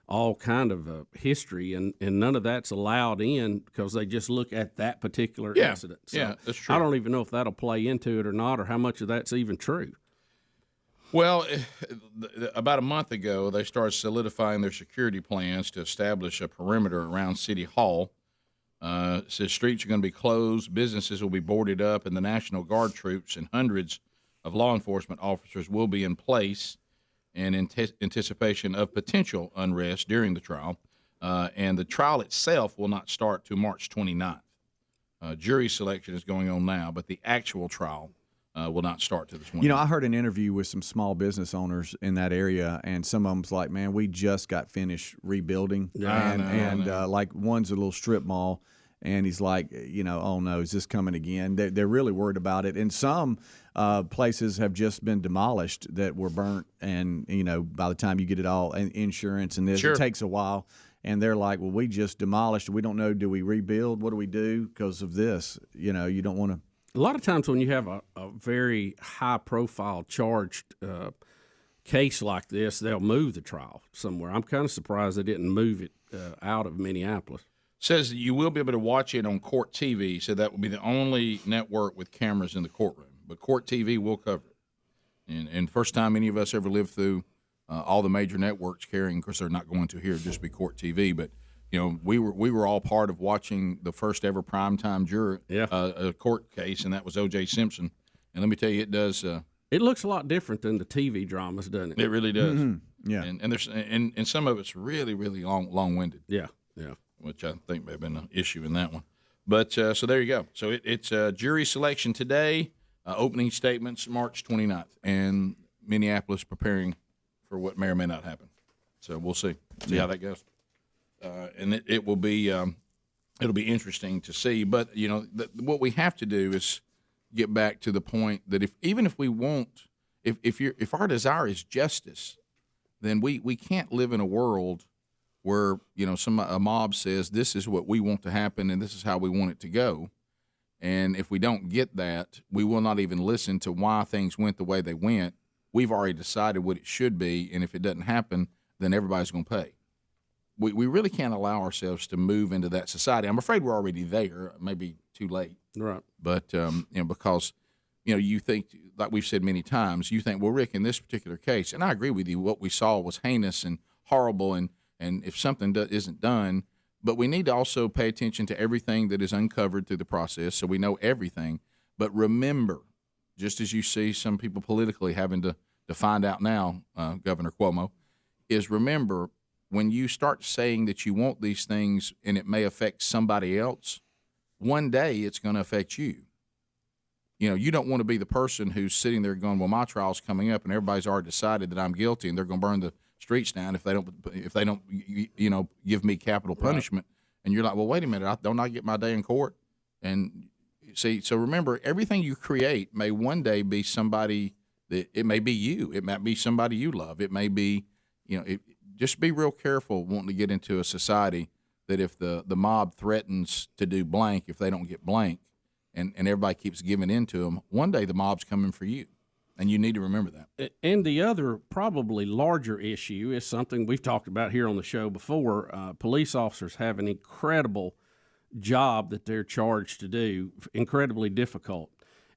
all kind of history, and none of that's allowed in because they just look at that particular incident. So that's true. I don't even know if that'll play into it or not, or how much of that's even true. Well, about a month ago, they started solidifying their security plans to establish a perimeter around City Hall. It says streets are going to be closed, businesses will be boarded up, and the National Guard troops and hundreds of law enforcement officers will be in place in anticipation of potential unrest during the trial. And the trial itself will not start till March 29th. Jury selection is going on now, but the actual trial will not start to the 20th. I heard an interview with some small business owners in that area, and some of them's like, man, we just got finished rebuilding. Like one's a little strip mall, and he's like, oh no, is this coming again? They're really worried about it. And some places have just been demolished that were burnt, and, by the time you get it all, and insurance and this, Sure. It takes a while. And they're like, well, we just demolished. We don't know, do we rebuild? What do we do because of this? You don't want to. A lot of times when you have a very high-profile charged case like this, they'll move the trial somewhere. I'm kind of surprised they didn't move it out of Minneapolis. Says you will be able to watch it on Court TV, so that will be the only network with cameras in the courtroom. But Court TV will cover it. And first time any of us ever lived through all the major networks carrying, of course they're not going to here, just be Court TV, but we were all part of watching the first ever primetime court case, and that was O.J. Simpson. And let me tell you, it does. It looks a lot different than the TV dramas, doesn't it? It really does. Mm-hmm. Yeah. And there's and some of it's really, really long-winded. Yeah. Which I think may have been an issue in that one. But so there you go. So it's jury selection today. Opening statements March 29th, and Minneapolis preparing for what may or may not happen. So we'll see how that goes. And it will be it'll be interesting to see. But what we have to do is get back to the point that if our desire is justice, then we can't live in a world where a mob says this is what we want to happen and this is how we want it to go. And if we don't get that, we will not even listen to why things went the way they went. We've already decided what it should be, and if it doesn't happen, then everybody's going to pay. We really can't allow ourselves to move into that society. I'm afraid we're already there, maybe too late. Right. But, because, you think, like we've said many times, you think, well, Rick, in this particular case, and I agree with you, what we saw was heinous and horrible, and if something isn't done, but we need to also pay attention to everything that is uncovered through the process so we know everything. But remember, just as you see some people politically having to find out now, Governor Cuomo, is remember, when you start saying that you want these things and it may affect somebody else, one day it's going to affect you. you don't want to be the person who's sitting there going, well, my trial's coming up and everybody's already decided that I'm guilty and they're going to burn the streets down if they don't give me capital punishment. Right. And you're like, well, wait a minute, don't I get my day in court? And see, so remember, everything you create may one day be somebody that it may be you. It might be somebody you love. It may be, just be real careful wanting to get into a society that if the mob threatens to do blank, if they don't get blank, and everybody keeps giving in to them, one day the mob's coming for you. And you need to remember that. And the other probably larger issue is something we've talked about here on the show before. Police officers have an incredible job that they're charged to do, incredibly difficult.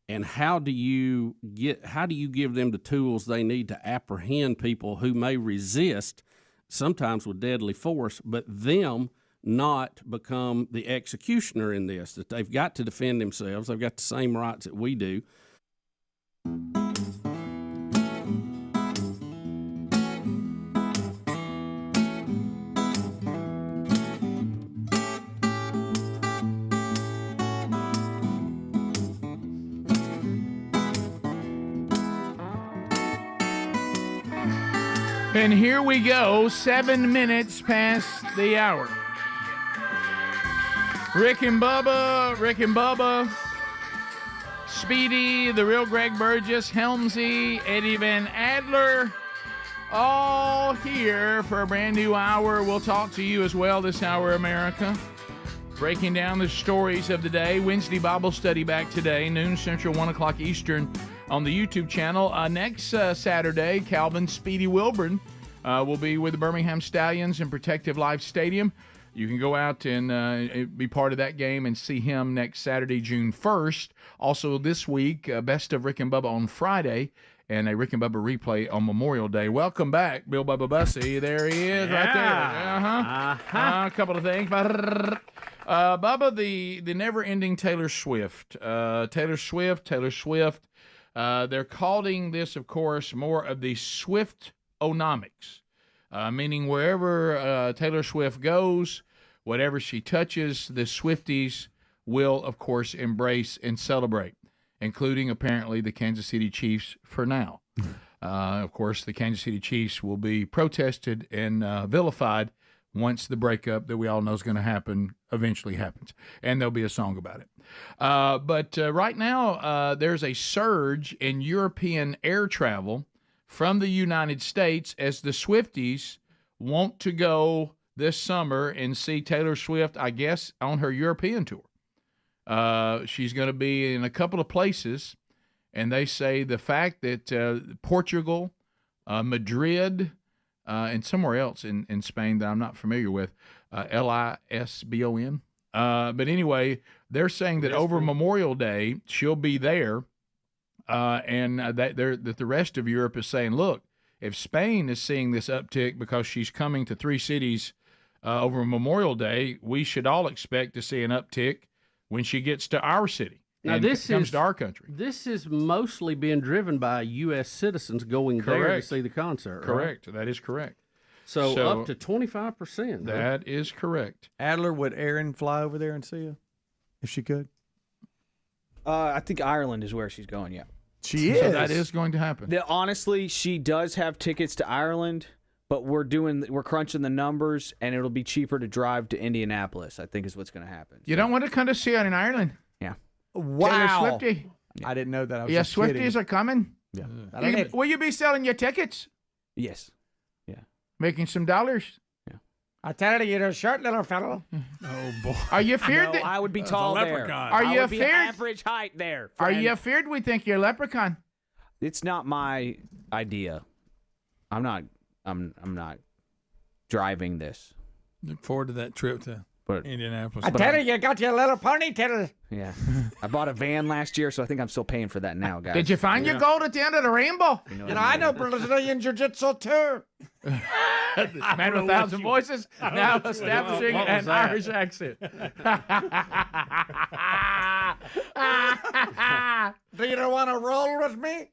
And how do you give them the tools they need to apprehend people who may resist, sometimes with deadly force, but them not become the executioner in this, that they've got to defend themselves. They've got the same rights that we do. And here we go, 7 minutes past the hour. Rick and Bubba, Speedy, the real Greg Burgess, Helmsy, Eddie Van Adler, all here for a brand new hour. We'll talk to you as well this hour, America. Breaking down the stories of the day. Wednesday Bible study back today, noon Central, 1 o'clock Eastern on the YouTube channel. Next Saturday, Calvin Speedy Wilburn will be with the Birmingham Stallions in Protective Life Stadium. You can go out and be part of that game and see him next Saturday, June 1st. Also this week, Best of Rick and Bubba on Friday and a Rick and Bubba replay on Memorial Day. Welcome back, Bill Bubba Bussy. There he is right there. A couple of things. Bubba, the never-ending Taylor Swift. Taylor Swift. They're calling this, of course, more of the Swift-onomics, meaning wherever Taylor Swift goes, whatever she touches, the Swifties will, of course, embrace and celebrate, including apparently the Kansas City Chiefs for now. Of course, the Kansas City Chiefs will be protested and vilified once the breakup that we all know is going to happen eventually happens, and there'll be a song about it. But right now, there's a surge in European air travel from the United States as the Swifties want to go this summer and see Taylor Swift, I guess, on her European tour. She's going to be in a couple of places, and they say the fact that Portugal, Madrid, and somewhere else in Spain that I'm not familiar with, Lisbon. But anyway, they're saying that over Memorial Day, she'll be there, and that the rest of Europe is saying, look, if Spain is seeing this uptick because she's coming to 3 cities over Memorial Day, we should all expect to see an uptick when she gets to our city. Now, and comes to our country. This is mostly being driven by U.S. citizens going there to see the concert. Correct. Right? That is correct. So up to 25%. That is correct. Adler, would Aaron fly over there and see you if she could? I think Ireland is where she's going, yeah. She is. So that is going to happen. Honestly, she does have tickets to Ireland, but we're crunching the numbers, and it'll be cheaper to drive to Indianapolis, I think is what's going to happen. You don't want to come to see her in Ireland? Yeah. Wow. Taylor Swiftie. I didn't know that. I was yeah, just kidding. Swifties are coming. Yeah. Will you be selling your tickets? Yes. Yeah. Making some dollars? Yeah. I tell you, you're short little fellow. Oh, boy. Are you feared No, that I would be tall there. Are you I would be feared? average height there. Are friend. you feared we think you're a leprechaun? It's not my idea. I'm not driving this. Look forward to that trip to Indianapolis. I tell you got your little ponytail. Yeah. I bought a van last year, so I think I'm still paying for that now, guys. Did you find your gold at the end of the rainbow? You know I know Brazilian Jiu-Jitsu too. Man with 1,000 voices, now establishing an Irish accent. Do you want to roll with me?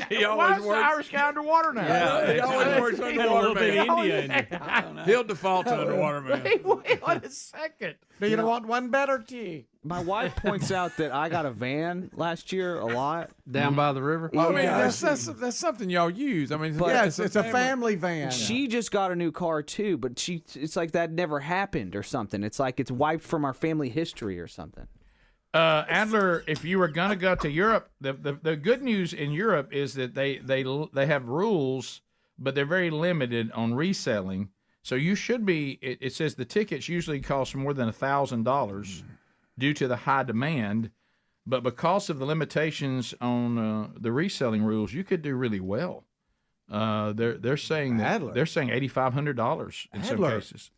he Why always is the works. Irish guy underwater now? Yeah, he always works Got a little bit of India in it. He'll default to underwater man. Wait on a second. Do you want one better tea? My wife points out that I got a van last year a lot. Down by the river? Well, I mean, that's something y'all use. I mean, Yes, it's a family van. She just got a new car too, but it's like that never happened or something. It's like it's wiped from our family history or something. Adler, if you were going to go to Europe, the good news in Europe is that they have rules, but they're very limited on reselling. So you should be. It says the tickets usually cost more than $1,000 due to the high demand, but because of the limitations on the reselling rules, you could do really well. They're saying that they're saying $8,500 in some cases.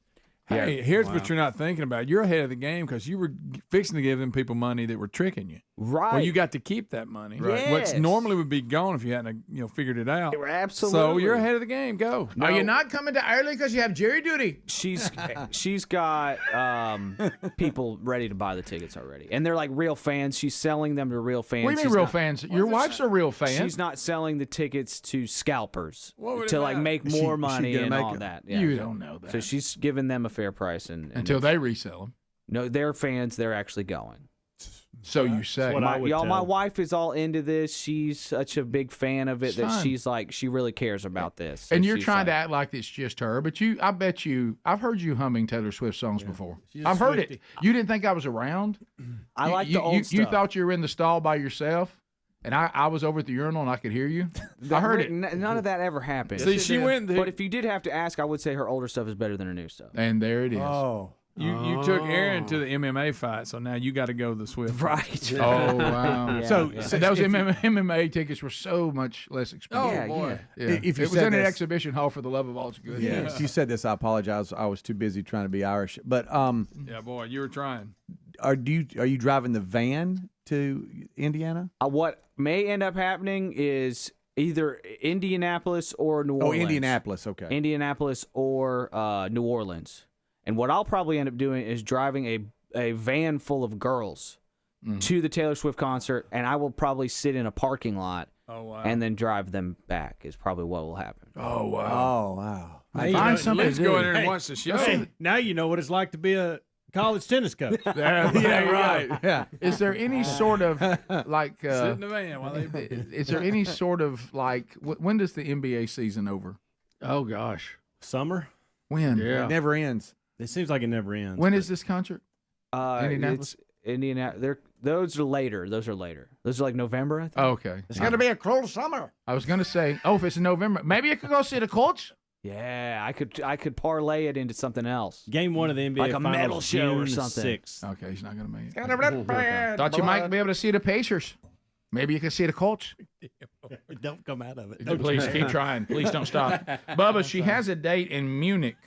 Hey, here's what you're not thinking about. You're ahead of the game because you were fixing to give them people money that were tricking you. Right. Well, you got to keep that money. Right. What's normally would be gone if you hadn't, figured it out. Absolutely. So you're ahead of the game. Go. Are you not coming to Ireland because you have jury duty? She's got people ready to buy the tickets already, and they're like real fans. She's selling them to real fans. What do you mean real fans? Your wife's a real fan. She's not selling the tickets to scalpers What would it to like matter? make Is she- more is she money gonna and make all it? that. You don't know that. So she's giving them a fair price and Until they resell them. No, they're fans. They're actually going. So you say. My wife is all into this. She's such a big fan of it It's that fun. she's like, she really cares about this. So And you're she's trying to like- act like it's just her, but I bet you, I've heard you humming Taylor Swift songs before. She's a I've heard it. Swiftie. You didn't think I was around? I like you, the old you, stuff. You thought you were in the stall by yourself, and I was over at the urinal and I could hear you? I heard it. None of that ever happened. See, she went. But if you did have to ask, I would say her older stuff is better than her new stuff. And there it is. Oh. You took Aaron to the MMA fight, so now you got to go to the Swift. Right. Oh, wow. Yeah, so yeah. those MMA tickets were so much less expensive. Oh boy. Yeah. If you it was said in an this- exhibition hall for the love of all's good. Yeah. If you said this, I apologize. I was too busy trying to be Irish. But Yeah, boy, you were trying. are you driving the van to Indiana? What may end up happening is either Indianapolis or New Orleans. Oh, Indianapolis. Okay. Indianapolis or New Orleans. And what I'll probably end up doing is driving a van full of girls to the Taylor Swift concert, and I will probably sit in a parking lot and then drive them back is probably what will happen. Oh, wow. Oh, wow. Find something Let's to go do. in there and watch the show. Now you know what it's like to be a college tennis coach. Yeah, right. Yeah. Is there any sort of like? Sit in the van while they. Is there any sort of like? When does the NBA season over? Oh, gosh. Summer? When? Yeah. It never ends. It seems like it never ends. When is this concert? It's Indianapolis? Indianapolis. Those are later. Those are like November, I think. Oh, okay. It's going to be a cruel summer. I was gonna say, if it's in November, maybe you could go see the Colts. Yeah, I could parlay it into something else. Game one of the NBA Like a Finals, metal show or June something. 6th. Okay, he's not gonna make it. Gonna rip bad Thought you might blood. be able to see the Pacers. Maybe you could see the Colts. Don't come out of it. Please keep trying. Please don't stop. Bubba, she has a date in Munich,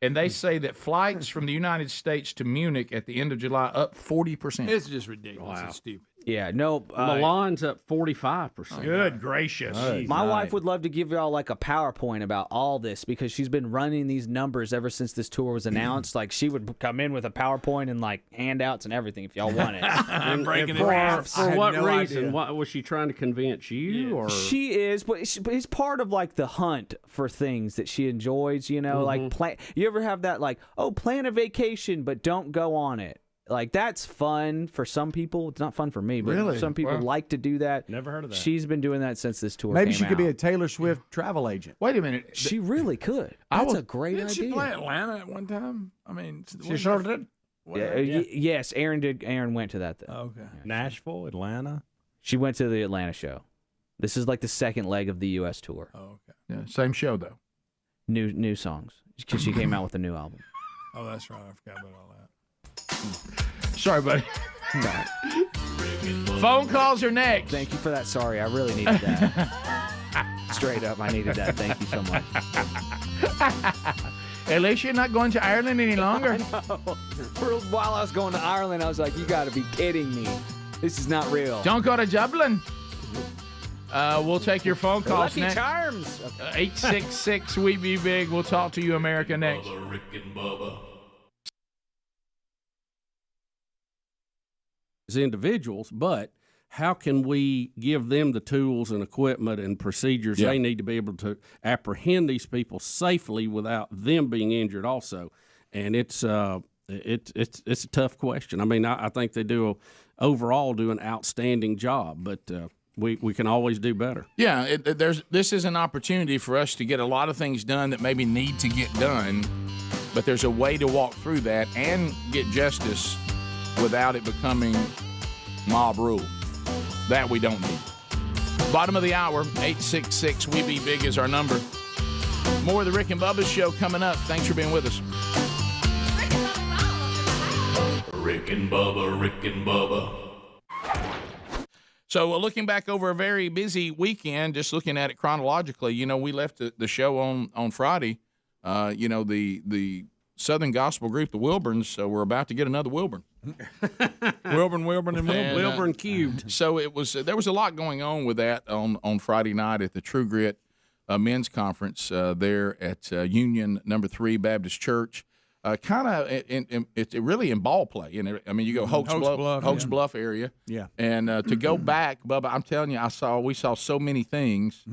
and they say that flights from the United States to Munich at the end of July up 40%. It's just ridiculous. It's stupid. Yeah, no. Milan's up 45%. Good gracious. My wife would love to give y'all like a PowerPoint about all this because she's been running these numbers ever since this tour was announced. Like she would come in with a PowerPoint and like handouts and everything if y'all want it. I'm breaking it For down. what no reason? idea. What was she trying to convince you? Or She is, but it's part of like the hunt for things that she enjoys. You know, like plan. You ever have that like, oh, plan a vacation but don't go on it. Like that's fun for some people. It's not fun for me, but Really? some people Wow. like to do that. Never heard of that. She's been doing that since this tour. Maybe came she could be out. a Taylor Swift travel agent. Wait a minute. She really could. I That's was- a great Didn't idea. she play Atlanta at one time? I mean, She sure did. Yeah, yes, Aaron did. Aaron went to that though. Okay. Nashville, Atlanta. She went to the Atlanta show. This is like the second leg of the U.S. tour. Oh, okay. Yeah, same show though. New songs because she came out with a new album. Oh, that's right. I forgot about all that. Sorry, buddy. Phone calls are next. Thank you for that. Sorry, I really needed that. Straight up, I needed that. Thank you so much. At least you're not going to Ireland any longer. For a while I was going to Ireland, I was like, you got to be kidding me. This is not real. Don't go to Dublin. We'll take your phone calls Lucky next. Charms. 866 We Be Big. We'll talk to you, America, next. Bubba, Rick and Bubba. as individuals, but how can we give them the tools and equipment and procedures they need to be able to apprehend these people safely without them being injured also? And it's a tough question. I mean, I think they overall do an outstanding job, but we can always do better. Yeah, this is an opportunity for us to get a lot of things done that maybe need to get done, but there's a way to walk through that and get justice without it becoming mob rule. That we don't need. Bottom of the hour, 866 We Be Big is our number. More of the Rick and Bubba Show coming up. Thanks for being with us. Rick and Bubba, Rick and Bubba. So looking back over a very busy weekend, just looking at it chronologically, we left the show on Friday. The Southern Gospel group, the Wilburns, so we're about to get another Wilburn. Wilburn cubed. So there was a lot going on with that on Friday night at the True Grit men's conference there at Union No. 3 Baptist Church. Kind of it's really in ball play. You go Hoax Bluff area. Yeah. And to go back, Bubba, I'm telling you, we saw so many things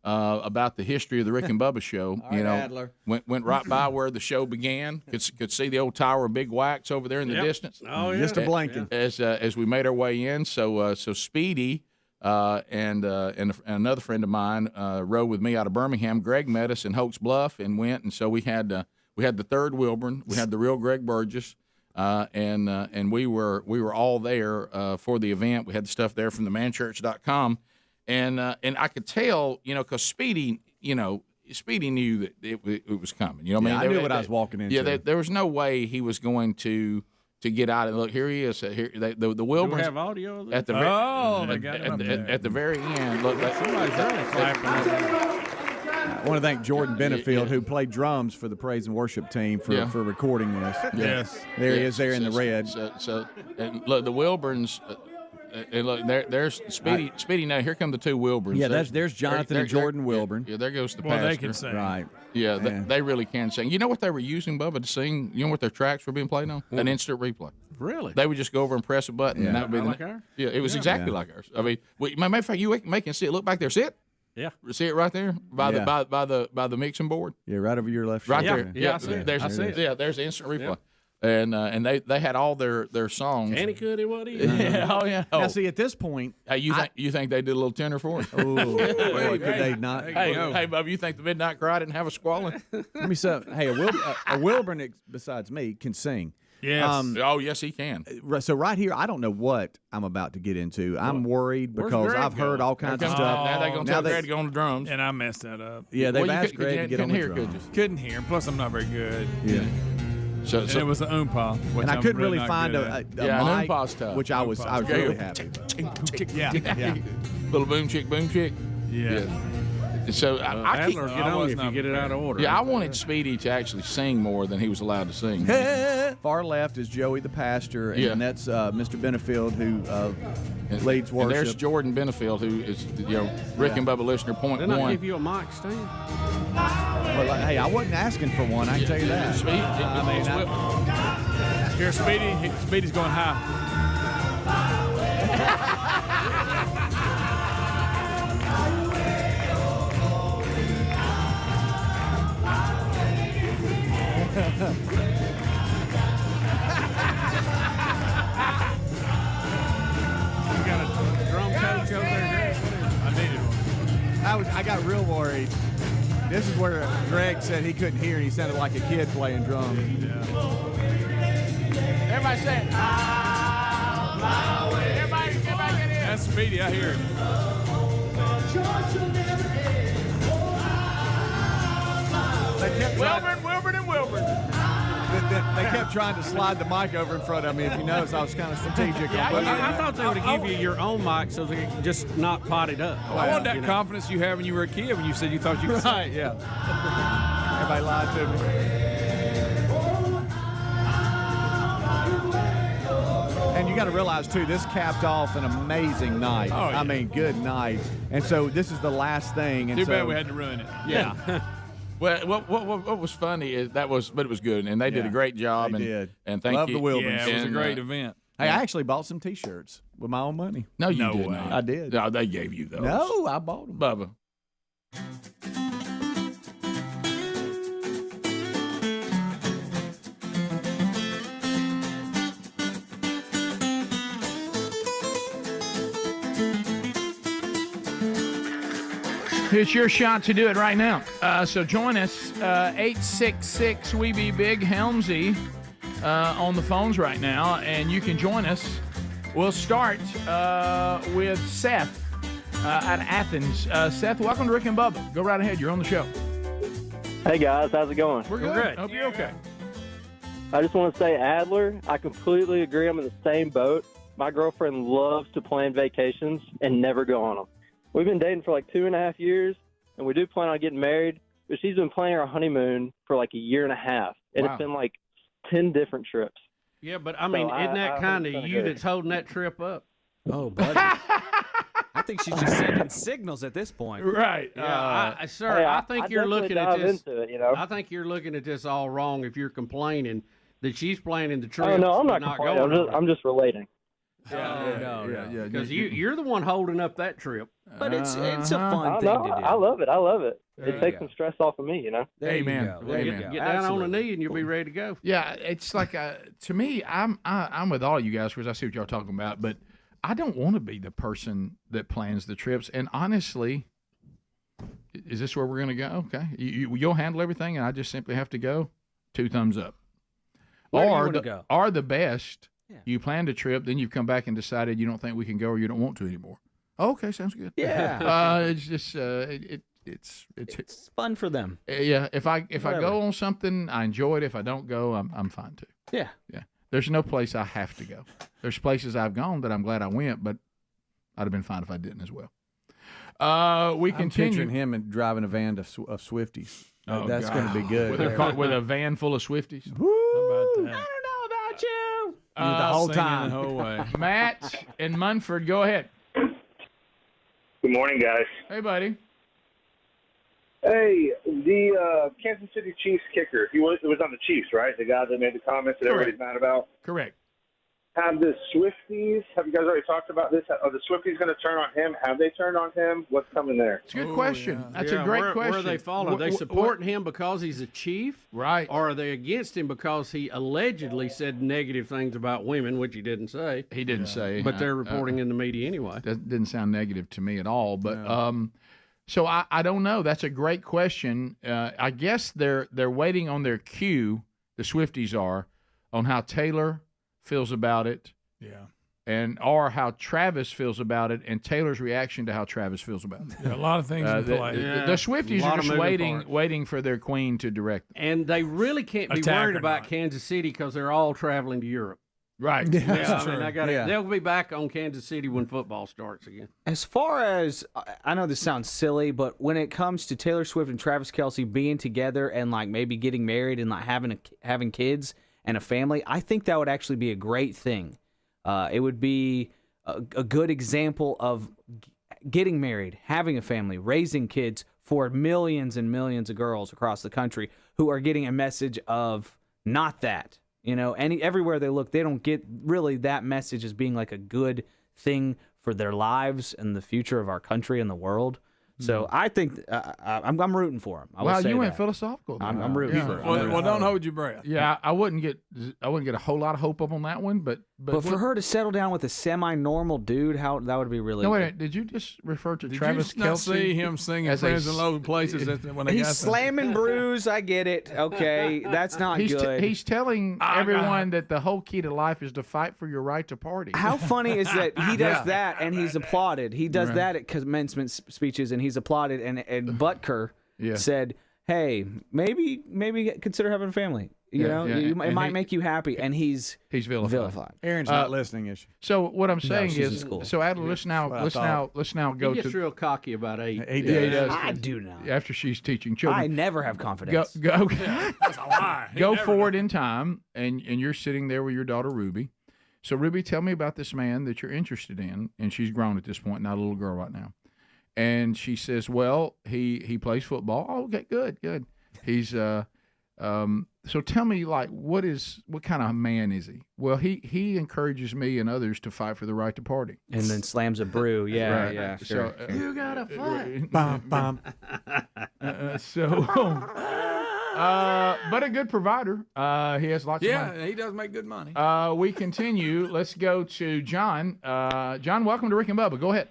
about the history of the Rick and Bubba Show. Adler. Went right by where the show began. Could see the old Tower of Big Wax over there in the distance. Oh yeah. Just a blanket. As we made our way in, so Speedy and another friend of mine rode with me out of Birmingham. Greg met us in Hoax Bluff and went, and so we had the third Wilburn. We had the real Greg Burgess, and we were all there for the event. We had the stuff there from themanchurch.com. And I could tell, because Speedy knew that it was coming. I knew what I was walking into. Yeah, there was no way he was going to get out and look. Here he is. Here the Wilburns. Do we have audio of that? At the very end. Look, somebody's really clapping. I want to thank Jordan Benefield, who played drums for the praise and worship team for recording this. Yes, there he is, there in the red. So look, the Wilburns. And look, there's Speedy. Speedy, now here come the two Wilburns. Yeah, there's Jonathan and Jordan Wilburn. Yeah, there goes the pastor. Well, they can sing. Right. Yeah, they really can sing. You know what they were using, Bubba, to sing? You know what their tracks were being played on? An instant replay. Really? They would just go over and press a button, and that would be like ours? Yeah, it was exactly like ours. I mean, matter of fact, you can see it. Look back there. See it? Yeah. See it right there by the mixing board. Yeah, right over your left. Right shoulder. there. Yeah, I see it. There's the instant replay. Yep. And they had all their songs. Any could it, what he? Yeah, oh yeah. Now see, at this point, you think they did a little tenor for it? Oh, could they not? Hey, Bub, you think the Midnight Cry didn't have a squalling? Let me say, hey, a Wilburn besides me can sing. Yes. Yes, he can. So right here, I don't know what I'm about to get into. I'm worried because I've heard all kinds of stuff. Now they're going to tell Greg to go on the drums. And I messed that up. Yeah, they've asked Greg to get on the drums. Couldn't hear. Plus, I'm not very good. Yeah. So it was the oompa, and I couldn't really find a mic, which I was really happy. Yeah. Little boom chick. Yeah. So Adler, get on if you get it out of order. Yeah, I wanted Speedy to actually sing more than he was allowed to sing. Far left is Joey the pastor, and that's Mr. Benefield who leads worship. And there's Jordan Benefield, who is Rick and Bubba listener point Didn't one. I give you a mic stand? Well, hey, I wasn't asking for one. I can tell you that. Here, Speedy's going high. You got a drum coach over there? I needed one. I got real worried. This is where Greg said he couldn't hear, and he sounded like a kid playing drums. Yeah. Everybody say it. Everybody get in. That's Speedy. I hear him. Wilburn. They kept trying to slide the mic over in front of me. If you notice, I was kind of strategic. I thought they would give you your own mic so they could just not pot it up. I want that confidence you had when you were a kid when you said you thought you could Right, yeah. Everybody lied to me. And you got to realize, too, this capped off an amazing night. Oh, yeah. I mean, good night. And so this is the last thing. And Too bad we had to ruin it. Yeah. Well, what was funny is but it was good, and they did a great job. They did. And thank Love you. the Wilburns. Yeah, it was a great event. Hey, I actually bought some T-shirts with my own money. No, you didn't. I did. No, they gave you those. No, I bought them. Bubba. It's your shot to do it right now. So join us, 866 We Be Big Helmsy on the phones right now, and you can join us. We'll start with Seth out of Athens. Seth, welcome to Rick and Bubba. Go right ahead. You're on the show. Hey, guys. How's it going? We're good. Hope you're okay. I just want to say, Adler, I completely agree. I'm in the same boat. My girlfriend loves to plan vacations and never go on them. We've been dating for like 2.5 years, and we do plan on getting married, but she's been planning our honeymoon for like 1.5 years, and Wow. It's been like 10 different trips. Yeah, but I mean, So isn't that I kind of 100% you agree. that's holding that trip up? Oh, buddy. I think she's just sending signals at this point. Right. Yeah, sir. Hey, I think I you're definitely looking at dive this. into it, you know? I think you're looking at this all wrong if you're complaining that she's planning the trip. Oh, no, I'm not but complaining. going I'm just relating. Yeah. Because you're the one holding up that trip. But it's a fun I thing know. to do. I love it. I love it. There It you takes go. some stress off of me, you know? There you Amen. go. There you Get go. down on a knee and you'll be ready to go. Yeah, it's like to me, I'm with all you guys because I see what y'all talking about, but I don't want to be the person that plans the trips. And honestly, is this where we're going to go? Okay, you'll handle everything, and I just simply have to go. 2 thumbs up. Where do you Or wanna go? Or the best, you planned a trip, then you've come back and decided you don't think we can go or you don't want to anymore. Okay, sounds good. Yeah. It's just It's fun for them. yeah. If I Whatever. go on something, I enjoy it. If I don't go, I'm fine too. Yeah. Yeah. There's no place I have to go. There's places I've gone that I'm glad I went, but I'd have been fine if I didn't as well. We I'm continue. picturing him and driving a van of Swifties. Oh, That's God. going to be good. With a van full of Swifties. How about that? I don't know about you. The whole Singing time. the whole way. Matt in Munford, go ahead. Good morning, guys. Hey, buddy. Hey, the Kansas City Chiefs kicker, it was on the Chiefs, right? The guy that made the comments that everybody's mad about? Correct. Have the Swifties, have you guys already talked about this? Are the Swifties going to turn on him? Have they turned on him? What's coming there? It's a good question. Yeah. That's a great question. Where are they falling? Are they supporting him because he's a chief? Right. Or are they against him because he allegedly said negative things about women, which he didn't say? He didn't say. But they're reporting in the media anyway. That didn't sound negative to me at all. But so I don't know. That's a great question. I guess they're waiting on their cue. The Swifties are on how Taylor feels about it. Yeah. Or how Travis feels about it, and Taylor's reaction to how Travis feels about it. Yeah, a lot of things in play. The Swifties lot are of just moving parts. waiting for their queen to direct them. And they really can't be Attack worried or about not. Kansas City because they're all traveling to Europe. Right. Yeah, I mean, Yeah. they'll be back on Kansas City when football starts again. As far as I know, this sounds silly, but when it comes to Taylor Swift and Travis Kelce being together and like maybe getting married and like having kids and a family, I think that would actually be a great thing. It would be a good example of getting married, having a family, raising kids for millions and millions of girls across the country who are getting a message of not that. You know, everywhere they look, they don't get really that message as being like a good thing for their lives and the future of our country and the world. So I think I'm rooting for him. Wow, you went philosophical. I'm rooting for him. Well, don't hold your breath. Yeah, I wouldn't get a whole lot of hope up on that one, but for her to settle down with a semi-normal dude, how that would be really. No, good. wait, did you just refer to Did Travis you not Kelce? see him singing as a "Friends in Low Places" when they He's got slamming Bruce. I get it. Okay, that's not good. He's telling everyone that the whole key to life is to fight for your right to party. How funny is that he does that and he's applauded. He does that at commencement speeches and he's applauded. And Butker said, "Hey, maybe consider having a family. You know, it might make you happy." And he's vilified. Aaron's not listening, is she? So what I'm saying she's in is, school. so Adler, let's now go He gets to. real cocky about age. He does. I do now. After she's teaching children, I never have confidence. Go That's a lie. He go never forward does. in time, and you're sitting there with your daughter Ruby. So Ruby, tell me about this man that you're interested in, and she's grown at this point, not a little girl right now. And she says, "Well, he plays football. Oh, okay, good. He's So tell me, like, what kind of man is he? Well, he encourages me and others to fight for the right to party. And then slams a brew. Yeah, Right. yeah, sure. So, You gotta fight. But a good provider. He has lots of money. Yeah, he does make good money. We continue. Let's go to John. John, welcome to Rick and Bubba. Go ahead.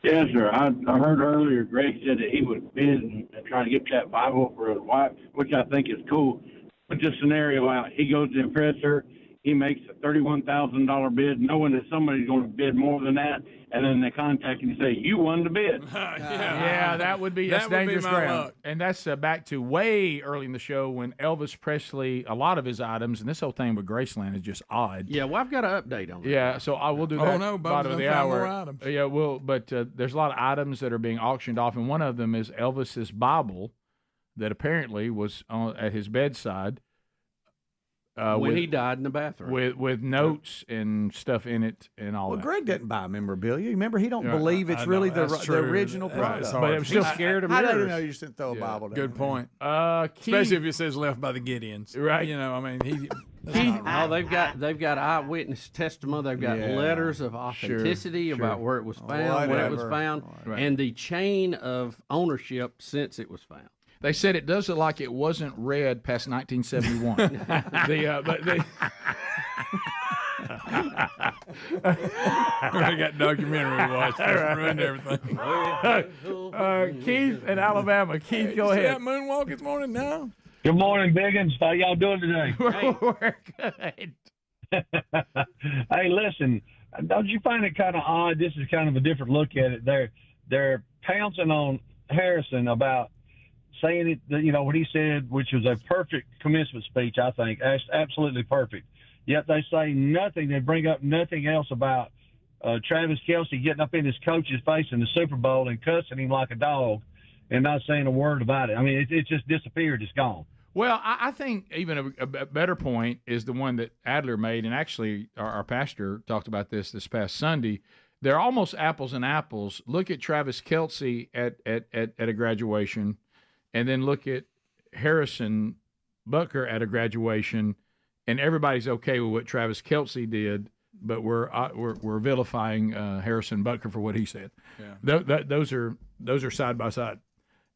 Yes, sir. I heard earlier Greg said that he would bid and try to get that Bible for his wife, which I think is cool. But this scenario out, he goes to impress her. He makes a $31,000 bid, knowing that somebody's going to bid more than that, and then they contact him and say, "You won the bid." Yeah, that would be dangerous ground. Luck. And that's back to way early in the show when Elvis Presley, a lot of his items, and this whole thing with Graceland is just odd. Yeah, well, I've got an update on that. Yeah, so I will do that. Oh no, bottom of the hour. Yeah, but there's a lot of items that are being auctioned off, and one of them is Elvis's Bible, that apparently was at his bedside. When he died in the bathroom. With notes and stuff in it and all that. Well, Greg didn't buy memorabilia. Remember, he don't believe it's really the original product. But it was still scared of mirrors. mirrors. I didn't know you just didn't throw a Bible down. Good point. Keith, especially if it says left by the Gideons. Right. You know, I mean, they've got eyewitness testimony. They've got letters of authenticity about where it was found, when it was found, and the chain of ownership since it was found. They said it does look like it wasn't read past 1971. I got documentary to watch. That's ruined everything. Keith in Alabama. Keith, go ahead. That moonwalk this morning now. Good morning, Biggins. How y'all doing today? We're good. Hey, listen, don't you find it kind of odd? This is kind of a different look at it. They're pouncing on Harrison about saying it, what he said, which was a perfect commencement speech, I think. Absolutely perfect. Yet they say nothing. They bring up nothing else about Travis Kelce getting up in his coach's face in the Super Bowl and cussing him like a dog and not saying a word about it. I mean, it just disappeared. It's gone. Well, I think even a better point is the one that Adler made, and actually our pastor talked about this past Sunday. They're almost apples and apples. Look at Travis Kelce at a graduation, and then look at Harrison Butker at a graduation, and everybody's okay with what Travis Kelce did, but we're vilifying Harrison Butker for what he said. Yeah. Those are side by side.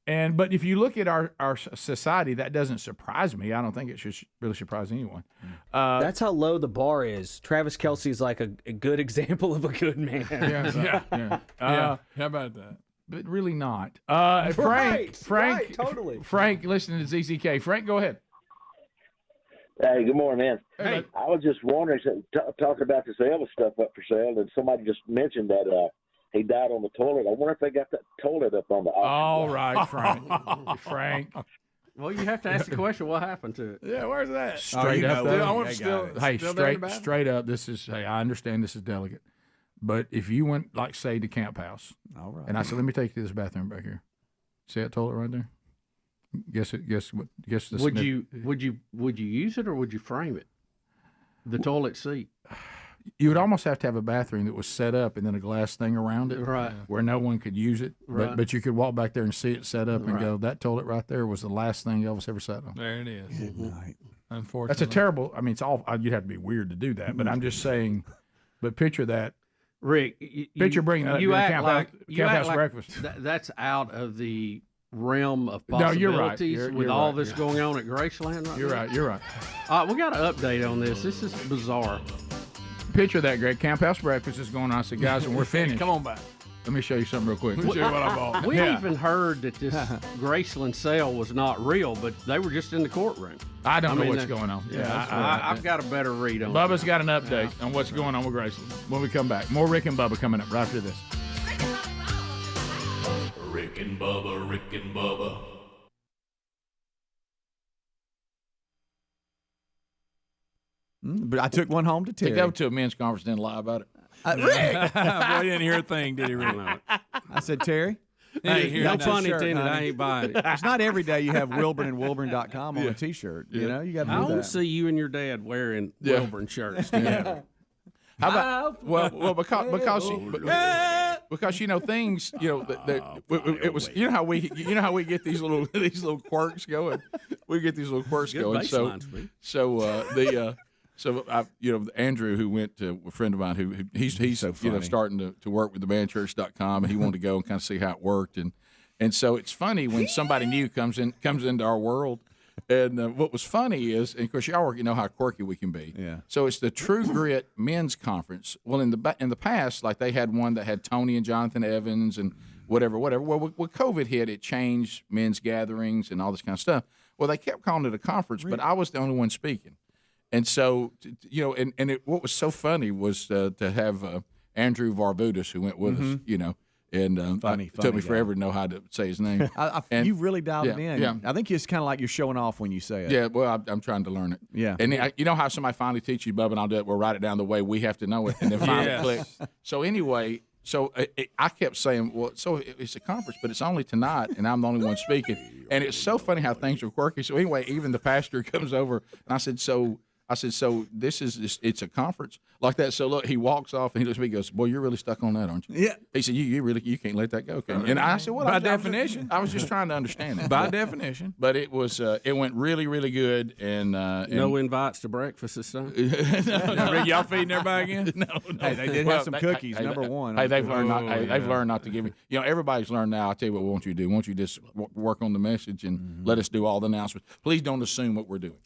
But if you look at our society, that doesn't surprise me. I don't think it should really surprise anyone. That's how low the bar is. Travis Kelce is like a good example of a good man. Yeah. How about that? But really not. Right, Frank, totally. Frank, listening to ZZK. Frank, go ahead. Hey, good morning, man. Hey. I was just wondering, talking about this Elvis stuff up for sale, and somebody just mentioned that he died on the toilet. I wonder if they got that toilet up on the auction. All right, Frank. Well, you have to ask the question, what happened to it? Yeah, where's that? Straight up. I want still Straight up. I understand this is delicate. But if you went, like, say, to Camp House, all right, and I said, let me take you to this bathroom back here. See that toilet right there? Guess the would you use it or would you frame it? The toilet seat. You would almost have to have a bathroom that was set up and then a glass thing around it, right, where no one could use it. Right. But you could walk back there and see it set up and go, that toilet right there was the last thing Elvis ever sat on. There it is. Good night. Unfortunately, that's a terrible. I mean, it's all. You'd have to be weird to do that, but I'm just saying. But picture that. Rick, picture bringing that Camp House breakfast. That's out of the realm of possibilities. No, you're right. With all this going on at Graceland right You're now. right. You're right. We got an update on this. This is bizarre. Picture that, Greg. Camp House breakfast is going on. I said, guys, when we're finished. Come on back. Let me show you something real quick. Let me show you what I bought. We even heard that this Graceland sale was not real, but they were just in the courtroom. I don't know what's going on. Yeah, I've got a better read on it. Bubba's got an update on what's going on with Graceland when we come back. More Rick and Bubba coming up right after this. Rick and Bubba, Rick and Bubba. But I took one home to Terry. Take that to a men's conference, then lie about it. Rick! Boy, he didn't hear a thing, did he, Rick? I said, Terry. Hey, no pun intended. I ain't buying it. It's not every day you have Wilburn and Wilburn.com on a T-shirt. You know, you got to do that. I want to see you and your dad wearing Wilburn shirts together. How about because because things, it was how we get these little quirks going. We get these little quirks going. Andrew, who went to a friend of mine, who he's so starting to work with thebandchurch.com, and he wanted to go and kind of see how it worked, and so it's funny when somebody new comes into our world. And what was funny is, and of course, y'all know how quirky we can be. Yeah. So it's the True Grit Men's Conference. Well, in the past, like they had one that had Tony and Jonathan Evans and whatever. Well, when COVID hit, it changed men's gatherings and all this kind of stuff. Well, they kept calling it a conference, but I was the only one speaking. And so, what was so funny was to have Andrew Varvutis, who went with us, and funny took me guy. forever to know how to say his name. You really dialed it in. Yeah. I think it's kind of like you're showing off when you say it. Yeah, well, I'm trying to learn it. Yeah. And you know how somebody finally teaches you, Bubba, and I'll do it. We'll write it down the way we have to know it, and then finally click. So anyway, I kept saying, well, so it's a conference, but it's only tonight, and I'm the only one speaking. And it's so funny how things are quirky. So anyway, even the pastor comes over, and I said, so this is it's a conference like that. So look, he walks off and he looks at me and goes, boy, you're really stuck on that, aren't you? Yeah. He said, you can't let that go, can you? And I said, well, by definition. I was just trying to understand it. By definition. But it was it went really, really good. And no invites to breakfast this time? no. Y'all feeding everybody again? No. Hey, they did have some cookies, number one. Hey, they've learned they've learned not to give me. Everybody's learned now. I'll tell you what, won't you do? Won't you just work on the message and let us do all the announcements? Please don't assume what we're doing.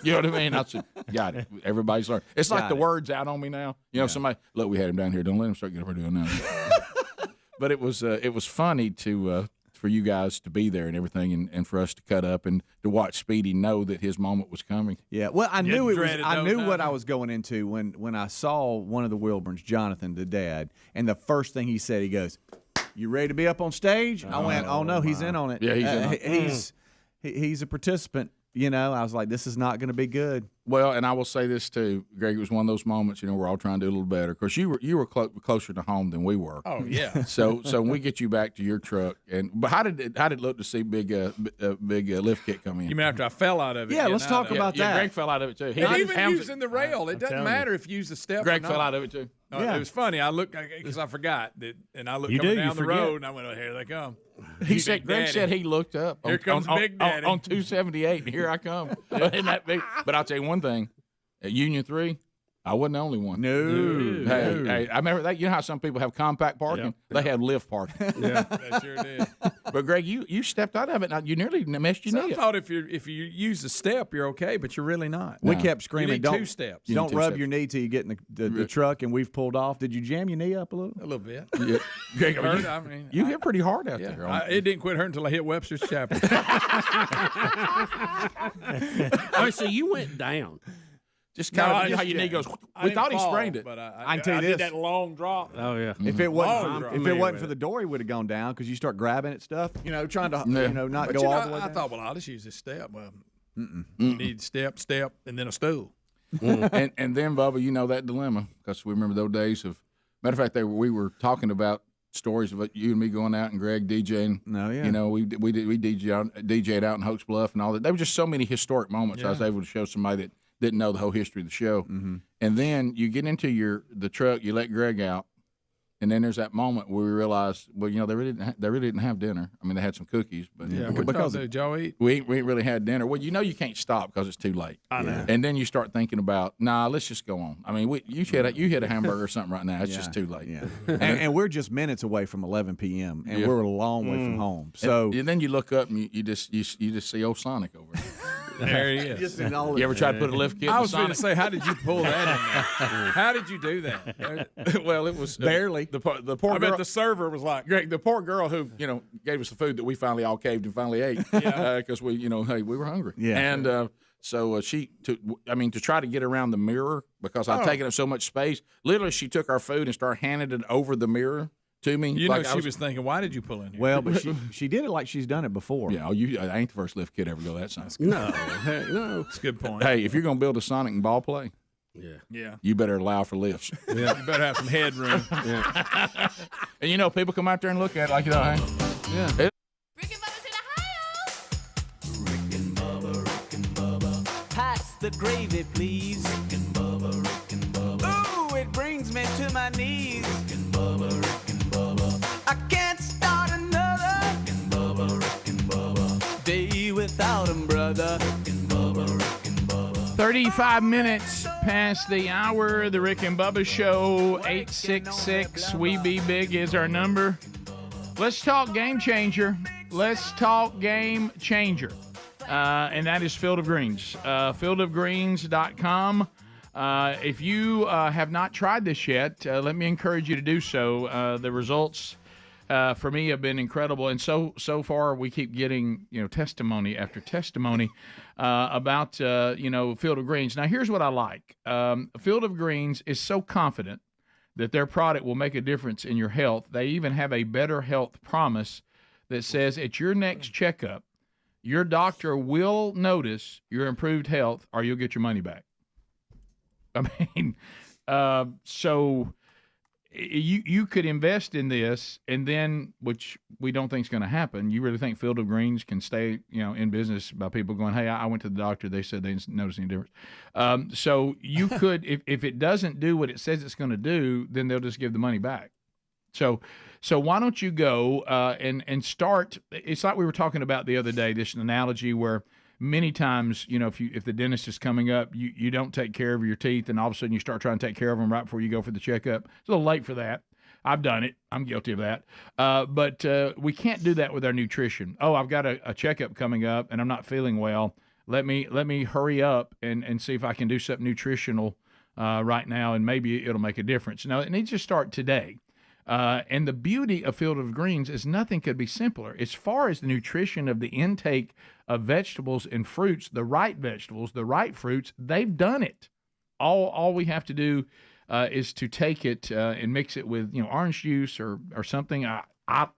You know what I mean? I said, got it. Everybody's learned. It's like the word's out on me now. Somebody, look, we had him down here. Don't let him start getting up doing that. But it was funny for you guys to be there and everything, and for us to cut up and to watch Speedy know that his moment was coming. Yeah, well, I knew what I was going into when I saw one of the Wilburns, Jonathan, the dad, and the first thing he said, he goes, "You ready to be up on stage?" I went, "Oh no, he's in on it." Yeah, he's in on it. He's a participant. I was like, this is not going to be good. Well, and I will say this too, Greg. It was one of those moments, we're all trying to do a little better. Of course, you were closer to home than we were. Oh yeah. So when we get you back to your truck, but how did it look to see big lift kit come in? You mean after I fell out of it? Yeah, let's talk about that. Yeah, Greg fell out of it too. He even using the rail. It doesn't matter if you use the step. Greg or not. fell out of it too. No, It was funny. I looked because I forgot that, and I looked coming down the road, and I went, "Oh, here they come." Greg said he looked up. Here comes Big Daddy on 278, and here I come. Isn't that big? But I'll tell you one thing: at Union 3, I wasn't the only one. No. Hey, I remember that. You know how some people have compact parking? They have lift parking. Yeah, that sure did. But Greg, you stepped out of it. Now you nearly messed your knee I thought if you use the step, you're okay, but you're really not. We kept screaming, You need "Don't 2 steps. Don't rub your knee till you get in the truck." And we've pulled off. Did you jam your knee up a little? A little bit. Yeah. Greg, hurt, you hit pretty hard out there. It didn't quit hurting until I hit Webster's Chapel. So you went down. Just kind of how your knee goes. We thought he sprained it. But I can tell you did this. that long drop. Oh yeah. If it wasn't for the door, he would have gone down because you start grabbing at stuff. Trying to not But go all the way down. I thought, well, I'll just use this step. Well, you need step, and then a stool. and then Bubba, that dilemma because we remember those days of. Matter of fact, we were talking about stories about you and me going out and Greg DJing. No, yeah. We DJ'd out in Hoax Bluff and all that. There were just so many historic moments. I was able to show somebody that didn't know the whole history of the show. Mm-hmm. And then you get into the truck, you let Greg out, and then there's that moment where we realized, well, they really didn't have dinner. I mean, they had some cookies, but because did y'all eat? We ain't really had dinner. Well, you can't stop because it's too late. I know. And then you start thinking about, let's just go on. I mean, you hit a hamburger or something right now. It's just too late. Yeah. and we're just minutes away from 11 p.m. and we're a long way from home. So and then you look up and you just see old Sonic over there. There he is. You ever tried to put a lift kit in I was Sonic? going to say, how did you pull that in there? How did you do that? Well, it was barely. The poor girl. I bet the server was like, Greg, the poor girl who gave us the food that we finally all caved and finally ate because we were hungry. Yeah. And so to try to get around the mirror because I'd taken up so much space. Literally, she took our food and started handing it over the mirror to me. She was thinking, why did you pull in here? Well, but she did it like she's done it before. Yeah, I ain't the first lift kid ever go that size. No, no. That's a good point. Hey, if you're going to build a Sonic and ball play, yeah, you better allow for lifts. Yeah, you better have some headroom. Yeah. And people come out there and look at it like, hey. Yeah. Rick and Bubba's in Ohio. Rick and Bubba. Pass the gravy, please. Rick and Bubba. Ooh, it brings me to my knees. Rick and Bubba. I can't start another Rick and Bubba day without him, brother. Rick and Bubba, Rick and Bubba. 35 minutes past the hour. The Rick and Bubba Show, 866 We Be Big is our number. Let's talk game changer. Let's talk game changer. And that is Field of Greens. Fieldofgreens.com. If you have not tried this yet, let me encourage you to do so. The results for me have been incredible, and so far we keep getting testimony after testimony about Field of Greens. Now here's what I like. Field of Greens is so confident that their product will make a difference in your health. They even have a better health promise that says at your next checkup, your doctor will notice your improved health, or you'll get your money back. I mean, so you could invest in this, and then, which we don't think is going to happen. You really think Field of Greens can stay, in business by people going, "Hey, I went to the doctor. They said they didn't notice any difference." So you could, if it doesn't do what it says it's going to do, then they'll just give the money back. So why don't you go and start? It's like we were talking about the other day. This analogy where many times, if the dentist is coming up, you don't take care of your teeth, and all of a sudden you start trying to take care of them right before you go for the checkup. It's a little late for that. I've done it. I'm guilty of that. But we can't do that with our nutrition. Oh, I've got a checkup coming up, and I'm not feeling well. Let me hurry up and see if I can do something nutritional right now, and maybe it'll make a difference. No, it needs to start today. And the beauty of Field of Greens is nothing could be simpler. As far as the nutrition of the intake of vegetables and fruits, the right vegetables, the right fruits, they've done it. All we have to do is to take it and mix it with orange juice or something. I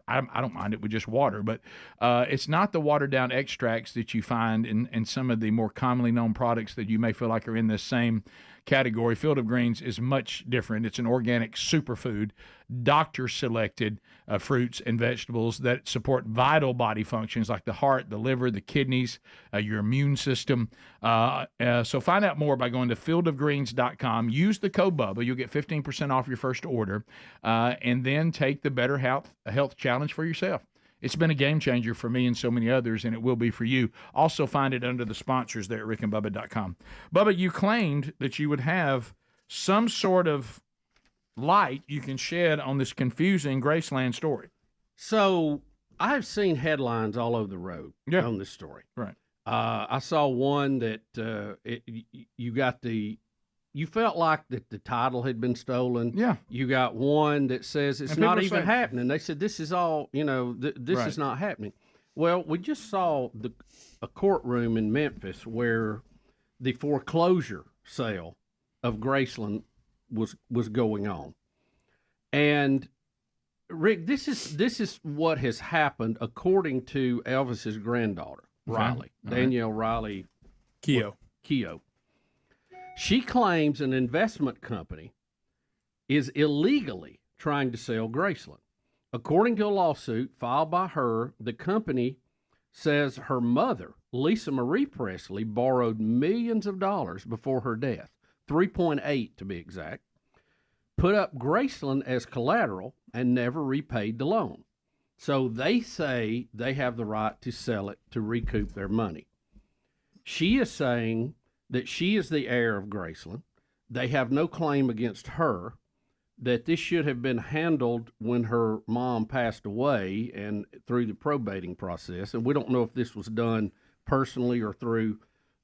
don't mind it with just water, but it's not the watered down extracts that you find in some of the more commonly known products that you may feel like are in this same category. Field of Greens is much different. It's an organic superfood, doctor-selected fruits and vegetables that support vital body functions like the heart, the liver, the kidneys, your immune system. So find out more by going to fieldofgreens.com. Use the code Bubba. You'll get 15% off your first order, and then take the Better Health Challenge for yourself. It's been a game changer for me and so many others, and it will be for you. Also find it under the sponsors there at rickandbubba.com. Bubba, you claimed that you would have some sort of light you can shed on this confusing Graceland story. So I've seen headlines all over the road on this story. Right. I saw one that you felt like that the title had been stolen. Yeah. You got one that says it's not even happening. They said this is all, this Right. is not happening. Well, we just saw a courtroom in Memphis where the foreclosure sale of Graceland was going on. And Rick, this is what has happened according to Elvis's granddaughter, Riley, Danielle Riley Keough. She claims an investment company is illegally trying to sell Graceland. According to a lawsuit filed by her, the company says her mother, Lisa Marie Presley, borrowed millions of dollars before her death, 3.8 to be exact, put up Graceland as collateral, and never repaid the loan. So they say they have the right to sell it to recoup their money. She is saying that she is the heir of Graceland. They have no claim against her, that this should have been handled when her mom passed away and through the probating process. And we don't know if this was done personally or through,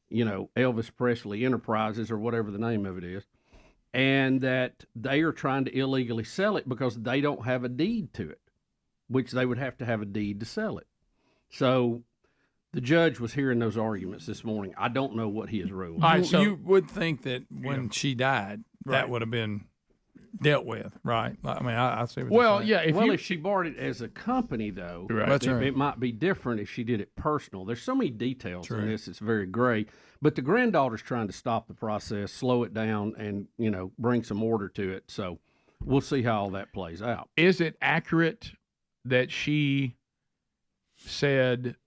Elvis Presley Enterprises or whatever the name of it is. And that they are trying to illegally sell it because they don't have a deed to it, which they would have to have a deed to sell it. So the judge was hearing those arguments this morning. I don't know what he has ruled. All right, so you would think that when she died, that would have been dealt with, right? I mean, I see what you're saying. If she bought it as a company, though, Right. it might be different if she did it personal. There's so many details in this; it's very gray. But the granddaughter's trying to stop the process, slow it down, and bring some order to it. So we'll see how all that plays out. Is it accurate that she said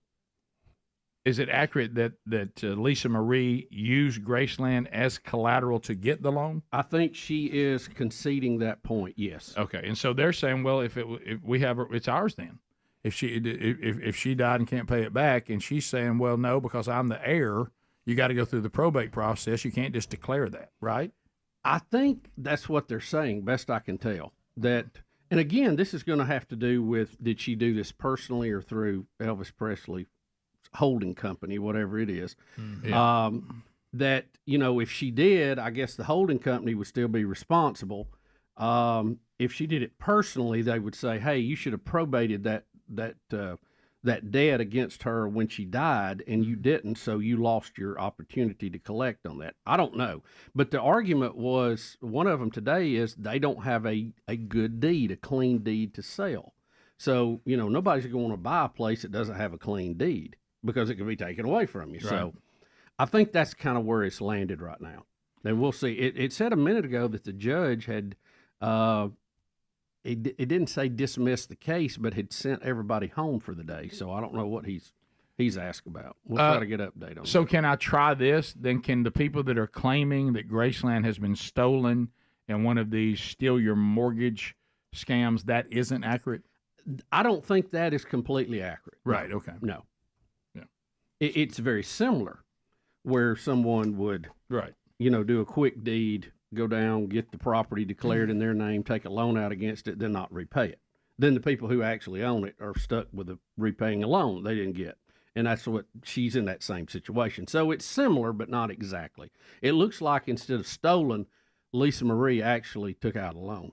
Is it accurate that Lisa Marie used Graceland as collateral to get the loan? I think she is conceding that point. Yes. Okay, and so they're saying, well, if we have it's ours then. If she died and can't pay it back, and she's saying, well, no, because I'm the heir, you got to go through the probate process. You can't just declare that, right? I think that's what they're saying, best I can tell. That, and again, this is going to have to do with, did she do this personally or through Elvis Presley holding company, whatever it is. Yeah. That, if she did, I guess the holding company would still be responsible. If she did it personally, they would say, hey, you should have probated that debt against her when she died, and you didn't, so you lost your opportunity to collect on that. I don't know. But the argument was, one of them today is they don't have a good deed, a clean deed to sell. So, nobody's going to buy a place that doesn't have a clean deed, because it could be taken away from you. Right. So I think that's kind of where it's landed right now. And we'll see. It said a minute ago that the judge had, it didn't say dismiss the case, but had sent everybody home for the day. So I don't know what he's asked about. We'll try to get an update on that. So can I try this? Then can the people that are claiming that Graceland has been stolen in one of these steal your mortgage scams, that isn't accurate? I don't think that is completely accurate. Right, okay. No. Yeah. It's very similar, where someone would, right, do a quick deed, go down, get the property declared in their name, take a loan out against it, then not repay it. Then the people who actually own it are stuck with repaying a loan they didn't get. And that's what she's in, that same situation. So it's similar, but not exactly. It looks like instead of stolen, Lisa Marie actually took out a loan.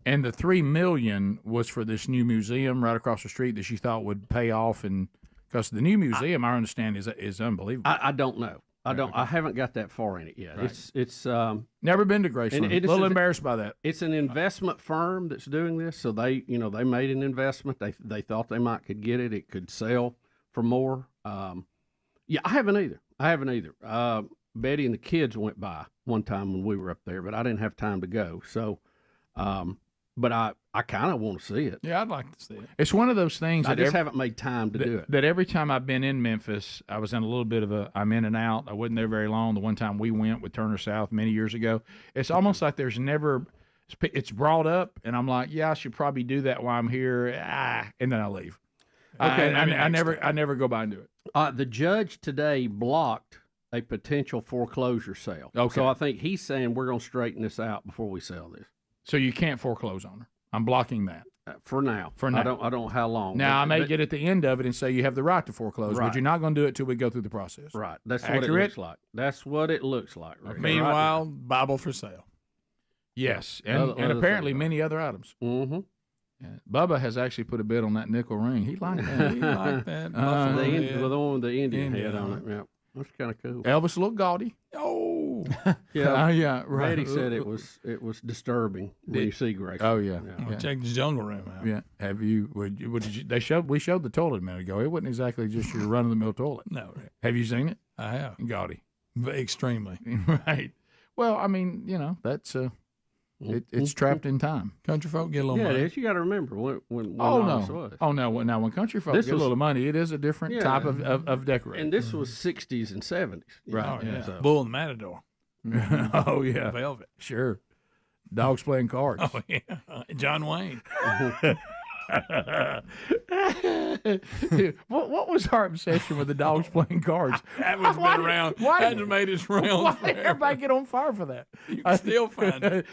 And the $3 million was for this new museum right across the street that she thought would pay off, and because the new museum, I understand, is unbelievable. I don't know. I haven't got that far in it yet. Right. It's never been to Graceland. A little embarrassed by that. It's an investment firm that's doing this, so they made an investment. They thought they could get it. It could sell for more. I haven't either. Betty and the kids went by one time when we were up there, but I didn't have time to go. So, but I kind of want to see it. Yeah, I'd like to see it. It's one of those things I just haven't made time to do it. That every time I've been in Memphis, I was in a little bit of I'm in and out. I wasn't there very long. The one time we went with Turner South many years ago, it's almost like there's never, it's brought up, and I'm like, yeah, I should probably do that while I'm here, and then I leave. Okay, I never go by and do it. The judge today blocked a potential foreclosure sale. Okay. So I think he's saying we're going to straighten this out before we sell this. So you can't foreclose on her. I'm blocking that. For now. I don't know how long. Now, I may get at the end of it and say you have the right to foreclose, Right. but you're not going to do it till we go through the process. Right. That's Accurate? what it looks like. That's what it looks like. Right. Meanwhile, Bible for sale. Yes, and apparently many other items. Mm-hmm. Yeah. Bubba has actually put a bid on that nickel ring. He liked that. He liked that. The one with the Indian head on it. Yeah. That's kind of cool. Elvis looked gaudy. Oh, yeah, right. Betty said it was disturbing when you see Grace. Oh yeah. Check the jungle room out. Yeah. Have you? What did you? We showed the toilet a minute ago. It wasn't exactly just your run of the mill toilet. No. Have you seen it? I have. Gaudy. Extremely. Right. Well, I mean, that's it's trapped in time. Country folk get a little money. Yeah, it is. You got to remember when no. this was. Oh no. Now when country folk get a little money, it is a different type of decorating. And this was 60s and 70s. Right. Oh, yeah. So. Bull and the Matador. Oh yeah. Velvet. Sure. Dogs playing cards. Oh yeah. John Wayne. What was our obsession with the dogs playing cards? That was been around. Hasn't made its rounds. Why did everybody get on fire for that? You can still find it.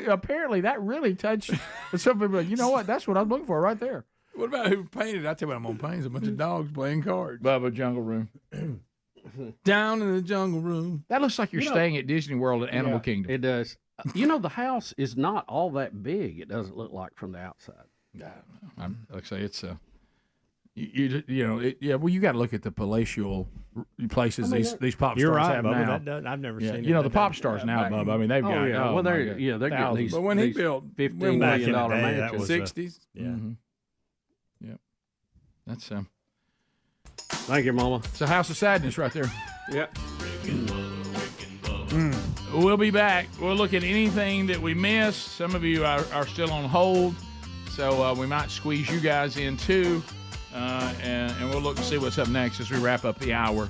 Apparently, that really touched some people. You know what? That's what I'm looking for right there. What about who painted? I tell you what I'm gonna paint is a bunch of dogs playing cards. Bubba Jungle Room. Down in the jungle room. That looks like you're staying at Disney World at Animal Kingdom. It does. The house is not all that big. It doesn't look like from the outside. Yeah, like I say, it's well, you got to look at the palatial places these pop stars have Bubba, now. I've never seen it. The pop stars now, Bubba. I mean, they've got. They're getting these. But when he built $15 million mansions, 60s. Yeah. Mm-hmm. Yep. That's Thank you, Mama. It's a house of sadness right there. Yep. We'll be back. We'll look at anything that we missed. Some of you are still on hold, so we might squeeze you guys in too. and we'll look and see what's up next as we wrap up the hour.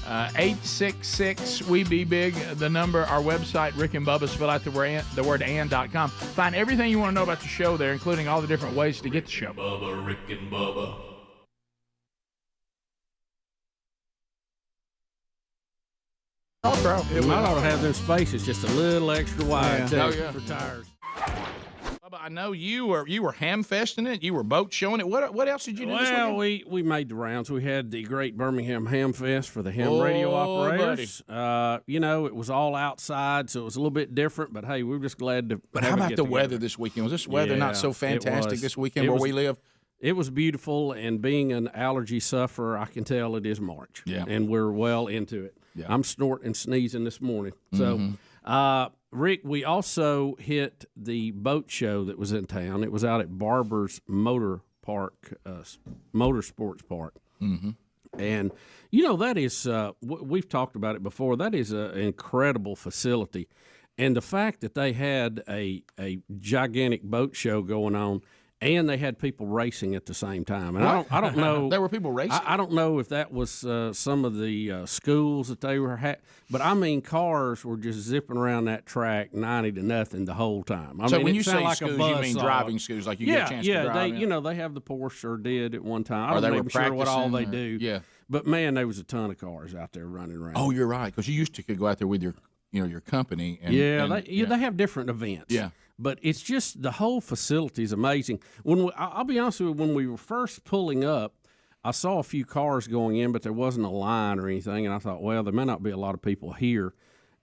866-WE-BE-BIG, the number, our website, Rick and Bubba, spell out the word and.com. Find everything you want to know about the show there, including all the different ways to get the show. Bubba, Rick and Bubba. You might ought to have them spaces just a little extra wide too, for tires. Bubba, I know you were ham-festing it. You were boat showing it. What else did you do this weekend? Well, we made the rounds. We had the great Birmingham Ham Fest for the ham radio operators. You know, it was all outside, so it was a little bit different. But hey, we were just glad to. But how about the weather this weekend? Was this weather not so fantastic this weekend where we live? It was beautiful, and being an allergy sufferer, I can tell it is March. Yeah. And we're well into it. Yeah. I'm snorting and sneezing this morning. So, Rick, we also hit the boat show that was in town. It was out at Barber's Motorsports Park. Mm-hmm. And, you know, that is, we've talked about it before, that is an incredible facility. And the fact that they had a gigantic boat show going on, and they had people racing at the same time. And I don't know. There were people racing? I don't know if that was some of the schools that they were but I mean, cars were just zipping around that track 90 to nothing the whole time. I so mean, when you say like schools, you mean driving schools, like you get a chance to drive? You know, they have the Porsche or did at one time. I Or they don't were even sure what all they practicing, do. yeah. But, man, there was a ton of cars out there running around. Oh, you're right, because you used to could go out there with your company. And, they have different events. Yeah. But it's just the whole facility is amazing. I'll be honest with you, when we were first pulling up, I saw a few cars going in, but there wasn't a line or anything, and I thought, well, there may not be a lot of people here.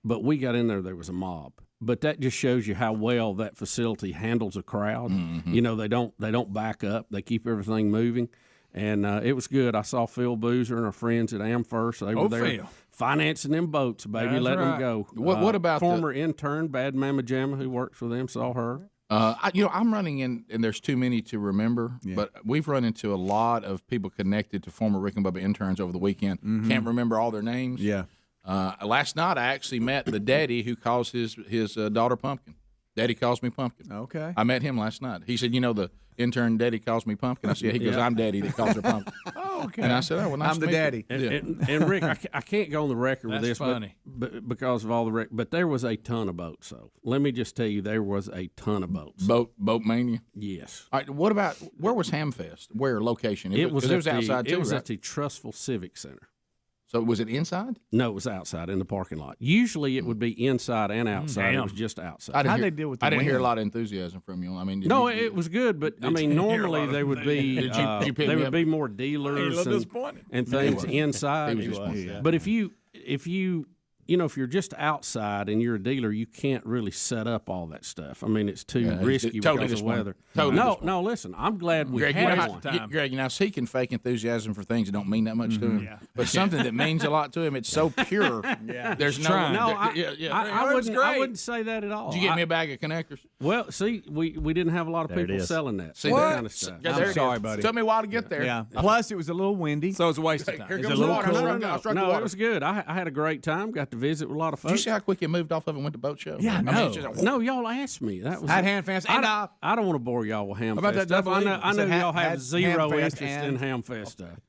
But we got in there was a mob. But that just shows you how well that facility handles a crowd. Mm-hmm. You know, they don't back up. They keep everything moving. And it was good. I saw Phil Boozer and our friends at AmFirst. They were there Phil. financing them boats, baby, That's letting them right. go. What about former intern, Bad Mama Jamma, who works for them, saw her. I'm running in, and there's too many to remember, but we've run into a lot of people connected to former Rick and Bubba interns over the weekend. Mm-hmm. Can't remember all their names. Yeah. Last night I actually met the daddy who calls his daughter Pumpkin. Daddy calls me Pumpkin. Okay. I met him last night. He said, the intern daddy calls me Pumpkin. I said, he goes, I'm daddy that calls her Pumpkin. Oh, okay. And I said, well, nice I'm to the meet daddy. you. And Rick, I can't go on the record with That's this, funny. but because of all the but there was a ton of boats. So let me just tell you, there was a ton of boats. Boat mania. Yes. All right. What about where was Hamfest? Where location? It was outside too. It was right? at the Trustful Civic Center. So was it inside? No, it was outside in the parking lot. Usually it would be inside and outside. It was just outside. I didn't hear a lot of enthusiasm from you. I mean, it was good, but I mean, normally there would be there would be more dealers and things inside. He was disappointed. But if you if you're just outside and you're a dealer, you can't really set up all that stuff. I mean, it's too risky totally because of weather. Totally No, listen, I'm glad we Greg, had one. Greg, he can fake enthusiasm for things that don't mean that much to him. Yeah. But something that means a lot to him, it's so pure. There's no. I wouldn't say that at all. Did you get me a bag of connectors? Well, see, we didn't have a lot of people selling that. See, that kind of stuff. I'm sorry, buddy. Took me a while to get there. Yeah. Plus, it was a little windy. So it was a waste of time. Here It's comes a the little water. cool. No, it was good. I had a great time. Got to visit with a lot of Did you folks. see how quick you moved off of it and went to boat show? Yeah, No, y'all asked me. That was Had Ham Fest. I don't want to bore y'all with Ham about Fest that stuff. I know double y'all have had zero Ham interest Fest in Ham Fest stuff.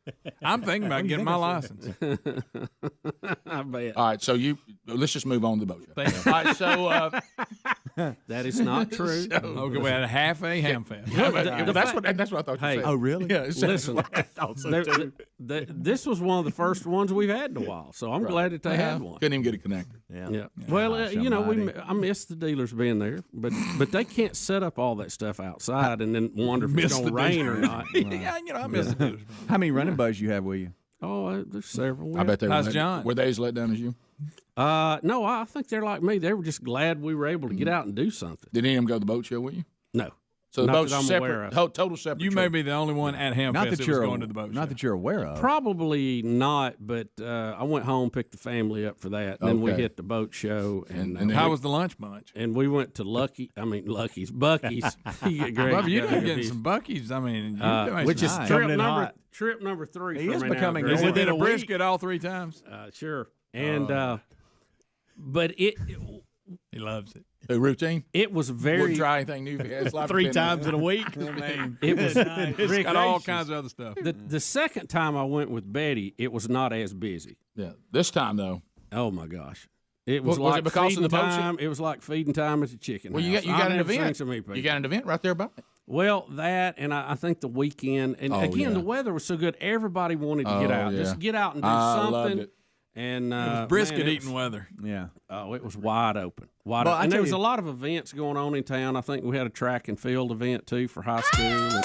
I'm thinking about getting my license. I bet. All right, so let's just move on to the boat show. All right, so that is not true. Okay, we had a half a ham fest. That's what I thought you said. Oh, really? Yeah. Listen, this was one of the first ones we've had in a while, so I'm glad that they had one. Couldn't even get a connector. Yeah. Well, I miss the dealers being there, but they can't set up all that stuff outside and then wonder if it's going to rain or not. Yeah, I miss the dealers. How many running buddies you have with you? Oh, there's several. I bet they How's were. John? Were they as let down as you? No, I think they're like me. They were just glad we were able to get out and do something. Did any of them go to the boat show with you? No. So the Not boat's that I'm aware separate, of. total separate. You may be the only one at Ham Not Fest that that was you're going to the boat show. not that you're aware of. Probably not, but I went home, picked the family up for that. And then we Okay. hit the boat show. And How was the lunch bunch? And we went to Bucky's. You get Greg Bubba, you've together. been getting some Bucky's. I mean, which is nice. trip number 3 He for is me now, becoming Greg. more within than a a week. brisket all 3 times. Sure. And but it He loves it. A routine? It was very. Wouldn't try anything new. Three times in a week. It was It's got all kinds of other stuff. The second time I went with Betty, it was not as busy. Yeah. This time though. Oh my gosh. It was Was like it because of feeding the boat time. It was like feeding time at the chicken Well, house. you got an I've never seen event. so many people. You got an event right there by it. Well, that and I think the weekend and Oh, again yeah. the weather was so good. Everybody wanted to get Oh, out, yeah. just get out and do I loved something. it. And It was brisket man, eating weather. Yeah. Oh, it was wide open, wide Well, I open. And there tell was you- a lot of events going on in town. I think we had a track and field event too for high school.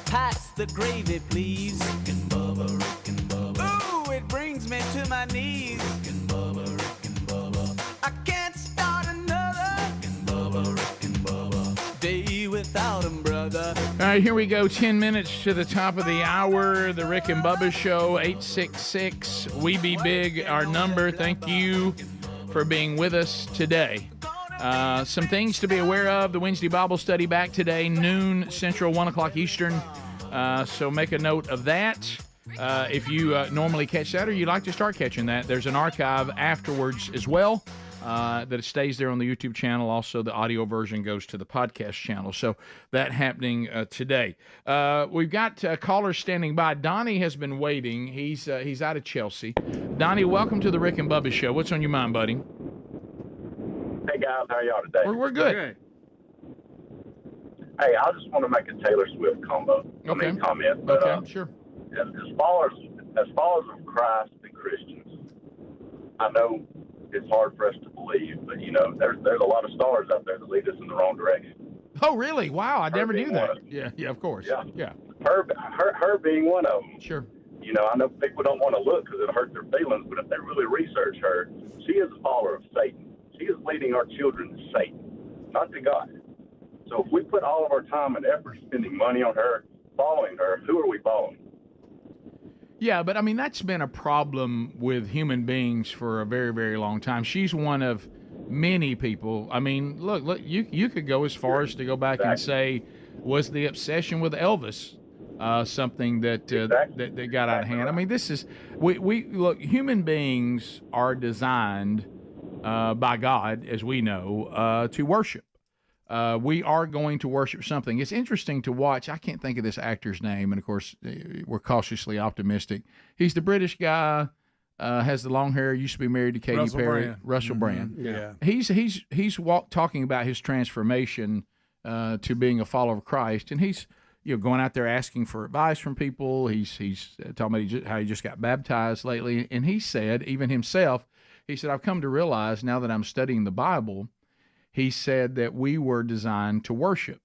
Pass the gravy, please. Rick and Bubba, Rick and Bubba. Ooh, it brings me to my knees. Rick and Bubba, Rick and Bubba. I can't start another. Rick and Bubba, Rick and Bubba. Day without 'em, brother. All right, here we go. 10 minutes to the top of the hour. The Rick and Bubba Show, 866 We Be Big, our number. Thank you for being with us today. Some things to be aware of. The Wednesday Bible study back today, noon Central, 1 o'clock Eastern. So make a note of that. If you normally catch that or you'd like to start catching that, there's an archive afterwards as well. That it stays there on the YouTube channel. Also, the audio version goes to the podcast channel. So that happening today. We've got callers standing by. Donnie has been waiting. He's out of Chelsea. Donnie, welcome to the Rick and Bubba Show. What's on your mind, buddy? Hey guys, how are y'all today? We're good. Hey, I just want to make a Taylor Swift comment. But, Okay, sure. As far as Christ and Christians, I know it's hard for us to believe, but there's a lot of stars out there that lead us in the wrong direction. Oh, really? Wow, I never knew being that. one of Yeah, of course. Yeah. Her being one of them. Sure. I know people don't want to look because it hurts their feelings, but if they really research her, she is a follower of Satan. She is leading our children to Satan, not to God. So if we put all of our time and effort spending money on her, following her, who are we following? Yeah, but I mean, that's been a problem with human beings for a very, very long time. She's one of many people. I mean, look, you could go as far as to go back and say, was the obsession with Elvis something that that got out of hand? I mean, this is we look. Human beings are designed by God, as we know, to worship. We are going to worship something. It's interesting to watch. I can't think of this actor's name, and of course, we're cautiously optimistic. He's the British guy, has the long hair. Used to be married to Katy Russell Perry. Brand. Russell Brand. Yeah. He's talking about his transformation to being a follower of Christ, and he's going out there asking for advice from people. He's talking about how he just got baptized lately, and he said, even himself, he said, I've come to realize now that I'm studying the Bible. He said that we were designed to worship,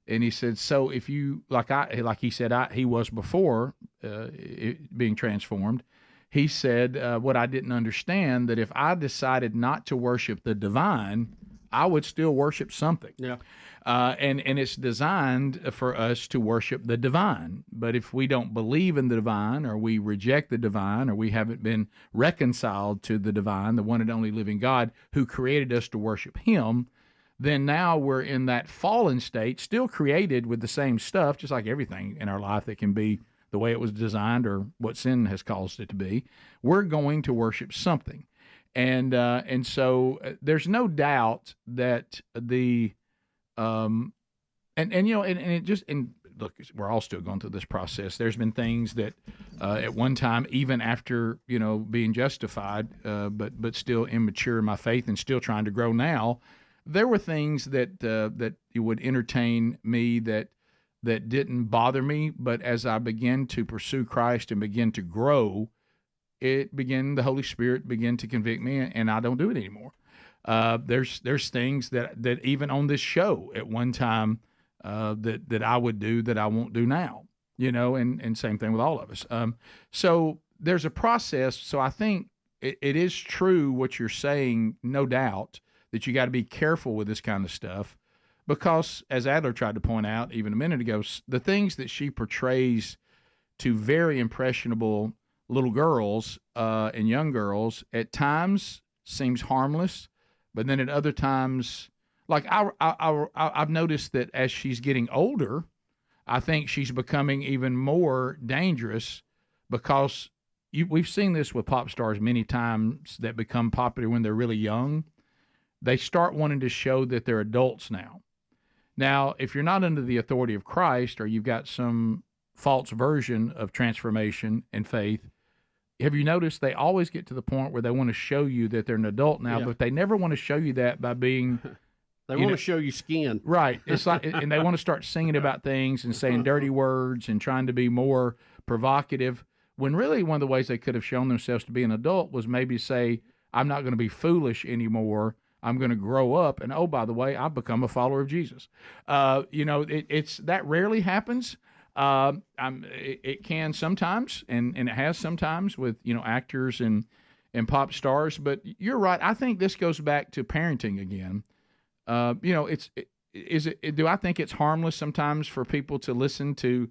and he said, so if you he was before being transformed. He said, what I didn't understand, that if I decided not to worship the divine, I would still worship something. Yeah. And it's designed for us to worship the divine. But if we don't believe in the divine, or we reject the divine, or we haven't been reconciled to the divine, the one and only living God who created us to worship him, then now we're in that fallen state, still created with the same stuff, just like everything in our life that can be the way it was designed or what sin has caused it to be. We're going to worship something. And so there's no doubt that the look, we're all still going through this process. There's been things that at one time, even after being justified, but still immature in my faith and still trying to grow now, there were things that would entertain me that didn't bother me. But as I began to pursue Christ and begin to grow, the Holy Spirit began to convict me, and I don't do it anymore. There's things that even on this show at one time that I would do that I won't do now, and same thing with all of us. So there's a process. So I think it is true what you're saying, no doubt, that you got to be careful with this kind of stuff, because as Adler tried to point out even a minute ago, the things that she portrays to very impressionable little girls and young girls at times seems harmless, but then at other times, like I've noticed that as she's getting older, I think she's becoming even more dangerous, because we've seen this with pop stars many times that become popular when they're really young. They start wanting to show that they're adults now. Now, if you're not under the authority of Christ or you've got some false version of transformation and faith, have you noticed they always get to the point where they want to show you that they're an adult now, but they never want to show you that by being... They want to show you skin. Right. It's like, and they want to start singing about things and saying dirty words and trying to be more provocative, when really one of the ways they could have shown themselves to be an adult was maybe say, I'm not going to be foolish anymore. I'm going to grow up. And, oh, by the way, I've become a follower of Jesus. It's that rarely happens. It can sometimes, and it has sometimes with, actors and pop stars. But you're right. I think this goes back to parenting again. Do I think it's harmless sometimes for people to listen to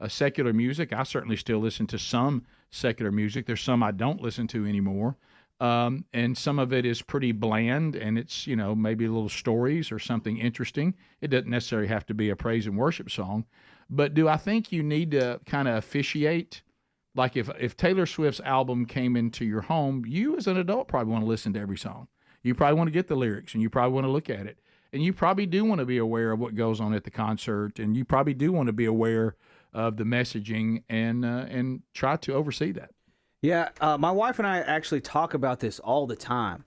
secular music? I certainly still listen to some secular music. There's some I don't listen to anymore. And some of it is pretty bland, and it's, maybe little stories or something interesting. It doesn't necessarily have to be a praise and worship song. But do I think you need to kind of officiate? Like if Taylor Swift's album came into your home, you as an adult probably want to listen to every song. You probably want to get the lyrics, and you probably want to look at it. And you probably do want to be aware of what goes on at the concert, and you probably do want to be aware of the messaging and try to oversee that. Yeah, my wife and I actually talk about this all the time.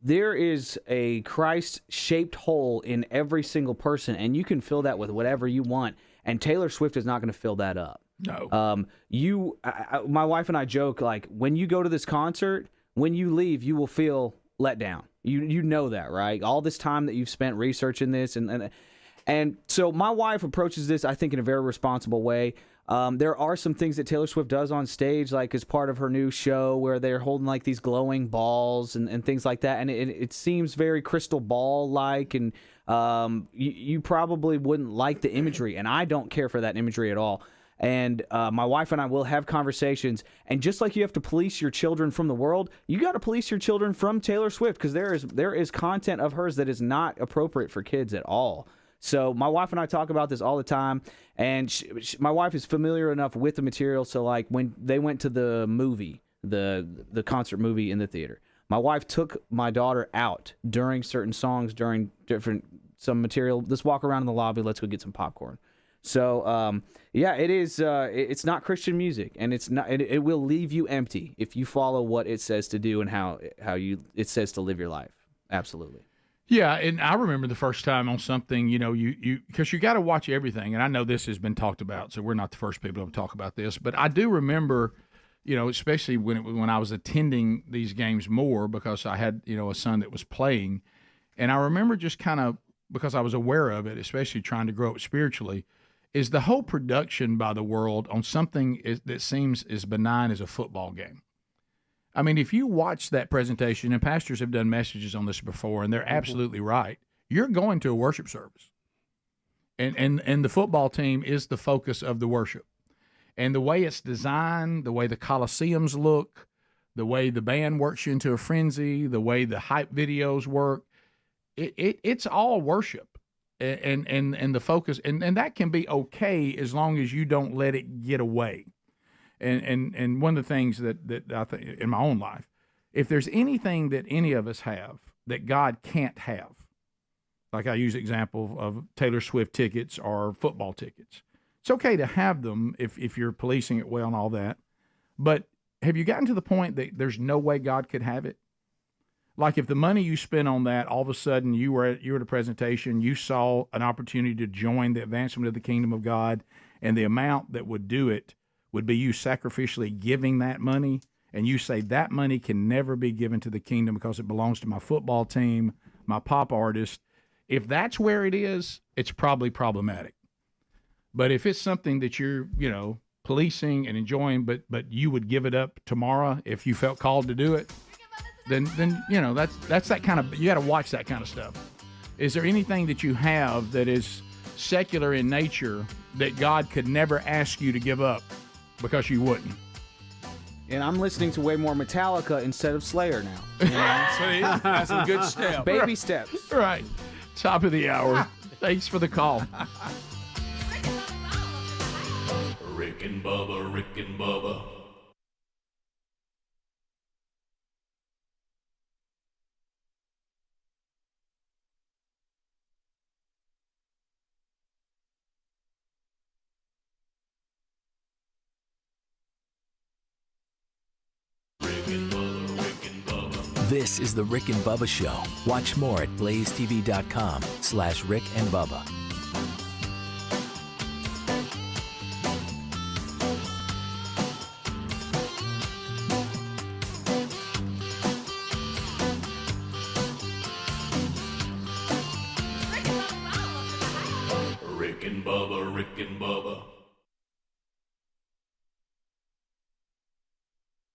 There is a Christ-shaped hole in every single person, and you can fill that with whatever you want, and Taylor Swift is not going to fill that up. No. My wife and I joke, like, when you go to this concert, when you leave, you will feel let down. You know that, right? All this time that you've spent researching this, and so my wife approaches this, I think, in a very responsible way. There are some things that Taylor Swift does on stage, like as part of her new show, where they're holding like these glowing balls and things like that, and it seems very crystal ball-like, and you probably wouldn't like the imagery, and I don't care for that imagery at all. And my wife and I will have conversations, and just like you have to police your children from the world, you got to police your children from Taylor Swift, because there is content of hers that is not appropriate for kids at all. So my wife and I talk about this all the time, and my wife is familiar enough with the material, so like when they went to the movie, the concert movie in the theater, my wife took my daughter out during certain songs, during some material. Let's walk around in the lobby, let's go get some popcorn. So, it is. It's not Christian music, and it's not. It will leave you empty if you follow what it says to do and how it says to live your life. Absolutely. Yeah, and I remember the first time on something, because you got to watch everything, and I know this has been talked about, so we're not the first people to talk about this, but I do remember, especially when I was attending these games more, because I had a son that was playing, and I remember just kind of, because I was aware of it, especially trying to grow up spiritually, is the whole production by the world on something that seems as benign as a football game. I mean, if you watch that presentation, and pastors have done messages on this before, and they're absolutely right, you're going to a worship service. And the football team is the focus of the worship. And the way it's designed, the way the Coliseums look, the way the band works you into a frenzy, the way the hype videos work, it's all worship. And the focus, and that can be okay as long as you don't let it get away. And one of the things that I think in my own life, if there's anything that any of us have that God can't have, like I use the example of Taylor Swift tickets or football tickets, it's okay to have them if you're policing it well and all that. But have you gotten to the point that there's no way God could have it? Like if the money you spent on that, all of a sudden you were at a presentation, you saw an opportunity to join the advancement of the kingdom of God, and the amount that would do it would be you sacrificially giving that money, and you say that money can never be given to the kingdom because it belongs to my football team, my pop artist. If that's where it is, it's probably problematic. But if it's something that you're, policing and enjoying, but you would give it up tomorrow if you felt called to do it, then that's that kind of, you got to watch that kind of stuff. Is there anything that you have that is secular in nature that God could never ask you to give up because you wouldn't? And I'm listening to way more Metallica instead of Slayer now. See, that's a good step. Baby steps. Right. Top of the hour. Thanks for the call. Rick and Bubba, Rick and Bubba. This is the Rick and Bubba Show. Watch more at blazetv.com/Rick and Bubba. Rick and Bubba, Rick and Bubba.